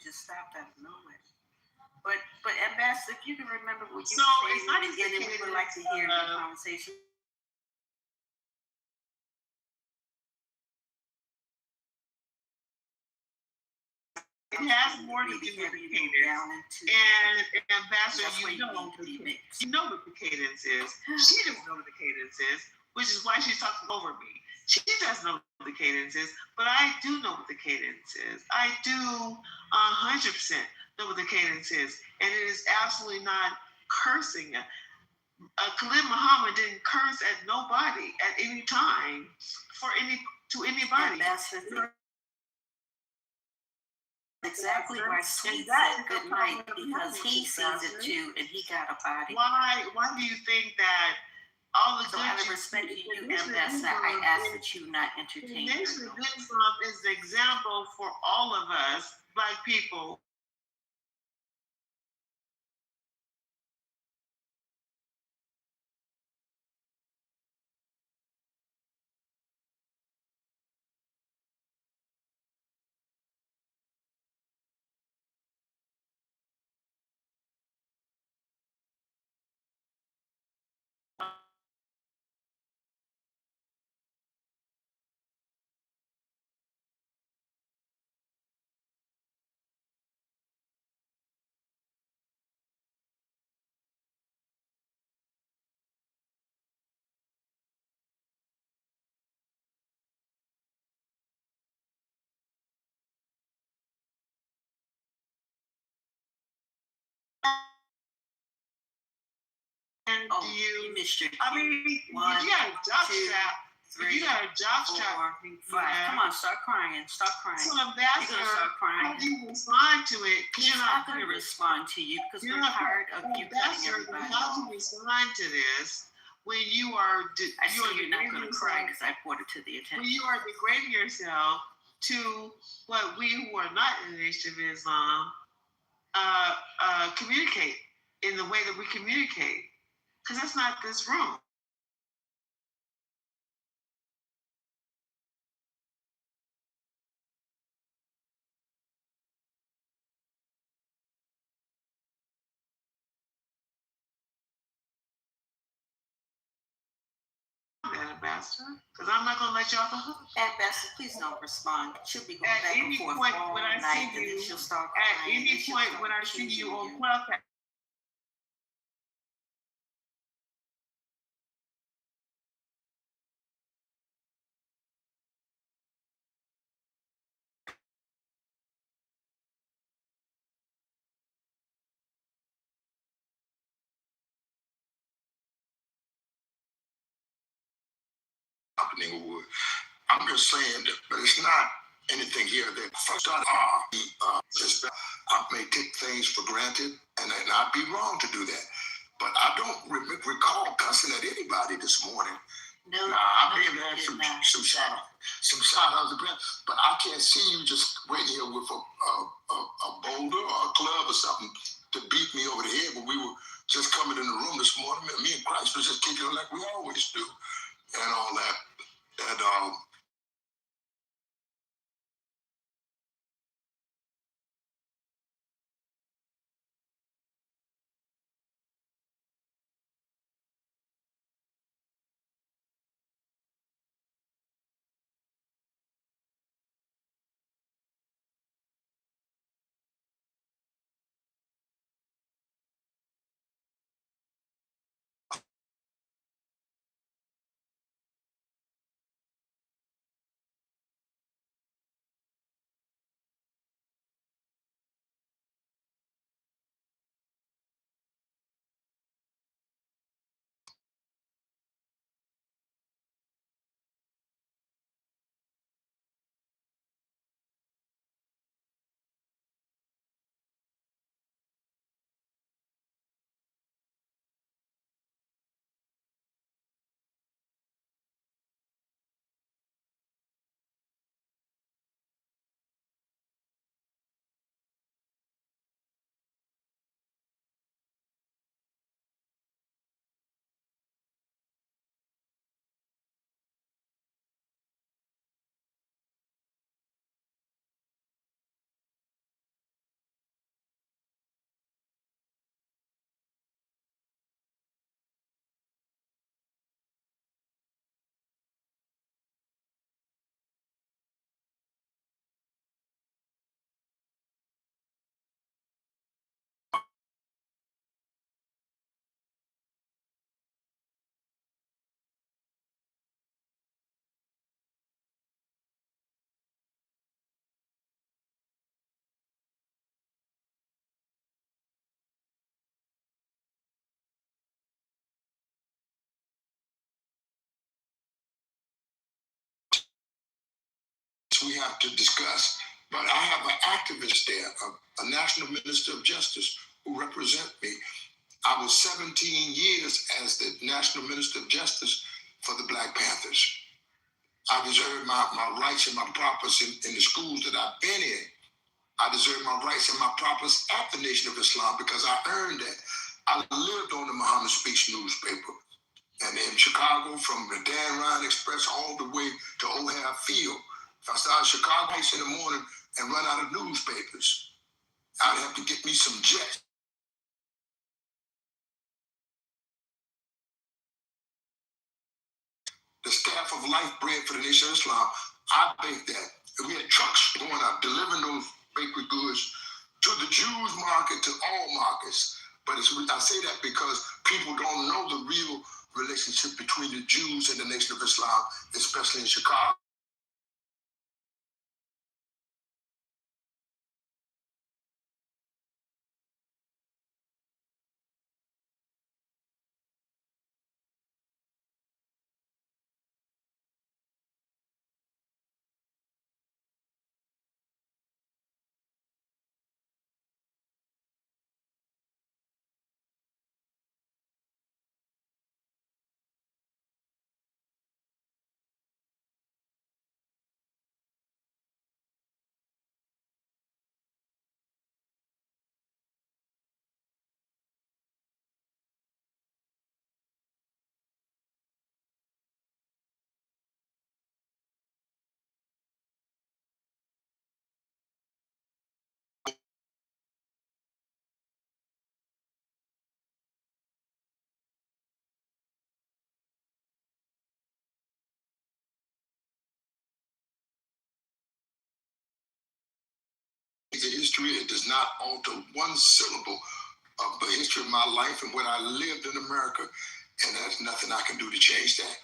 Just stopped out of nowhere. But Ambassador, if you can remember what you So were it's saying not in the beginning, we would like to hear the conversation. It has more to do with the cadence. And Ambassador, you know what the cadence is. She doesn't know what the cadence is, which is why she's talking over me. She doesn't know what the cadence is, but I do know what the cadence is. I do 100% know what the cadence is. And it is absolutely not cursing. Khalid Muhammad didn't curse at nobody at any time to anybody. Exactly why Sweet said good night, because he sees it too, and he got a body. Why do you think that all the so out of respect to you, Ambassador, I ask that you not entertain. The Nation of Islam is the example for all of us, Black people, Oh, do you missed your I mean, one, if you got a job two, strap, if you got a job strap, 4, 5. Come on, start crying. Stop crying. so You're ambassador, gonna start crying. how do you respond to it? He's not going to respond to you because we're tired of you cutting Ambassador, everybody how off. do you respond to this when you are I see you're not going to cry because I brought it to the attention. when you are degrading yourself to what we who are not in the Nation of Islam communicate in the way that we communicate, because that's not this room. Ambassador, because I'm not going to let you off the hook. Ambassador, please don't respond. She'll be going At back and any forth point all when I night, see and then you, she'll start at crying. any and she'll point start when I see accusing you on you. Clubhouse, happening would. I'm just saying that, but it's not anything here that first started. I may take things for granted, and I'd be wrong to do that. But I don't recall cussing at anybody this morning. No, I may have had some shout outs, but I can't see you just waiting here with a boulder or a club or something to beat me over the head when we were just coming in the room this morning. Me and Christ was just kicking it like we always do, and all that. And we have to discuss. But I have an activist there, a national minister of justice who represent me. I was 17 years as the national minister of justice for the Black Panthers. I deserve my rights and my properties in the schools that I've been in. I deserve my rights and my properties at the Nation of Islam because I earned that. I lived on the Muhammad Speaks newspaper. And in Chicago, from the Dan Ryan Express all the way to O'Hare Field. If I started Chicago in the morning and run out of newspapers, I'd have to get me some jets. The staff of Life Bread for the Nation of Islam, I baked that. And we had trucks going out delivering those bakery goods to the Jews market, to all markets. But I say that because people don't know the real relationship between the Jews and the Nation of Islam, especially in Chicago. history. It does not alter one syllable of the history of my life and what I lived in America. And there's nothing I can do to change that.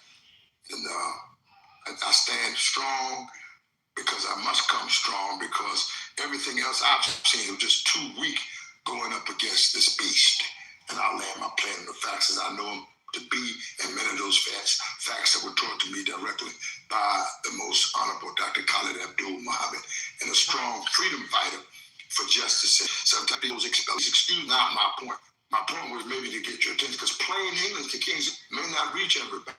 And I stand strong because I must come strong, because everything else I've seen was just too weak going up against this beast. And I'll land my plane on the facts as I know them to be, and many of those facts that were taught to me directly by the most honorable Dr. Khalid Abdul Muhammad, and a strong freedom fighter for justice. Sometimes those excuse not my point. My point was maybe to get your attention, because plain English to Kings may not reach everybody.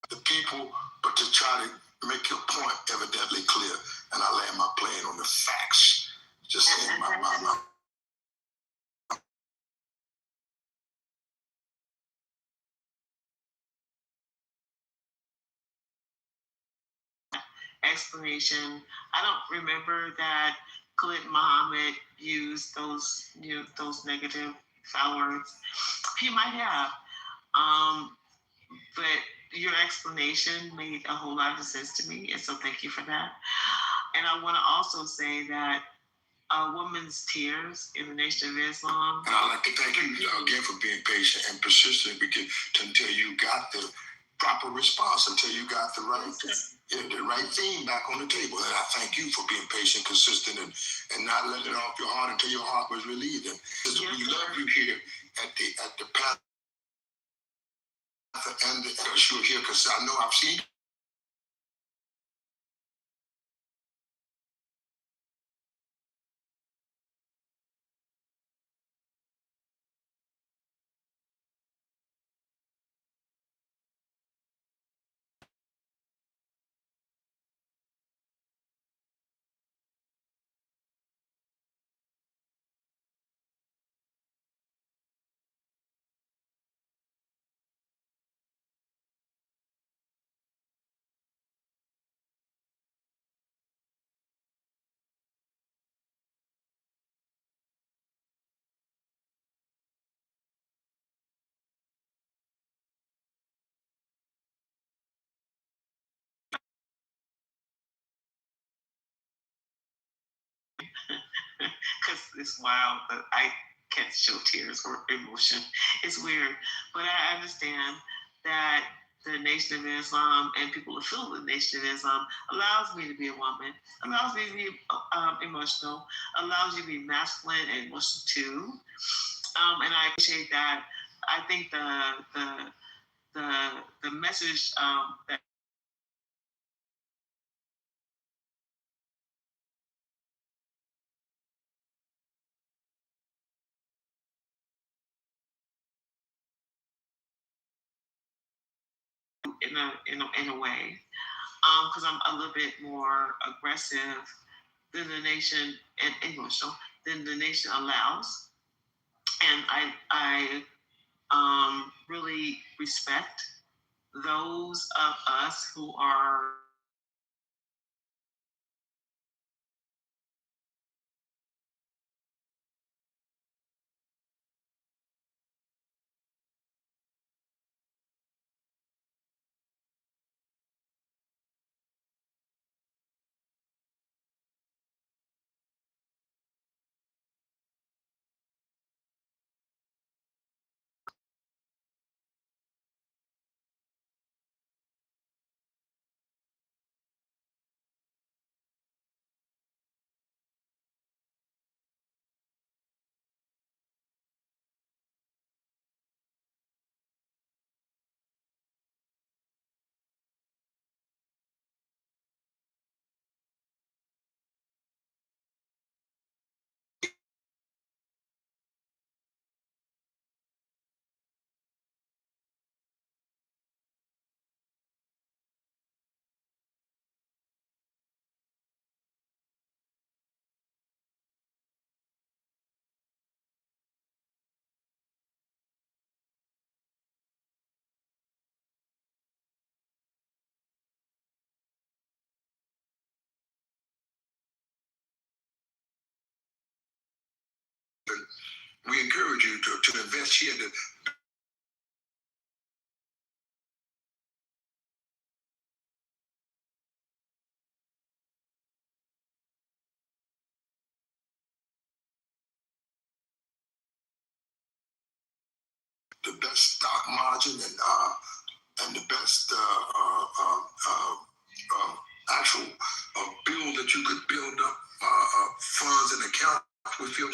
The people, but to try to make your point evidently clear, and I land my plane on the facts. Just saying my explanation. I don't remember that Khalid Muhammad used those those negative foul words. He might have, but your explanation made a whole lot of sense to me, and so thank you for that. And I want to also say that a woman's tears in the Nation of Islam. And I'd like to thank you again for being patient and persistent, because until you got the proper response, until you got the right theme back on the table. And I thank you for being patient, consistent, and not letting it off your heart until your heart was relieved. And we love you here at the path and you're here, because I know I've seen because it's wild, but I can't show tears or emotion. It's weird, but I understand that the Nation of Islam and people who feel the Nation of Islam allows me to be a woman, allows me to be emotional, allows you to be masculine and emotional too. And I appreciate that. I think the message that in a way, because I'm a little bit more aggressive than the nation and emotional than the nation allows, and I really respect those of us who are we encourage you to invest here. the best stock margin and the best actual bill that you could build up funds and accounts with your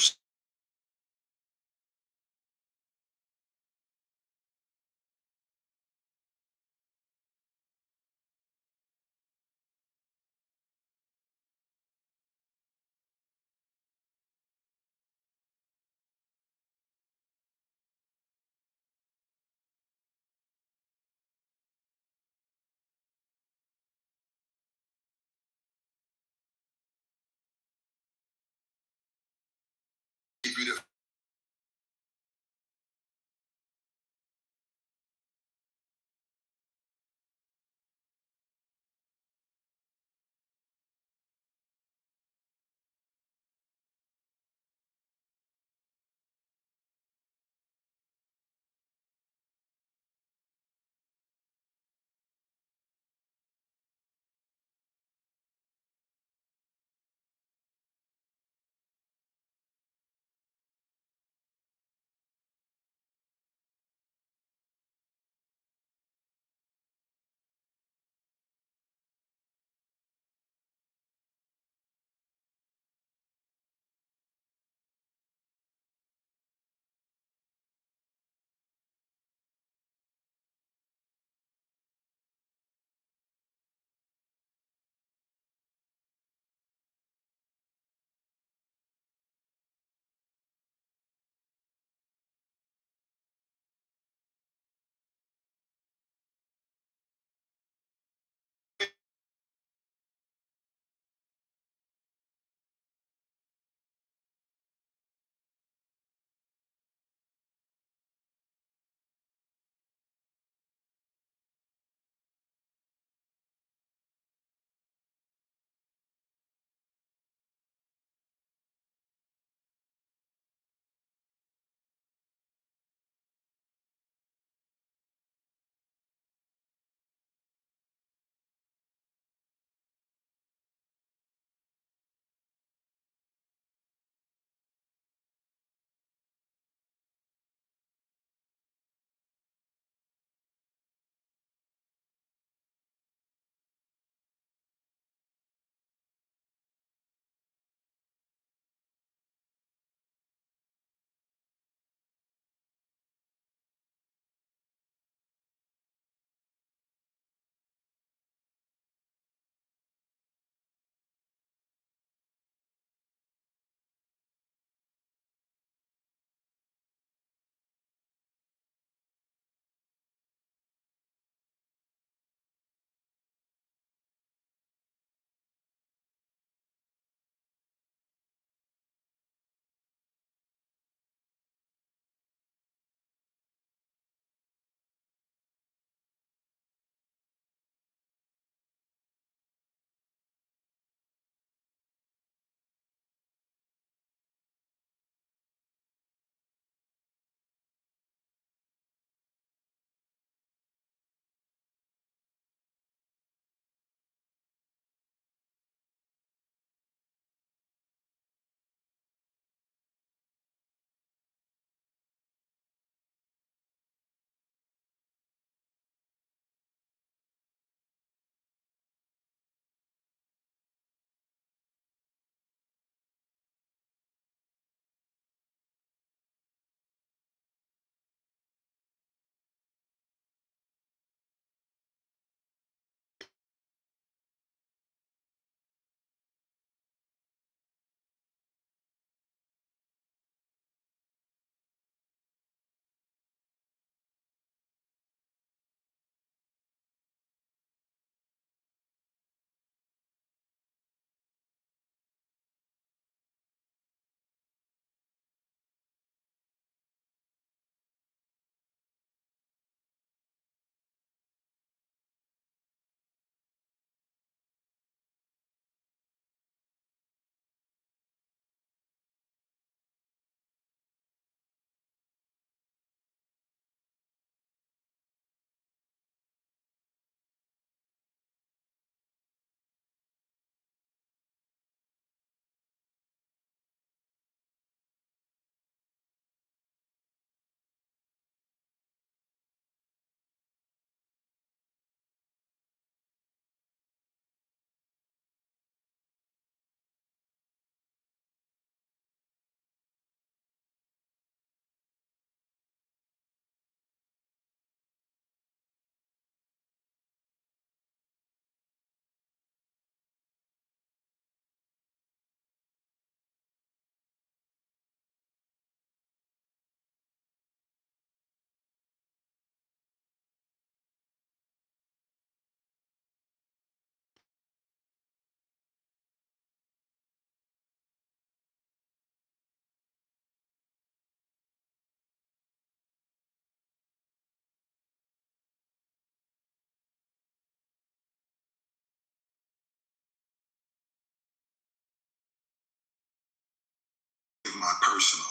give my personal.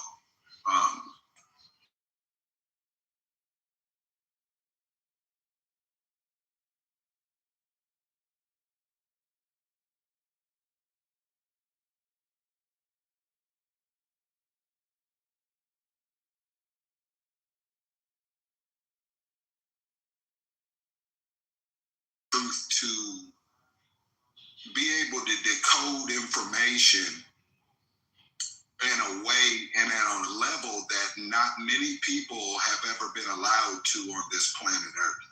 Truth to be able to decode information in a way and on a level that not many people have ever been allowed to on this planet Earth.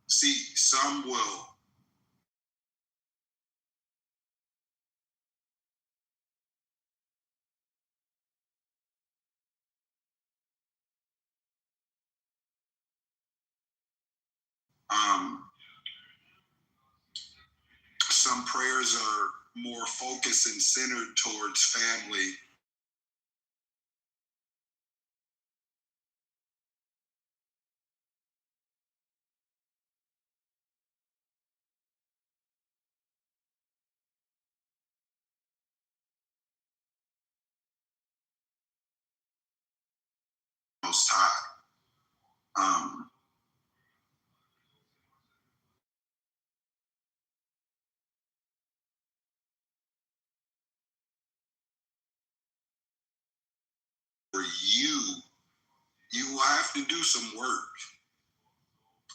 See, some will some prayers are more focused and centered towards family. Most High. For you will have to do some work.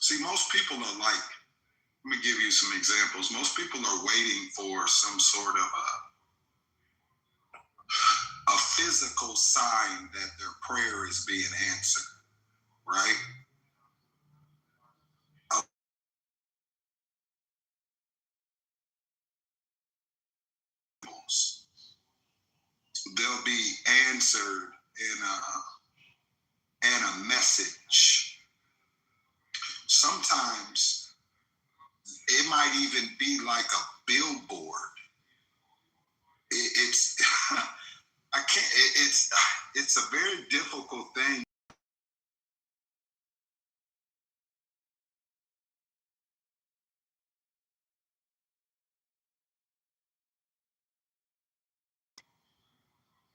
See, most people are like, let me give you some examples. Most people are waiting for some sort of a physical sign that their prayer is being answered, right? They'll be answered in a message. Sometimes it might even be like a billboard. It's I can't. It's a very difficult thing.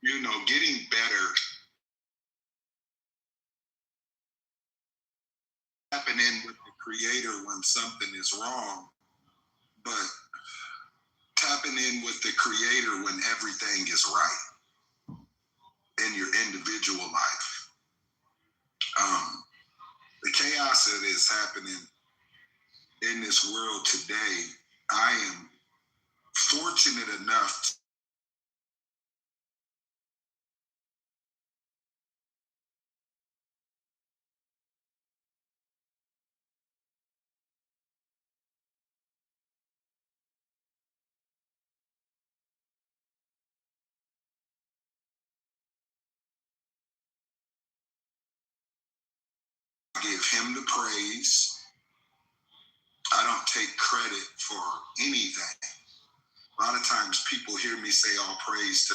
You know, getting better. Tapping in with the creator when something is wrong, but tapping in with the creator when everything is right in your individual life. The chaos that is happening in this world today, I am fortunate enough to give him the praise. I don't take credit for anything. A lot of times people hear me say all praise to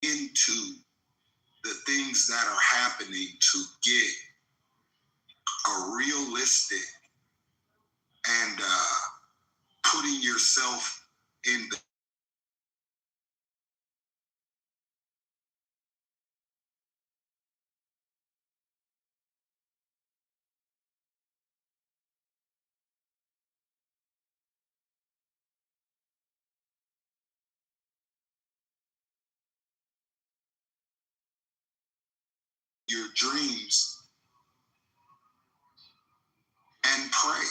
into the things that are happening to get a realistic and putting yourself in the your dreams and pray.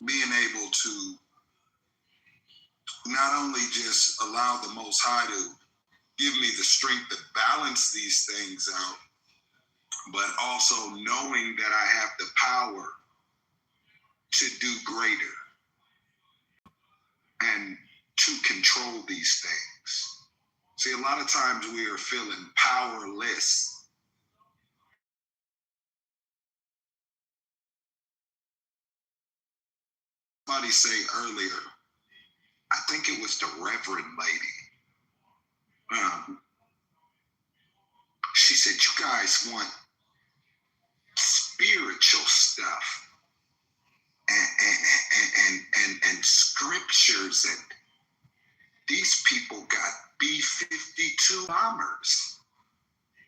being able to not only just allow the Most High to give me the strength to balance these things out, but also knowing that I have the power to do greater and to control these things. See, a lot of times we are feeling powerless. Somebody say earlier, I think it was the Reverend lady. She said, you guys want spiritual stuff and scriptures, and these people got B-52 bombers.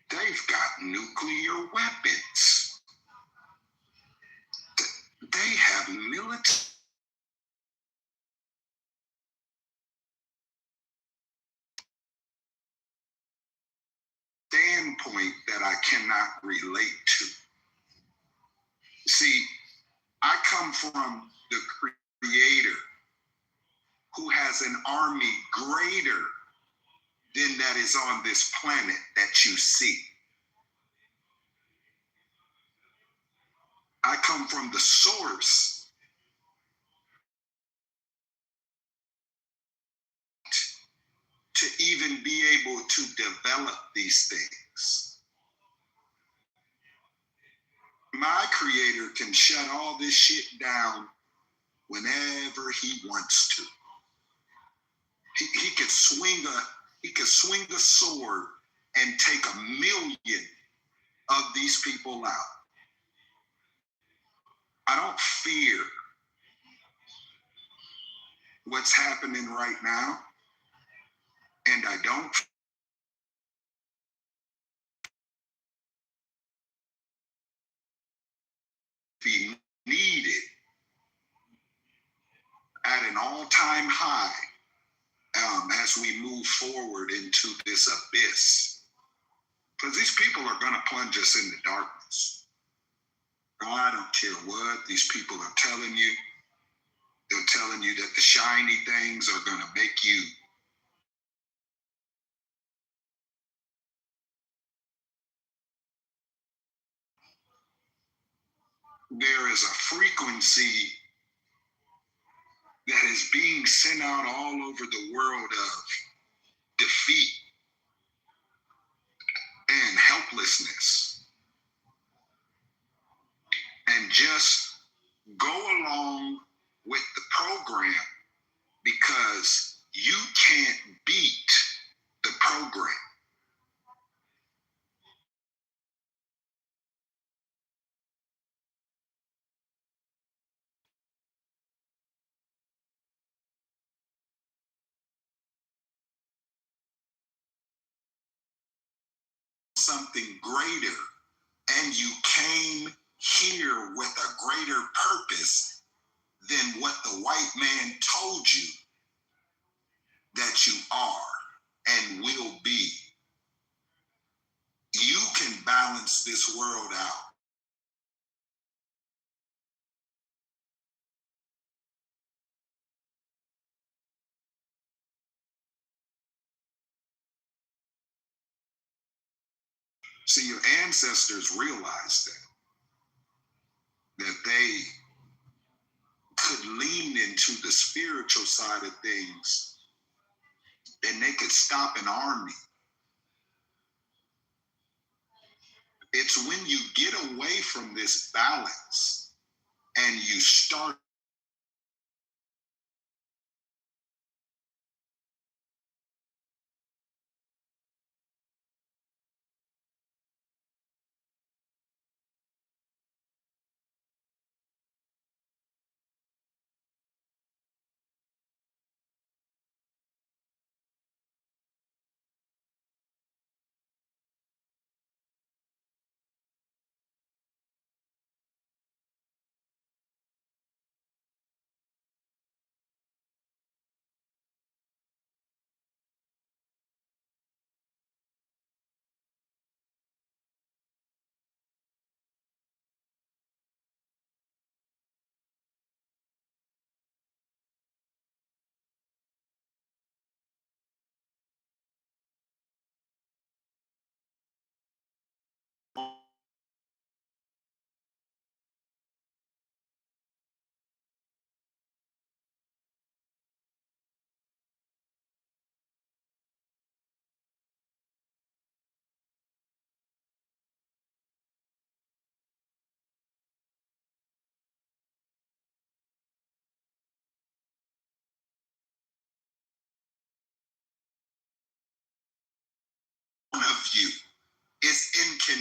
They've got nuclear weapons. They have military standpoint that I cannot relate to. See, I come from the Creator who has an army greater than that is on this planet that you see. I come from the source to even be able to develop these things. My Creator can shut all this shit down whenever he wants to. He could swing a sword and take 1,000,000 of these people out. I don't fear what's happening right now, and I don't be needed at an all-time high as we move forward into this abyss. Because these people are going to plunge us into darkness. I don't care what these people are telling you. They're telling you that the shiny things are going to make you there is a frequency that is being sent out all over the world of defeat and helplessness. And just go along with the program because you can't beat the program. Something greater, and you came here with a greater purpose than what the white man told you that you are and will be. You can balance this world out. See, your ancestors realized that they could lean into the spiritual side of things and they could stop an army. It's when you get away from this balance and you start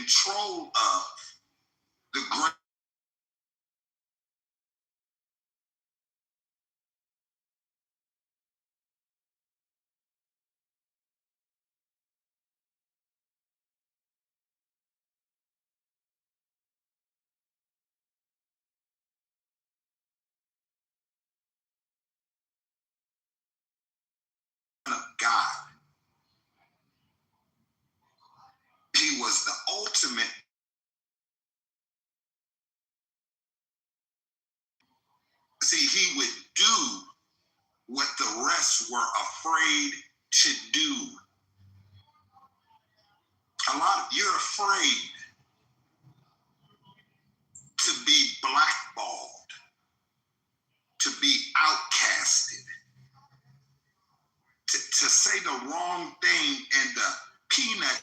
control of the great of God. He was the ultimate. See, he would do what the rest were afraid to do. You're afraid to be blackballed, to be outcasted, to say the wrong thing and the peanut.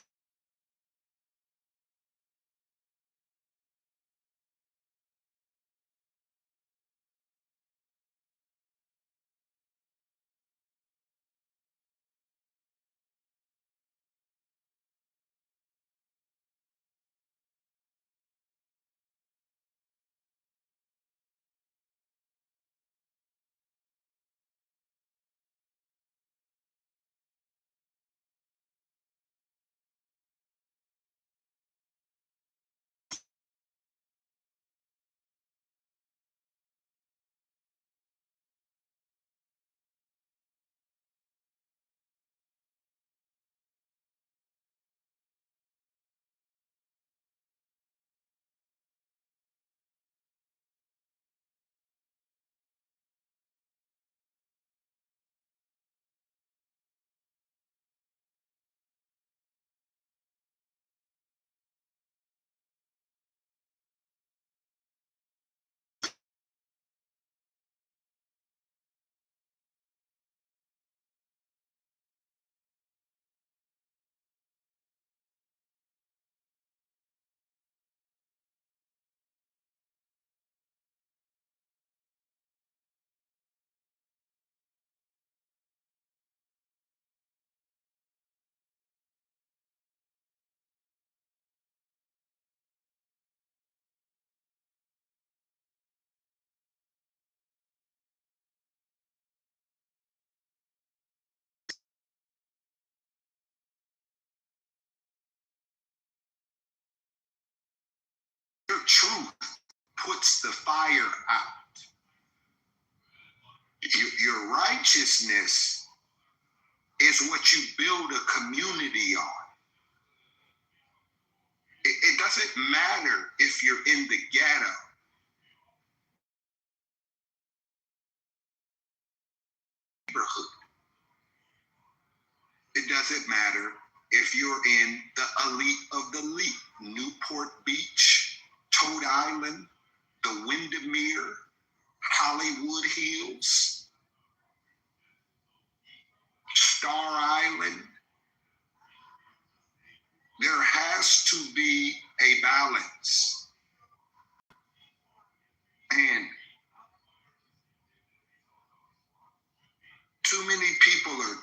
Your truth puts the fire out. Your righteousness is what you build a community on. It doesn't matter if you're in the ghetto. Neighborhood. It doesn't matter if you're in the elite of the elite. Newport Beach, Toad Island, the Windermere, Hollywood Hills, Star Island. There has to be a balance. And too many people are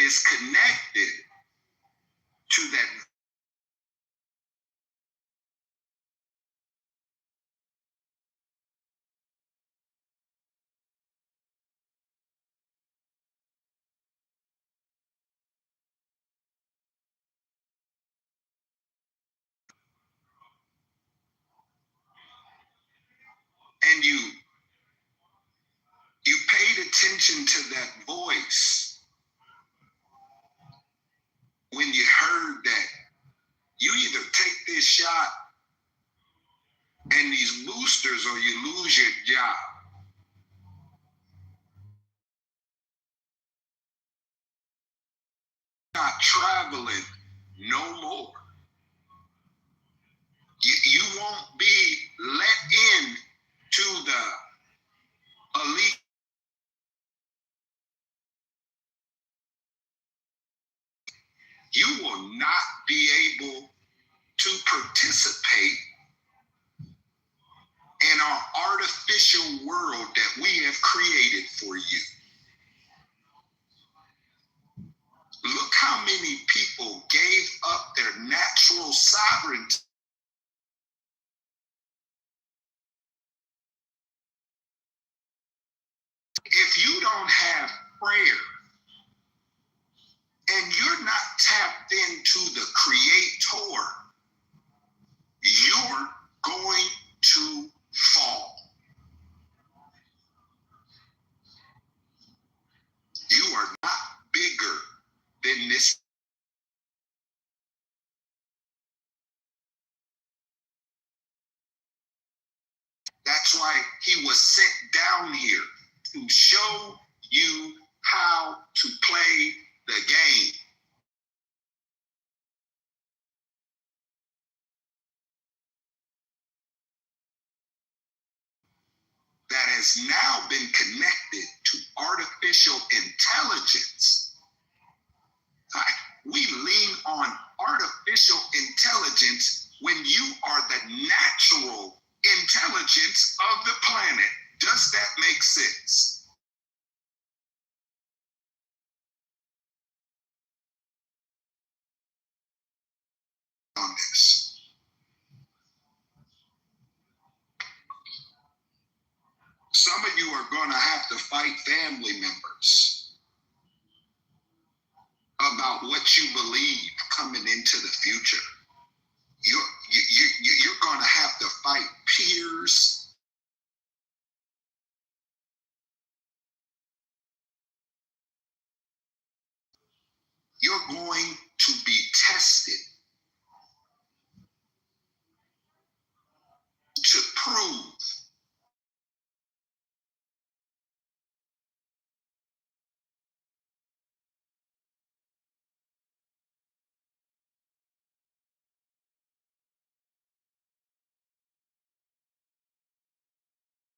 is connected to that. And you paid attention to that voice when you heard that you either take this shot and these boosters or you lose your job. Not traveling no more. You won't be let in to the elite. You will not be able to participate in our artificial world that we have created for you. Look how many people gave up their natural sovereignty. If you don't have prayer and you're not tapped into the Creator, you're going to fall. You are not bigger than this. That's why he was sent down here to show you how to play the game. That has now been connected to artificial intelligence. Right? We lean on artificial intelligence when you are the natural intelligence of the planet. Does that make sense? On this. Some of you are going to have to fight family members about what you believe coming into the future. You're going to have to fight peers. You're going to be tested to prove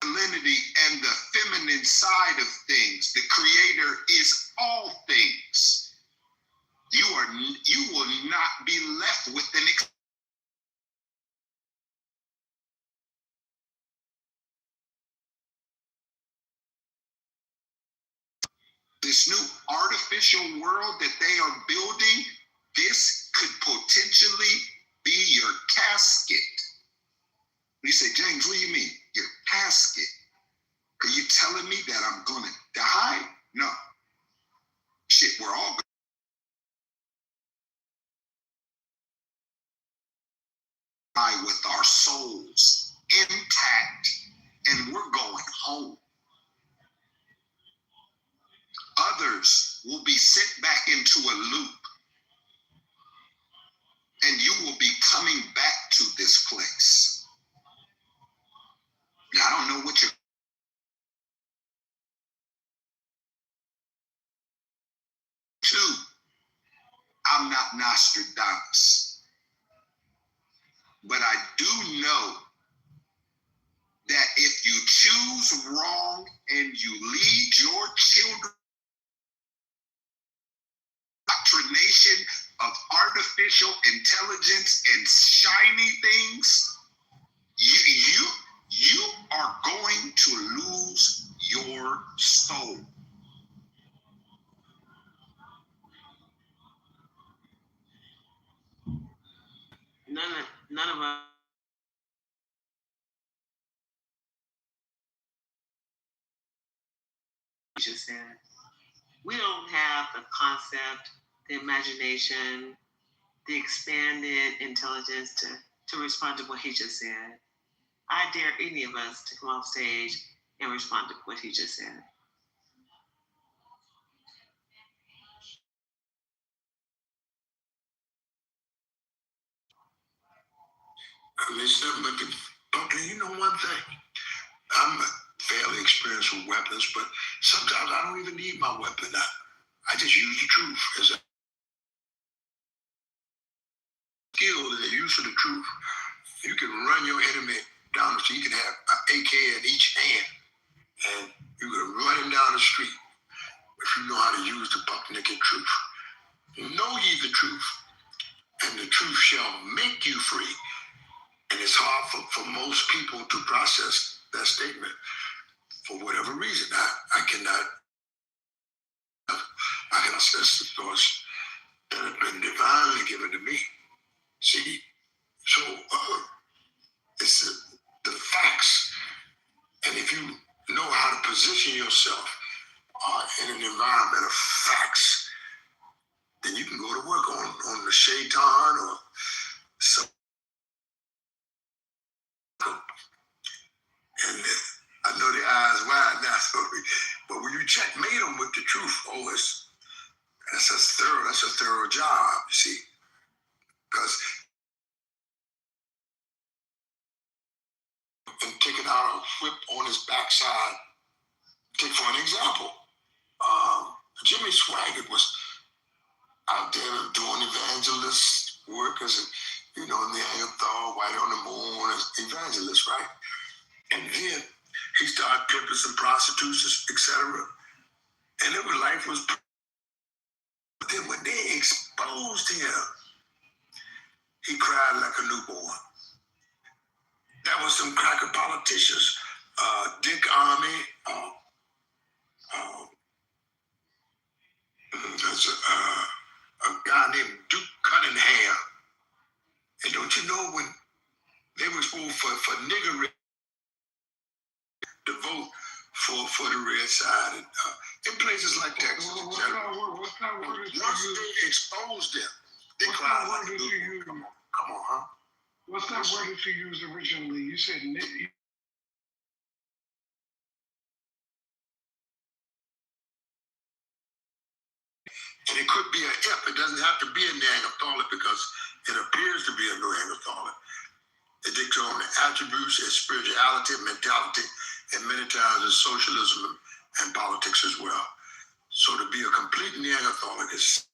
masculinity and the feminine side of things. The Creator is all things. You will not be left with an this new artificial world that they are building. This could potentially be your casket. You say, James, what do you mean? Your casket? Are you telling me that I'm going to die? No. Shit, we're all going to die with our souls intact, and we're going home. Others will be sent back into a loop, and you will be coming back to this place. Now, I don't know what you're. Two, I'm not Nostradamus, but I do know that if you choose wrong and you lead your children indoctrination of artificial intelligence and shiny things, you are going to lose your soul. none of us. Just said, we don't have the concept, the imagination, the expanded intelligence to respond to what he just said. I dare any of us to come off stage and respond to what he just said. Listen, but you know one thing. I'm fairly experienced with weapons, but sometimes I don't even need my weapon. I just use the truth as a skill, the use of the truth. You can run your enemy down the street. You can have an AK in each hand, and you can run him down the street if you know how to use the buck naked truth. Know ye the truth, and the truth shall make you free. And it's hard for most people to process that statement for whatever reason. I cannot access the thoughts that have been divinely given to me. See, so it's the facts. And if you know how to position yourself in an environment of facts, then you can go to work on the shaitan or some. And I know the eyes wide now, but when you checkmate them with the truth, that's a thorough job, you see. Because and taking out a whip on his backside, take for an example, Jimmy Swaggart was out there doing evangelist work as Neanderthal, White on the Moon, as evangelist, right? And then he started pimping some prostitutes, etc. And life was. But then when they exposed him, he cried like a newborn. That was some cracker politicians, Dick Armey. There's a guy named Duke Cunningham. And don't you know when they were supposed for nigger to vote for the red side and in places like Texas, once they exposed them, they cried like a newborn. Come on, huh? What's that word that you used originally? You said nigger. And it could be an if. It doesn't have to be a Neanderthalic because it appears to be a Neanderthalic. It takes on the attributes of spirituality, mentality, and many times it's socialism and politics as well. So to be a complete Neanderthalic is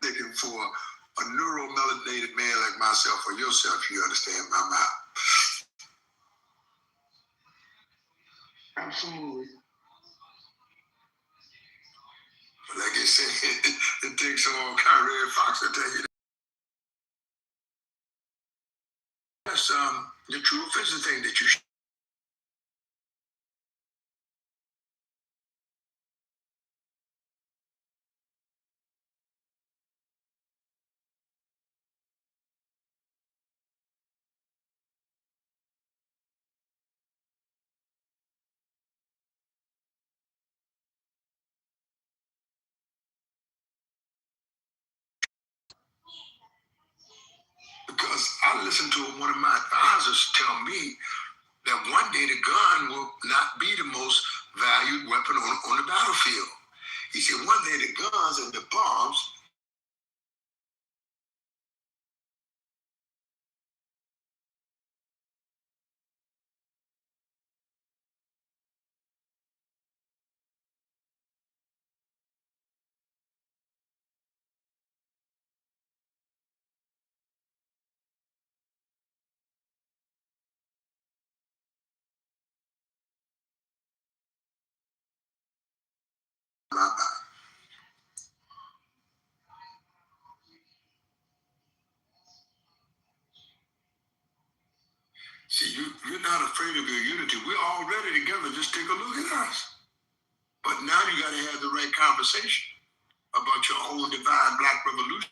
thinking for a neuromelanated man like myself or yourself, you understand my mind. Absolutely. Like I said, it takes all kind of red fox to tell you that. Yes, the truth is the thing that you should. Because I listened to one of my advisors tell me that one day the gun will not be the most valued weapon on the battlefield. He said one day the guns and the bombs See, you're not afraid of your unity. We're already together. Just take a look at us. But now you got to have the right conversation about your own divine black revolution.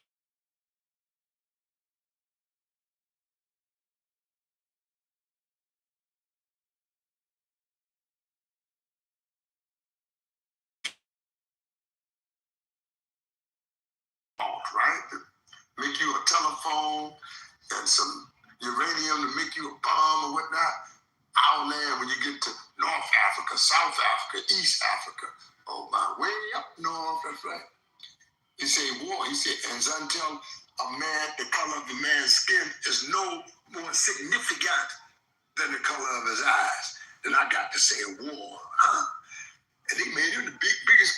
right? To make you a telephone and some uranium to make you a bomb or whatnot. Our land, when you get to North Africa, South Africa, East Africa, oh my, way up north, that's right. He said war. He said, and until a man, the color of the man's skin is no more significant than the color of his eyes, then I got to say war, huh? And he made him the biggest.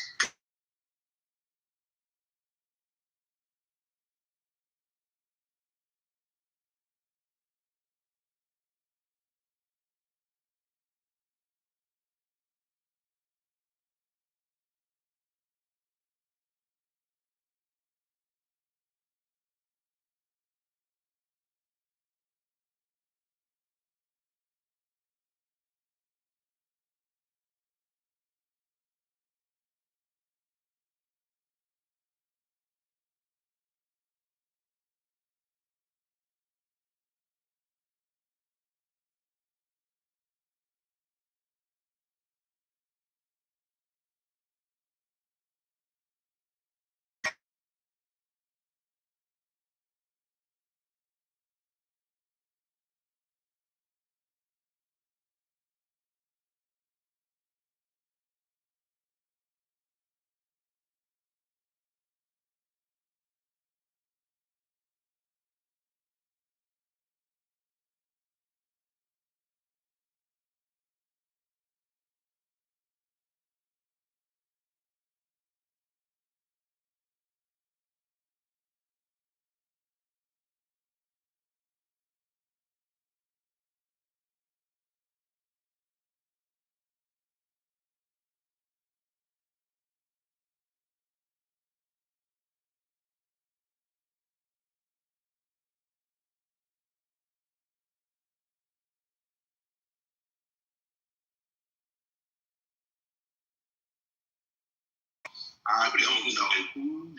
I don't know.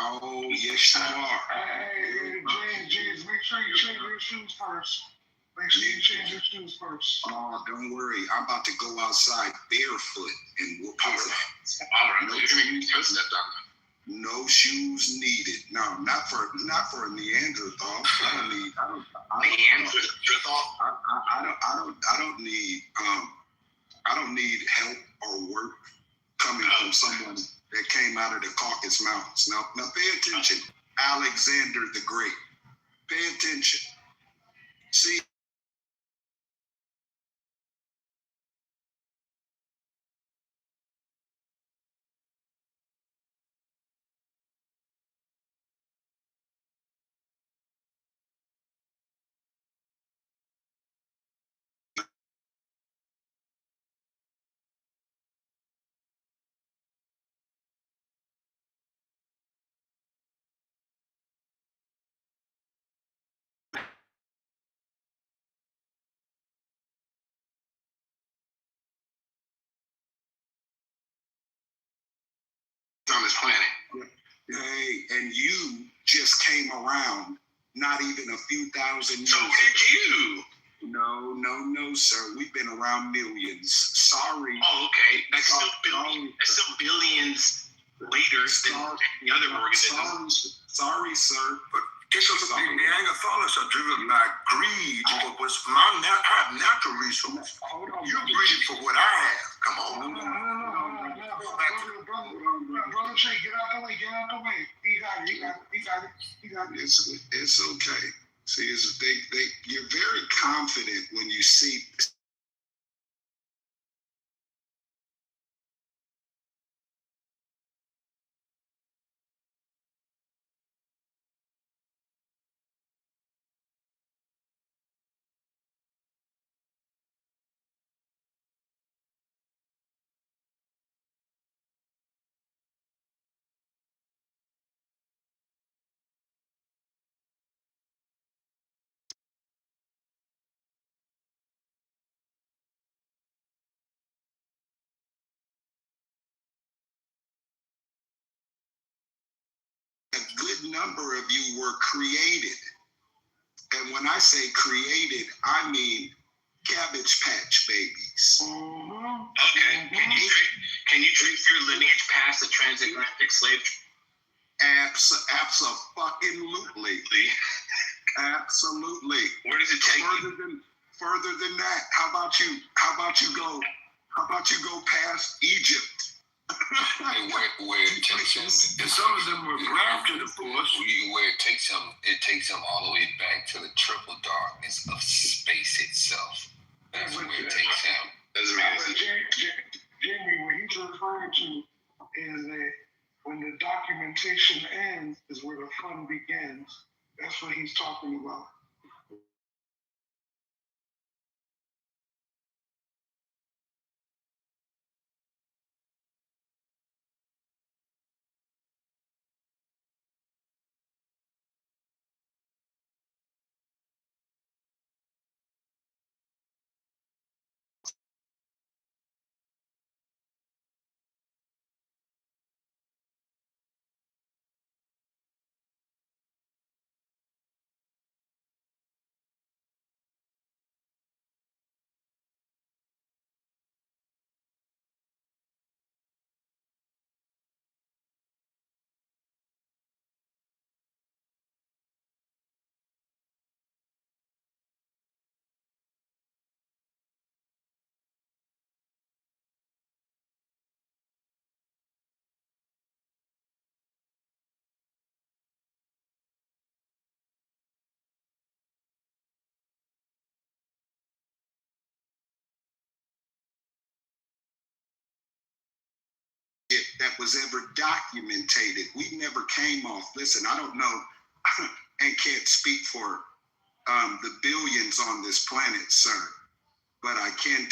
Oh, yes, you are. Hey, James, make sure you change your shoes first. Make sure you change your shoes first. Oh, don't worry. I'm about to go outside barefoot and whoop his ass. All right, No shoes needed. No, not for a Neanderthal. I don't need help or work coming from someone that came out of the Caucasus Mountains. Now pay attention. Alexander the Great. Pay attention. See, on this planet. hey, and you just came around not even a few thousand years So ago. did you? No, sir. We've been around millions. Sorry. Oh, okay. That's still billions later than the other organisms. Sorry, sir. But this is the Neanderthals are driven by greed. I have natural resources. You're greedy for what I have. Come on. Brother Shay, get out the way. He got it. It's okay. See, you're very confident when you see number of you were created. And when I say created, I mean Cabbage Patch Babies. Okay. Can you trace your lineage past the transatlantic slave? Absolutely. Absolutely. Where does it take you? Further than that, how about you go past Egypt? where it takes him, and some of them were grafted, of course. Where it takes him all the way back to the triple darkness of space itself. That's where it takes him. Doesn't make sense. Jamie, what he's referring to is that when the documentation ends is where the fun begins. That's what he's talking about. That was ever documented. We never came off. Listen, I don't know and can't speak for the billions on this planet, sir, but I can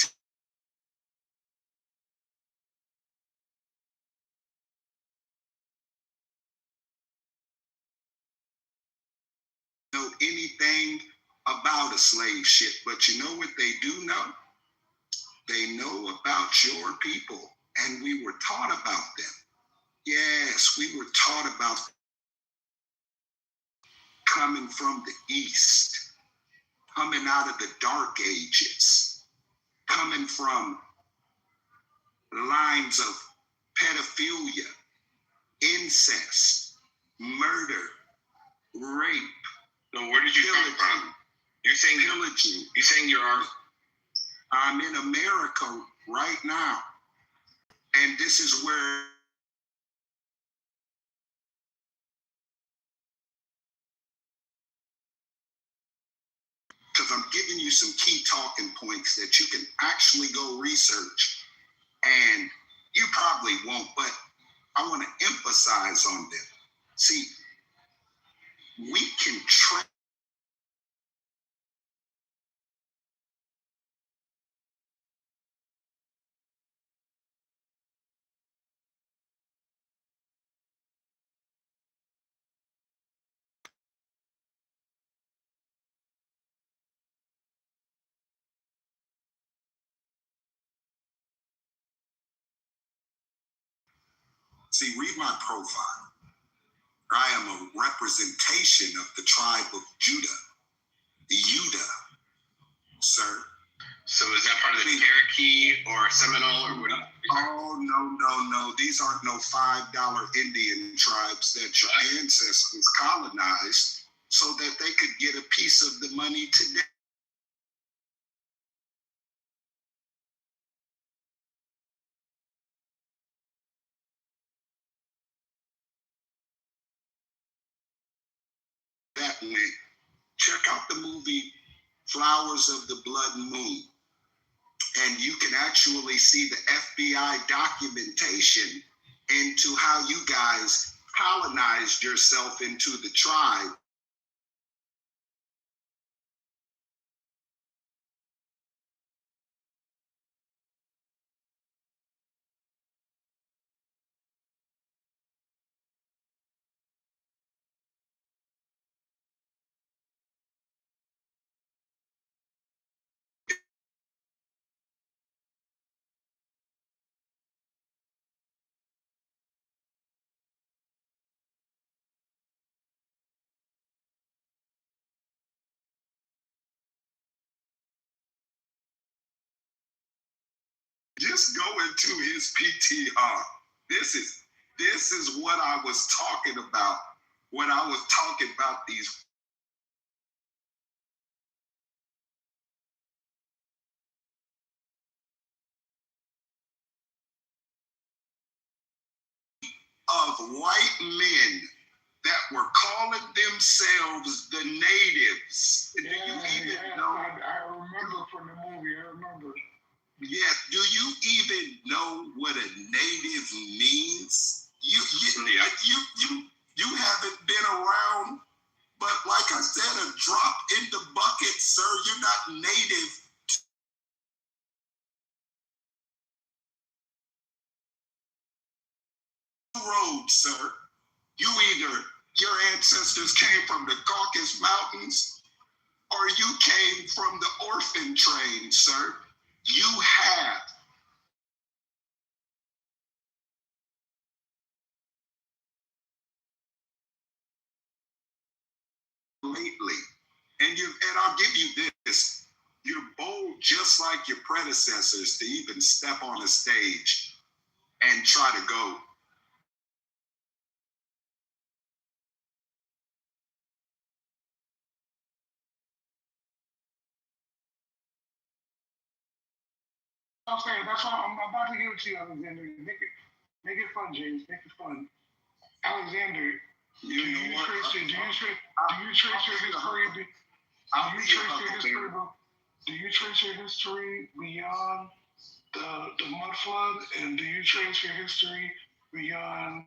know anything about a slave ship, but you know what they do know? They know about your people, and we were taught about them. Yes, we were taught about coming from the East, coming out of the Dark Ages, coming from lines of pedophilia, incest, murder, rape. No, where did you come from? You're saying pillaging. You're saying you're. I'm in America right now, and this is where. Because I'm giving you some key talking points that you can actually go research, and you probably won't, but I want to emphasize on them. See, we can track. See, read my profile. I am a representation of the tribe of Judah, the Yudah, sir. So is that part of the Cherokee or Seminole or what? Oh, no. These aren't no $5 Indian tribes that your ancestors colonized so that they could get a piece of the money today. That way, check out the movie Flowers of the Blood Moon, and you can actually see the FBI documentation into how you guys colonized yourself into the tribe. just go into his PTR. This is what I was talking about when I was talking about these of white men that were calling themselves the natives. Yeah, Do you even yeah, know? I remember from the movie. I remember. Yeah, do you even know what a native means? You haven't been around, but like I said, a drop in the bucket, sir. You're not native. Road, sir. Your ancestors came from the Caucasus Mountains, or you came from the orphan train, sir. You have. Lately. And I'll give you this. You're bold just like your predecessors to even step on a stage and try to go. I'm saying that's why I'm about to give it to you, Alexander. Make it fun, James. Make it fun. Alexander, do you trace your history? Do you trace your history beyond the mud flood, and do you trace your history beyond?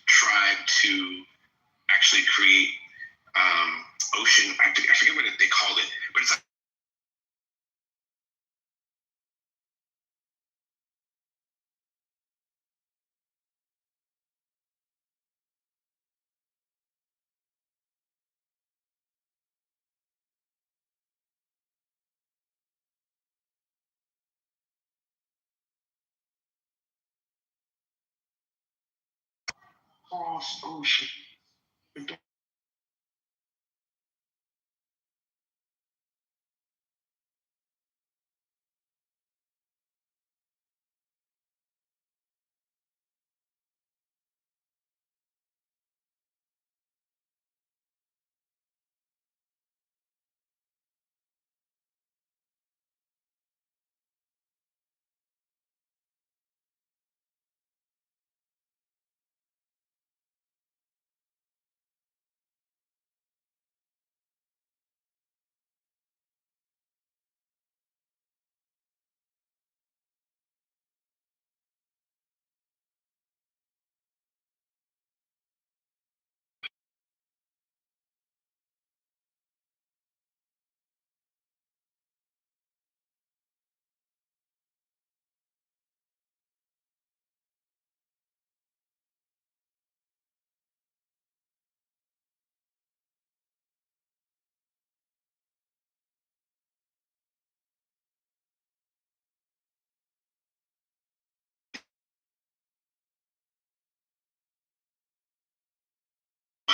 Tried to actually create ocean. I forget what they called it, but it's like Cross ocean.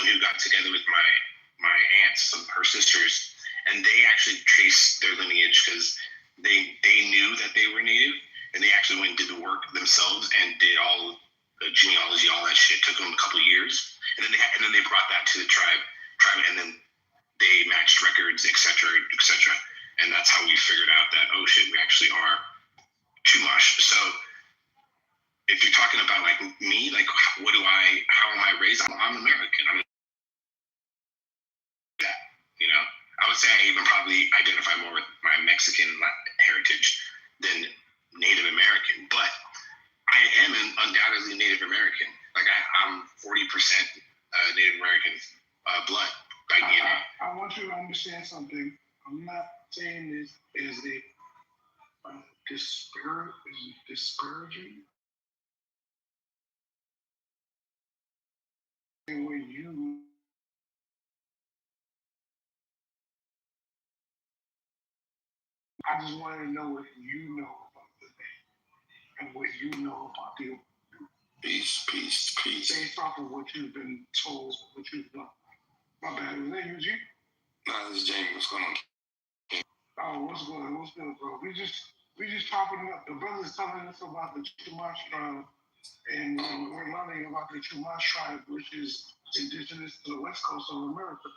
someone who got together with my aunts, some her sisters, and they actually traced their lineage because they knew that they were Native, and they actually went and did the work themselves and did all the genealogy, all that shit. Took them a couple of years, and then they brought that to the tribe, and then they matched records, etc., etc. And that's how we figured out that, oh shit, we actually are Chumash. So if you're talking about like me, like how am I raised? I'm American. I'm that, you know. I would say I even probably identify more with my Mexican heritage than Native American, but I am undoubtedly Native American. Like I'm 40% Native American blood by DNA. I want you to understand something. I'm not saying this as a discouraging. When you I just wanted to know what you know about the name and what you know about the Peace. based off of what you've been told, what you've done. My bad. Was that you, G? Nah, this is Jamie. What's going on? Oh, what's good, bro? We just popping up. The brother's telling us about the Chumash tribe, and we're learning about the Chumash tribe, which is indigenous to the west coast of America.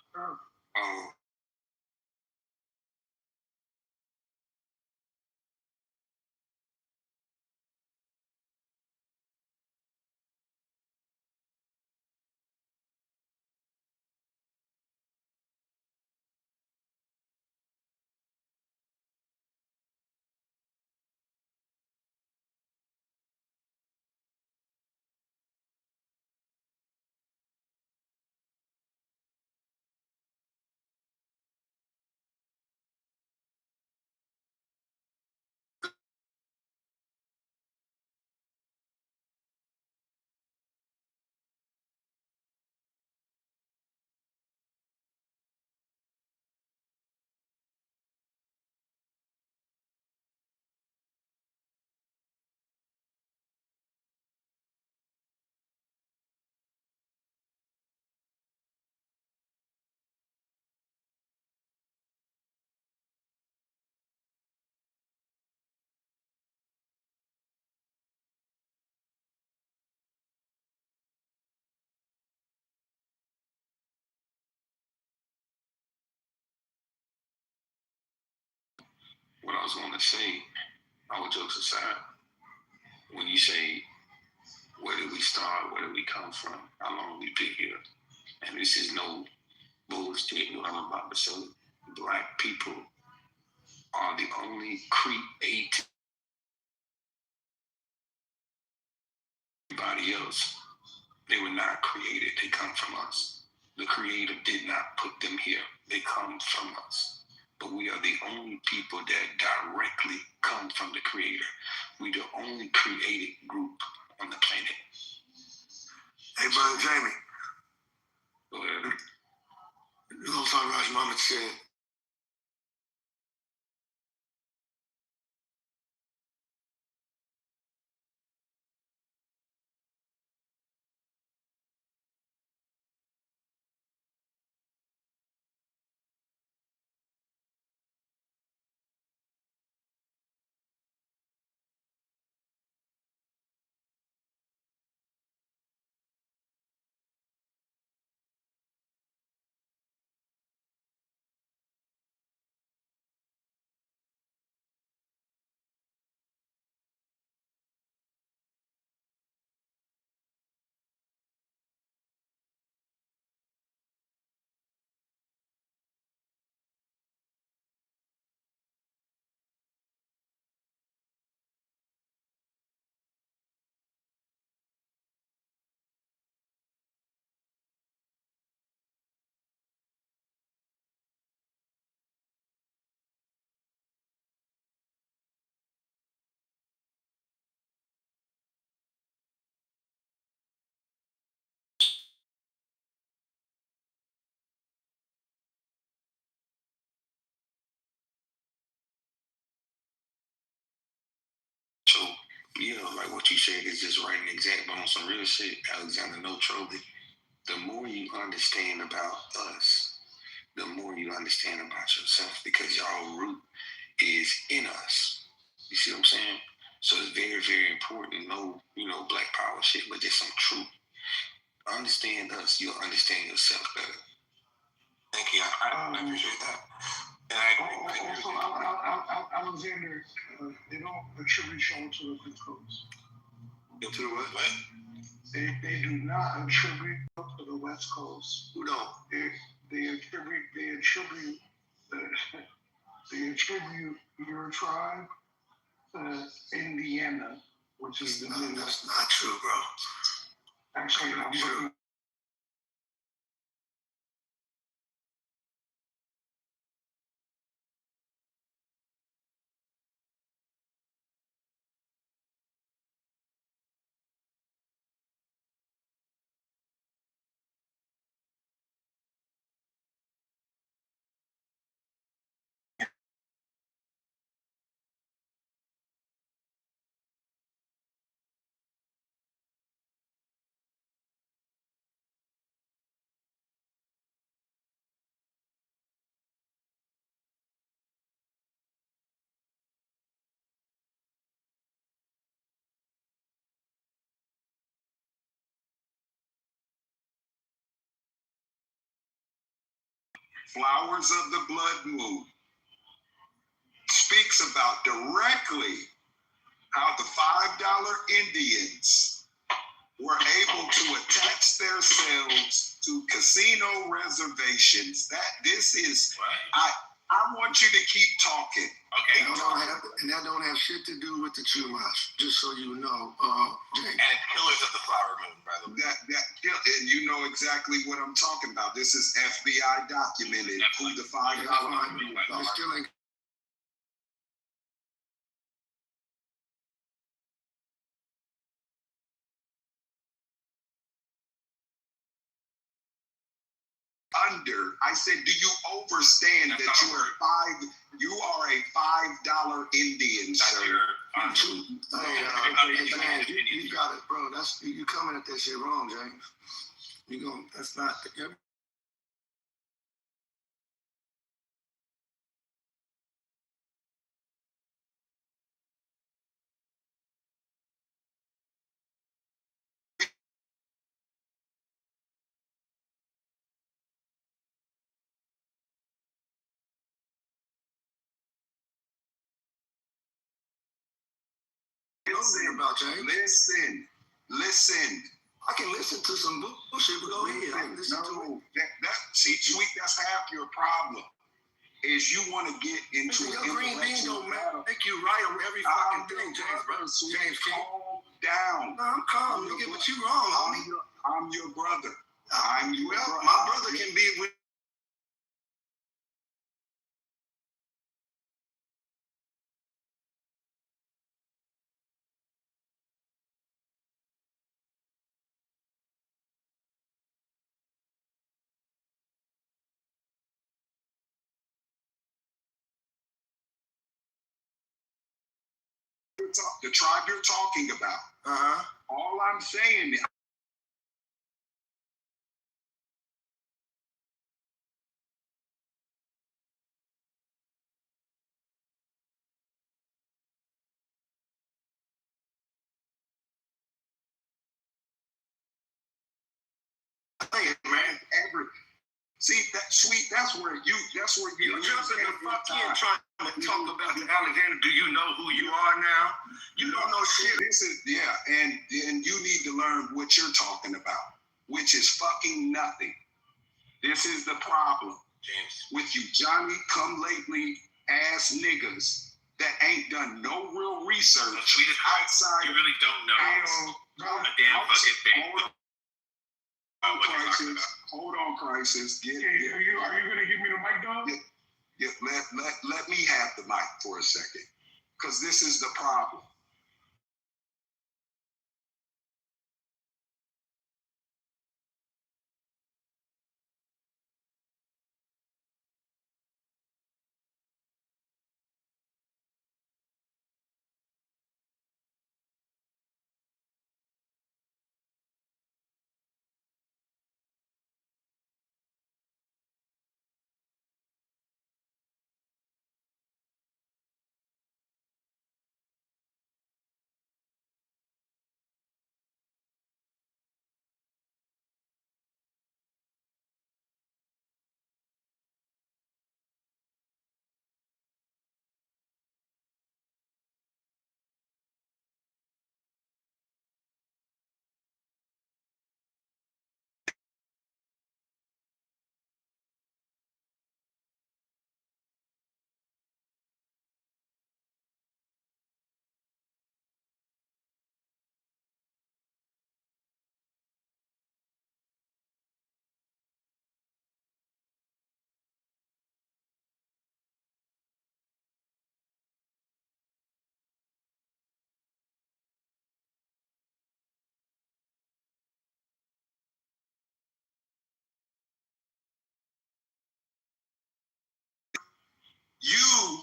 What I was going to say, all jokes aside, when you say, where did we start? Where did we come from? How long we been here? And this is no bullshit. What I'm about to say, Black people are the only created everybody else. They were not created. They come from us. The Creator did not put them here. They come from us. But we are the only people that directly come from the Creator. We're the only created group on the planet. Hey, Brother Jamie. Go ahead. You know something Raj Muhammad said? So, yeah, like what you said is just right an example on some real shit. Alexander No Trolley. the more you understand about us, the more you understand about yourself, because your root is in us. You see what I'm saying? So it's very, very important. No, black power shit, but just some truth. Understand us, you'll understand yourself better. Thank you. I appreciate that. And I agree. Also, Alexander, they don't attribute y'all to the West Coast. To the what? They do not attribute to the West Coast. Who don't? They attribute your tribe to Indiana, which is the Midwest. That's not true, bro. Actually, I'm looking. Flowers of the Blood Moon speaks about directly how the $5 Indians were able to attach themselves to casino reservations. This is, I want you to keep talking. Okay. And that don't have shit to do with the Chumash, just so you know. James. And Killers of the Flower Moon, by the way. And you know exactly what I'm talking about. This is FBI documented who the $5 are. Still ain't. I said, do you understand that you are a $5 Indian, sir? You got it, bro. You coming at that shit wrong, James. That's not. Listen. I can listen to some bullshit, but go ahead. I can listen to it. See, Sweet, that's half your problem. Is you want to get into your green bean don't make you right on every fucking thing, James, bro. James, calm down. No, I'm calm, nigga, but you wrong, homie. I'm your brother. My brother can be with. The tribe you're talking about. All I'm saying is. Man, see that Sweet. That's where you jumping the fuck in trying to talk about the Alexander. Do you know who you are now? You don't know shit. This is and you need to learn what you're talking about, which is fucking nothing. This is the problem, James, with you Johnny come lately ass niggas that ain't done no real research outside. You really don't know a damn fucking thing. Hold on, Crisis. Are you gonna give me the mic, dog? Yeah, let me have the mic for a second, because this is the problem. you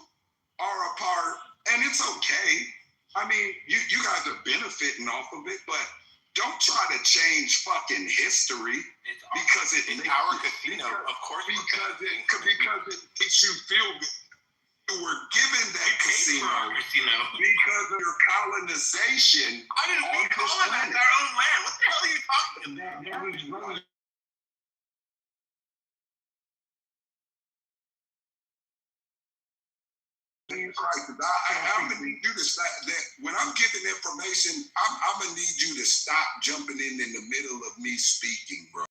are a part, and it's okay. I mean, you guys are benefiting off of it, but don't try to change fucking history because it's our casino, of course. Because it makes you feel good. You were given that casino because of your colonization. I didn't we colonize our own land. What the hell are you talking about? I'm gonna need you to stop that. When I'm giving information, I'm gonna need you to stop jumping in the middle of me speaking, bro.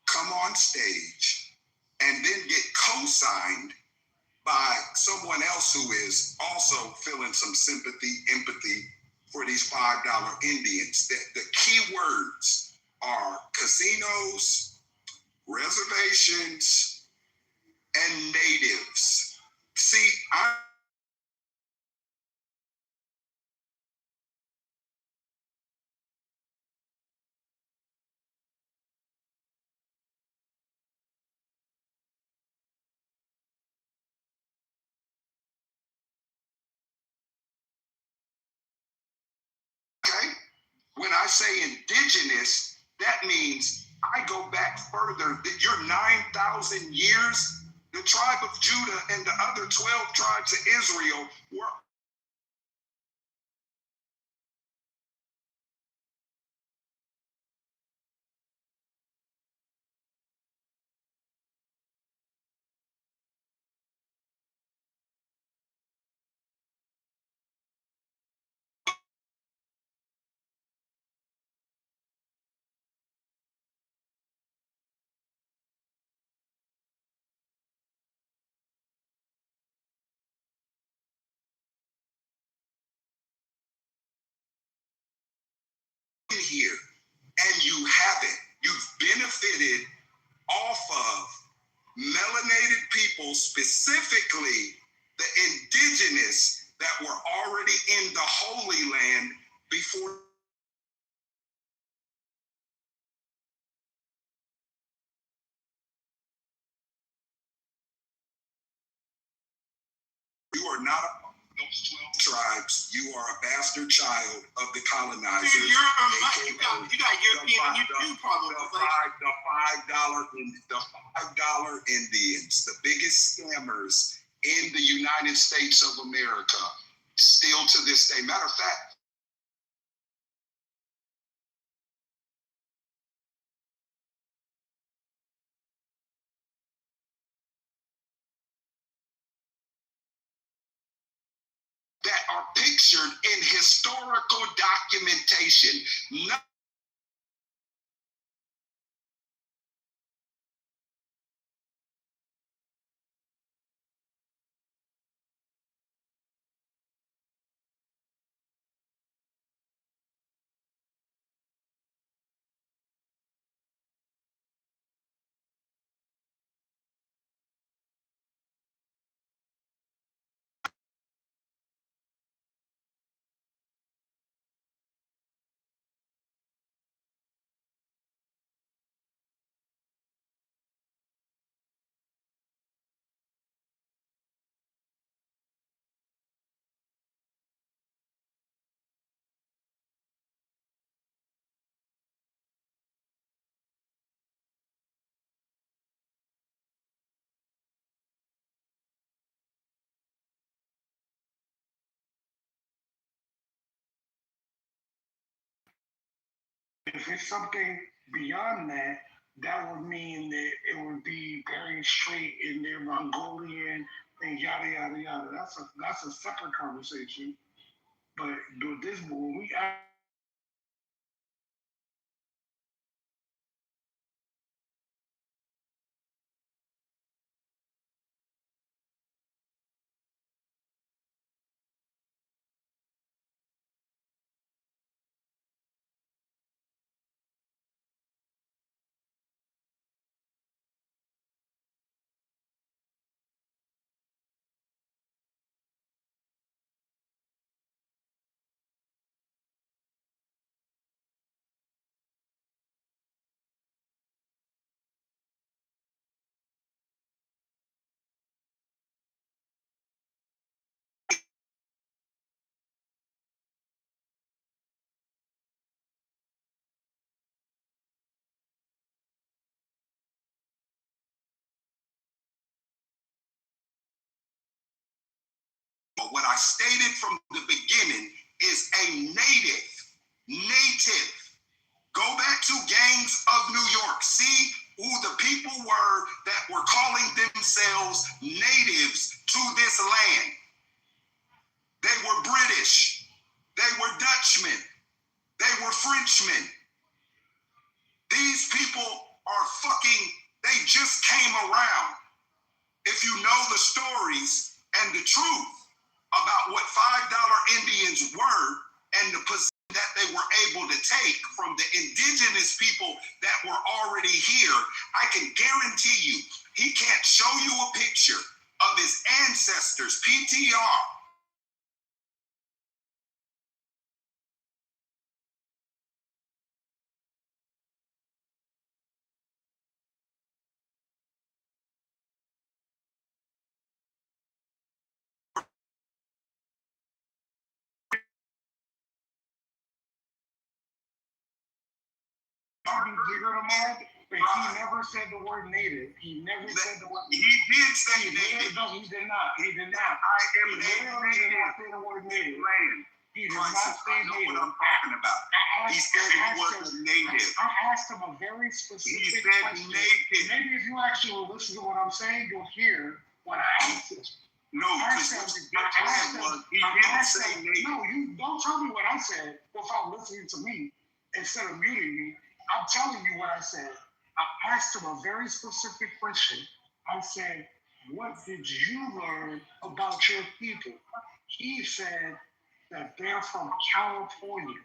Come on stage and then get co-signed by someone else who is also feeling some sympathy, empathy for these $5 Indians. The key words are casinos, reservations, and natives. See, okay? When I say indigenous, that means I go back further. You're 9,000 years. The tribe of Judah and the other 12 tribes of Israel were here, and you haven't. You've benefited off of melanated people, specifically the indigenous that were already in the Holy Land before. You are not among those 12 tribes. You are a bastard child of the colonizers. You got European, you too, probably. The $5 Indians, the biggest scammers in the United States of America, still to this day. Matter of fact, that are pictured in historical documentation. If it's something beyond that, that would mean that it would be very straight in their Mongolian and yada yada yada. That's a separate conversation. But when we But what I stated from the beginning is a native. Go back to Gangs of New York. See who the people were that were calling themselves natives to this land. They were British. They were Dutchmen. They were Frenchmen. These people are they just came around. If you know the stories and the truth about what $5 Indians were and the position that they were able to take from the indigenous people that were already here, I can guarantee you, he can't show you a picture of his ancestors, PTR. But he never said the word native. He never said the word. He did say native. No, he did not. He did not. I am He literally did not say the word native. Land. He did not say I know native. what I'm talking about. He said he was a native. I asked him a very specific He said question. native. Maybe if you actually will listen to what I'm saying, you'll hear what I asked him. No, because what you said was he didn't say native. No, you don't tell me what I said without listening to me instead of muting me. I'm telling you what I said. I asked him a very specific question. I said, what did you learn about your people? He said that they're from California.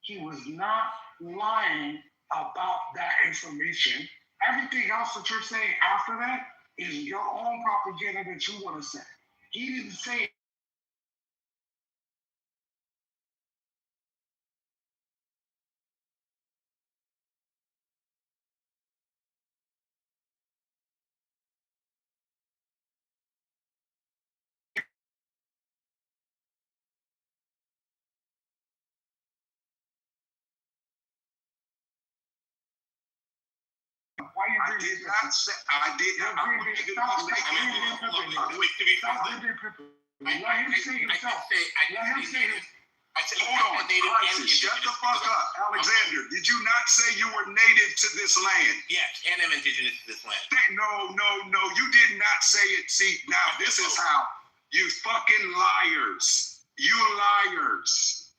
He was not lying about that information. Everything else that you're saying after that is your own propaganda that you want to say. He didn't say I did not say. I did not. Stop being Pippin. Let him say himself. Let him say it. Hold on, Crisis, shut the fuck up. Alexander, did you not say you were native to this land? Yes, and I'm indigenous to this land. No, you did not say it. See, now this is how. You fucking liars. You liars.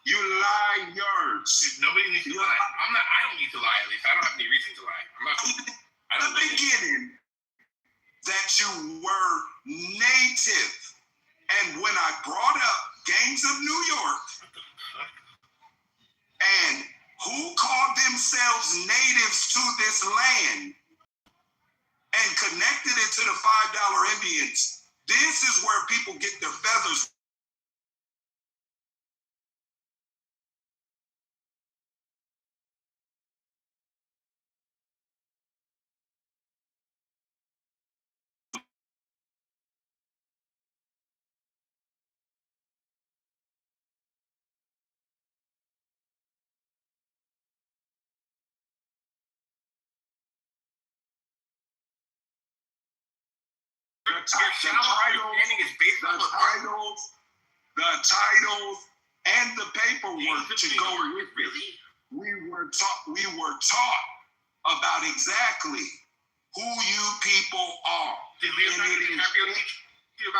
You liars. Nobody needs to lie. I don't need to lie, at least. I don't have any reason to lie. The beginning that you were native. And when I brought up Gangs of New York and who called themselves natives to this land and connected it to the $5 Indians, this is where people get their feathers. The titles and the paperwork to go with it. We were taught about exactly who you people are.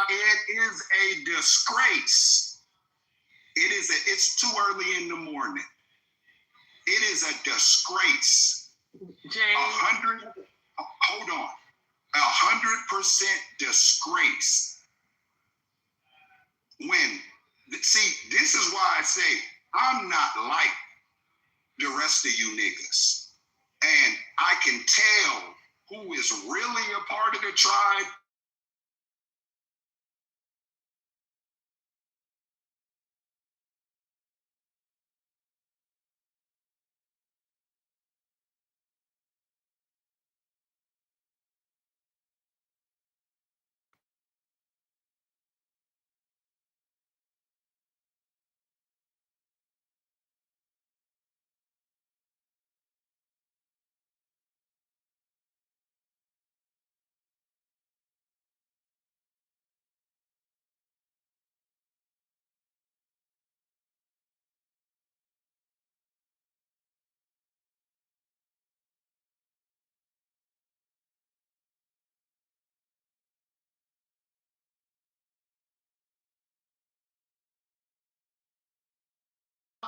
It is a disgrace. It's too early in the morning. It is a disgrace. Hold on. 100% disgrace. This is why I say I'm not like the rest of you niggas. And I can tell who is really a part of the tribe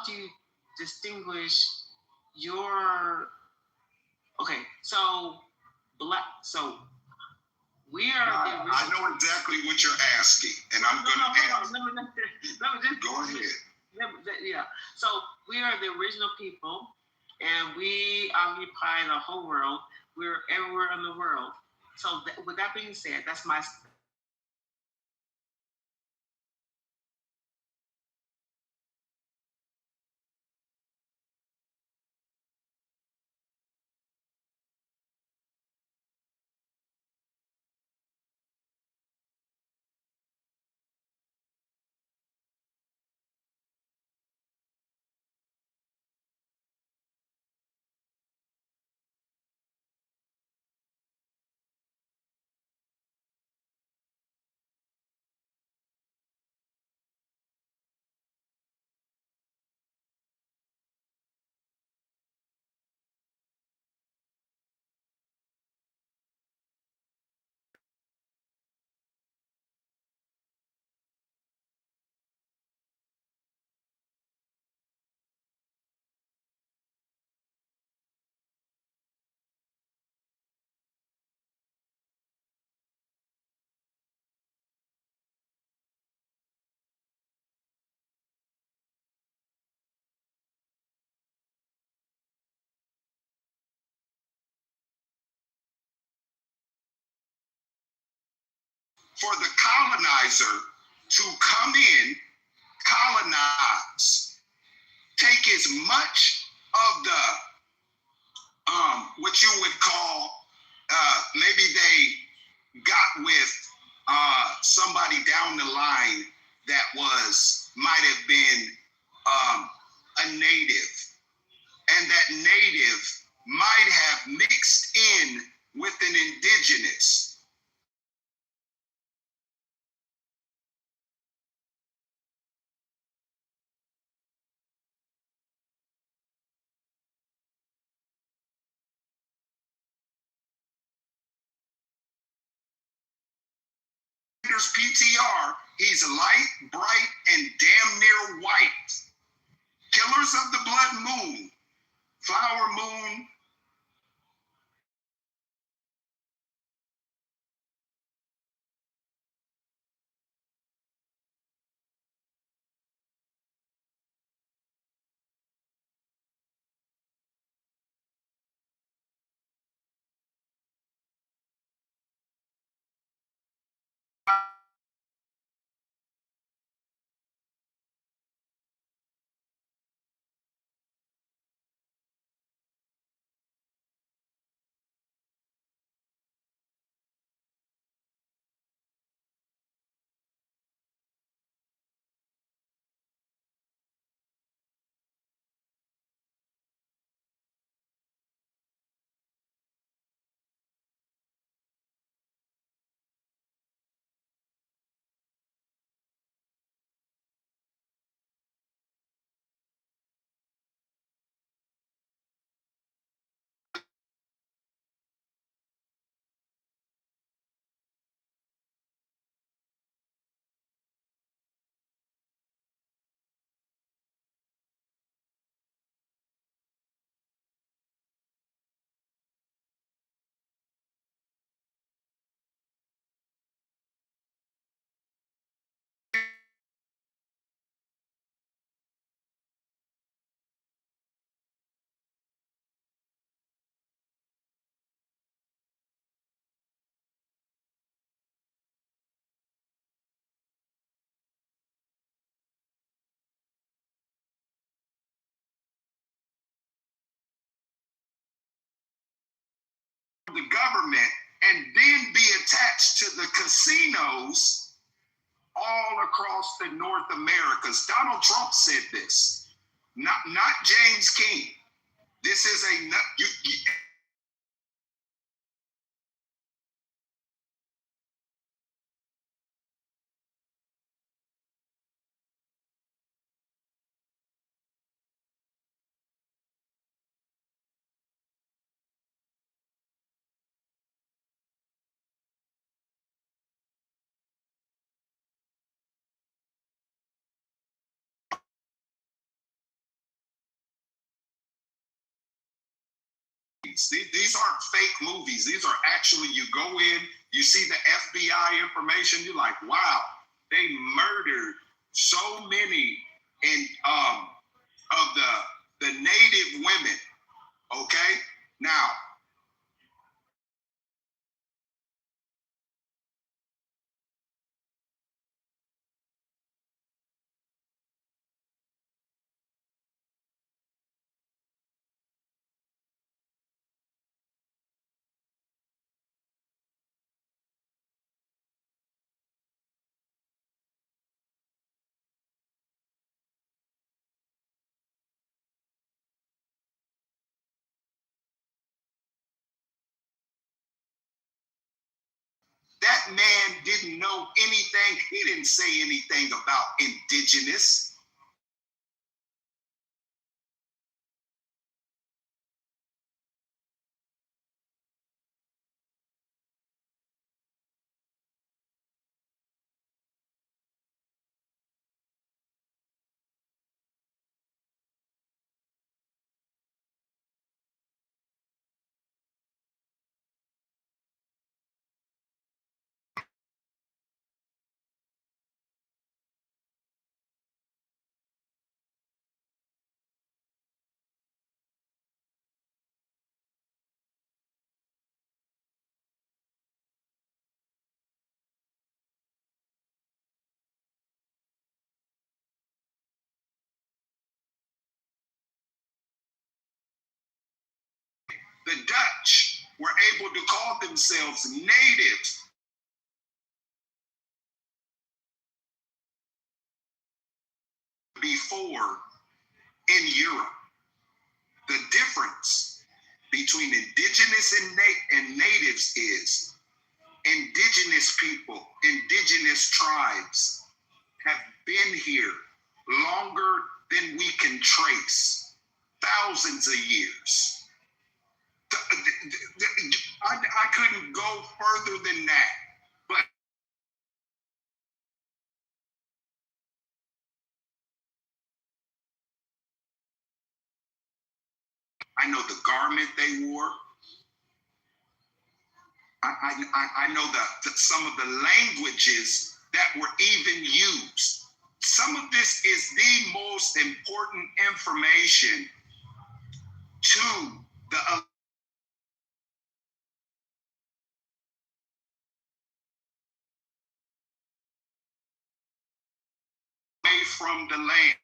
do you distinguish your so we are the original. I know exactly what you're asking, and I'm going to answer. Go ahead. Yeah. So we are the original people, and we occupy the whole world. We're everywhere in the world. So with that being said, that's my. For the colonizer to come in, colonize, take as much of the what you would call maybe they got with somebody down the line that might have been a native, and that native might have mixed in with an indigenous. PTR, he's light, bright, and damn near white. Killers of the Blood Moon, Flower Moon. The government and then be attached to the casinos all across the North Americas. Donald Trump said this, not James King. This is These aren't fake movies. These are actually, you go in, you see the FBI information, you're like, wow, they murdered so many of the native women. Okay? Now, that man didn't know anything. He didn't say anything about indigenous. The Dutch were able to call themselves natives before in Europe. The difference between indigenous and natives is indigenous people, indigenous tribes have been here longer than we can trace, thousands of years. I couldn't go further than that, but I know the garment they wore. I know some of the languages that were even used. Some of this is the most important information to the away from the land.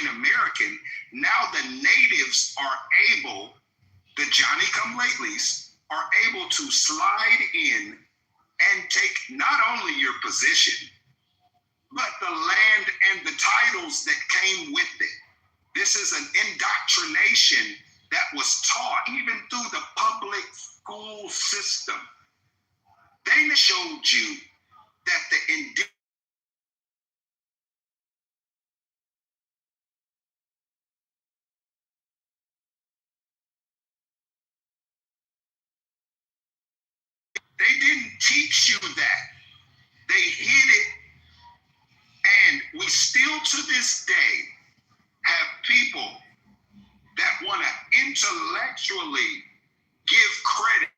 American, now the natives are able, the Johnny come latelys are able to slide in and take not only your position, but the land and the titles that came with it. This is an indoctrination that was taught even through the public school system. They showed you that the indigenous they didn't teach you that. They hid it. And we still to this day have people that want to intellectually give credit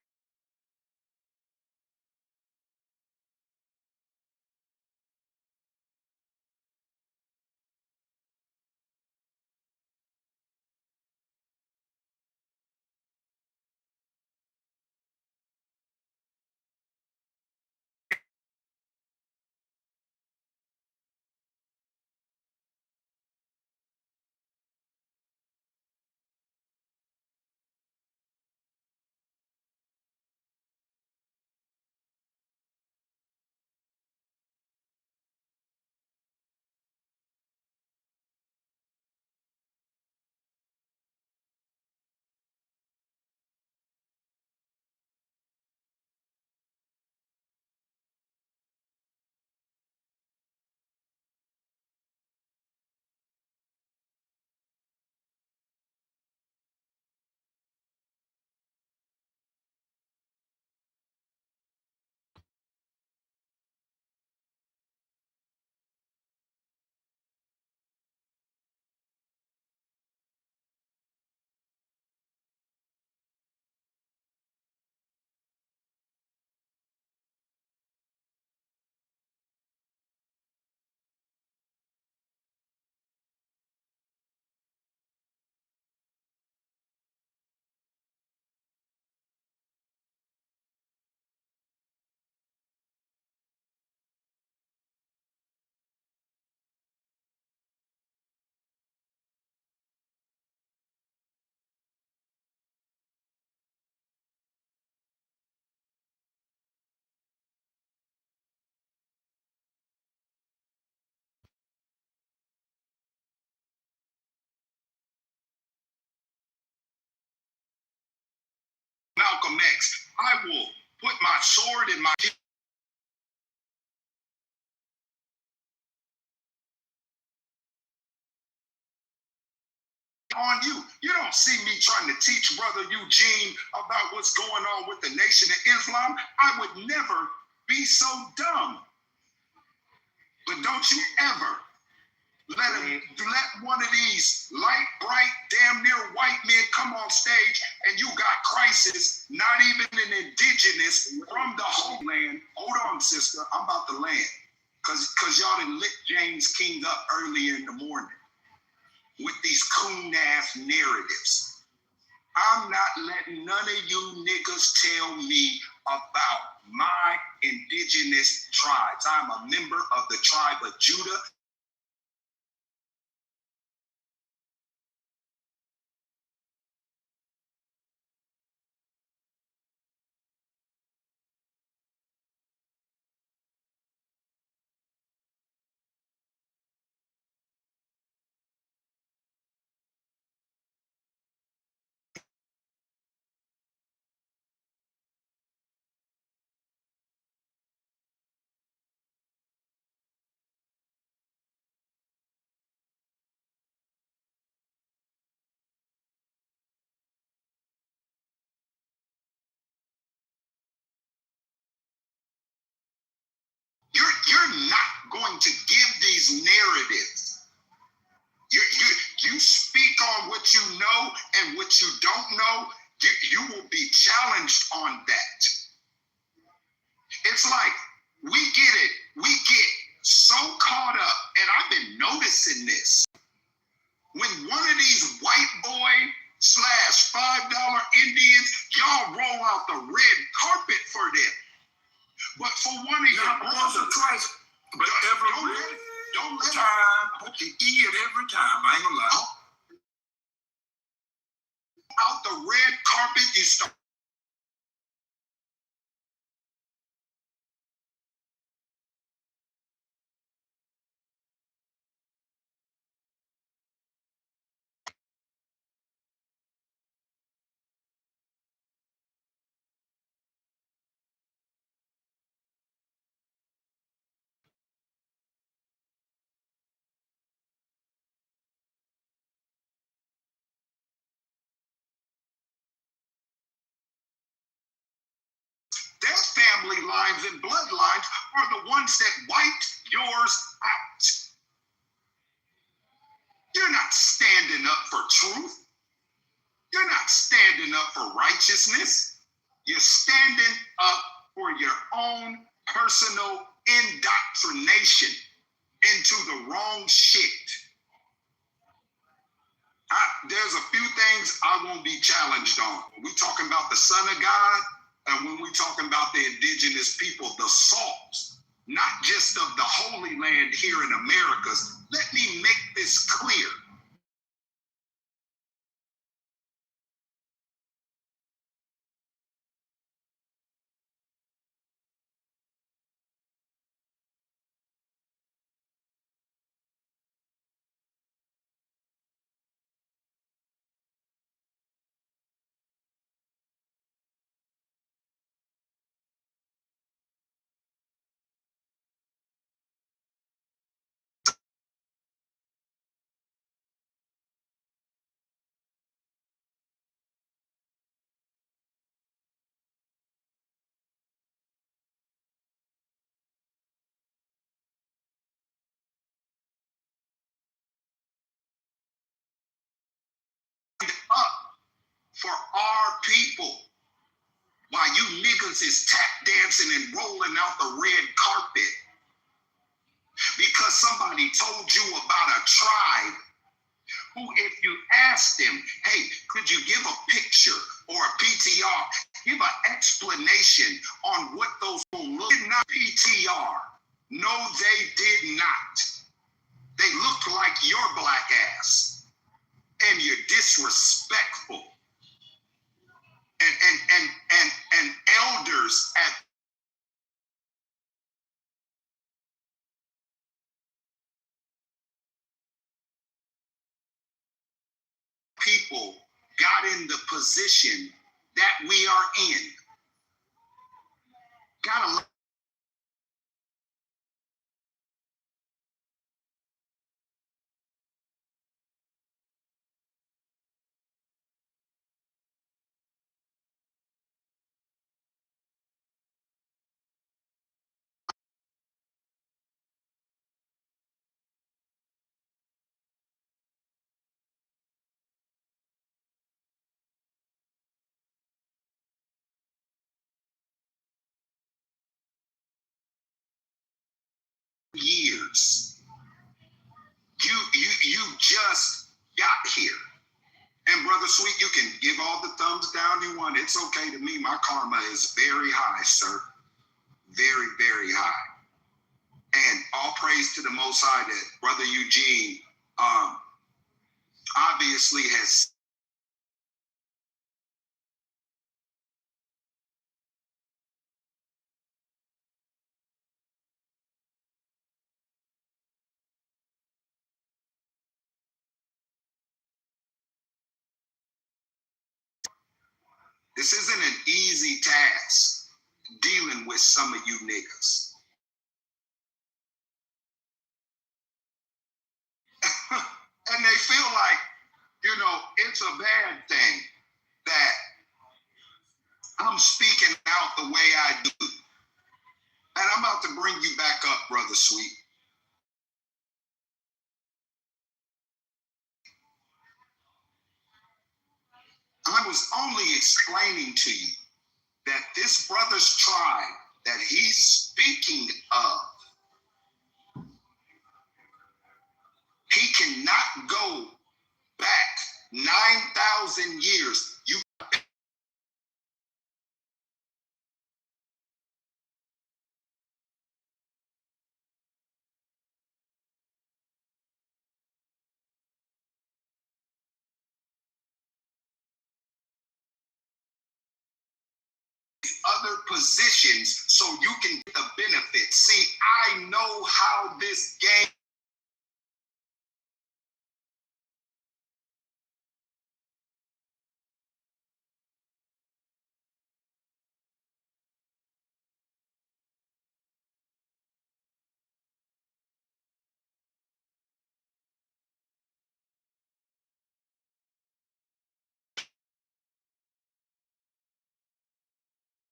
Malcolm X. I will put my sword in my on you. You don't see me trying to teach Brother Eugene about what's going on with the Nation of Islam. I would never be so dumb. But don't you ever let one of these light, bright, damn near white men come on stage and you got crisis, not even an indigenous from the homeland. Hold on, sister, I'm about to land. Cause y'all done lit James King up early in the morning with these coon-ass narratives. I'm not letting none of you niggas tell me about my indigenous tribes. I'm a member of the tribe of Judah. You're not going to give these narratives. You speak on what you know and what you don't know. You will be challenged on that. It's like we get it. We get so caught up, and I've been noticing this. When one of these white boy / $5 Indians, y'all roll out the red carpet for them. But for one of your brothers, but don't let time put the E at every time. I ain't gonna lie. Out the red carpet, you start. Their family lines and bloodlines are the ones that wiped yours out. You're not standing up for truth. You're not standing up for righteousness. You're standing up for your own personal indoctrination into the wrong shit. There's a few things I won't be challenged on. When we talking about the Son of God, and when we talking about the indigenous people, the salt, not just of the Holy Land here in Americas, let me make this clear. Up for our people while you niggas is tap dancing and rolling out the red carpet because somebody told you about a tribe who, if you asked them, hey, could you give a picture or a PTR, give an explanation on what those look, did not PTR. No, they did not. They looked like your black ass. And you're disrespectful. And elders at people got in the position that we are in. Gotta years. You just got here. And Brother Sweet, you can give all the thumbs down you want. It's okay to me. My karma is very high, sir. Very, very high. And all praise to the Most High that Brother Eugene obviously has. This isn't an easy task dealing with some of you niggas. And they feel like, it's a bad thing that I'm speaking out the way I do. And I'm about to bring you back up, Brother Sweet. I was only explaining to you that this brother's tribe that he's speaking of, he cannot go back 9,000 years. Other positions so you can get the benefits. See, I know how this game.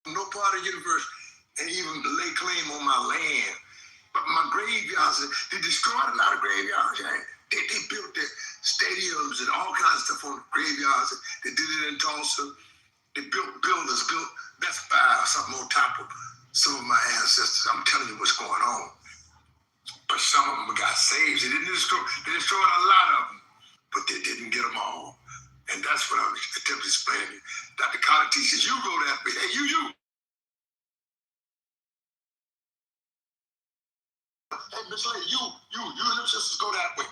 No part of the universe and even lay claim on my land. But my graveyards, they destroyed a lot of graveyards. Right? They built the stadiums and all kinds of stuff on the graveyards. They did it in Tulsa. They built Best Buy or something on top of some of my ancestors. I'm telling you what's going on. But some of them got saved. They destroyed a lot of them, but they didn't get them all. And that's what I was attempting to explain to you. Dr. Carter teaches you go that way. Hey, you. Hey, Miss Lady, you and them sisters go that way.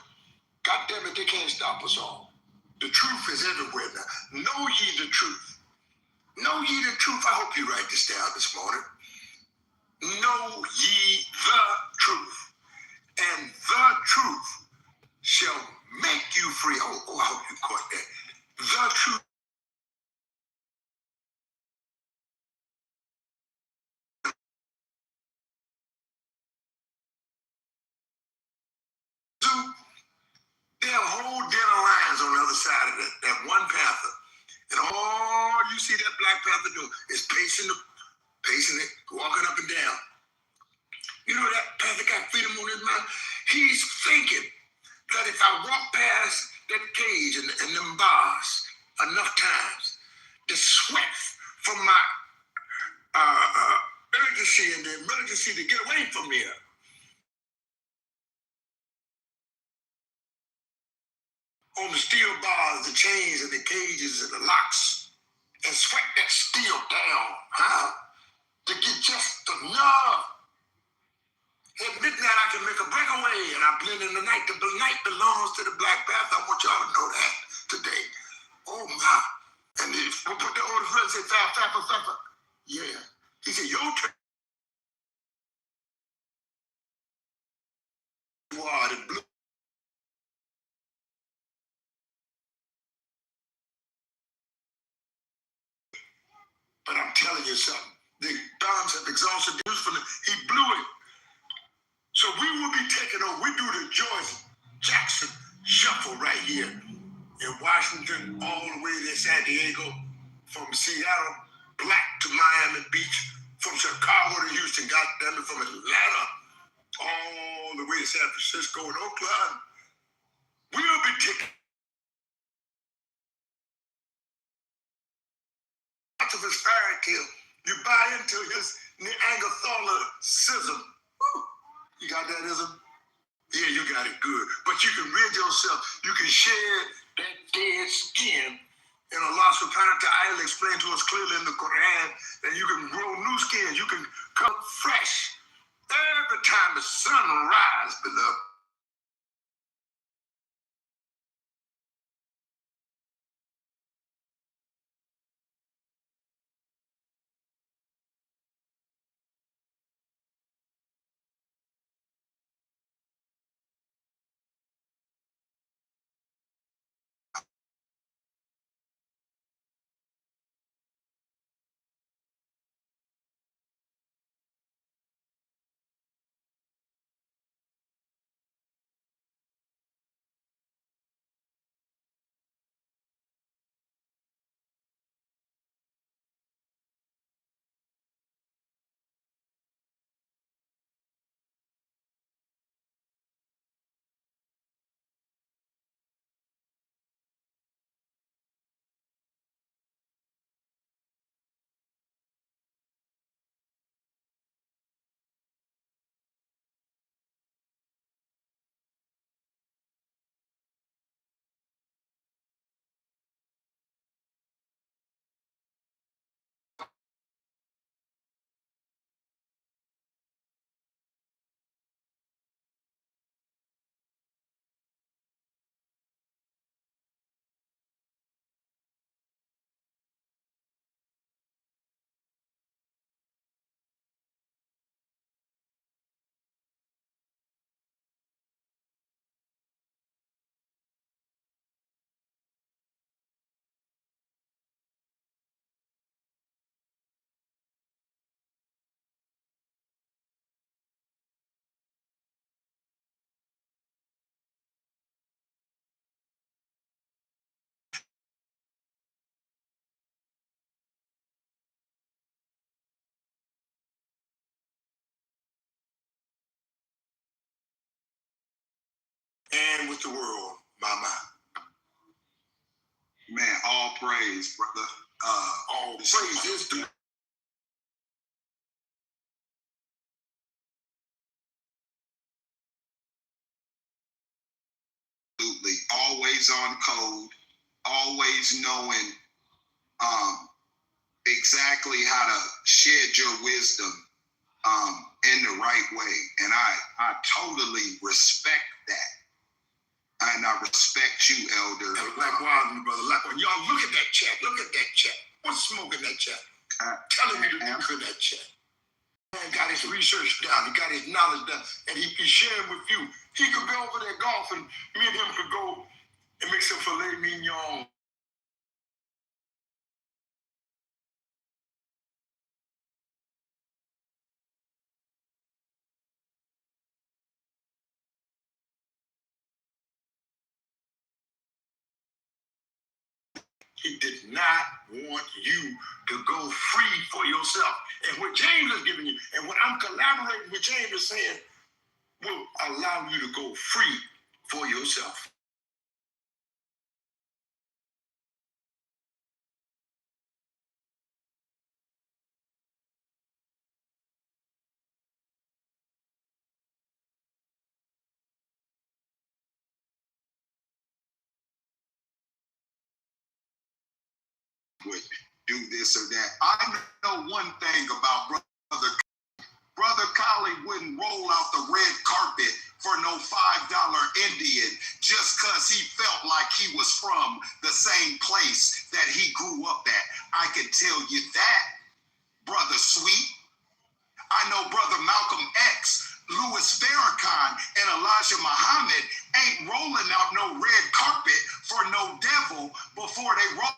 God damn it, they can't stop us all. The truth is everywhere now. Know ye the truth. Know ye the truth. I hope you write this down this morning. Know ye the truth. And the truth shall make you free. Oh, I hope you caught that. The truth. There are whole dinner lines on the other side of that one panther. And all you see that Black Panther do is pacing it, walking up and down. You know that panther got freedom on his mind? He's thinking that if I walk past that cage and them bars enough times, the sweat from my urgency and the emergency to get away from here. On the steel bars, the chains and the cages and the locks, and sweat that steel down, to get just enough. At midnight, I can make a breakaway, and I blend in the night. The night belongs to the Black Panther. I want y'all to know that today. Oh, my. And if we put the order for and say, fap. Yeah. He said, your turn. The blue. But I'm telling you something. The bombs have exhausted usefully. He blew it. So we will be taking over. We do the George Jackson shuffle right here in Washington, all the way to San Diego, from Seattle, black to Miami Beach, from Chicago to Houston, goddamn it, from Atlanta, all the way to San Francisco and Oakland. We'll be taking lots of his fairy tale. You buy into his Neanderthalism. You got that ism? Yeah, you got it good. But you can rid yourself. You can shed that dead skin. And Allah subhanahu wa ta'ala explained to us clearly in the Quran that you can grow new skin. You can come fresh every time the sun rises, beloved. And with the world, my. Man, all praise, brother. All praise is due. Absolutely. Always on code, always knowing exactly how to shed your wisdom in the right way. And I totally respect that. And I respect you, Elder. Likewise, my brother. Likewise. Y'all look at that chat. Look at that chat. What's smoke in that chat? Telling me to look at that chat. Man got his research down. He got his knowledge down. And he's sharing with you. He could go over there golfing. Me and him could go and make some filet mignon. He did not want you to go free for yourself. And what James is giving you, and what I'm collaborating with James is saying, will allow you to go free for yourself. Would do this or that. I know one thing about Brother Collie wouldn't roll out the red carpet for no $5 Indian just because he felt like he was from the same place that he grew up at. I can tell you that, Brother Sweet. I know Brother Malcolm X, Louis Farrakhan, and Elijah Muhammad ain't rolling out no red carpet for no devil before they roll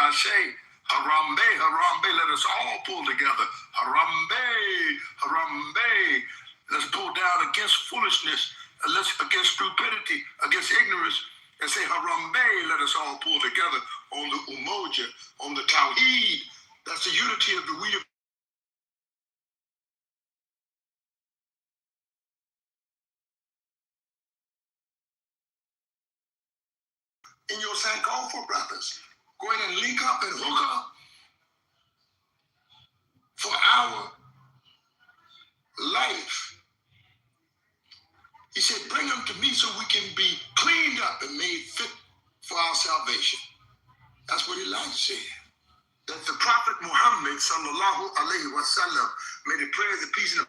I say, Harambe, Harambe, let us all pull together. Harambe, Harambe. Let's pull down against foolishness, against stupidity, against ignorance, and say, Harambe, let us all pull together on the Umoja, on the Tawheed. That's the unity of the we. In your Sankofa brothers, go ahead and link up and hook up for our life. He said, bring them to me so we can be cleaned up and made fit for our salvation. That's what Elijah said. That the Prophet Muhammad, sallallahu alaihi wasallam, made the prayers of peace and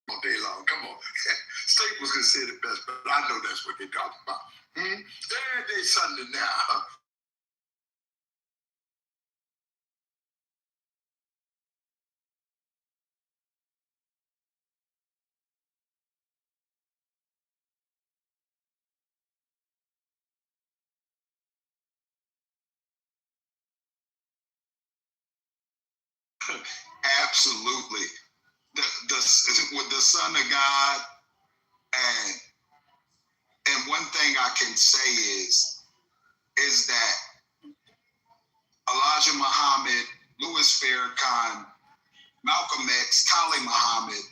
all day long. Come on. Staples could say it best, but I know that's what they're talking about. Every day Sunday now. Absolutely. With the Son of God, and one thing I can say is that Elijah Muhammad, Louis Farrakhan, Malcolm X, Kali Muhammad,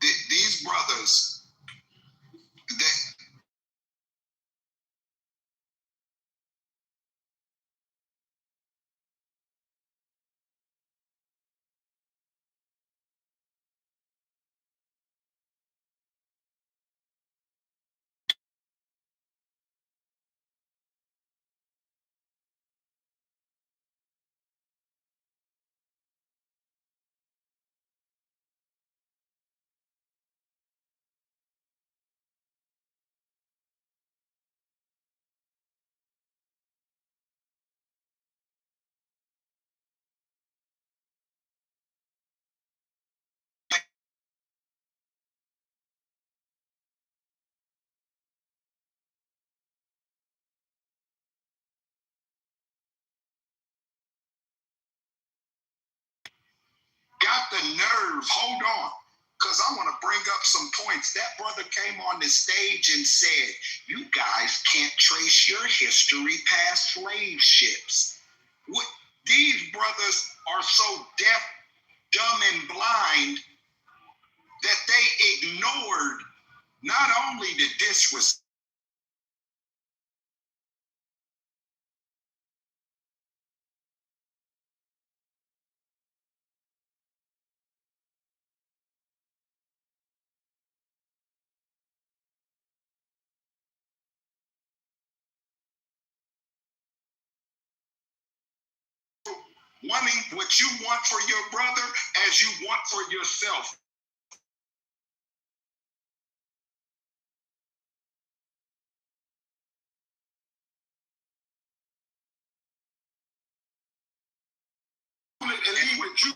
these brothers, got the nerve, hold on, because I want to bring up some points. That brother came on the stage and said, you guys can't trace your history past slave ships. These brothers are so deaf, dumb, and blind that they ignored not only the disrespect, wanting what you want for your brother as you want for yourself. And leave with you.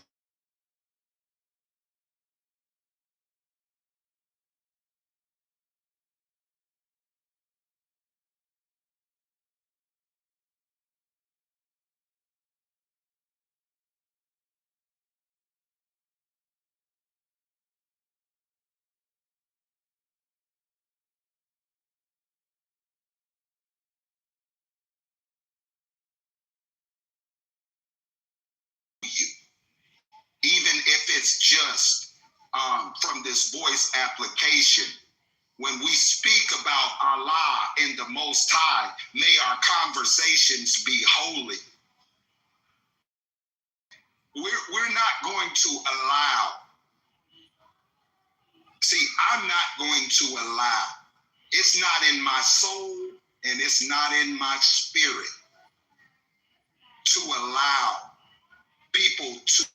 it's just from this voice application. When we speak about Allah and the Most High, may our conversations be holy. We're not going to allow. See, I'm not going to allow. It's not in my soul and it's not in my spirit to allow people to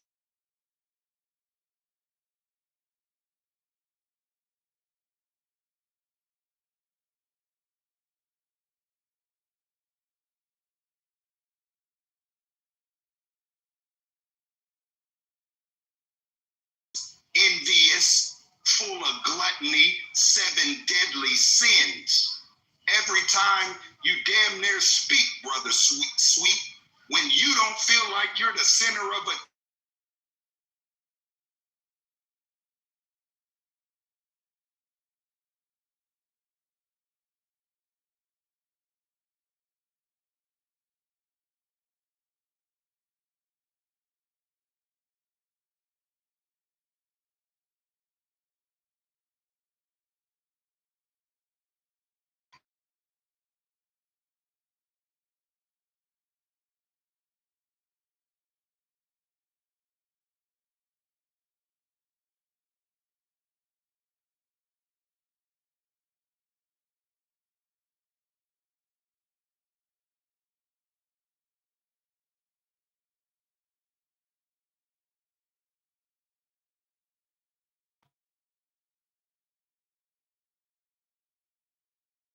envious, full of gluttony, 7 deadly sins. Every time you damn near speak, brother sweet, when you don't feel like you're the center of a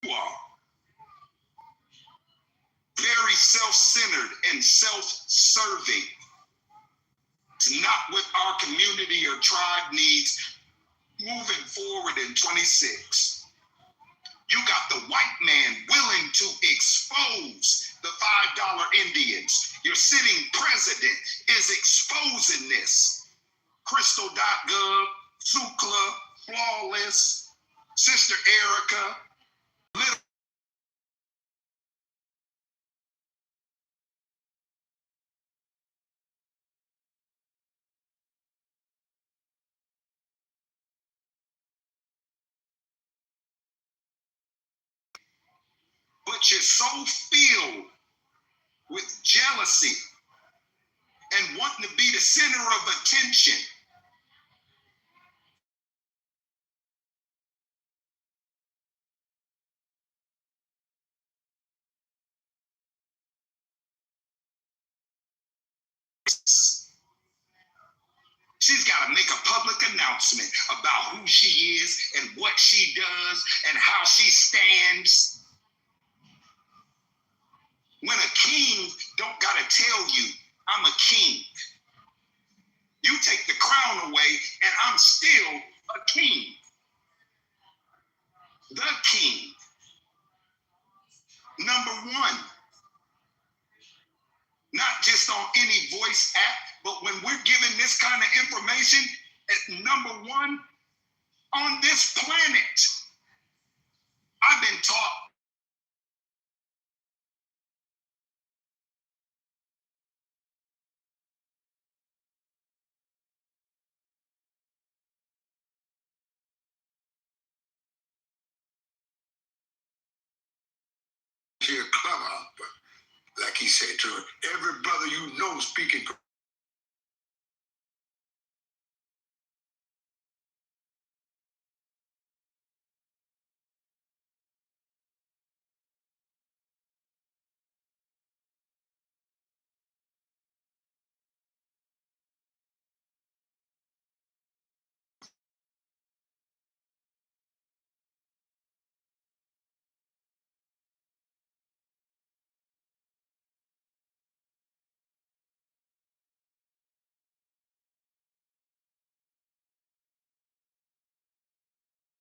you are. Very self-centered and self-serving. It's not what our community or tribe needs moving forward in 26. You got the white man willing to expose the $5 Indians. Your sitting president is exposing this. Crystal.gov, Sukla, Flawless, Sister Erica, but you're so filled with jealousy and wanting to be the center of attention. She's got to make a public announcement about who she is and what she does and how she stands. When a king don't got to tell you, I'm a king. You take the crown away and I'm still a king. The king. Number one. Not just on any voice app, but when we're given this kind of information, at number one on this planet. I've been taught You're clever, but like he said to her, every brother you know speaking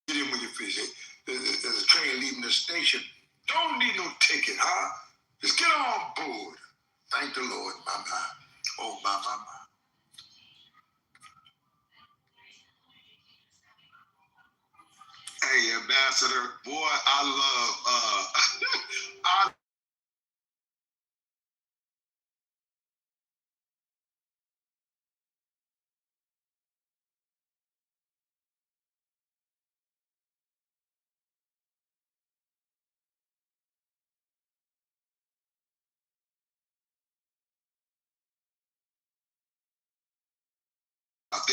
get in when you finish it. There's a train leaving the station. Don't need no ticket, huh? Just get on board. Thank the Lord, my. Oh, my. Hey, Ambassador, boy, I love, I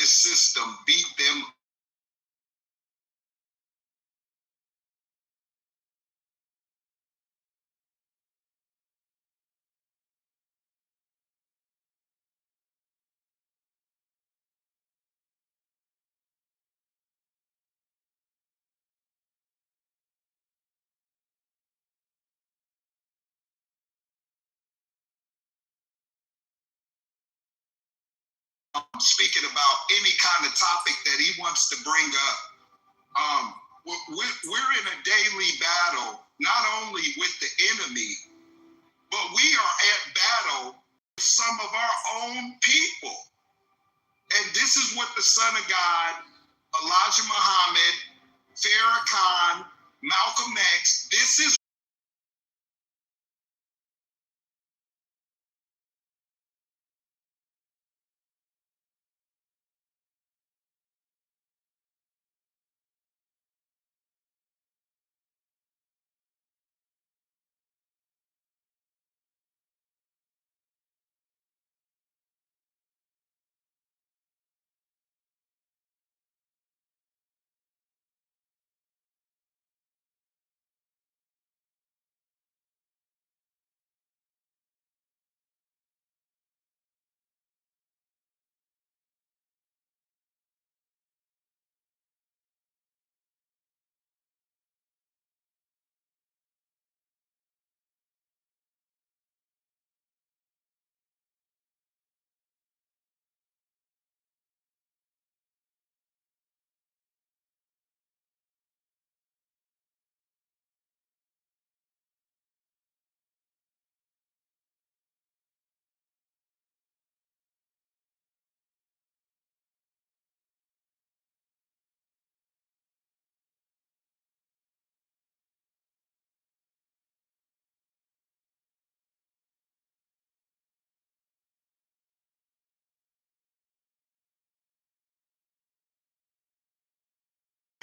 this system, beat them. Speaking about any kind of topic that he wants to bring up. We're in a daily battle, not only with the enemy, but we are at battle with some of our own people. And this is what the Son of God, Elijah Muhammad, Farrakhan, Malcolm X, this is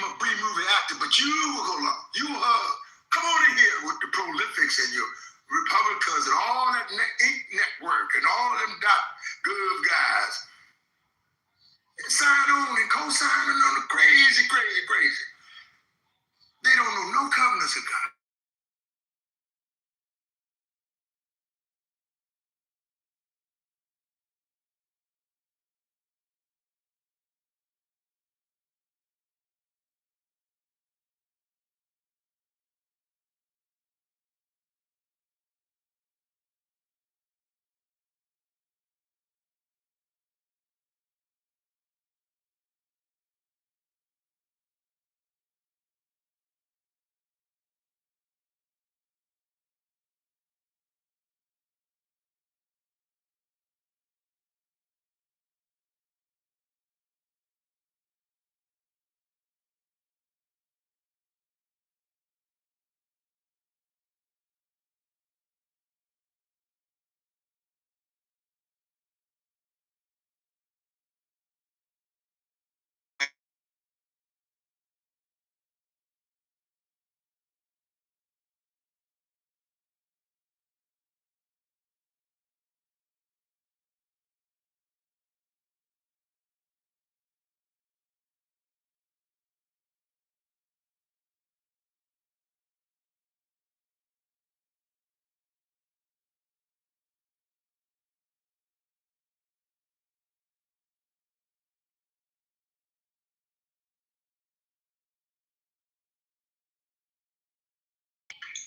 I'm a B-movie actor, but you come on in here with the prolifics and your Republicans and all that Inc. network and all of them .gov guys. And sign on and co-signing on the crazy. They don't know no covenants of God.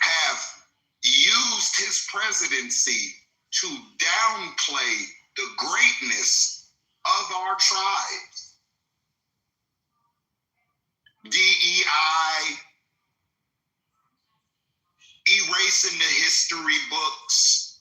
Have used his presidency to downplay the greatness of our tribes. DEI, erasing the history books.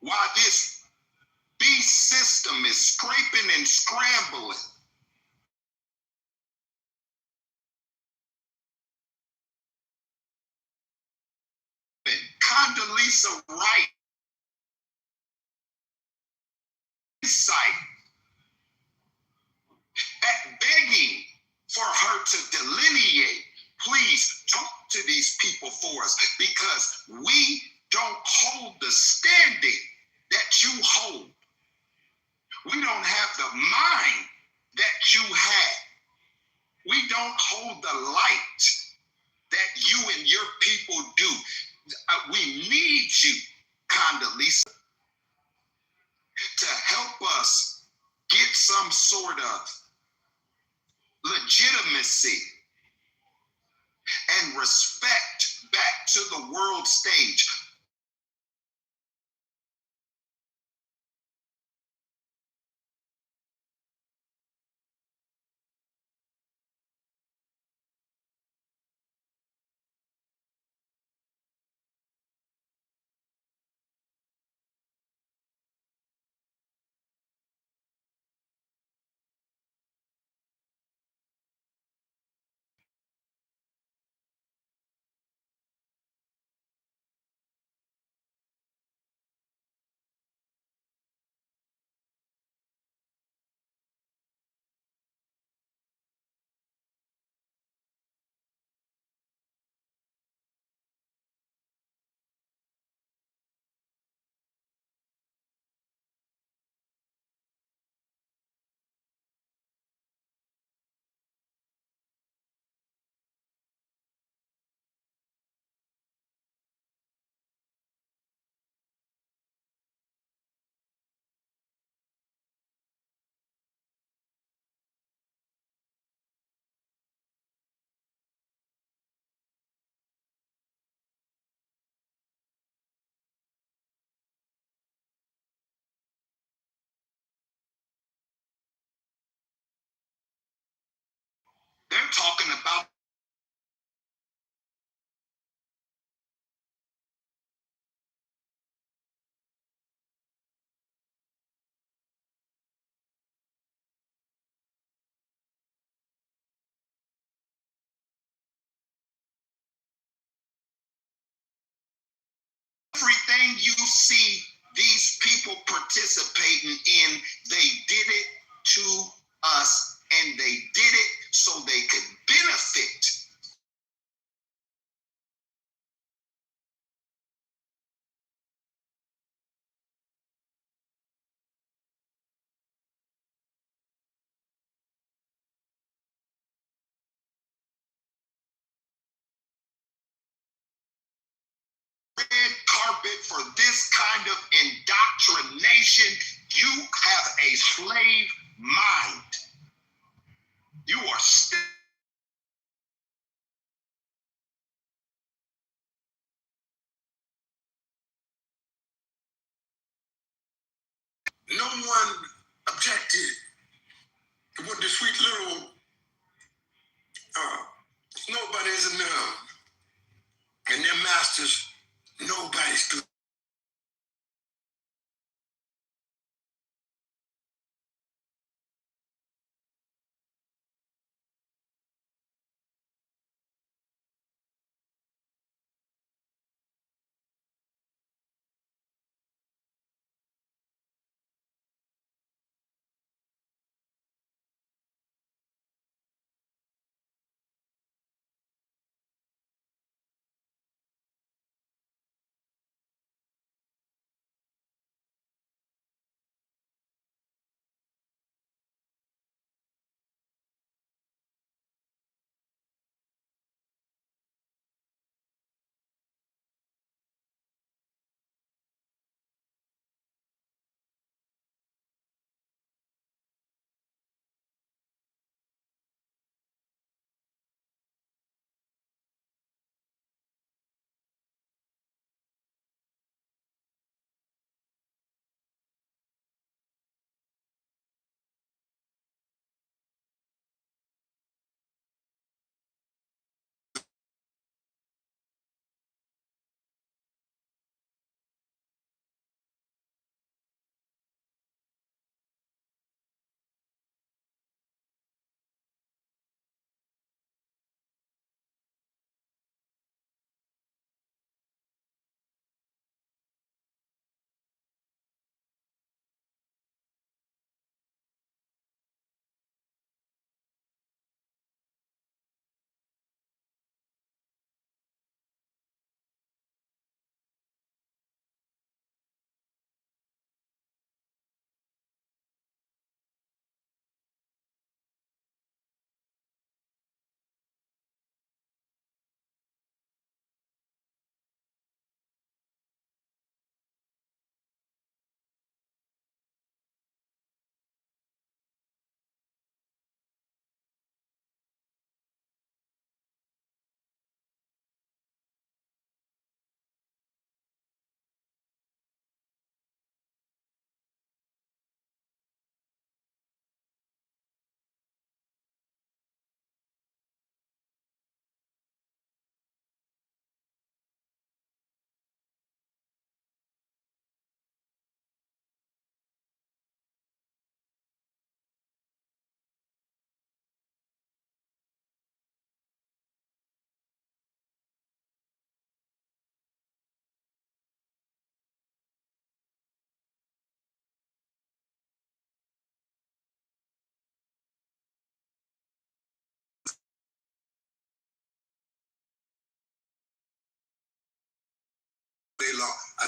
While this beast system is scraping and scrambling Condoleezza Rice site at begging for her to delineate. Please talk to these people for us, because we don't hold the standing that you hold. We don't have the mind that you had. We don't hold the light that you and your people do. We need you, Condoleezza, to help us get some sort of legitimacy and respect back to the world stage. They're talking about everything you see these people participating in. They did it to us, and they did it so they could benefit. Red carpet for this kind of indoctrination. You have a slave mind. You are still. No one objected when the sweet little nobody's enough, and their masters, nobody stood.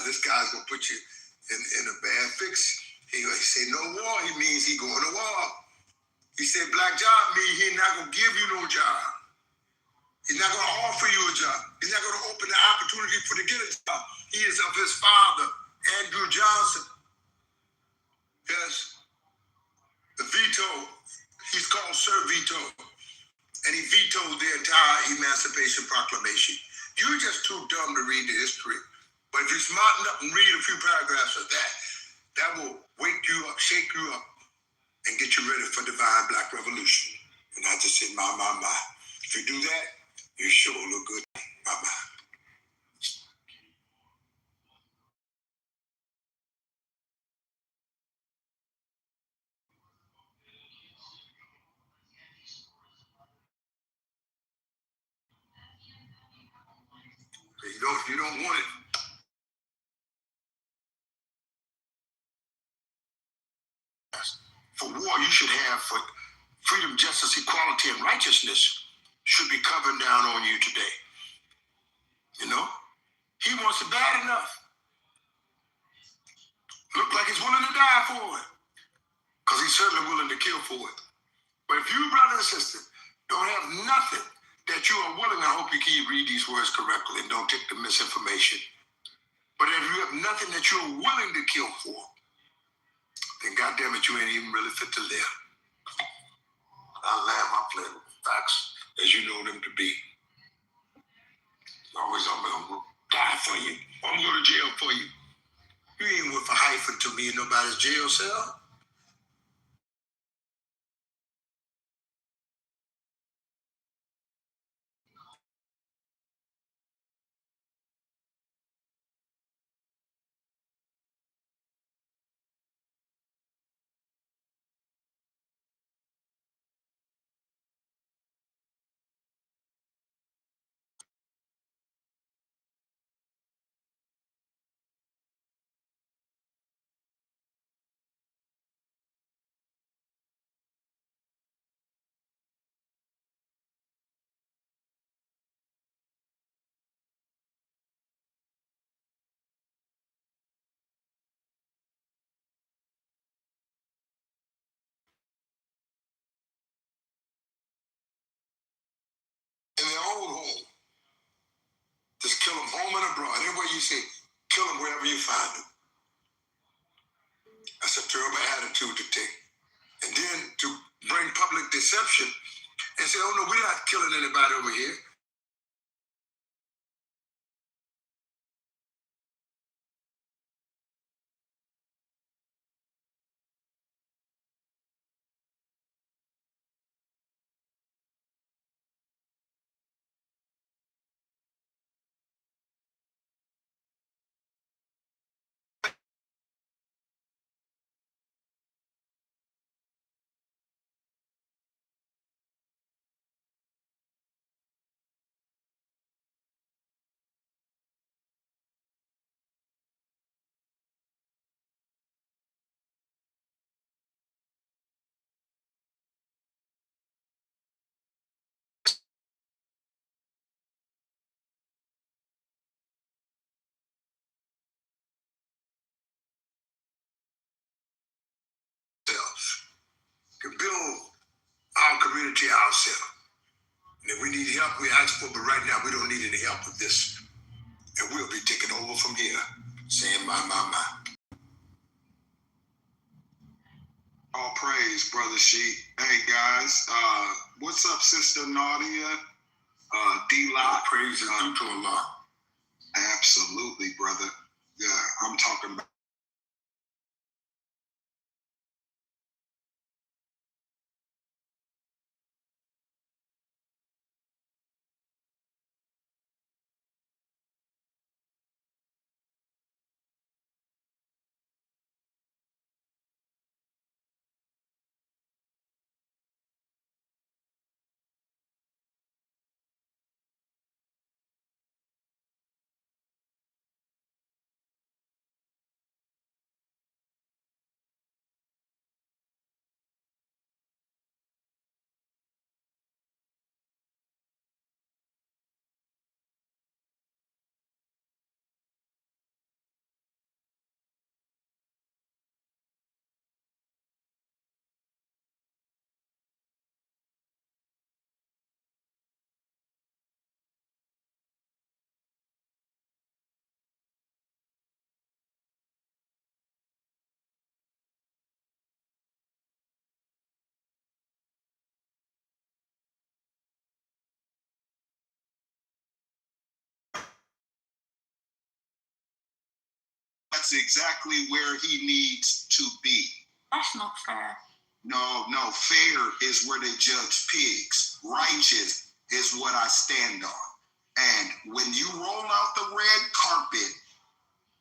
this guy's gonna put you in a bad fix. He say no war, he means he going to war. He said black job means he's not gonna give you no job. He's not gonna offer you a job. He's not gonna open the opportunity for to get a job. He is of his father, Andrew Johnson. Yes, the veto. He's called Sir Veto, and he vetoed the entire Emancipation Proclamation. You're just too dumb to read the history. But if you smarten up and read a few paragraphs of that, that will wake you up, shake you up, and get you ready for divine black revolution. And I just said, my. If you do that, you sure look good. My. You don't want it. For war, you should have for freedom, justice, equality, and righteousness should be coming down on you today. You know? He wants it bad enough. Look like he's willing to die for it. Because he's certainly willing to kill for it. But if you, brother and sister, don't have nothing that you are willing, I hope you can read these words correctly and don't take the misinformation. But if you have nothing that you're willing to kill for, then goddamn it, you ain't even really fit to live. I laugh, I play with facts as you know them to be. Always I'm gonna die for you. I'm going to jail for you. You ain't worth a hyphen to me in nobody's jail cell. In their own home. Just kill them home and abroad. Anywhere you say, kill them wherever you find them. That's a terrible attitude to take. And then to bring public deception and say, oh no, we're not killing anybody over here. To build our community ourselves. And if we need help, we ask for it, but right now we don't need any help with this. And we'll be taking over from here, saying my. All praise, Brother Sheep. Hey guys, what's up, Sister Nadia? D-Lock. Praise is due to Allah. Absolutely, brother. Yeah, I'm talking about that's exactly where he needs to be. That's not fair. No, fair is where they judge pigs. Righteous is what I stand on. And when you roll out the red carpet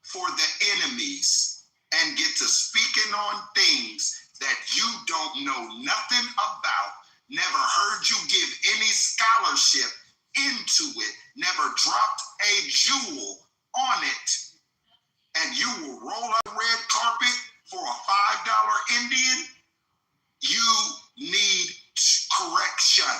for the enemies and get to speaking on things that you don't know nothing about, never heard you give any scholarship into it, never dropped a jewel on it, and you will roll out the red carpet for a $5 Indian, you need correction.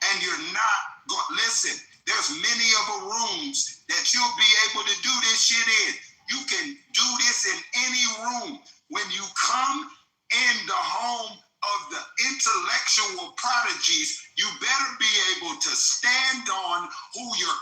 And you're not going, listen, there's many of the rooms that you'll be able to do this shit in. You can do this in any room. When you come in the home of the intellectual prodigies, you better be able to stand on who you're.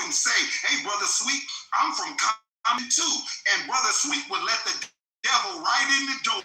And say, hey, Brother Sweet, I'm from Compton too. And Brother Sweet would let the devil right in the door.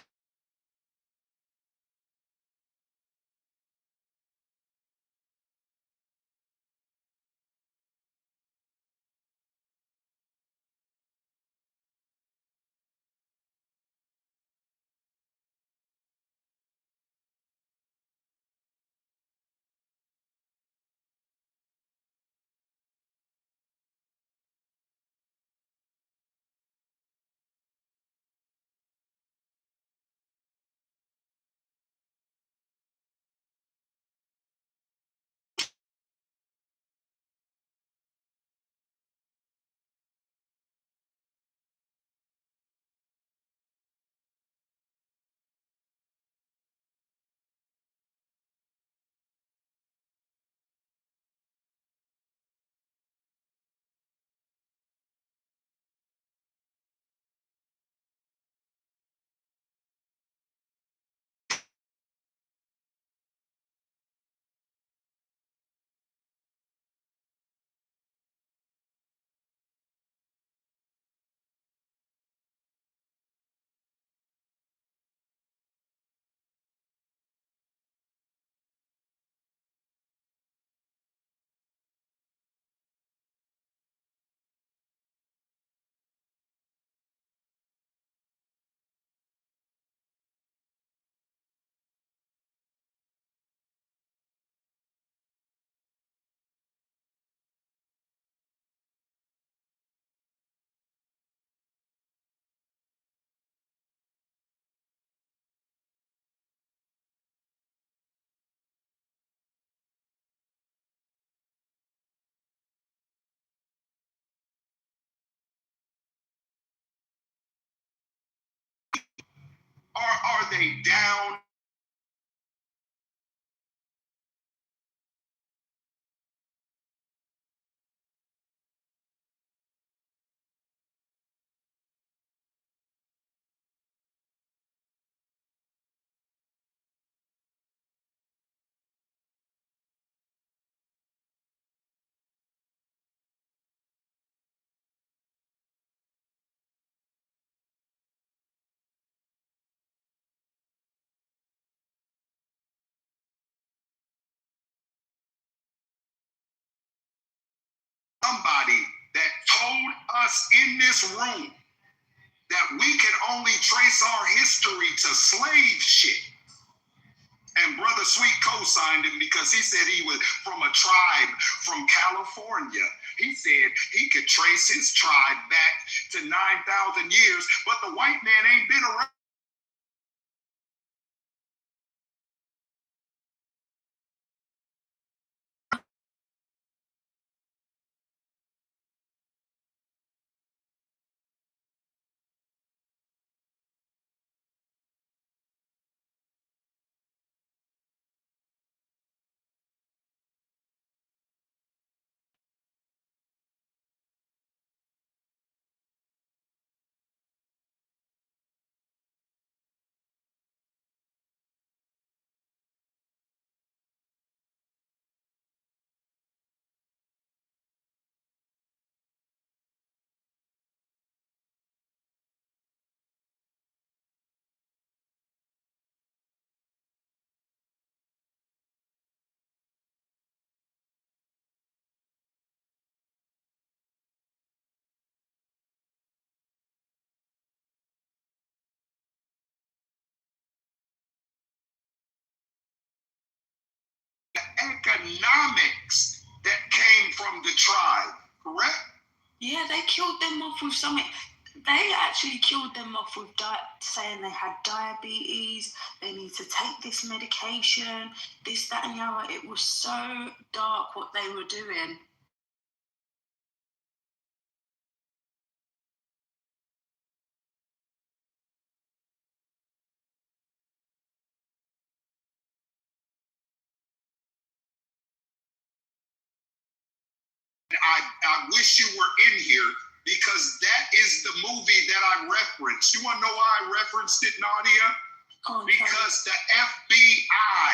Or are they down? Somebody that told us in this room that we can only trace our history to slave shit. And Brother Sweet co-signed him because he said he was from a tribe from California. He said he could trace his tribe back to 9,000 years, but the white man ain't been around. Economics that came from the tribe, correct? Yeah, they killed them off with something. They actually killed them off with saying they had diabetes, they need to take this medication, this, that, and the other. It was so dark what they were doing. I wish you were in here because that is the movie that I referenced. You want to know why I referenced it, Nadia? Because the FBI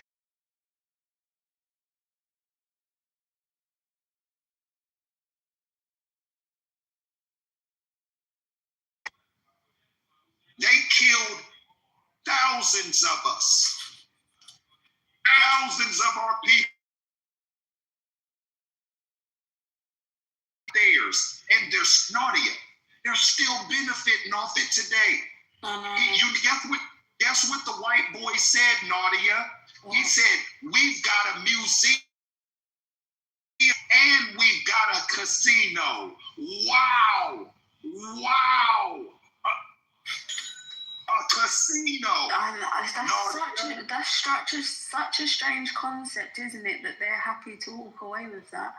they killed thousands of us, thousands of our people. Theirs, and they're Nadia. They're still benefiting off it today. Guess what the white boy said, Nadia? He said, we've got a museum and we've got a casino. Wow. Wow. A casino. That's such a strange concept, isn't it? That they're happy to walk away with that.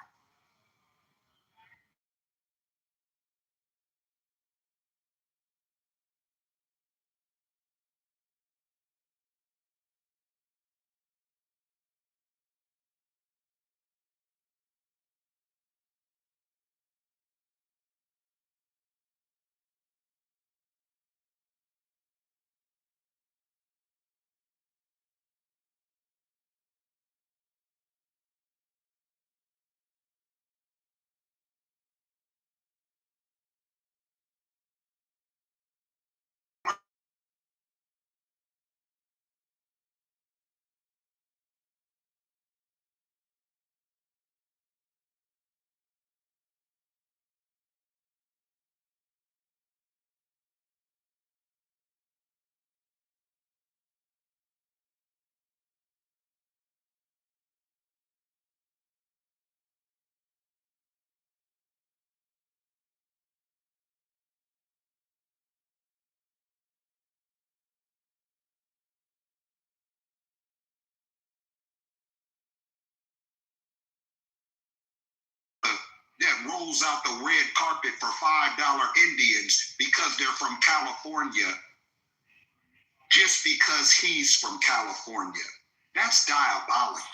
That rolls out the red carpet for $5 Indians because they're from California, just because he's from California. That's diabolical.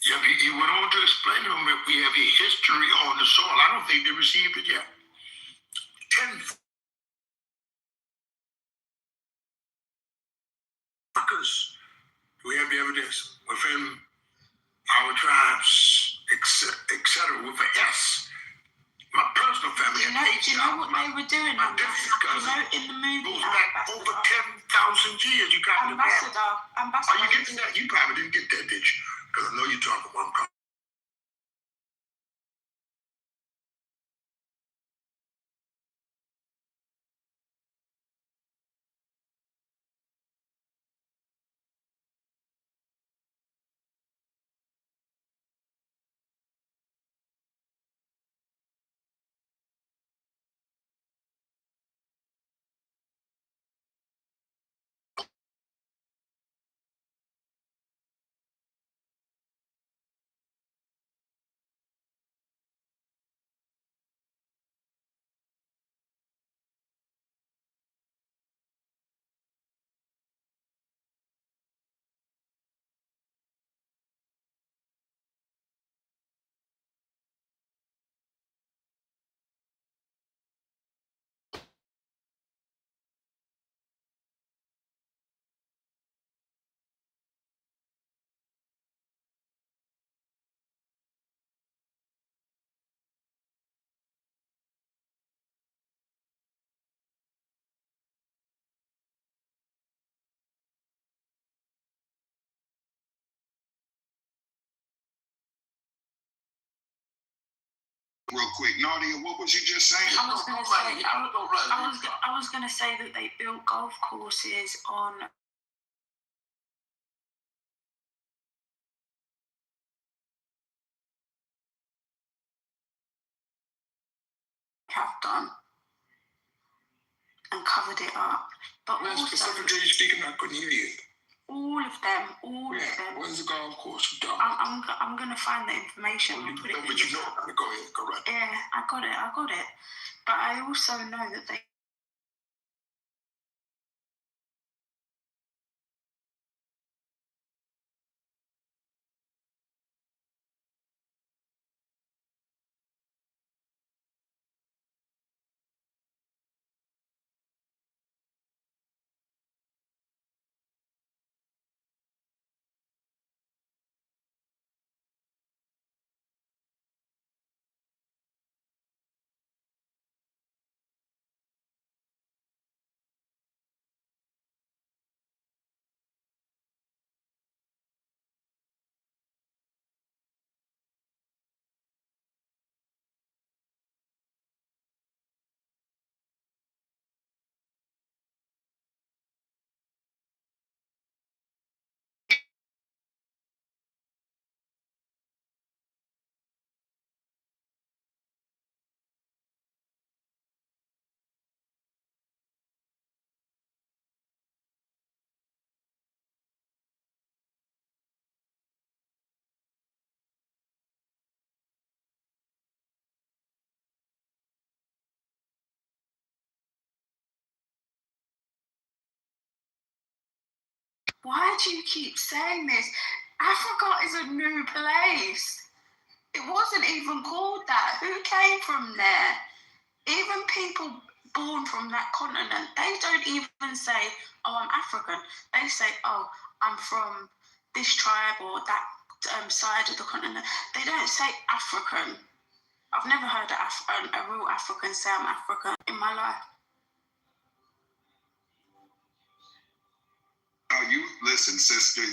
Yeah, he went on to explain to them that we have a history on the soil. I don't think they received it yet. 10 fuckers. We have the evidence within our tribes, etc. with an S. My personal family. Do you know what they were doing? My distant cousin in the movie goes back over 10,000 years. You got Ambassador. Are you getting that? You probably didn't get that, did you? Because I know you're talking one. real quick. Nadia, what was you just saying? I was going to say that they built golf courses on have done and covered it up. But Where's also, specifically you speaking? I couldn't hear you. all of them. Where's the golf course? I'm going to find the information and put it in. But you know how to go ahead, correct? Yeah, I got it. But I also know that they Why do you keep saying this? Africa is a new place. It wasn't even called that. Who came from there? Even people born from that continent, they don't even say, oh, I'm African. They say, oh, I'm from this tribe or that side of the continent. They don't say African. I've never heard a real African say I'm African in my life. You listen, sister.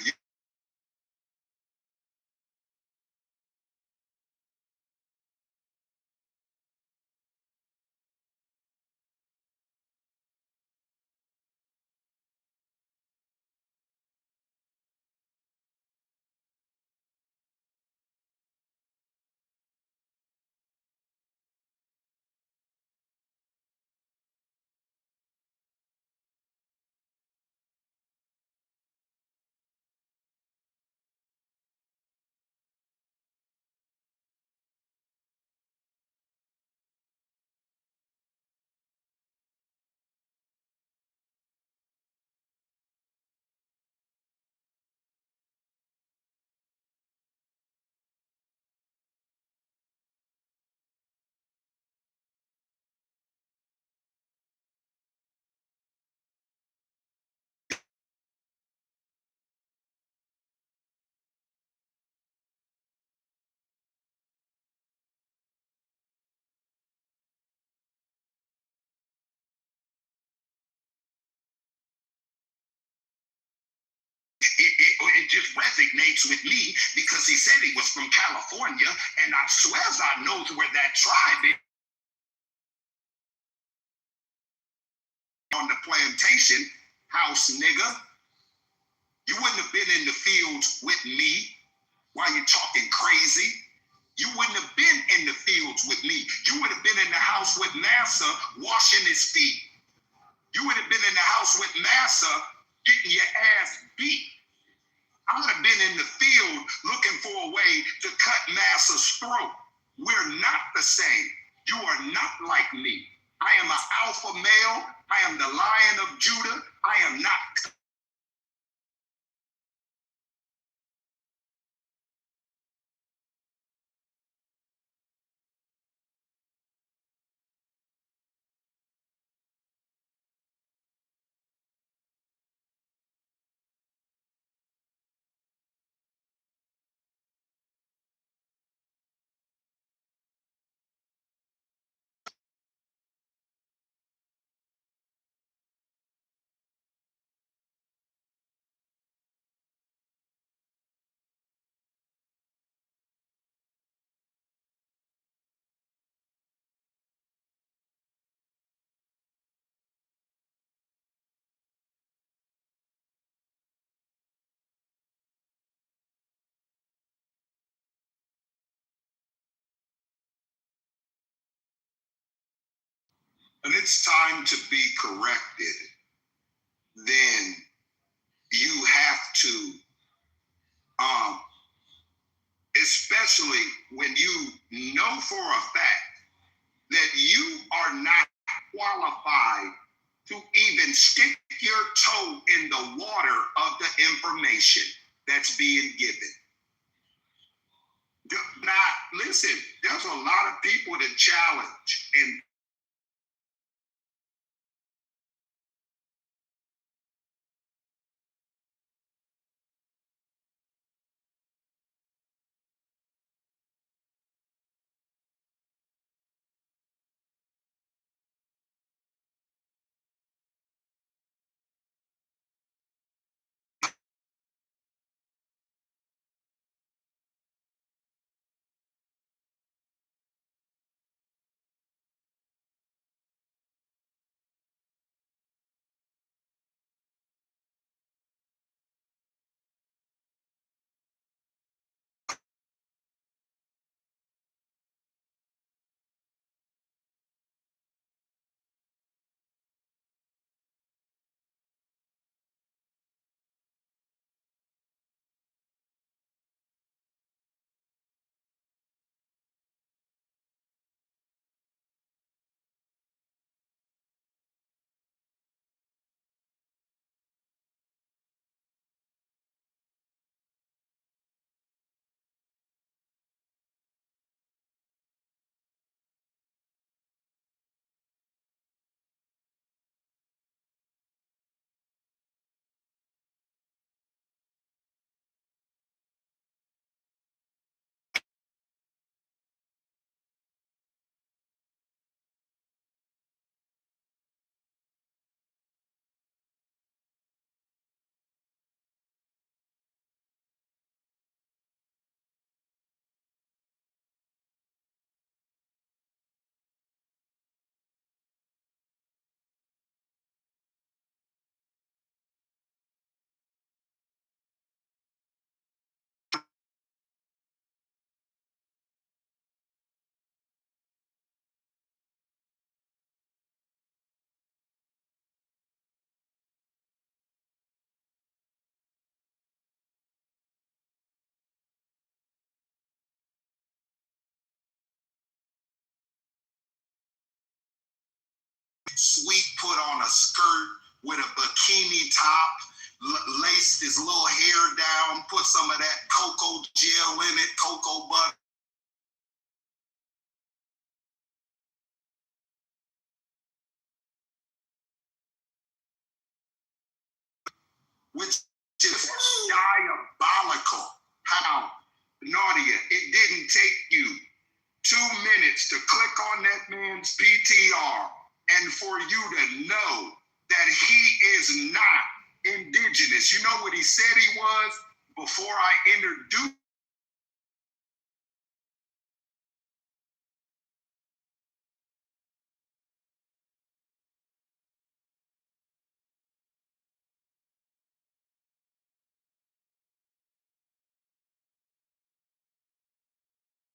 It just resonates with me because he said he was from California, and I swear I knows where that tribe is. On the plantation house, nigga. You wouldn't have been in the fields with me while you're talking crazy. You wouldn't have been in the fields with me. You would have been in the house with Massa washing his feet. You would have been in the house with Massa getting your ass beat. I would have been in the field looking for a way to cut Massa's throat. We're not the same. You are not like me. I am an alpha male. I am the Lion of Judah. I am not when it's time to be corrected, then you have to, especially when you know for a fact that you are not qualified to even stick your toe in the water of the information that's being given. Now, listen, there's a lot of people to challenge, and Sweet put on a skirt with a bikini top, laced his little hair down, put some of that cocoa gel in it, cocoa butter. Which is diabolical. How, Nadia, it didn't take you 2 minutes to click on that man's PTR and for you to know that he is not indigenous. You know what he said he was before I introduced?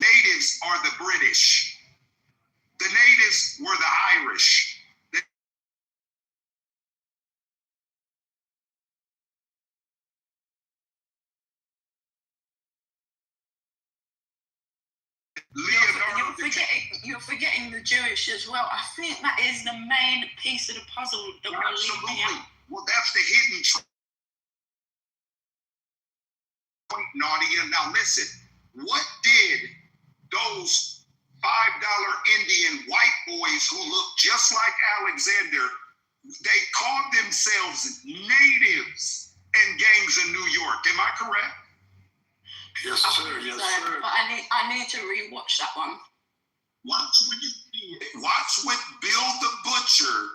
Natives are the British. The natives were the Irish. You're forgetting the Jewish as well. I think that is the main piece of the puzzle that we're leaving out. Well, that's the hidden point, Nadia. Now listen, what did those $5 Indian white boys who look just like Alexander, they called themselves natives in gangs in New York. Am I correct? Yes, sir. Yes, sir. But I need to rewatch that one. Watch what Bill the Butcher,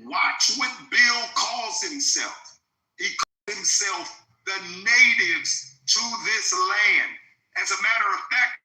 watch what Bill calls himself. He calls himself the natives to this land. As a matter of fact,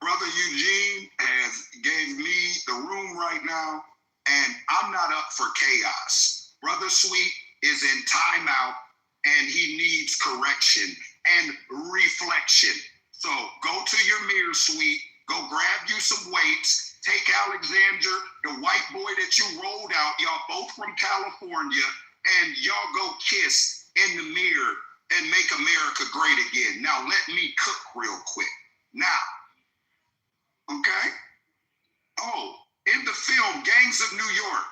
Brother Eugene has gave me the room right now, and I'm not up for chaos. Brother Sweet is in timeout, and he needs correction and reflection. So go to your mirror, Sweet. Go grab you some weights. Take Alexander, the white boy that you rolled out, y'all both from California, and y'all go kiss in the mirror and make America great again. Now let me cook real quick. Now, okay? Oh, in the film Gangs of New York,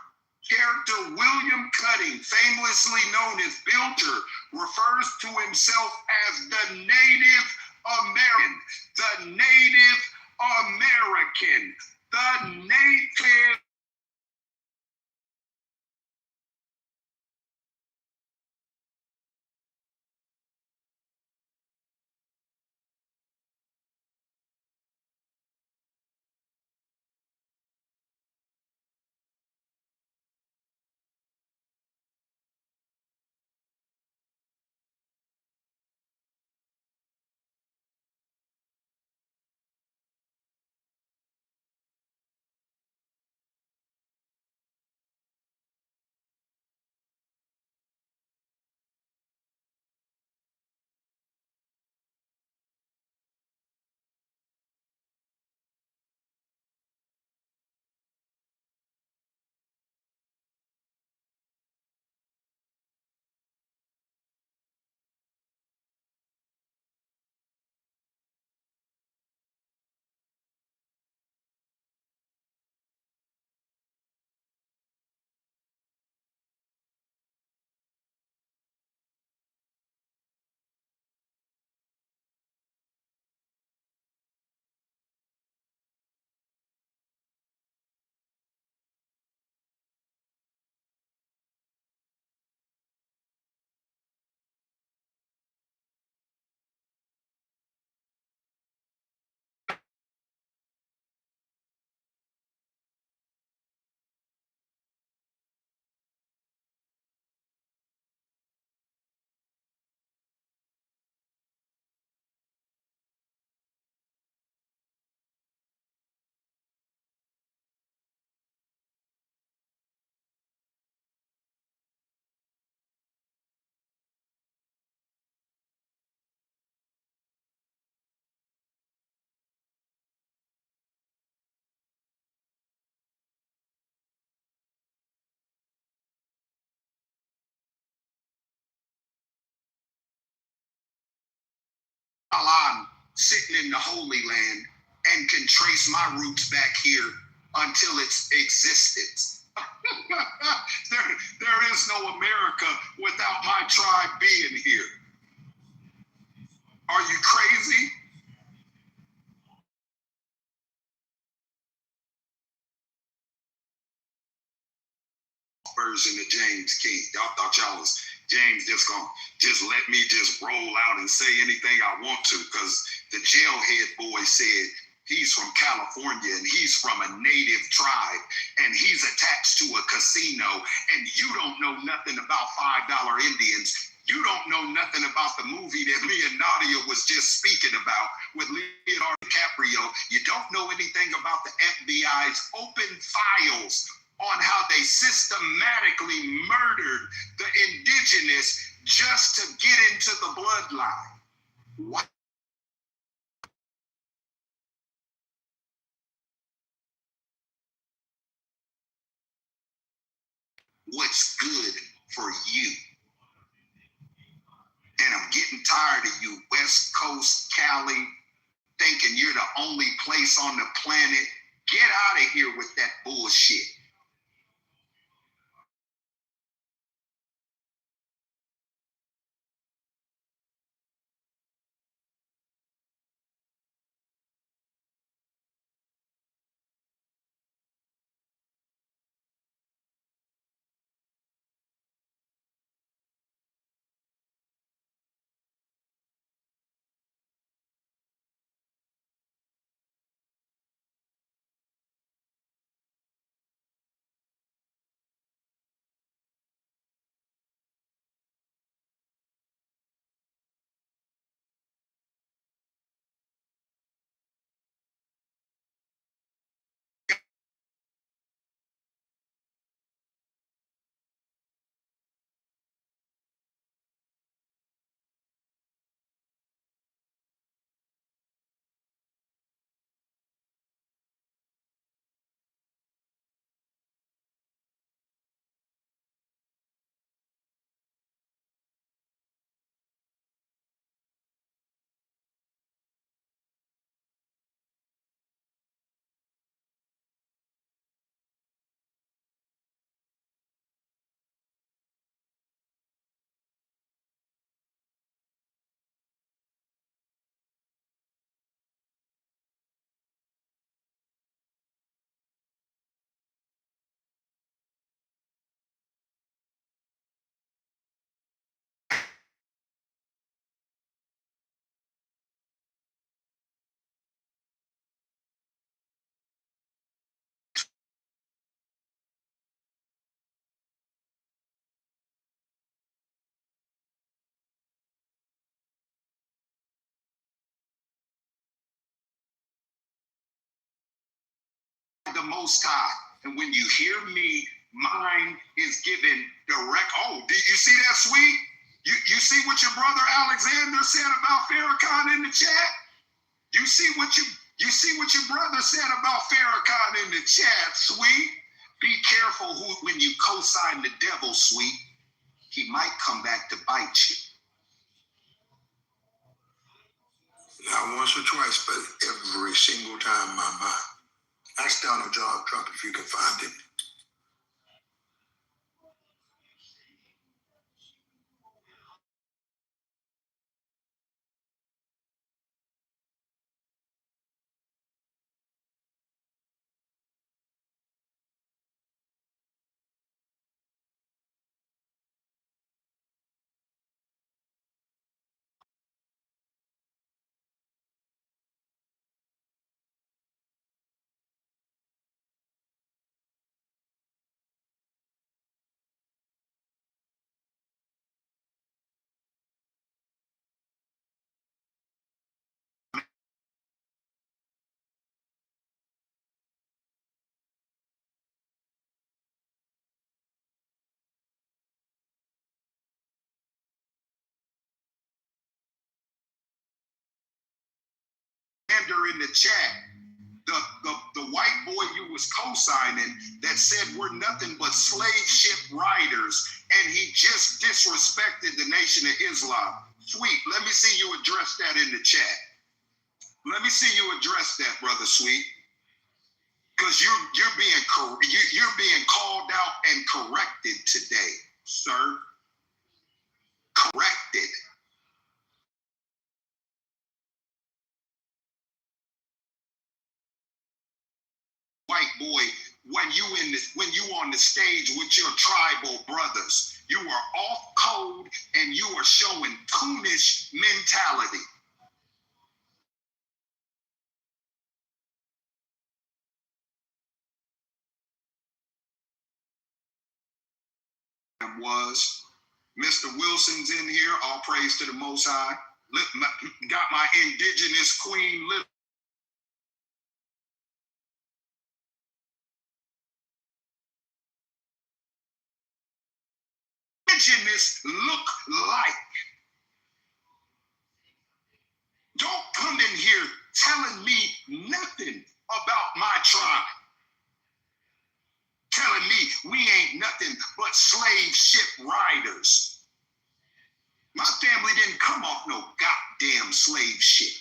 character William Cutting, famously known as Bilger, refers to himself as the Native American. The Native American. The Native while I'm sitting in the Holy Land and can trace my roots back here until its existence. there is no America without my tribe being here. Are you crazy? Version of James King. Y'all thought y'all was James just gonna just let me just roll out and say anything I want to, because the jailhead boy said he's from California and he's from a native tribe and he's attached to a casino, and you don't know nothing about $5 Indians. You don't know nothing about the movie that me and Nadia was just speaking about with Leonardo DiCaprio. You don't know anything about the FBI's open files on how they systematically murdered the indigenous just to get into the bloodline. What? What's good for you? And I'm getting tired of you West Coast Cali thinking you're the only place on the planet. Get out of here with that bullshit. the Most High. And when you hear me, mine is given direct. Oh, did you see that, Sweet? You see what your brother Alexander said about Farrakhan in the chat? You see what your brother said about Farrakhan in the chat, Sweet? Be careful when you co-sign the devil, Sweet. He might come back to bite you. Not once or twice, but every single time, my. Ask Donald John Trump if you can find him. In the chat, the white boy you was co-signing that said we're nothing but slave ship riders, and he just disrespected the Nation of Islam. Sweet, let me see you address that in the chat. Let me see you address that, brother Sweet, because you're being called out and corrected today, sir. Corrected. White boy, when you on the stage with your tribal brothers, you are off code and you are showing coonish mentality. Was Mr. Wilson's in here? All praise to the Most High. Got my indigenous queen. Indigenous look like. Don't come in here telling me nothing about my tribe. Telling me we ain't nothing but slave ship riders. My family didn't come off no goddamn slave ship.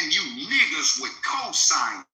And you niggas would co-sign.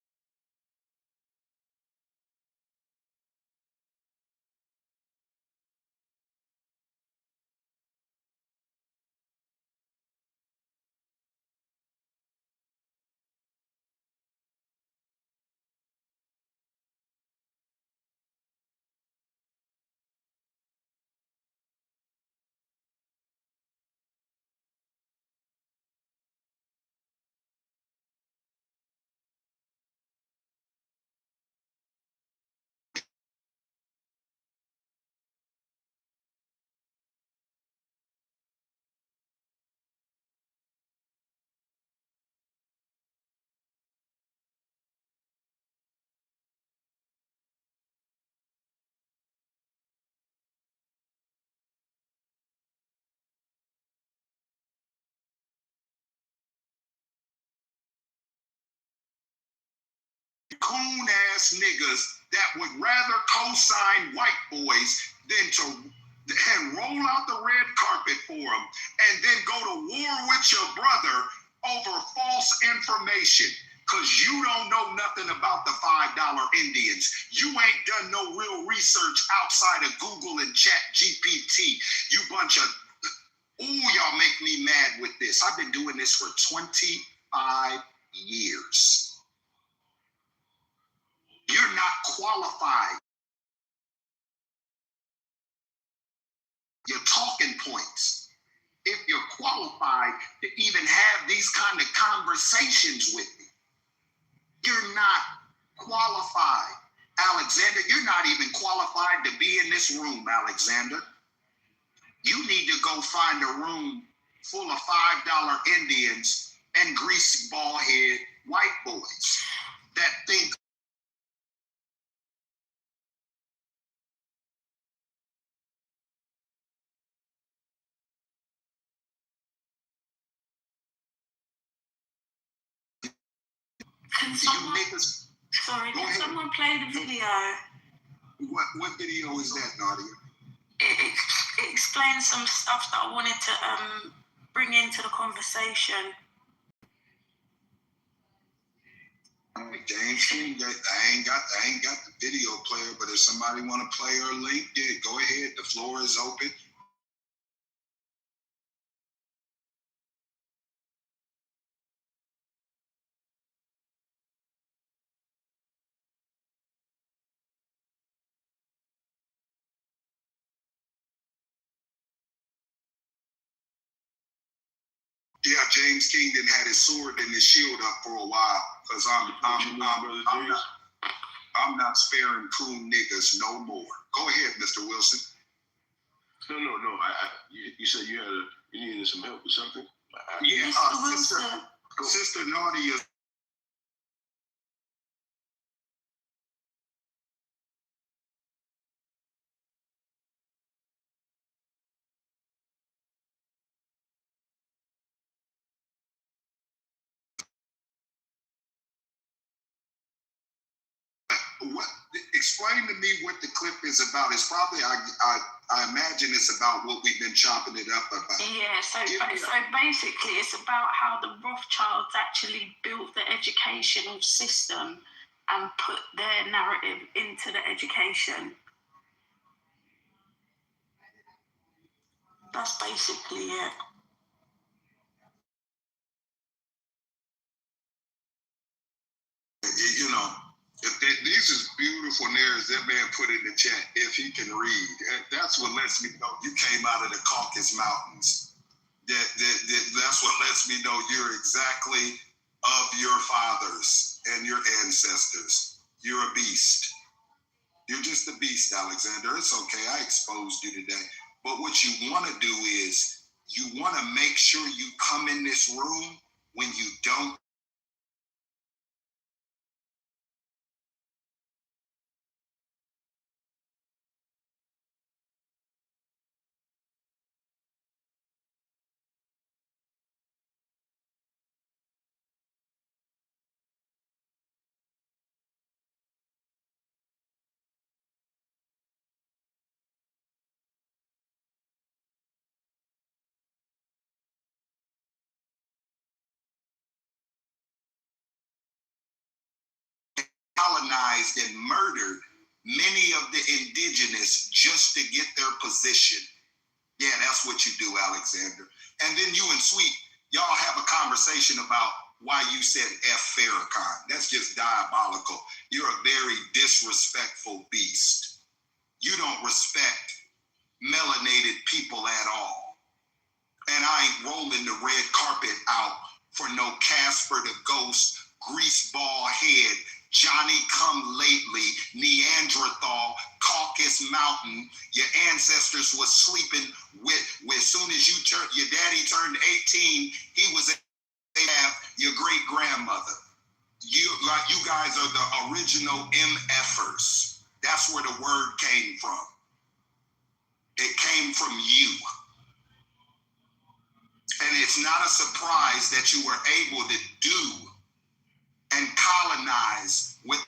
Coon ass niggas that would rather co-sign white boys than to and roll out the red carpet for them and then go to war with your brother over false information. Because you don't know nothing about the $5 Indians. You ain't done no real research outside of Google and Chat GPT. You bunch of, ooh, y'all make me mad with this. I've been doing this for 25 years. You're not qualified. Your talking points. If you're qualified to even have these kind of conversations with me, you're not qualified. Alexander, you're not even qualified to be in this room, Alexander. You need to go find a room full of $5 Indians and greasy ball head white boys. that think Can someone play the video? What video is that, Nadia? It explains some stuff that I wanted to bring into the conversation. James King, I ain't got the video player, but if somebody want to play or link, yeah, go ahead. The floor is open. Yeah, James King didn't had his sword and his shield up for a while because I'm not sparing coon niggas no more. Go ahead, Mr. Wilson. No. You said you needed some help with something. Yeah, Sister Nadia. Explain to me what the clip is about. It's probably I imagine it's about what we've been chopping it up about. Yeah, so basically it's about how the Rothschilds actually built the educational system and put their narrative into the education. That's basically it. You know, these is beautiful narratives that man put in the chat. If he can read, that's what lets me know you came out of the Caucasus Mountains. That's what lets me know you're exactly of your fathers and your ancestors. You're a beast. You're just a beast, Alexander. It's okay. I exposed you today. But what you want to do is you want to make sure you come in this room when you don't. Colonized and murdered many of the indigenous just to get their position. Yeah, that's what you do, Alexander. And then you and Sweet, y'all have a conversation about why you said F. Farrakhan. That's just diabolical. You're a very disrespectful beast. You don't respect melanated people at all. And I ain't rolling the red carpet out for no Casper the Ghost, greaseball head, Johnny come lately, Neanderthal, Caucasus Mountain. Your ancestors was sleeping with as soon as your daddy turned 18, he was your great grandmother. You guys are the original MFers. That's where the word came from. It came from you. And it's not a surprise that you were able to do and colonize with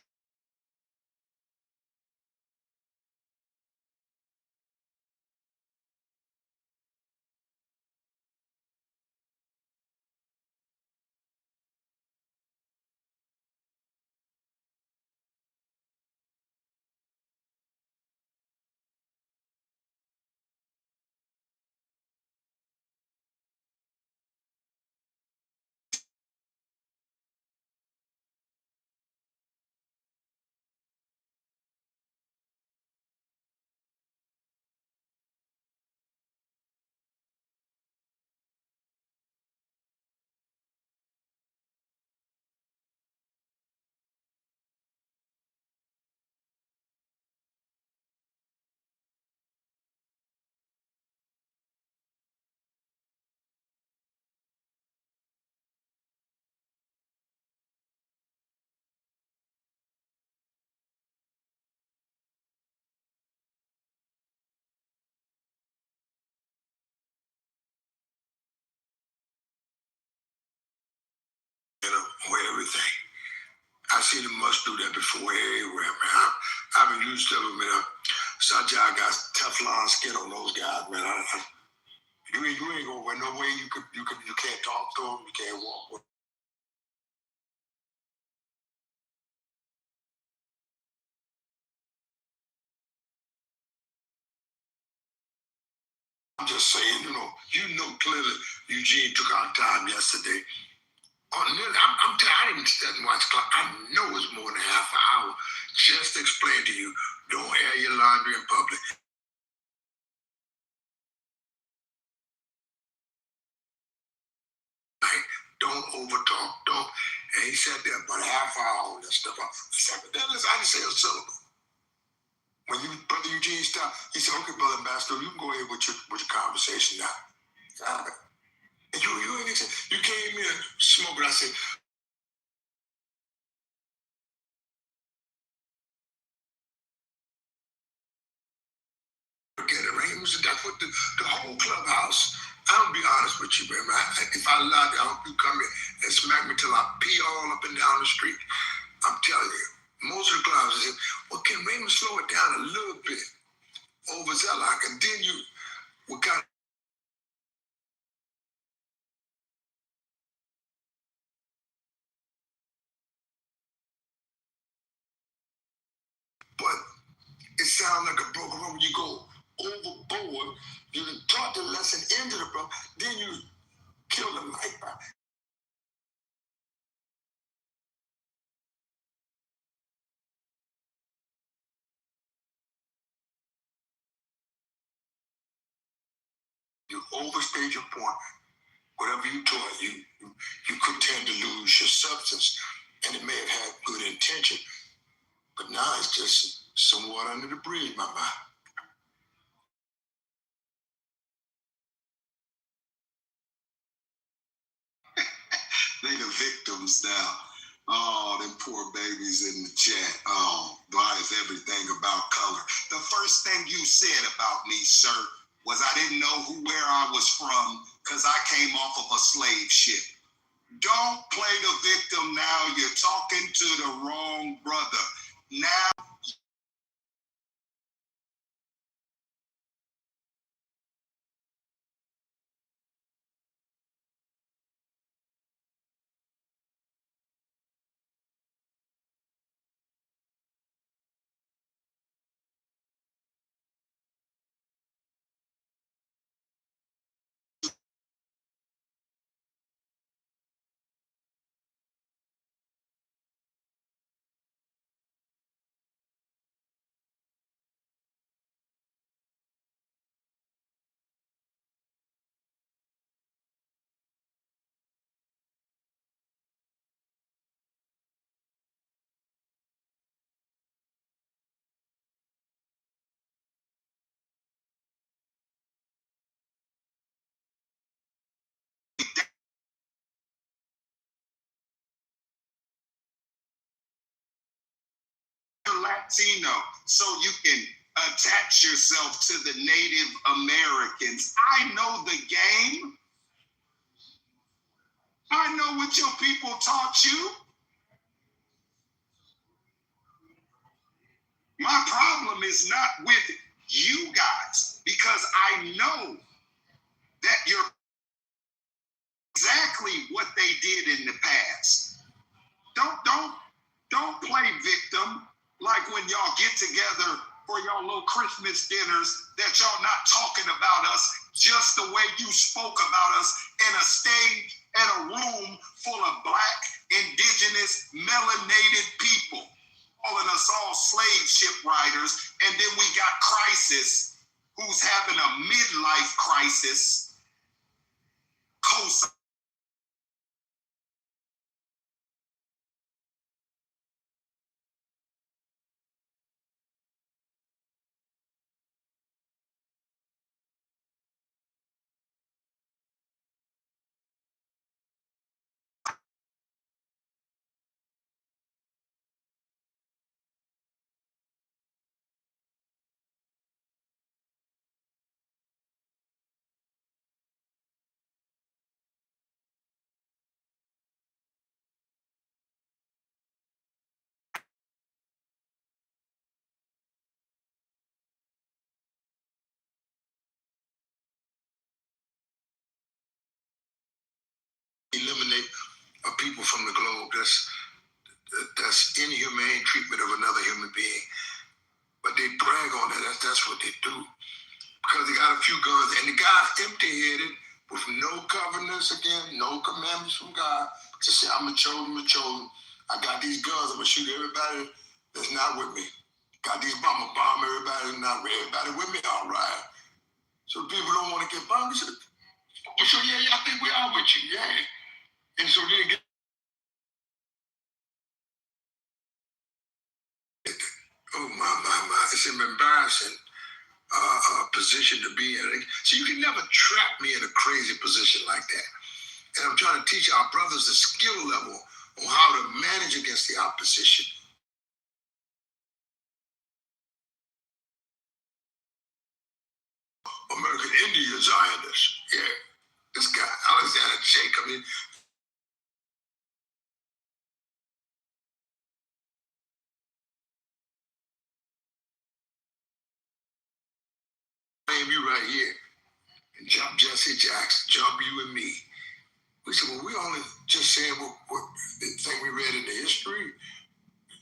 everything. I seen them must do that before everywhere, man. I've been used to it, man. Such I got Teflon skin on those guys, man. You ain't gonna win no way. You can't talk to them. You can't walk with them. I'm just saying, you know clearly Eugene took our time yesterday. I'm telling you, I didn't sit and watch clock. I know it's more than half an hour. Just to explain to you, don't air your laundry in public. Don't overtalk. Don't. And he sat there about a half hour on that stuff. I said, I didn't say a syllable. When Brother Eugene stopped, he said, okay, Brother Ambassador, you can go ahead with your conversation now. And you ain't said, you came in smoking. I said, forget it, right? That's what the whole clubhouse. I'm gonna be honest with you, man. If I lie, I hope you come in and smack me till I pee all up and down the street. I'm telling you, most of the clubs say, well, can Raymond slow it down a little bit? Overzealous, and then you will kind of. But it sounds like a broken road when you go overboard. You taught the lesson into the broken, then you kill the light by. You overstayed your point. Whatever you taught, you could tend to lose your substance, and it may have had good intention, but now it's just some water under the bridge, my man. They the victims now. Oh, them poor babies in the chat. Oh, why is everything about color? The first thing you said about me, sir, was I didn't know where I was from because I came off of a slave ship. Don't play the victim now. You're talking to the wrong brother. Now, Latino, so you can attach yourself to the Native Americans. I know the game. I know what your people taught you. My problem is not with you guys because I know that you're exactly what they did in the past. Don't play victim like when y'all get together for y'all little Christmas dinners that y'all not talking about us just the way you spoke about us in a stage and a room full of Black, indigenous, melanated people, calling us all slave ship riders, and then we got Crisis, who's having a midlife crisis, eliminate people from the globe. That's inhumane treatment of another human being. But they brag on that. That's what they do. Because they got a few guns, and the guy's empty-headed with no covenants again, no commandments from God. Just say, I'm a chosen. I got these guns. I'm gonna shoot everybody that's not with me. Got these bomb everybody that's not with everybody with me. All right. So people don't want to get bombed. So yeah, I think we are with you. Yeah. And so then get. Oh my! It's an embarrassing position to be in. So you can never trap me in a crazy position like that. And I'm trying to teach our brothers the skill level on how to manage against the opposition. American Indian Zionists. Yeah. This guy, Alexander Jacob. Name you right here. And jump Jesse Jackson, jump you and me. We said, well, we only just saying what the thing we read in the history,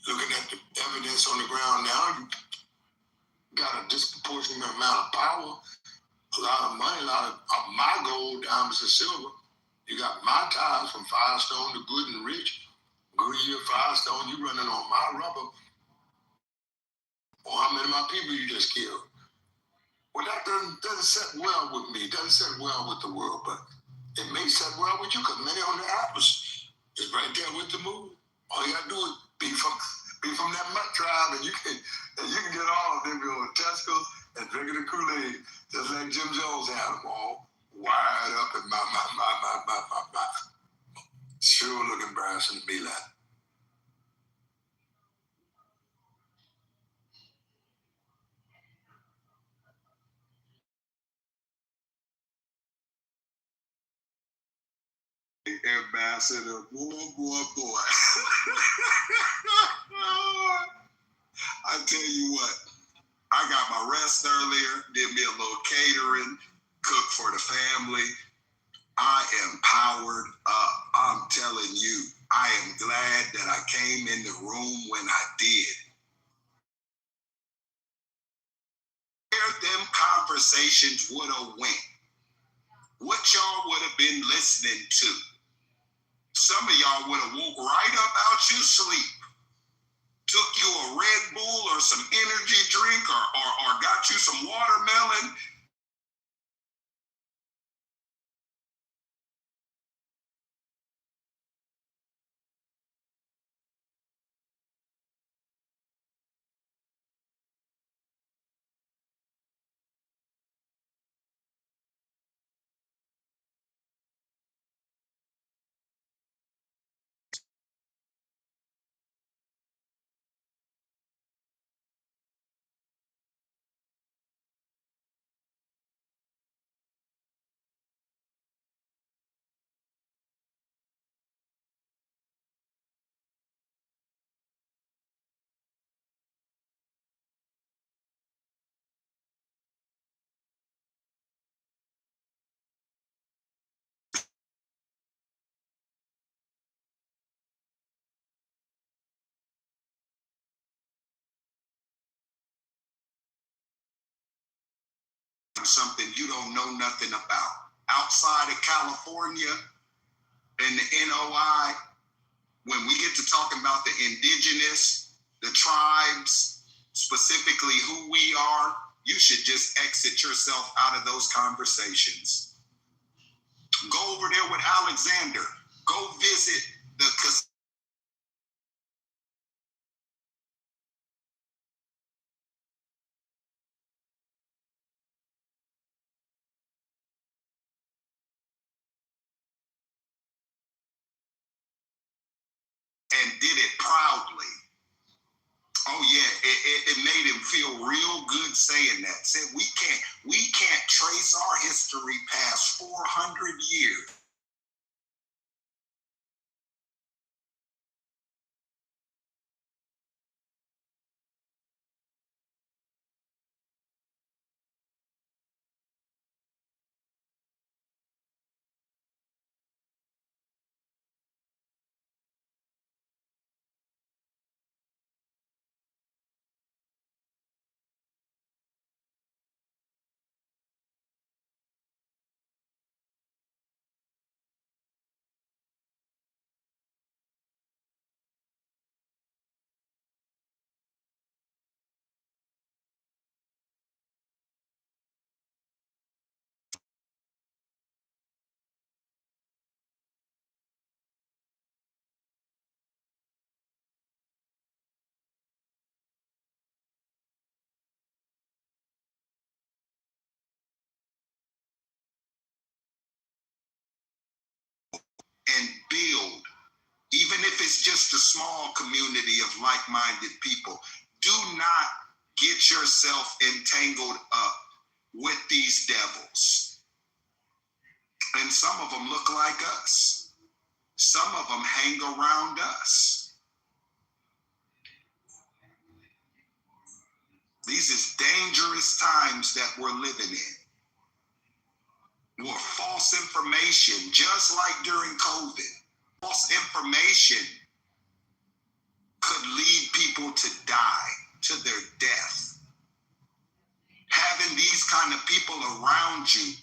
looking at the evidence on the ground now, you got a disproportionate amount of power, a lot of money, a lot of my gold, diamonds, and silver. You got my ties from Firestone to good and rich. Goodyear, Firestone, you running on my rubber. Or how many of my people you just killed? Well, that doesn't set well with me. It doesn't set well with the world, but it may set well with you because many on the apples is right there with the moon. All you gotta do is be from that mutt tribe, and you can get all of them your testicles and drinking the Kool-Aid, just like Jim Jones had them all wired up in my. Sure look embarrassing to me, lad. Ambassador, boy. I tell you what, I got my rest earlier, did me a little catering, cooked for the family. I am powered up. I'm telling you, I am glad that I came in the room when I did. Where them conversations would have went, what y'all would have been listening to. Some of y'all would have woke right up out your sleep, took you a Red Bull or some energy drink or got you some watermelon. Something you don't know nothing about. Outside of California and the NOI, when we get to talking about the indigenous, the tribes, specifically who we are, you should just exit yourself out of those conversations. Go over there with Alexander. Go visit the and did it proudly. Oh yeah, it made him feel real good saying that. Said we can't trace our history past 400 years. just a small community of like-minded people. Do not get yourself entangled up with these devils. And some of them look like us. Some of them hang around us. These is dangerous times that we're living in. Where false information, just like during COVID, false information could lead people to die, to their death. Having these kind of people around you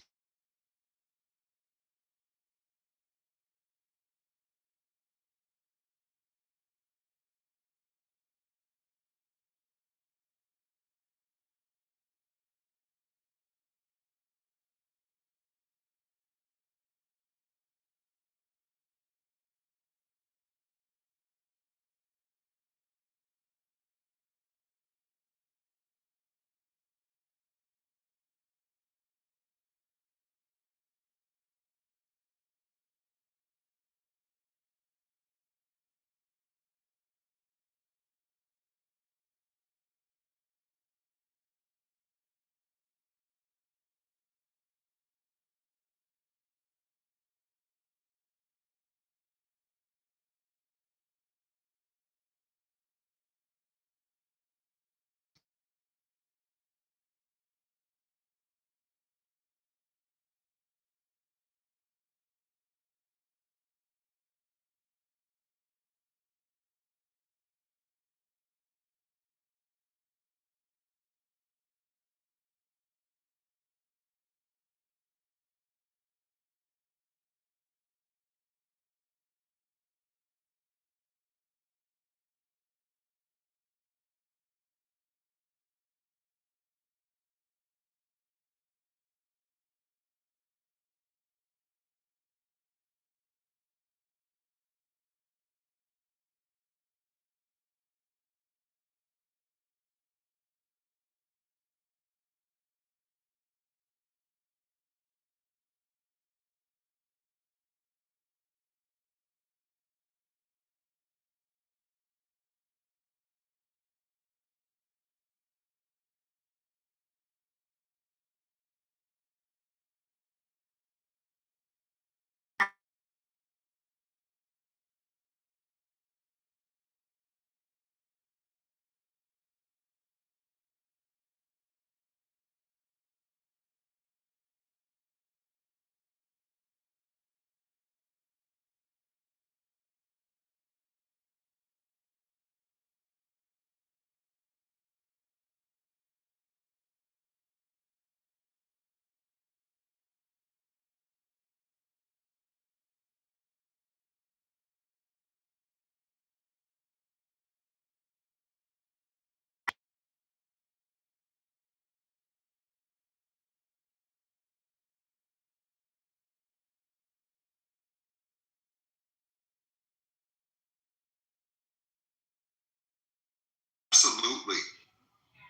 absolutely,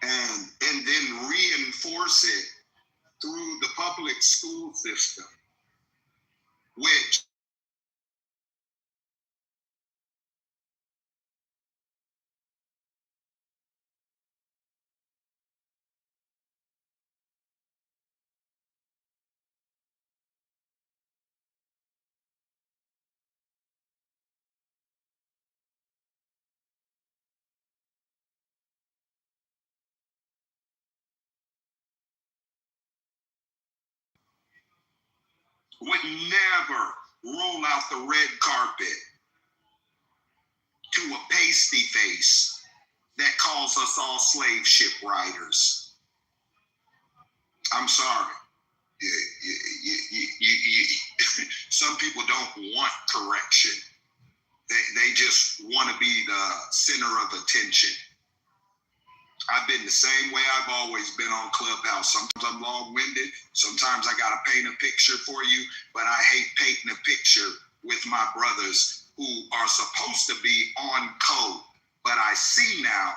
and then reinforce it through the public school system, which would never roll out the red carpet to a pasty face that calls us all slave ship riders. I'm sorry. Some people don't want correction. They just want to be the center of attention. I've been the same way I've always been on Clubhouse. Sometimes I'm long-winded. Sometimes I got to paint a picture for you, but I hate painting a picture with my brothers who are supposed to be on code. But I see now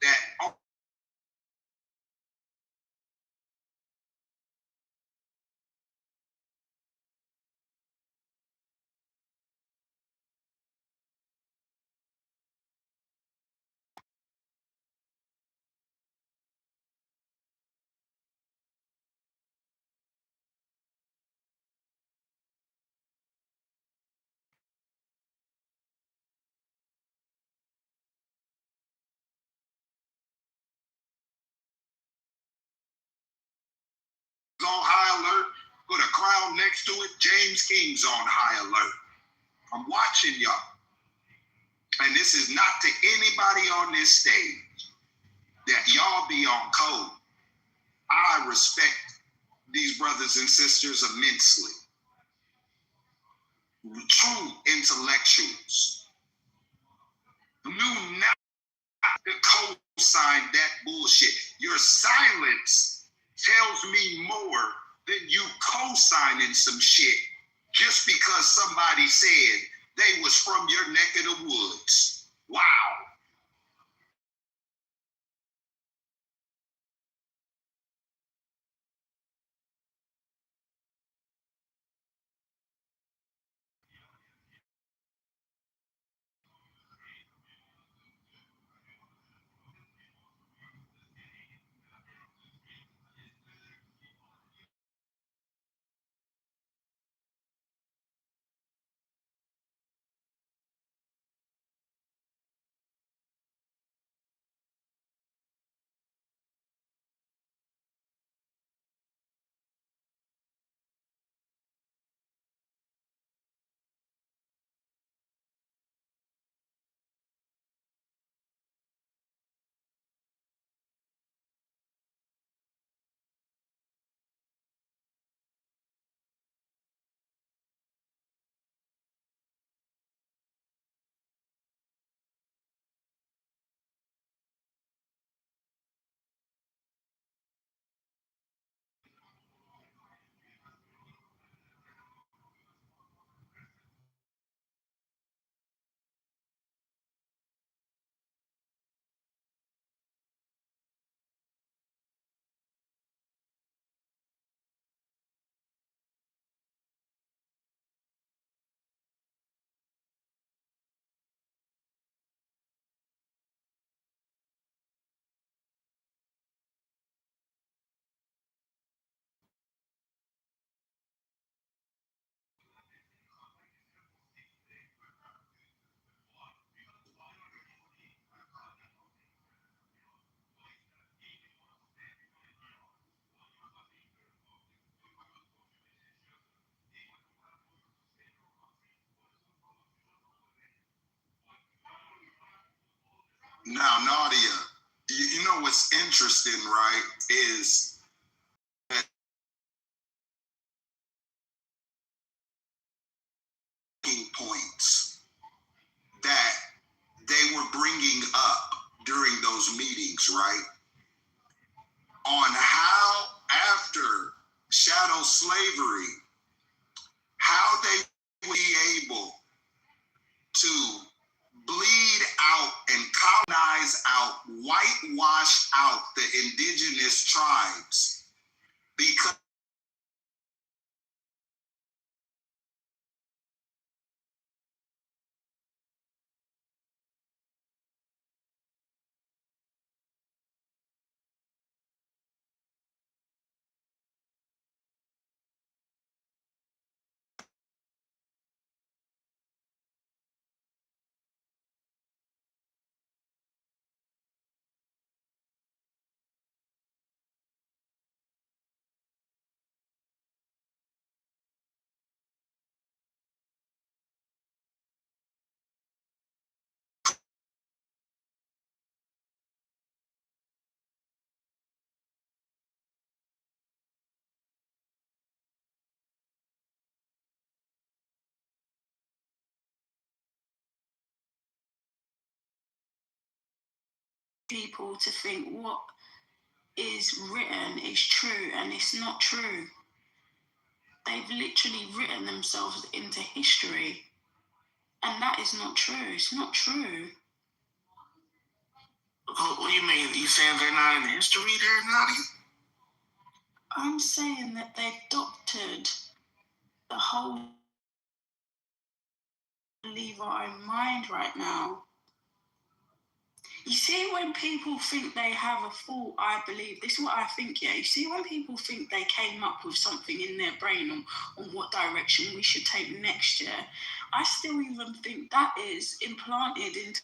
that high alert, put a crowd next to it, James King's on high alert. I'm watching y'all. And this is not to anybody on this stage that y'all be on code. I respect these brothers and sisters immensely. True intellectuals. Knew not to co-sign that bullshit. Your silence tells me more than you co-signing some shit just because somebody said they was from your neck of the woods. Wow. Now, Nadia, you know what's interesting, right, is that points that they were bringing up during those meetings, right, on how after chattel slavery, how they would be able to bleed out and colonize out, whitewash out the indigenous tribes because people to think what is written is true and it's not true. They've literally written themselves into history, and that is not true. It's not true. What do you mean? You saying they're not in history there, Nadia? I'm saying that they've doctored the whole believe our own mind right now. You see, when people think they have a thought, I believe, this is what I think, yeah. You see, when people think they came up with something in their brain on what direction we should take next year, I still even think that is implanted into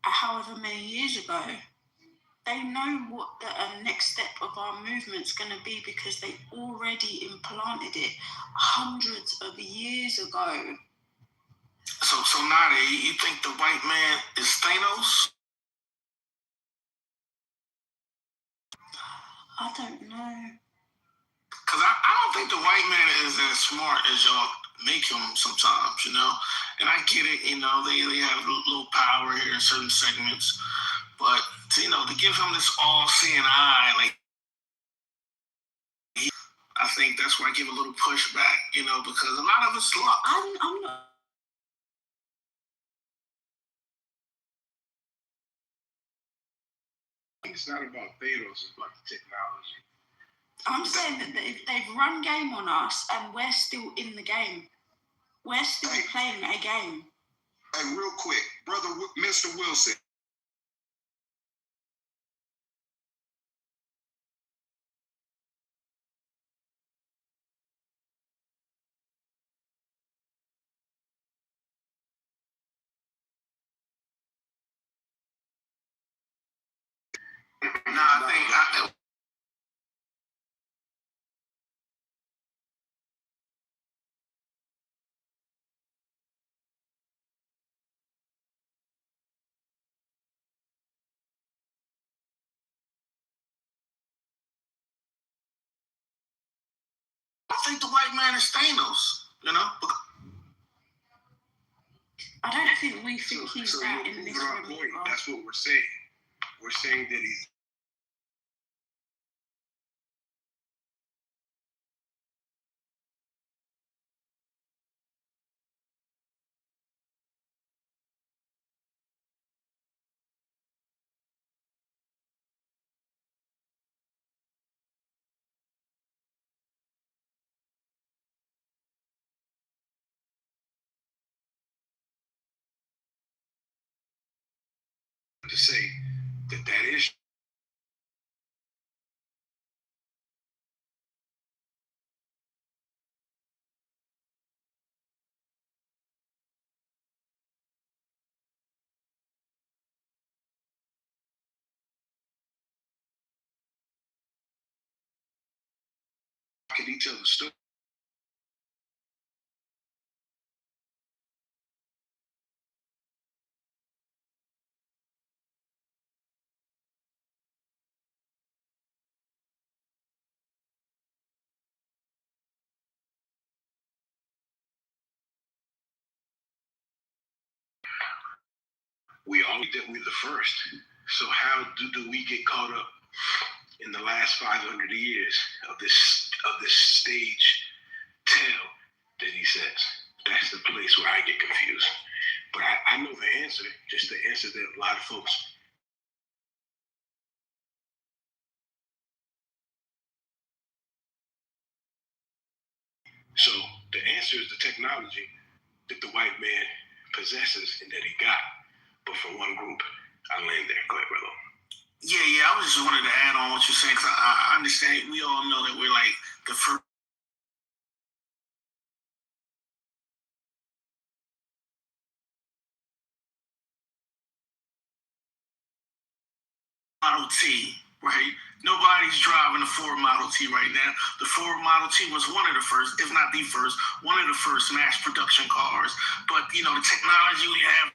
however many years ago. they know what the next step of our movement's going to be because they already implanted it hundreds of years ago. So Nade, you think the white man is Thanos? I don't know. Because I don't think the white man is as smart as y'all make him sometimes, you know? And I get it, you know, they have a little power here in certain segments. But, you know, to give him this all-seeing eye, like, I think that's why I give a little pushback, you know, because a lot of it's luck. I'm not. It's not about Thanos, it's about the technology. I'm saying that they've run game on us and we're still in the game. We're still playing a game. And real quick, brother, Mr. Wilson. I think the white man is Thanos, you know? I don't think we think he's that in this room. That's what we're saying. We're saying that he's to say that is can he tell the story? We're the first. So how do we get caught up in the last 500 years of this stage tale that he says? That's the place where I get confused. But I know the answer, just the answer that a lot of folks. So the answer is the technology that the white man possesses and that he got. But for one group, I land there. Go ahead, brother. Yeah, I was just wanted to add on what you're saying, because I understand we all know that we're like the first Model T, right? Nobody's driving a Ford Model T right now. The Ford Model T was one of the first, if not the first, one of the first mass production cars. But, you know, the technology we have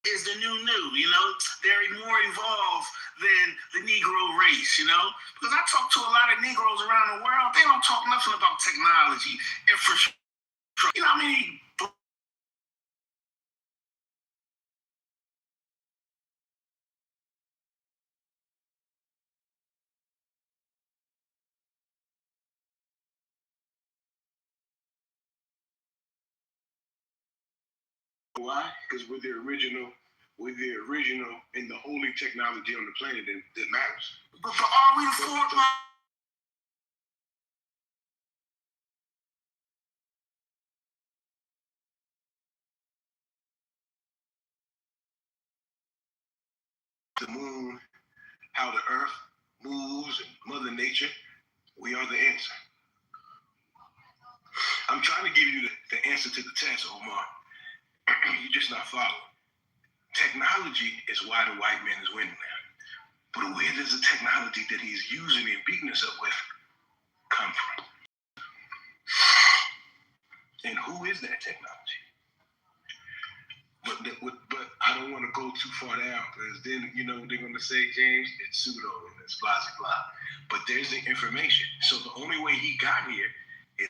is the new, you know? They're more evolved than the Negro race, you know? Because I talk to a lot of Negroes around the world, they don't talk nothing about technology, infrastructure. You know what I mean? Why? Because we're the original and the only technology on the planet that matters. But are we the Ford the moon, how the earth moves and Mother Nature, we are the answer. I'm trying to give you the answer to the test, Omar. You're just not following. Technology is why the white man is winning now. But where does the technology that he's using and beating us up with come from? And who is that technology? But I don't want to go too far down because then, they're going to say, James, it's pseudo and it's blah, blah, blah. But there's the information. So the only way he got here is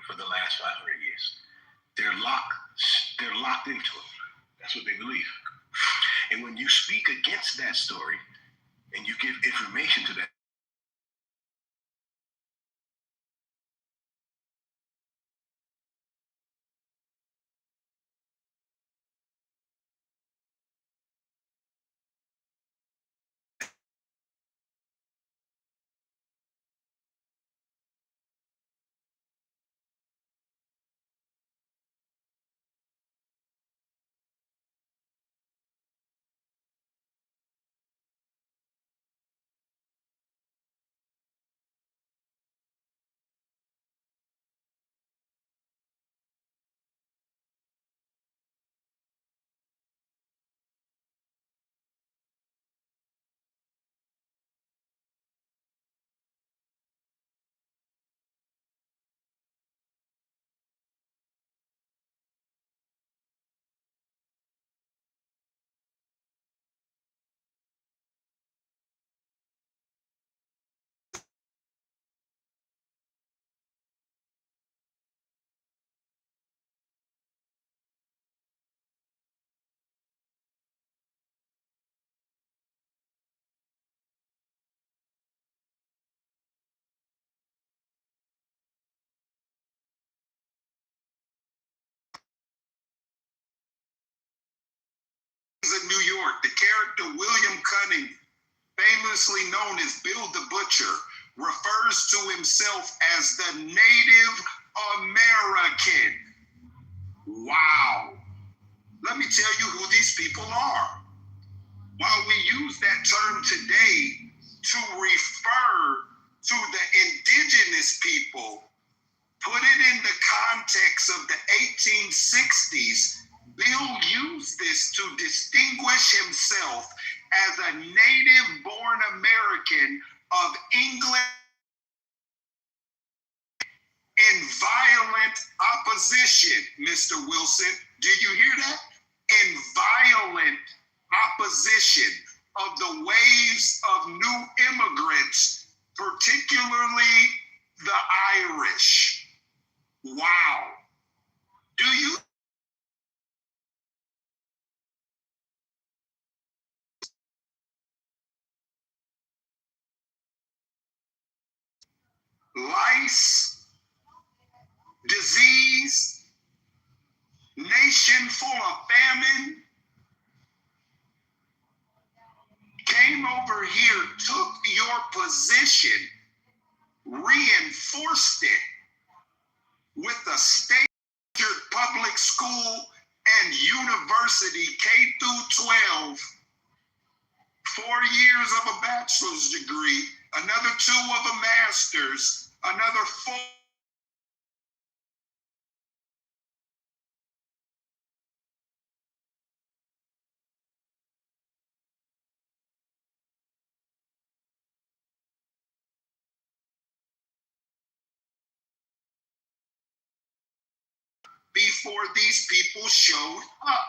for the last 500 years. They're locked into it. That's what they believe. And when you speak against that story and you give information to that, in New York, the character William Cunning, famously known as Bill the Butcher, refers to himself as the Native American. Wow. Let me tell you who these people are. While we use that term today to refer to the indigenous people, put it in the context of the 1860s, Bill used this to distinguish himself as a native-born American of England in violent opposition, Mr. Wilson. Do you hear that? In violent opposition of the waves of new immigrants, particularly the Irish. Wow. Do you lice, disease, nation full of famine, came over here, took your position, reinforced it with a state public school and university K through 12, 4 years of a bachelor's degree, another 2 of a master's, another 4before these people showed up.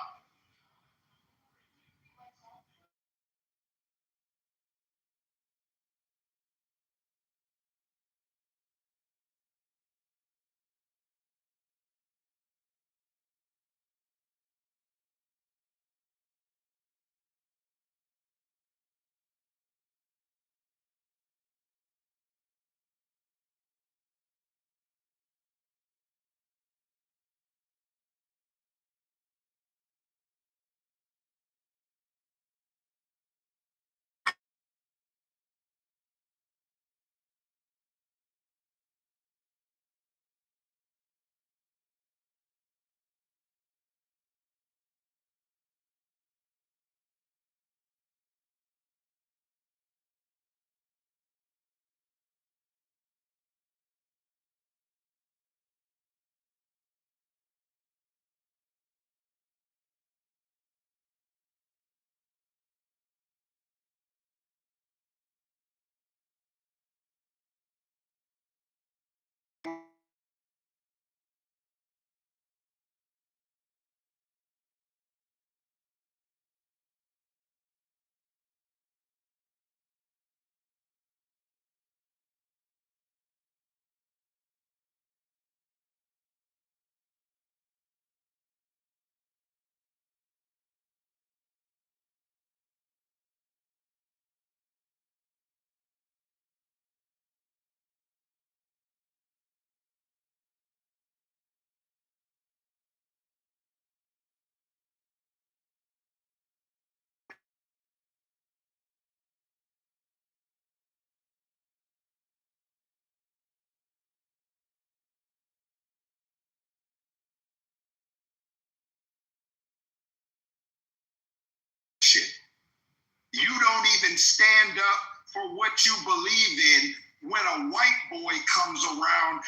stand up for what you believe in when a white boy comes around.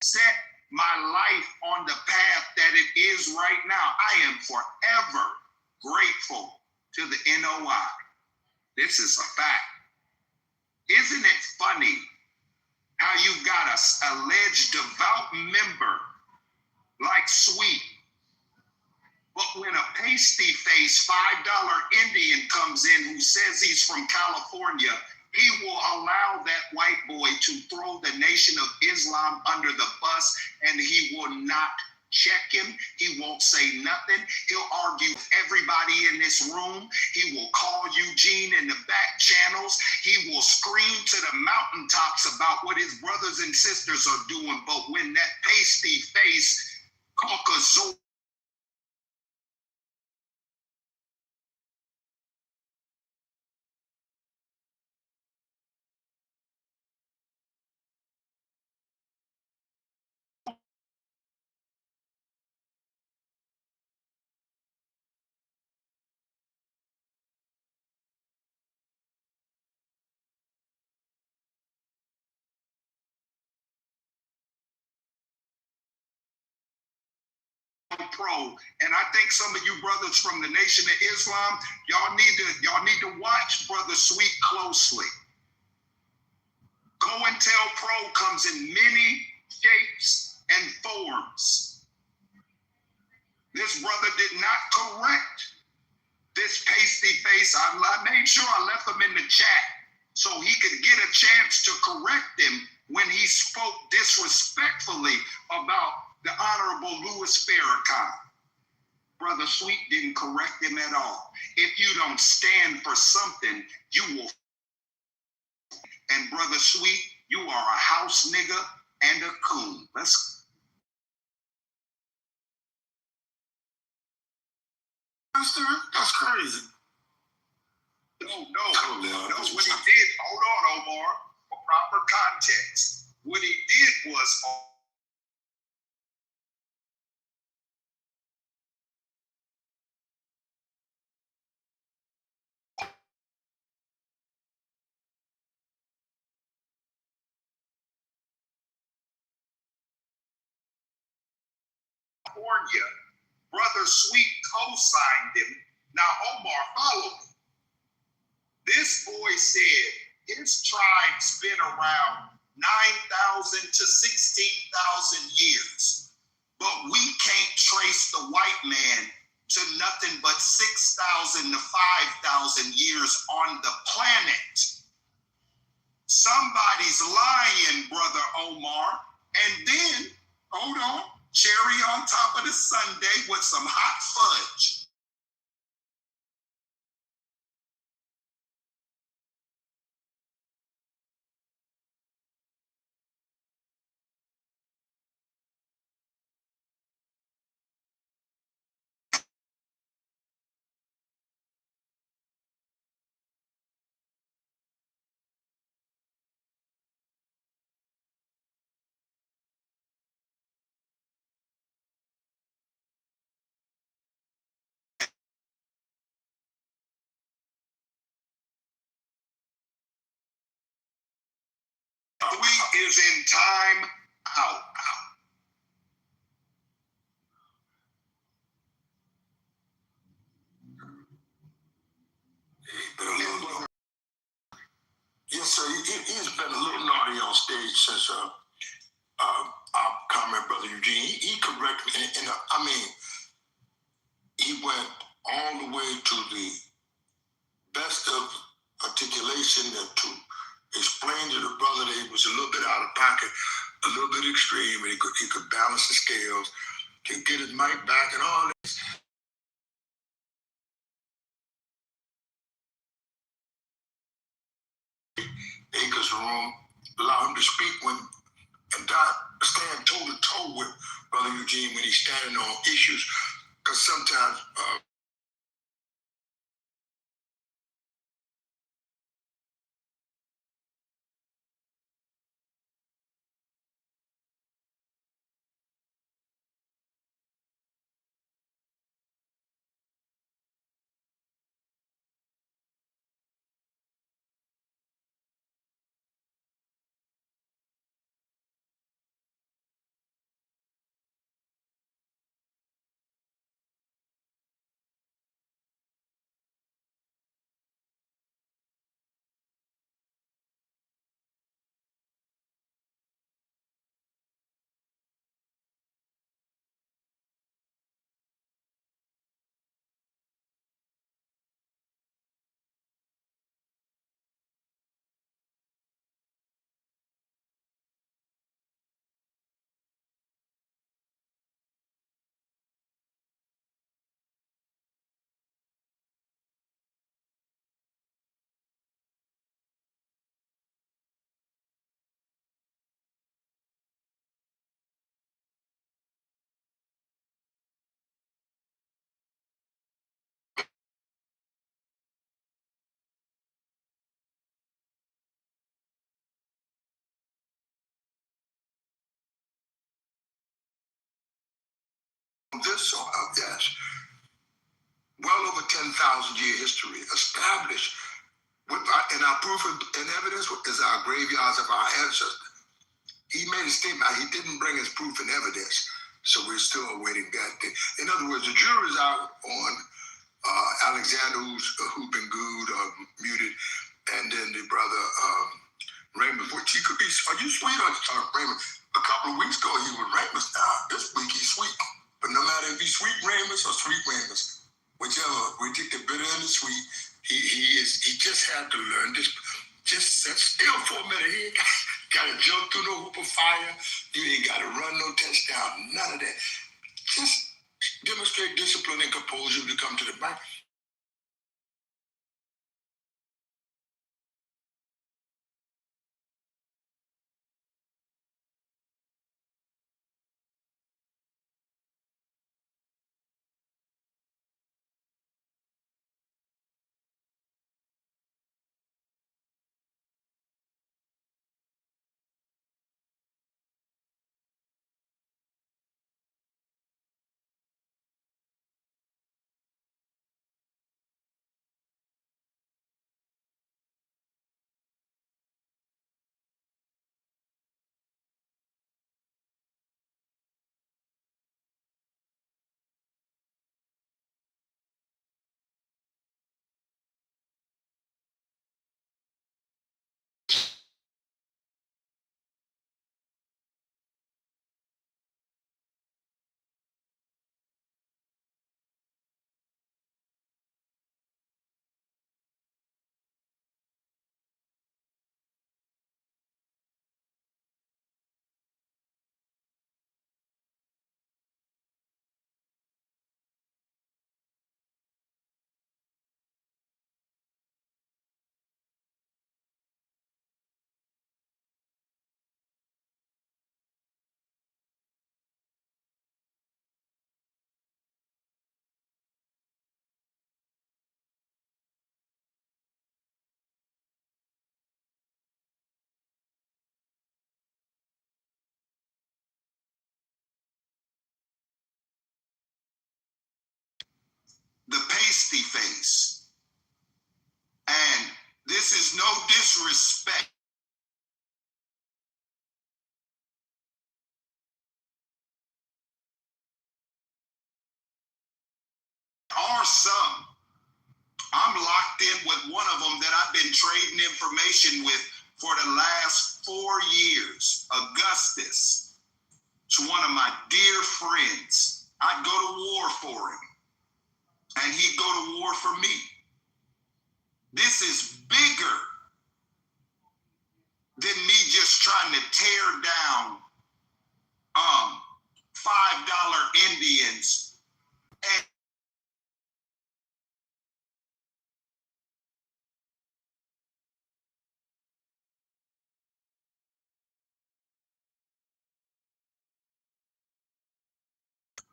Set my life on the path that it is right now. I am forever grateful to the NOI. This is a fact. Isn't it funny how you've got a alleged devout member like Sweet, but when a pasty face $5 Indian comes in who says he's from California, he will allow that white boy to throw the Nation of Islam under the bus, and he will not check him. He won't say nothing. He'll argue with everybody in this room. He will call Eugene in the back channels. He will scream to the mountaintops about what his brothers and sisters are doing. But when that pasty face Caucasoid pro, and I think some of you brothers from the Nation of Islam, y'all need to watch Brother Sweet closely. COINTELPRO comes in many shapes and forms. This brother did not correct this pasty face. I made sure I left him in the chat so he could get a chance to correct him when he spoke disrespectfully about the Honorable Louis Farrakhan. Brother Sweet didn't correct him at all. If you don't stand for something, you will. And Brother Sweet, you are a house nigga and a coon. Let's. That's crazy. No. What he did, hold on, Omar, for proper context. What he did was California. Brother Sweet co-signed him. Now, Omar, follow me. This boy said his tribe's been around 9,000 to 16,000 years, but we can't trace the white man to nothing but 6,000 to 5,000 years on the planet. Somebody's lying, Brother Omar. And then, hold on, cherry on top of the sundae with some hot fudge. is in time out. Yes, sir. He's been a little naughty on stage since our comment, Brother Eugene. He corrected me, and I mean, he went all the way to the best of articulation and to explain to the brother that he was a little bit out of pocket, a little bit extreme, and he could balance the scales, could get his mic back and all this. Acres room, allow him to speak and stand toe to toe with Brother Eugene when he's standing on issues, because sometimes this yes, well over 10,000-year history established with and our proof and evidence is our graveyards of our ancestors. He made a statement. He didn't bring his proof and evidence, so we're still awaiting that thing. In other words, the jury's out on Alexander, who's been gooed or muted, and then the brother Raymond, which he could be. Are you sweet or Raymond? A couple of weeks ago, he was Raymond. Now this week he's sweet. But no matter if he's sweet Raymond or sweet Raymond, whichever, we take the bitter and the sweet. He just had to learn this. Just sit still for a minute. He ain't got to jump through no hoop of fire. You ain't got to run no touchdown. None of that. Just demonstrate discipline and composure to come to the mic. The pasty face. And this is no disrespect locked in with one of them that I've been trading information with for the last 4 years. Augustus. It's one of my dear friends. I'd go to war for him, and he'd go to war for me. This is bigger than me just trying to tear down $5 Indians and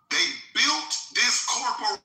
they built this corporation.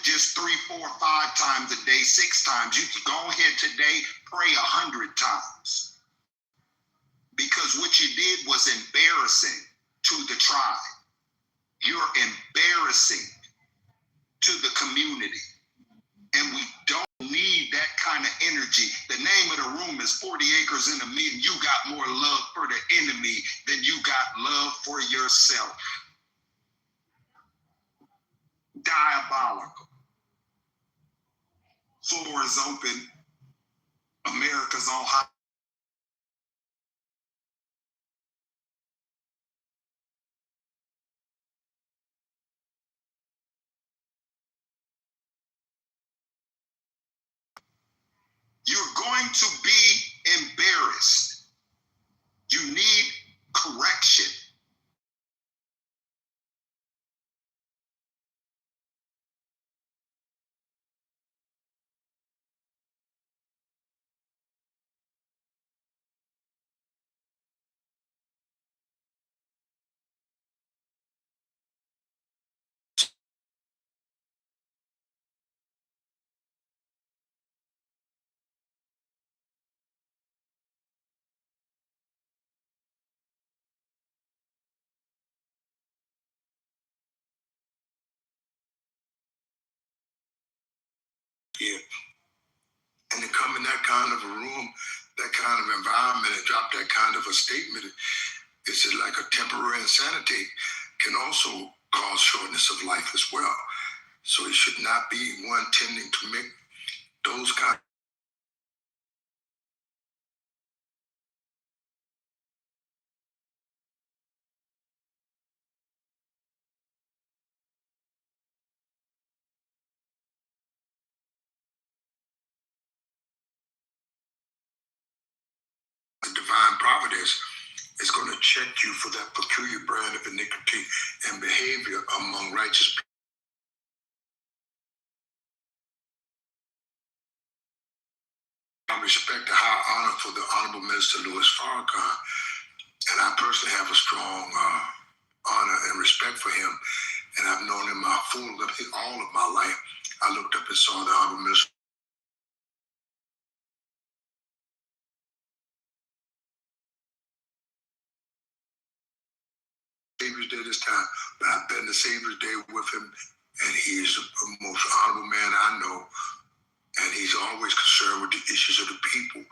just 3, 4, 5 times a day, 6 times. You can go ahead today, pray 100 times. Because what you did was embarrassing to the tribe. You're embarrassing to the community. And we don't need that kind of energy. The name of the room is 40 acres in a meeting. You got more love for the enemy than you got love for yourself. Diabolical. Floor is open. America's on high. You're going to be embarrassed. You need correction. Yeah. And to come in that kind of a room, that kind of environment, and drop that kind of a statement, it's like a temporary insanity can also cause shortness of life as well. So it should not be one tending to make those kind of divine providence is going to check you for that peculiar brand of iniquity and behavior among righteous people. I respect the high honor for the Honorable Minister Louis Farrakhan, and I personally have a strong honor and respect for him. And I've known him all of my life. I looked up and saw the Honorable Minister. Savior's Day this time, but I've been to Savior's Day with him, and he's the most honorable man I know, and he's always concerned with the issues of the people.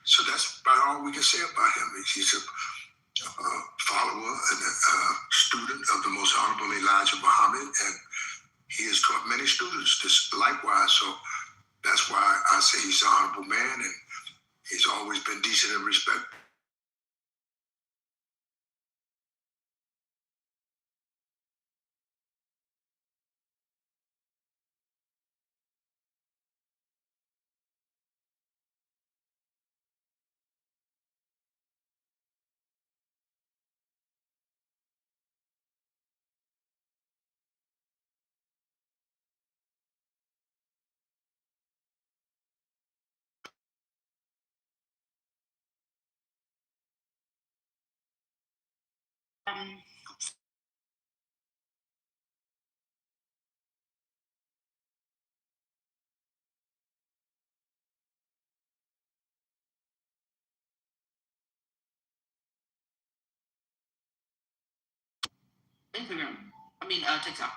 So that's about all we can say about him. He's a follower and a student of the most honorable Elijah Muhammad, and he has taught many students this likewise. So that's why I say he's an honorable man, and he's always been decent and respectful. Instagram. TikTok.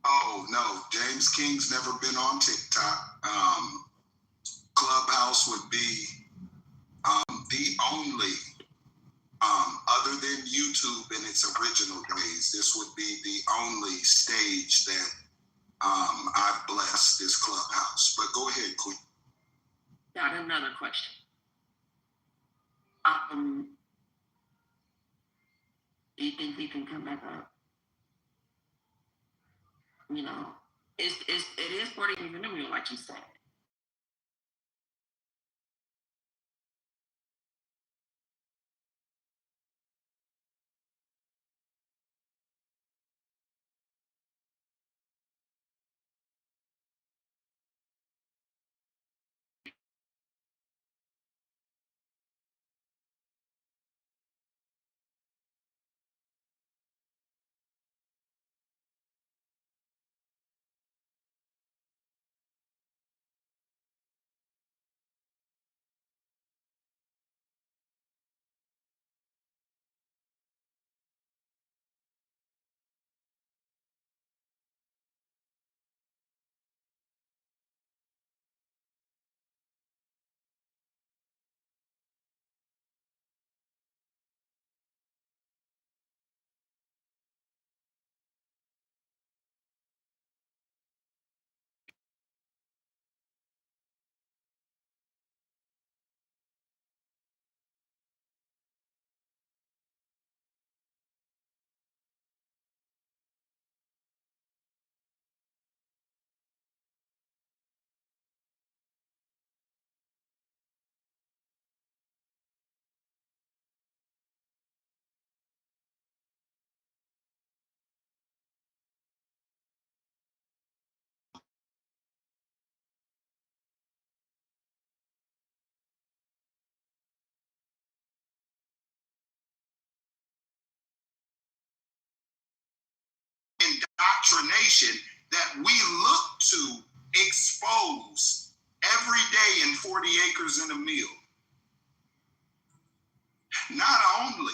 Oh no, James King's never been on TikTok. Clubhouse would be the only, other than YouTube in its original days, this would be the only stage that I've blessed this Clubhouse. But go ahead, Queen. Got another question. Do you think we can come back up? You know, it is 40 years in the real, like you said. indoctrination that we look to expose every day in 40 acres and a meal. Not only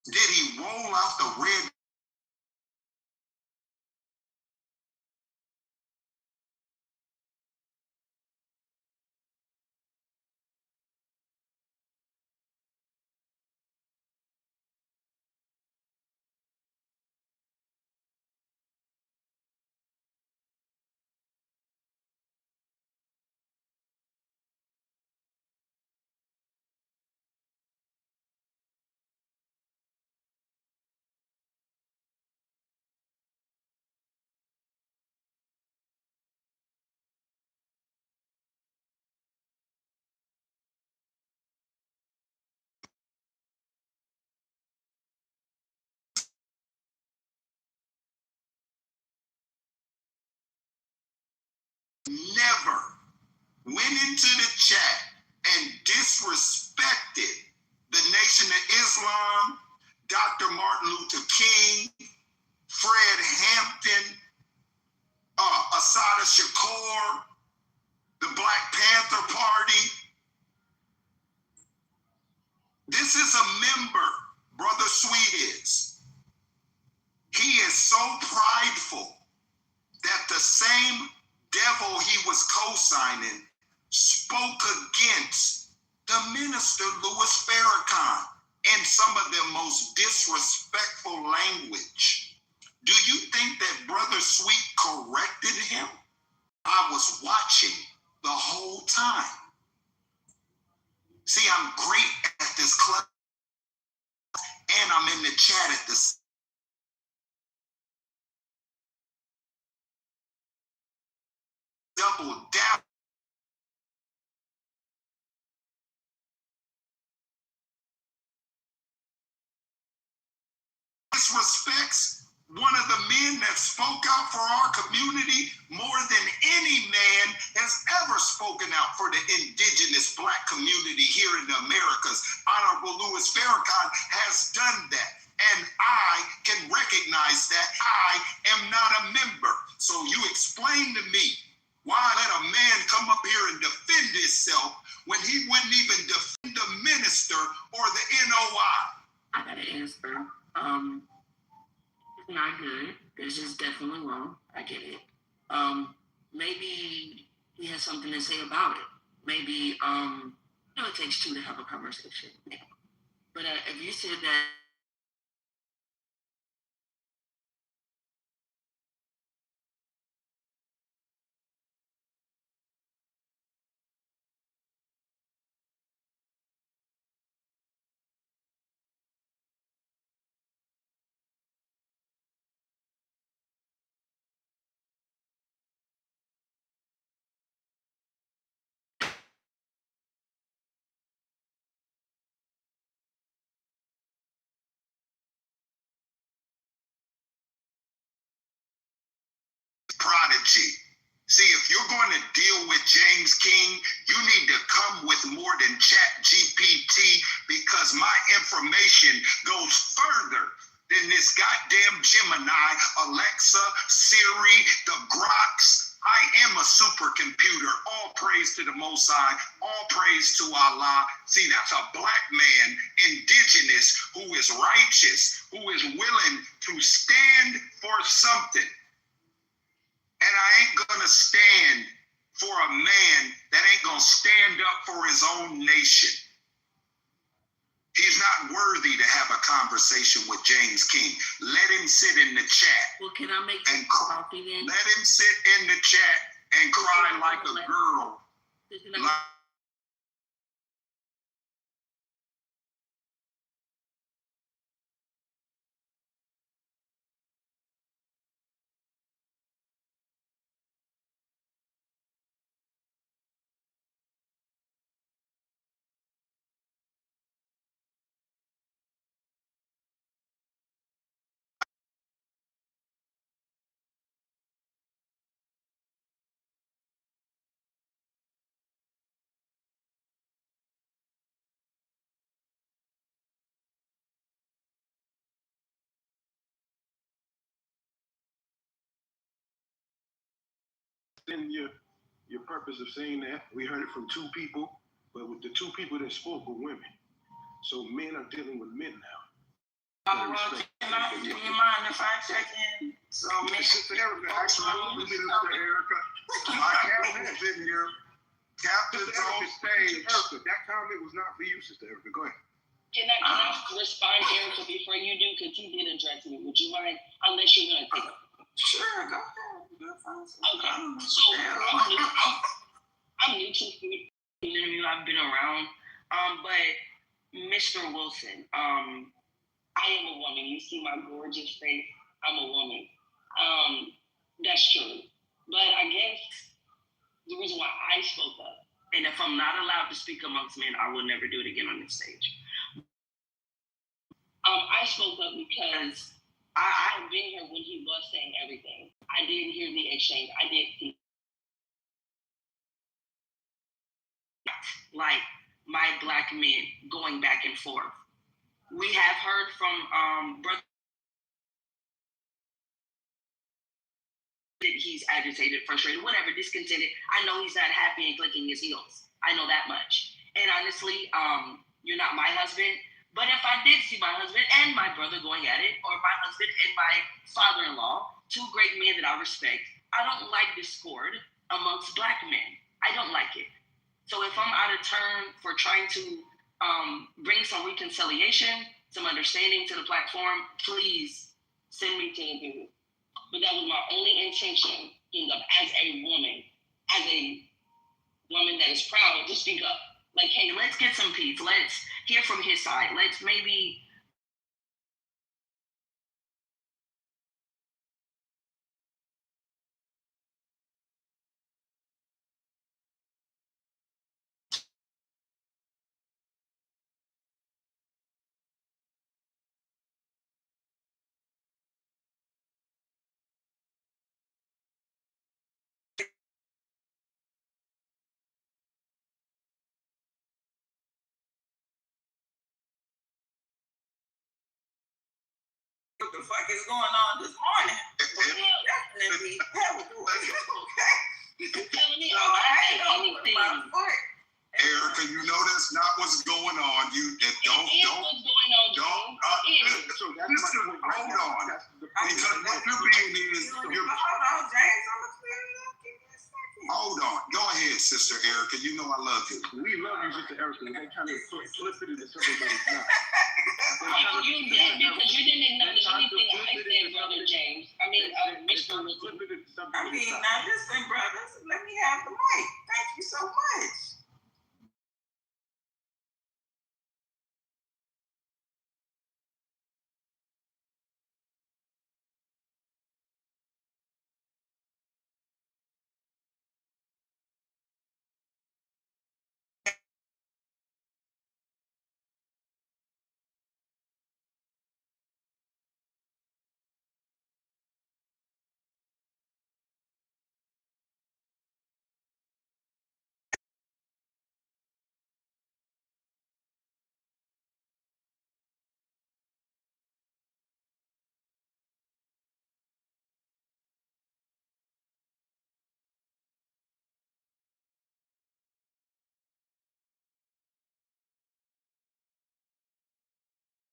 did he roll out the red never went into the chat and disrespected the Nation of Islam, Dr. Martin Luther King, Fred Hampton, Assata Shakur, the Black Panther Party. This is a member, Brother Sweet is. He is so prideful that the same devil he was co-signing spoke against the minister Louis Farrakhan in some of the most disrespectful language. Do you think that Brother Sweet corrected him? I was watching the whole time. See, I'm great at this club, and I'm in the chat at this. Double down. Disrespects one of the men that spoke out for our community more than any man has ever spoken out for the indigenous Black community here in the Americas. Honorable Louis Farrakhan has done that. And I can recognize that I am not a member. So you explain to me why let a man come up here and defend himself when he wouldn't even defend the minister or the NOI? I got an answer. It's not good. It's just definitely wrong. I get it. Maybe he has something to say about it. Maybe, it takes two to have a conversation. Yeah. But if you said that, Prodigy. See, if you're going to deal with James King, you need to come with more than Chat GPT, because my information goes further than this goddamn Gemini, Alexa, Siri, the Groks. I am a supercomputer. All praise to the Most High. All praise to Allah. See, that's a Black man, indigenous, who is righteous, who is willing to stand for something. And I ain't gonna stand for a man that ain't gonna stand up for his own nation. He's not worthy to have a conversation with James King. Let him sit in the chat. well, can I make and coffee then? let him sit in the chat and cry like a girl. understand your purpose of saying that. We heard it from two people, but with the two people that spoke were women. So men are dealing with men now. Well, do you mind if I check in? So, Sister Erica, absolutely, Sister Erica. My captain is in here. Captain's on stage. Erica, that comment was not for you, Sister Erica. Go ahead. Can I respond, Erica, before you do? Because he did address me. Would you mind? Unless you're going to take it. Sure, go ahead. Okay. So, I'm new to the interview. I've been around. But Mr. Wilson, I am a woman. You see my gorgeous face. I'm a woman. That's true. But I guess the reason why I spoke up, and if I'm not allowed to speak amongst men, I will never do it again on this stage. I spoke up because I have been here when he was saying everything. I didn't hear the exchange. I did see like my Black men going back and forth. We have heard from brother that he's agitated, frustrated, whatever, discontented. I know he's not happy and clicking his heels. I know that much. And honestly, you're not my husband. But if I did see my husband and my brother going at it, or my husband and my father-in-law, two great men that I respect, I don't like discord amongst Black men. I don't like it. So if I'm out of turn for trying to bring some reconciliation, some understanding to the platform, please send me to the group. But that was my only intention, as a woman that is proud to speak up. Like, hey, let's get some peace. Let's hear from his side. Let's maybe what the fuck is going on this morning? Definitely. Okay. telling me So I ain't gonna put my foot. Erica, you know that's not what's going on. Don't. what's going on, Hold on. Because what you're being is Hold on, James. I'm gonna clear it up. Give me a second. Hold on. Go ahead, Sister Erica. You know I love you. We love you, Sister Erica. They kind of flip it into something that it's not. You did, because you didn't acknowledge anything I said, Brother James. I mean, Mr. Wilson. Now listen, brothers, let me have the mic. Thank you so much.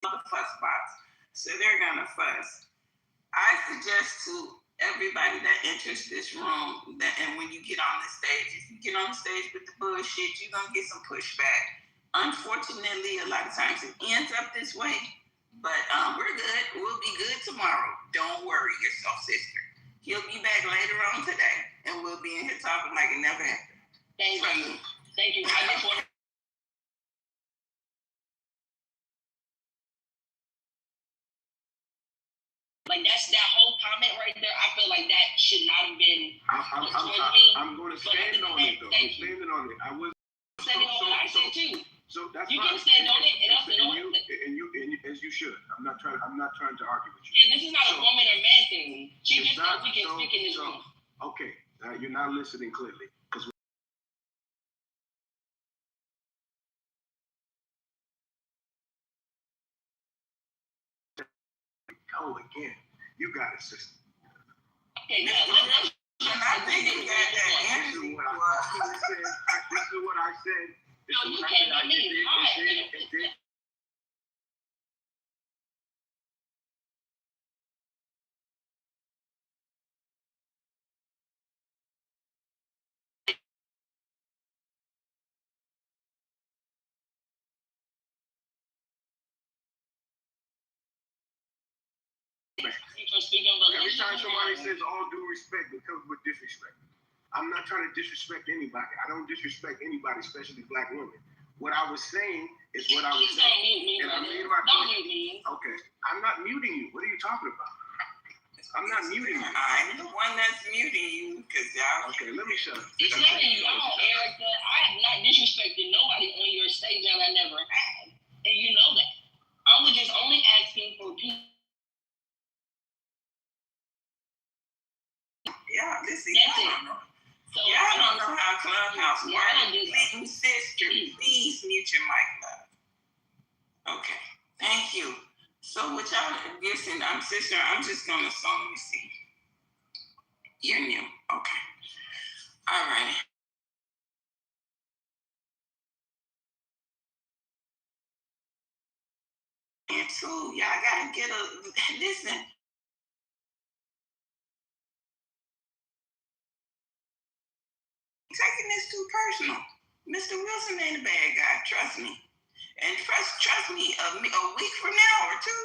The fuss box. So they're gonna fuss. I suggest to everybody that enters this room that, and when you get on the stage, if you get on the stage with the bullshit, you're gonna get some pushback. Unfortunately, a lot of times it ends up this way, but we're good. We'll be good tomorrow. Don't worry yourself, sister. He'll be back later on today, and we'll be in here talking like it never happened. Thank you. Thank you. I just want to. Like, that's that whole comment right there. I feel like that should not have been I'm going to stand on it, though. I'm standing on it. I was standing on what I said too. So that's you fine. Can stand on it, and I'll stand on it. And you, as you should. I'm not trying to argue with you. Yeah, this is not a woman or man thing. She just thinks we can speak in this room. Okay, you're not listening clearly. Because again, you got it, sister. Okay, now And I think you got that energy. This is what I said. This is what I said. It did. Every time somebody says all due respect, it comes with disrespect. I'm not trying to disrespect anybody. I don't disrespect anybody, especially black women. What I was saying is what I was saying. And I made my point. Okay. I'm not muting you. What are you talking about? I'm not muting you. I'm the one that's muting you because y'all. Okay, let me shut up. It's not y'all, Erica. I have not disrespected nobody on your stage, and I never have. And you know that. I was just only asking for people. Yeah, listen, y'all don't know. So, y'all don't know how Clubhouse works. Sister, please mute your mic, love. Okay, thank you. So what y'all listen, sister, I'm just gonna let me see. You're new. Okay. All right. And so y'all gotta get listen. Taking this too personal. Mr. Wilson ain't a bad guy, trust me. And trust me, a week from now or two,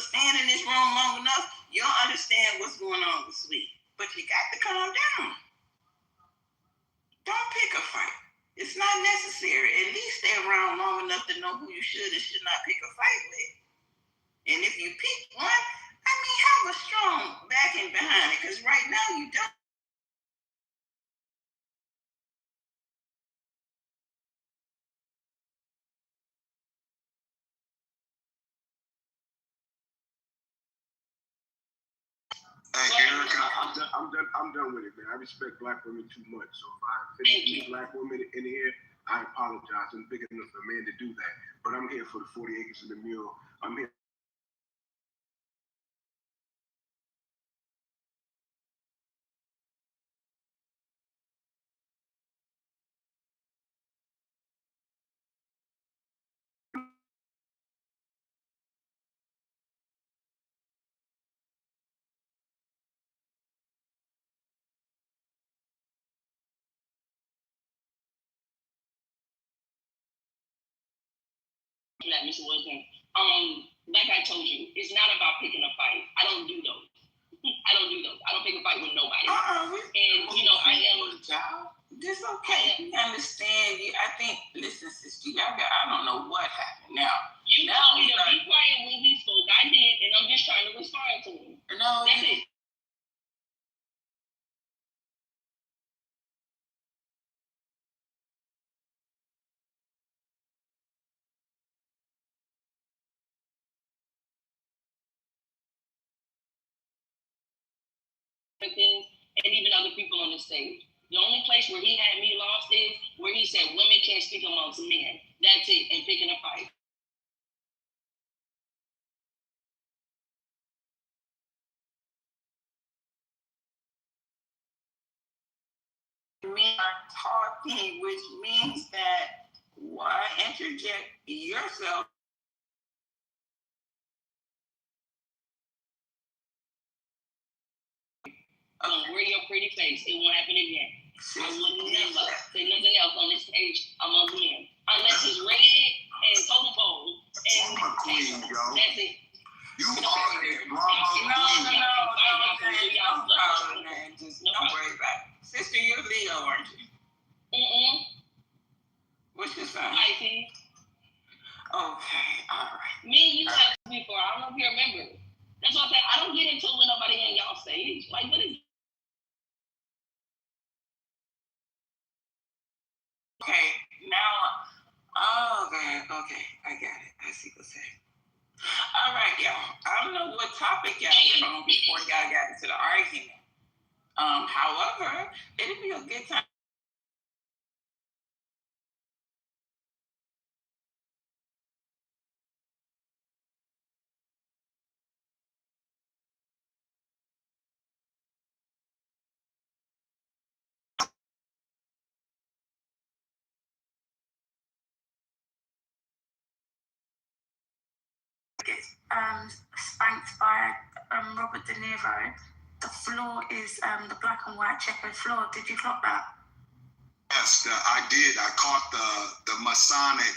stand in this room long enough, you'll understand what's going on with Sweet. But you got to calm down. Don't pick a fight. It's not necessary. At least stay around long enough to know who you should and should not pick a fight with. And if you pick one, have a strong backing behind it, because right now you don't. Hey, Erica, I'm done with it, man. I respect black women too much. So if I offend any black women in here, I apologize. I'm big enough for a man to do that. But I'm here for the 40 acres and the mule. I'm here. That Mr. Wilson. Like I told you, it's not about picking a fight. I don't do those. I don't pick a fight with nobody. And I am. This okay. We understand you. I think. Listen, sister, I don't know what happened now. You told me to be quiet when he spoke. I did, and I'm just trying to respond to him. No, that's it. Things, and even other people on the stage. The only place where he had me lost is where he said women can't speak amongst men. That's it, and picking a fight. Men are talking, which means that why interject yourself? Wear your pretty face. It won't happen again. I would never say nothing else on this page among men. Unless it's red and totem pole. And that's it. You are a drama queen. No, don't worry about it. Sister, you're Leo, aren't you? What's your sign? Pisces. Okay, all right. Me and you have before. I don't know if you remember. That's what I say. I don't get into it with nobody on y'all stage. Like, what is? Okay, now, okay, I got it. I see what's happening. All right, y'all. I don't know what topic y'all get on before y'all got into the argument. However, it'll be a good time. spanked by Robert De Niro. The floor is the black and white checkered floor. Did you clock that? Yes, I did. I caught the Masonic.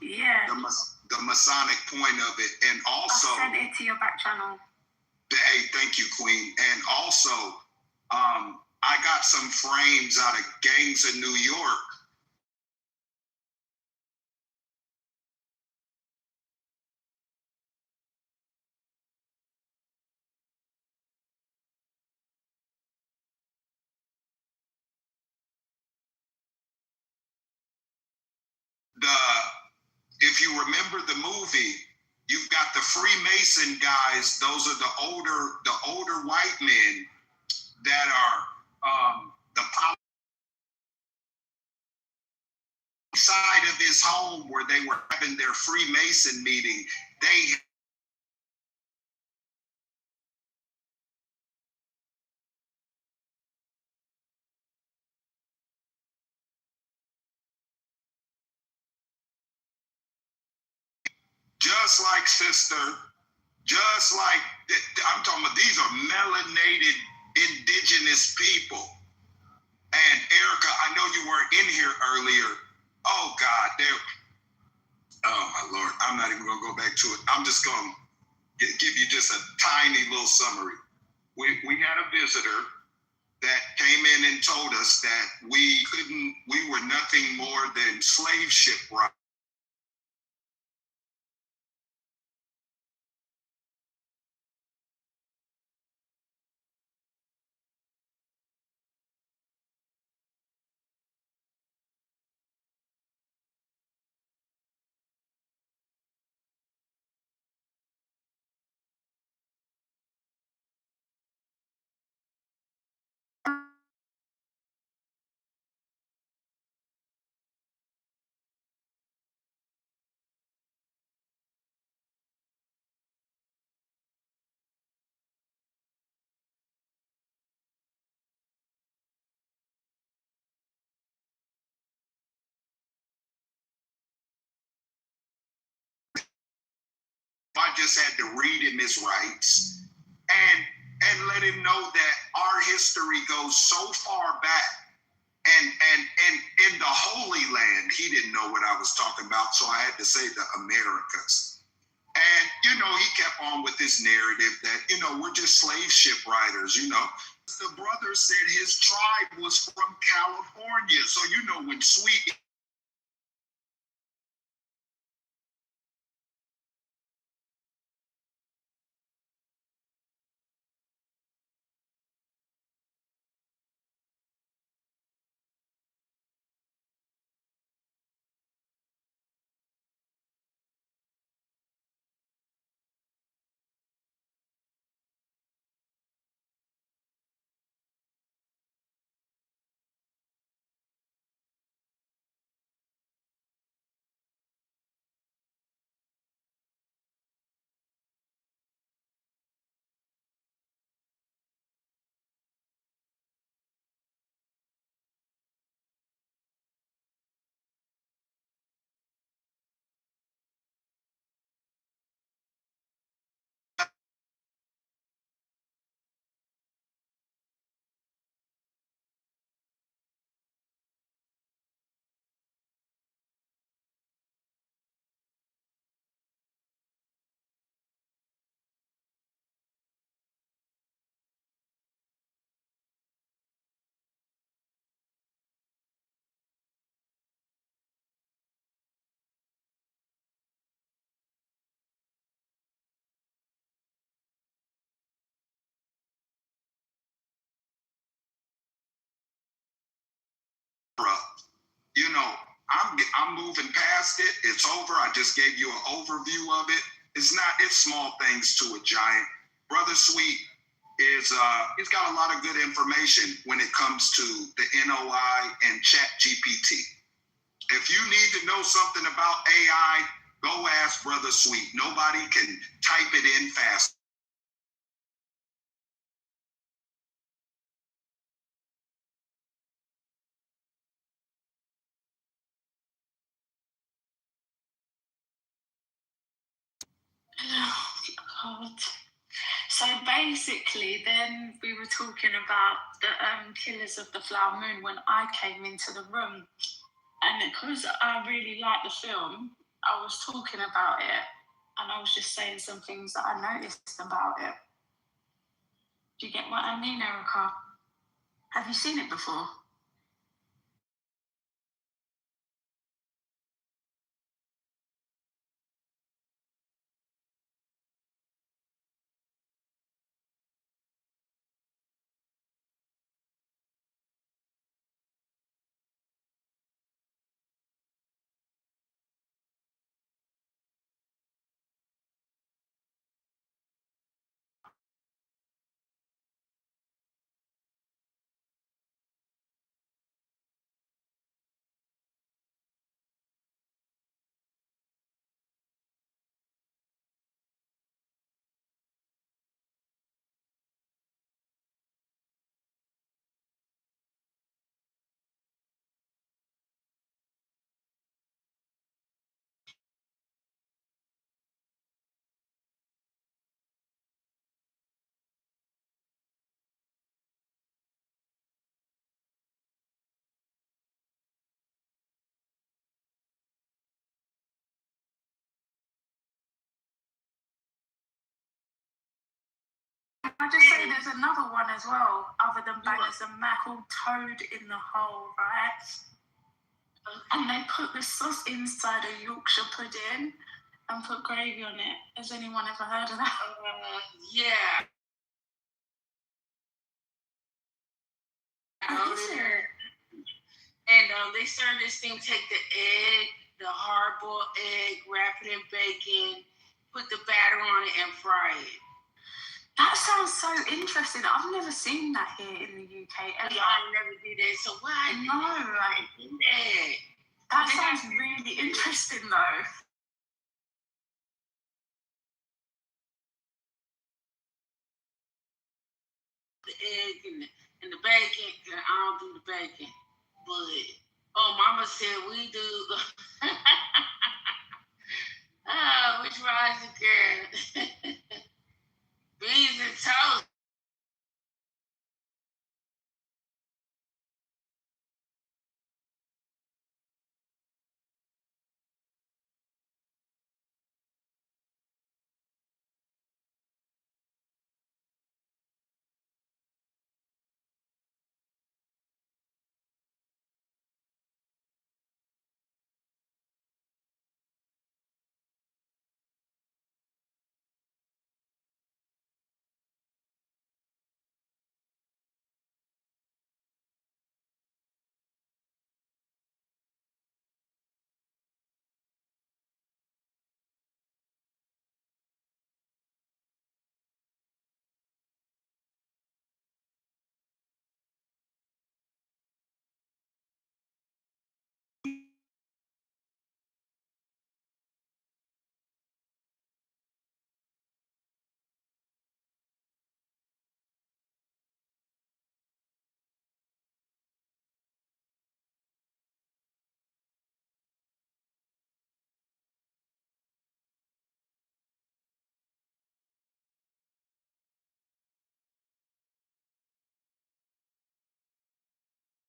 Yeah. The Masonic point of it, and also I sent it to your back channel. Hey, thank you, Queen. And also, I got some frames out of gangs in New York. If you remember the movie, you've got the Freemason guys. Those are the older white men that are the side of his home where they were having their Freemason meeting. They just like sister, just like I'm talking about, these are melanated indigenous people. And Erica, I know you weren't in here earlier. Oh God, oh my Lord, I'm not even gonna go back to it. I'm just gonna give you just a tiny little summary. We had a visitor that came in and told us that we were nothing more than slave shipwrights. I just had to read him his rights and let him know that our history goes so far back. And in the Holy Land, he didn't know what I was talking about, so I had to say the Americas. And, he kept on with this narrative that, we're just slave ship riders, The brother said his tribe was from California. So, when Sweet I'm moving past it. It's over. I just gave you an overview of it. It's small things to a giant. Brother Sweet is he's got a lot of good information when it comes to the NOI and Chat GPT. If you need to know something about AI, go ask Brother Sweet. Nobody can type it in fast. God. So basically, then we were talking about the Killers of the Flower Moon when I came into the room. And because I really liked the film, I was talking about it. And I was just saying some things that I noticed about it. Do you get what I mean, Erica? Have you seen it before? I just say there's another one as well, other than Bangers and Mac, called Toad in the Hole, right? And they put the sauce inside a Yorkshire pudding and put gravy on it. Has anyone ever heard of that? Yeah. What is it? And they serve this thing, take the egg, the hard-boiled egg, wrap it in bacon, put the batter on it, and fry it. That sounds so interesting. I've never seen that here in the UK ever. Yeah, I never did that. So why? No, I do that. That sounds really interesting, though. The egg and the bacon, and I don't do the bacon. But Mama said we do. Which rice girl? Beans and toast.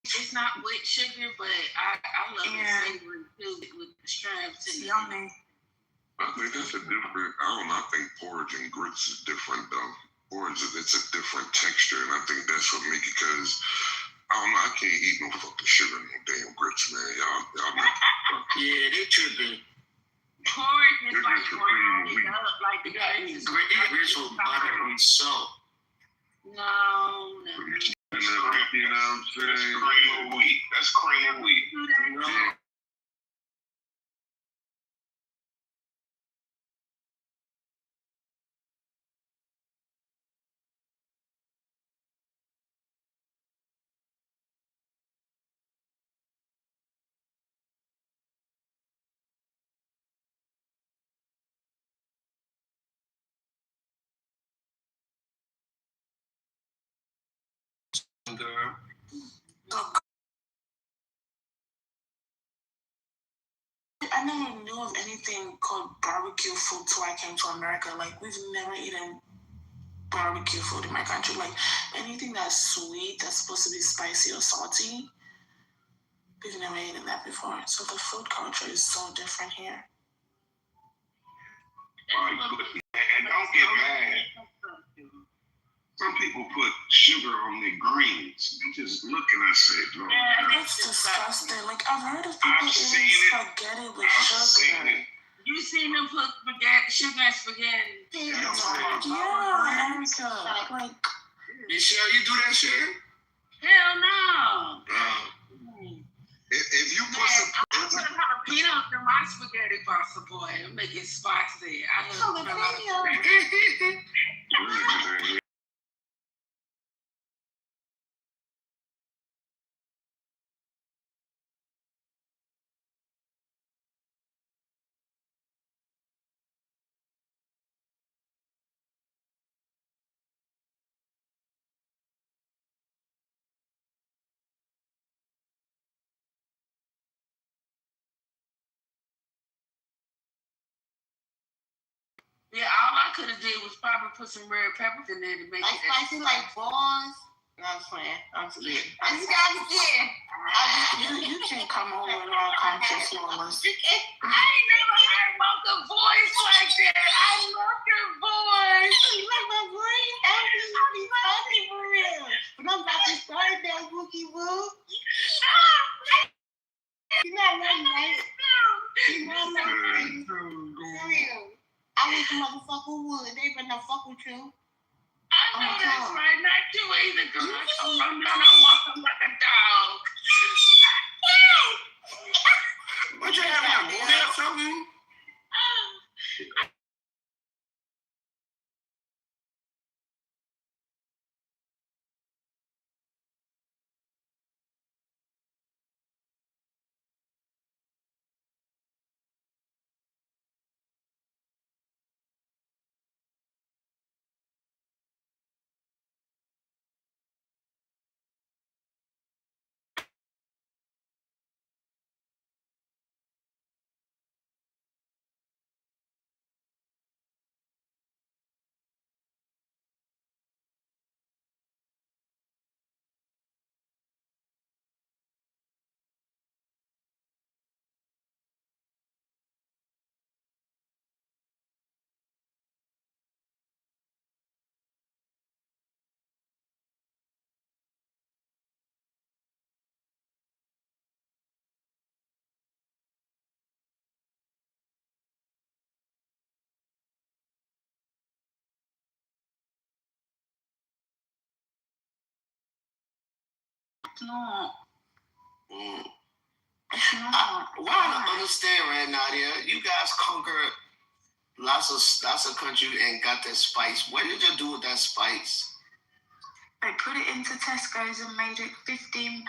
It's not with sugar, but I love it savory too with the shrimp. It's yummy. I think that's a different. I think porridge and grits is different though. Porridge, it's a different texture, and I think that's what make it. Because I don't know, I can't eat no fucking sugar, no damn grits, man. Y'all make. Yeah, they tripping. Porridge is like ground up like the grits with butter and salt. No. You know what I'm saying? That's cream of wheat. That's cream of wheat. Yeah. Girl. of anything called barbecue food till I came to America. Like, we've never eaten barbecue food in my country. Like, anything that's sweet, that's supposed to be spicy or salty, we've never eaten that before. So the food culture is so different here. And don't get mad. Some people put sugar on their greens. You just look and I say, no. Yeah, it's disgusting. Like, I've heard of people eating spaghetti with sugar. You seen them put sugar and spaghetti? Yeah, America. Like, Michelle, you do that shit? Hell no. If you put some, I put a jalapeno in my spaghetti pasta, boy, and make it spicy. I love jalapeno. Yeah, all I could have did was probably put some red peppers in there to make it spicy like balls. No, I'm just playing. I'm just kidding. you can come over with all kinds of flavors. I ain't never heard Mocha voice like that. I love your voice. You like my voice? I'm be spicy for real. But I'm about to start that wookie woo. You're not nothing, right? You're not nothing. For real. I wish a motherfucker would. They better not fuck with you. I know that's right. Not you either, girl. I come from down, I walk them like a dog. What you having a movie or something? No. What I don't understand right now, you guys conquered lots of country and got that spice. What did you do with that spice? They put it into Tesco's and made it £15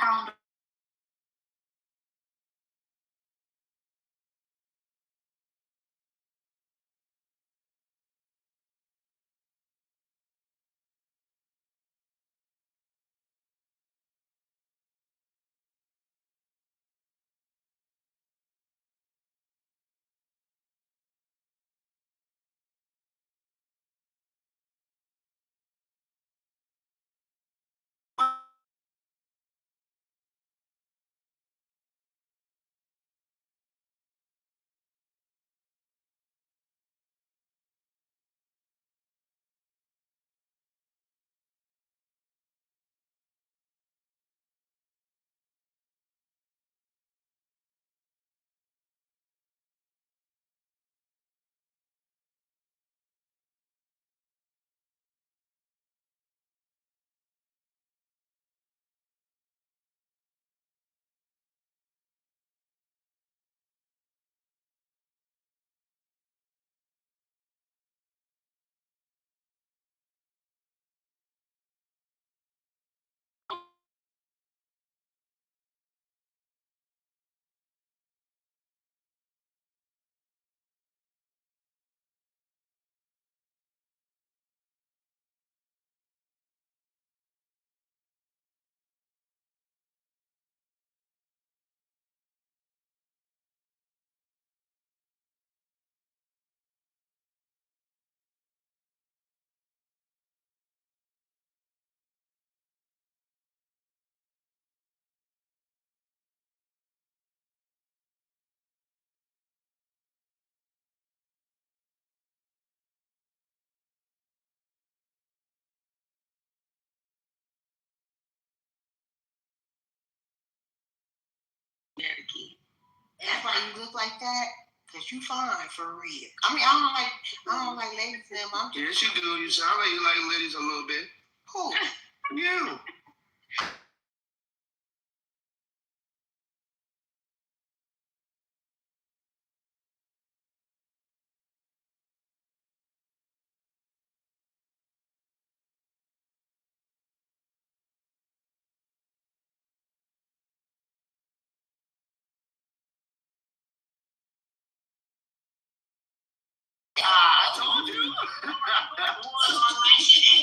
That's why you look like that. Cause you fine for real. I mean, I don't like ladies them. I'm just. Yes, you do. You sound like you like ladies a little bit. Who? You. I told you. Ain't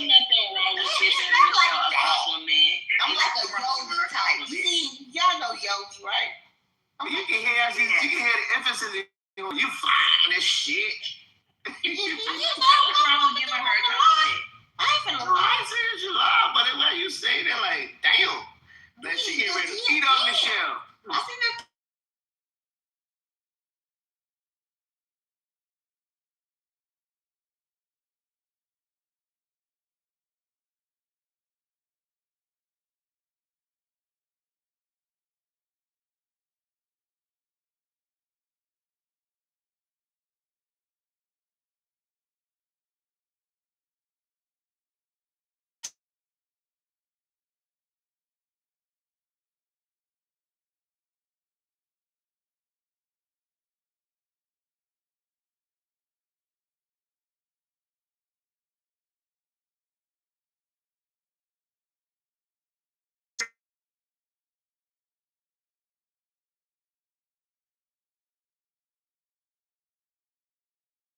nothing wrong with giving Michelle a compliment. I'm like a Yogi type. See, y'all know Yogi, right? You can hear the emphasis in you fine as shit. What's wrong with giving her a compliment? I ain't finna lie. I say it's your love, but the way you say that, like, damn. That she get ready to eat up Michelle. I think that.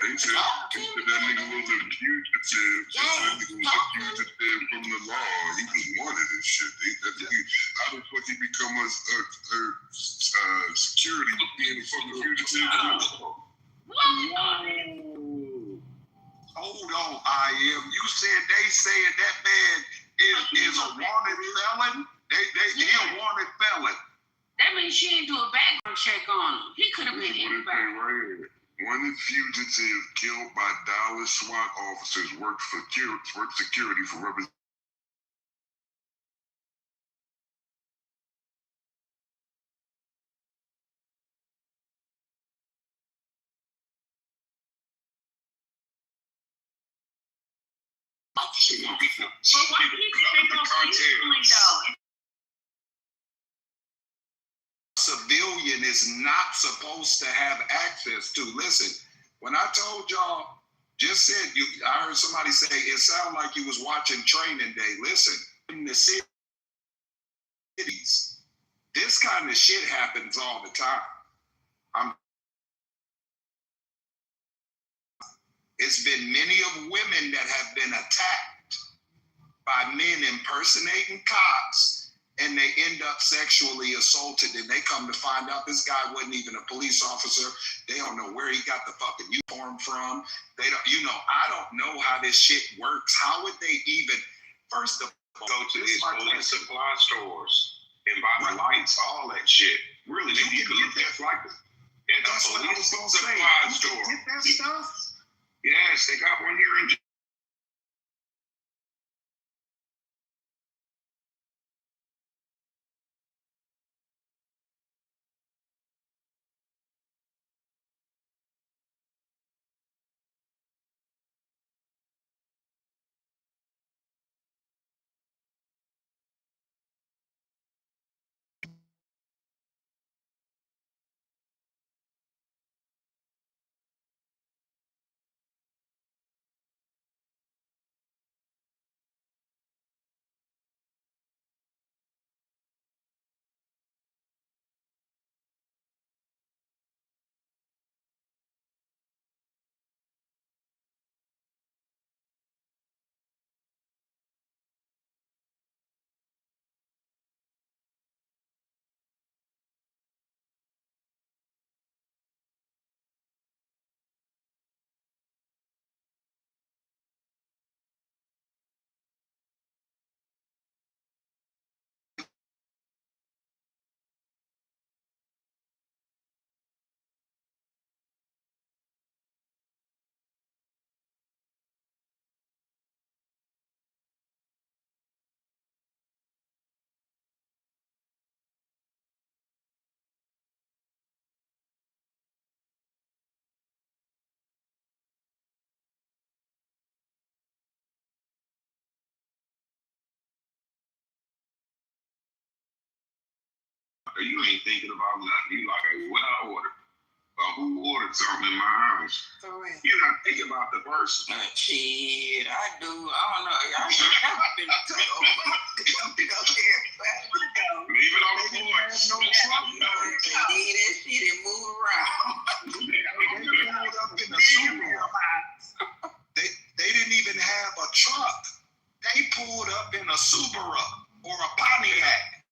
They said that nigga was a fugitive. That nigga was a fugitive from the law. He was wanted and shit. How the fuck he become a security being a fucking fugitive? Hold on, I am. You said they saying that man is a wanted felon? He a wanted felon. That means she didn't do a background check on him. He could have been anybody. Wanted fugitive killed by Dallas SWAT officers worked security for representation. But why do you think they go peacefully though? Civilian is not supposed to have access to. Listen, when I told y'all, just said I heard somebody say it sounded like you was watching Training Day. Listen, in the cities, this kind of shit happens all the time. It's been many of women that have been attacked by men impersonating cops, and they end up sexually assaulted, and they come to find out this guy wasn't even a police officer. They don't know where he got the fucking uniform from. They don't, I don't know how this shit works. How would they even, first of all, go to these police supply stores and buy the lights, all that shit. Really, you can get that like that's what I was gonna say. Supply store. Get that stuff? Yes, they got one here in you ain't thinking about nothing. You like, what I ordered? Who ordered something in my house? For real. You're not thinking about the person. Shit, I do. I don't know. I never been to Leave it on the floor. No truck. No, they did that shit and move around. They pulled up in a Subaru. They didn't even have a truck. They pulled up in a Subaru or a Pontiac.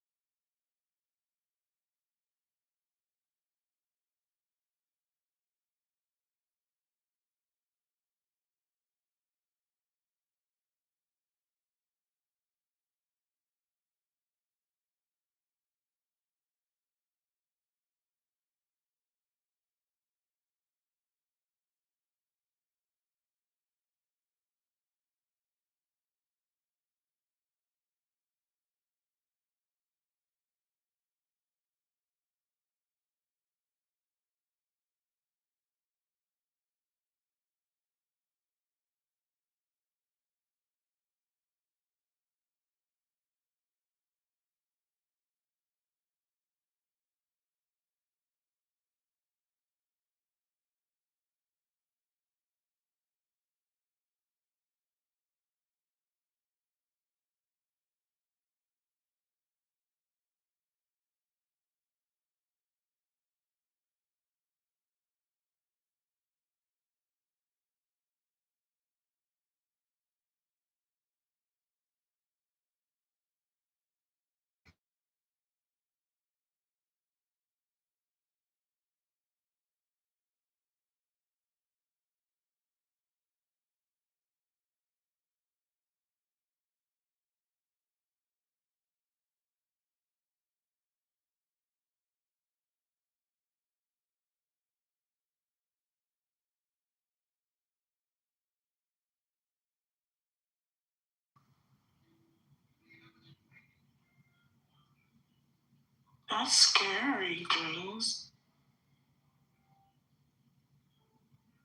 That's scary, girls.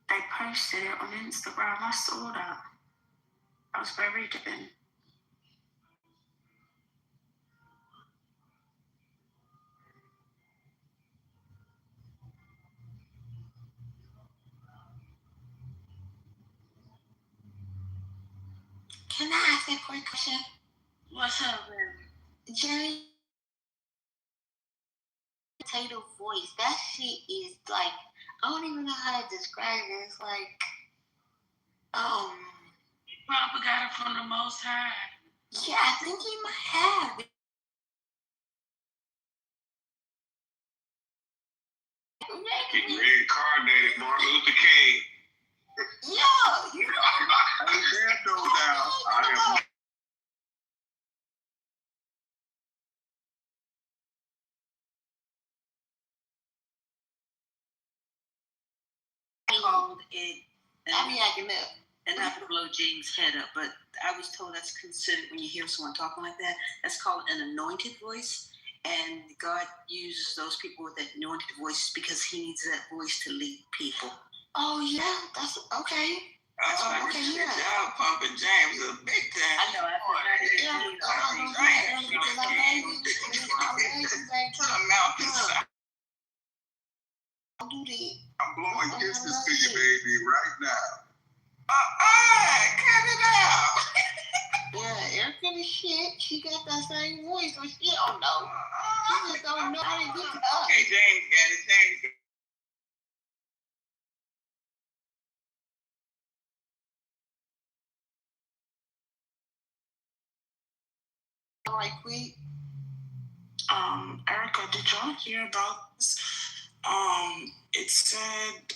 They posted it on Instagram. I saw that. I was very given. Can I ask a quick question? What's up, baby? Jerry, potato voice. That shit is like, I don't even know how to describe it. It's like, Papa got it from the Most High. yeah, I think he might have. Reincarnated Martin Luther King. Yo, you know. Hey, stand those down. I am. Called it, I be acting up. and not to blow James' head up, but I was told that's considered, when you hear someone talking like that, that's called an anointed voice. And God uses those people with that anointed voice because he needs that voice to lead people. Oh, yeah, that's okay. That's what I can job pumping James a big time. I know, I Don't do that. I'm blowing kisses to you, baby, right now. Cut it out. Yeah, Erica the shit. She got that same voice, but she don't know. She just don't know how to get it up. Okay, James got it. James got it. Right quick. Erica, did y'all hear about this? It said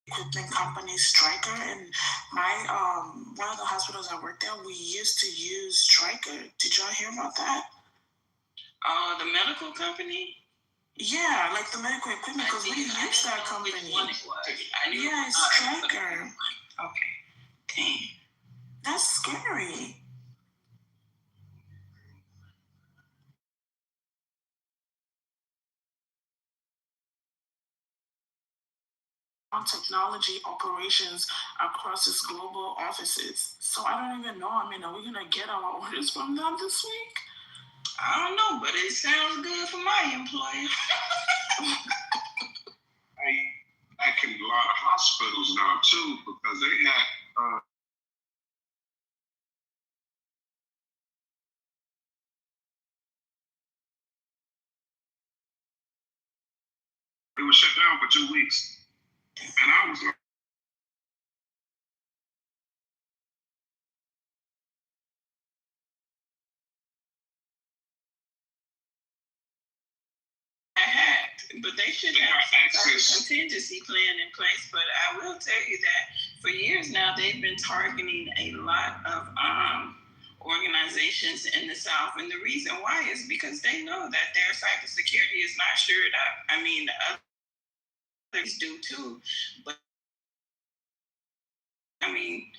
equipment company Stryker, and my one of the hospitals I worked at, we used to use Stryker. Did y'all hear about that? The medical company? Yeah, like the medical equipment, because we use that company. Yeah, it's Stryker. Okay. Dang. That's scary. technology operations across its global offices. So I don't even know. I mean, are we gonna get our orders from them this week? I don't know, but it sounds good for my employer. I can a lot of hospitals now too because they had it was shut down for 2 weeks, and I was like, but they should have some type of contingency plan in place. But I will tell you that for years now, they've been targeting a lot of organizations in the South. And the reason why is because they know that their cybersecurity is not shored up. I mean, others do too. But I mean,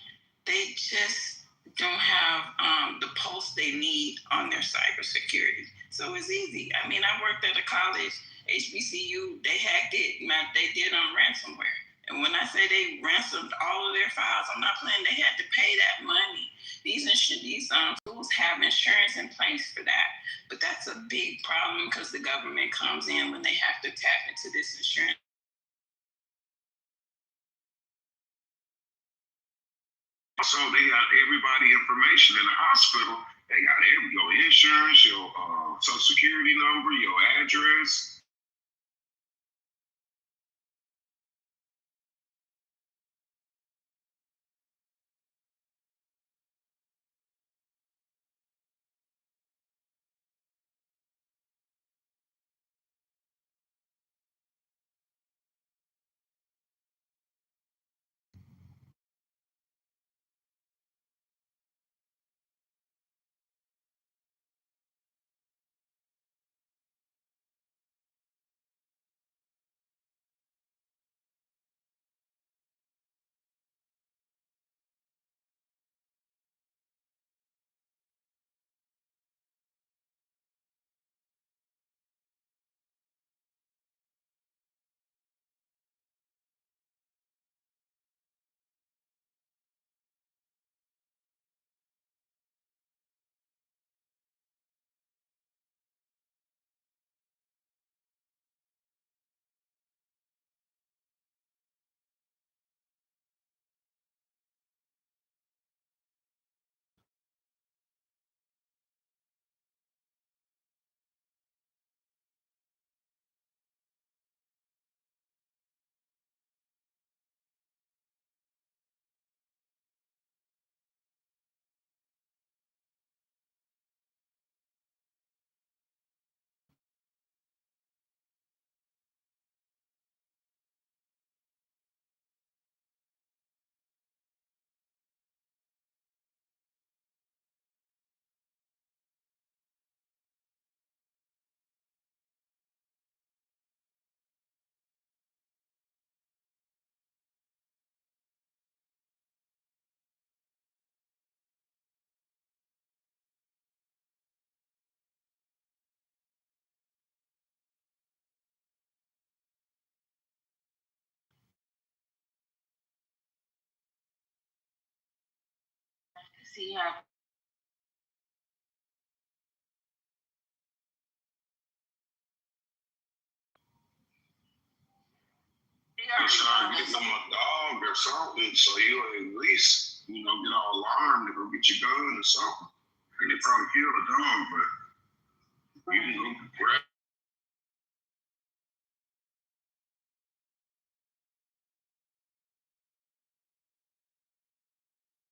they just don't have the pulse they need on their cybersecurity. So it's easy. I mean, I worked at a college, HBCU, they hacked it, they did on ransomware. And when I say they ransomed all of their files, I'm not playing, they had to pay that money. These schools have insurance in place for that. But that's a big problem because the government comes in when they have to tap into this insurance. So they got everybody information in the hospital. They got your insurance, your social security number, your address. See how Start getting them a dog or something, so you at least, get all alarmed and go get your gun or something. And they probably kill the dog, but you can go grab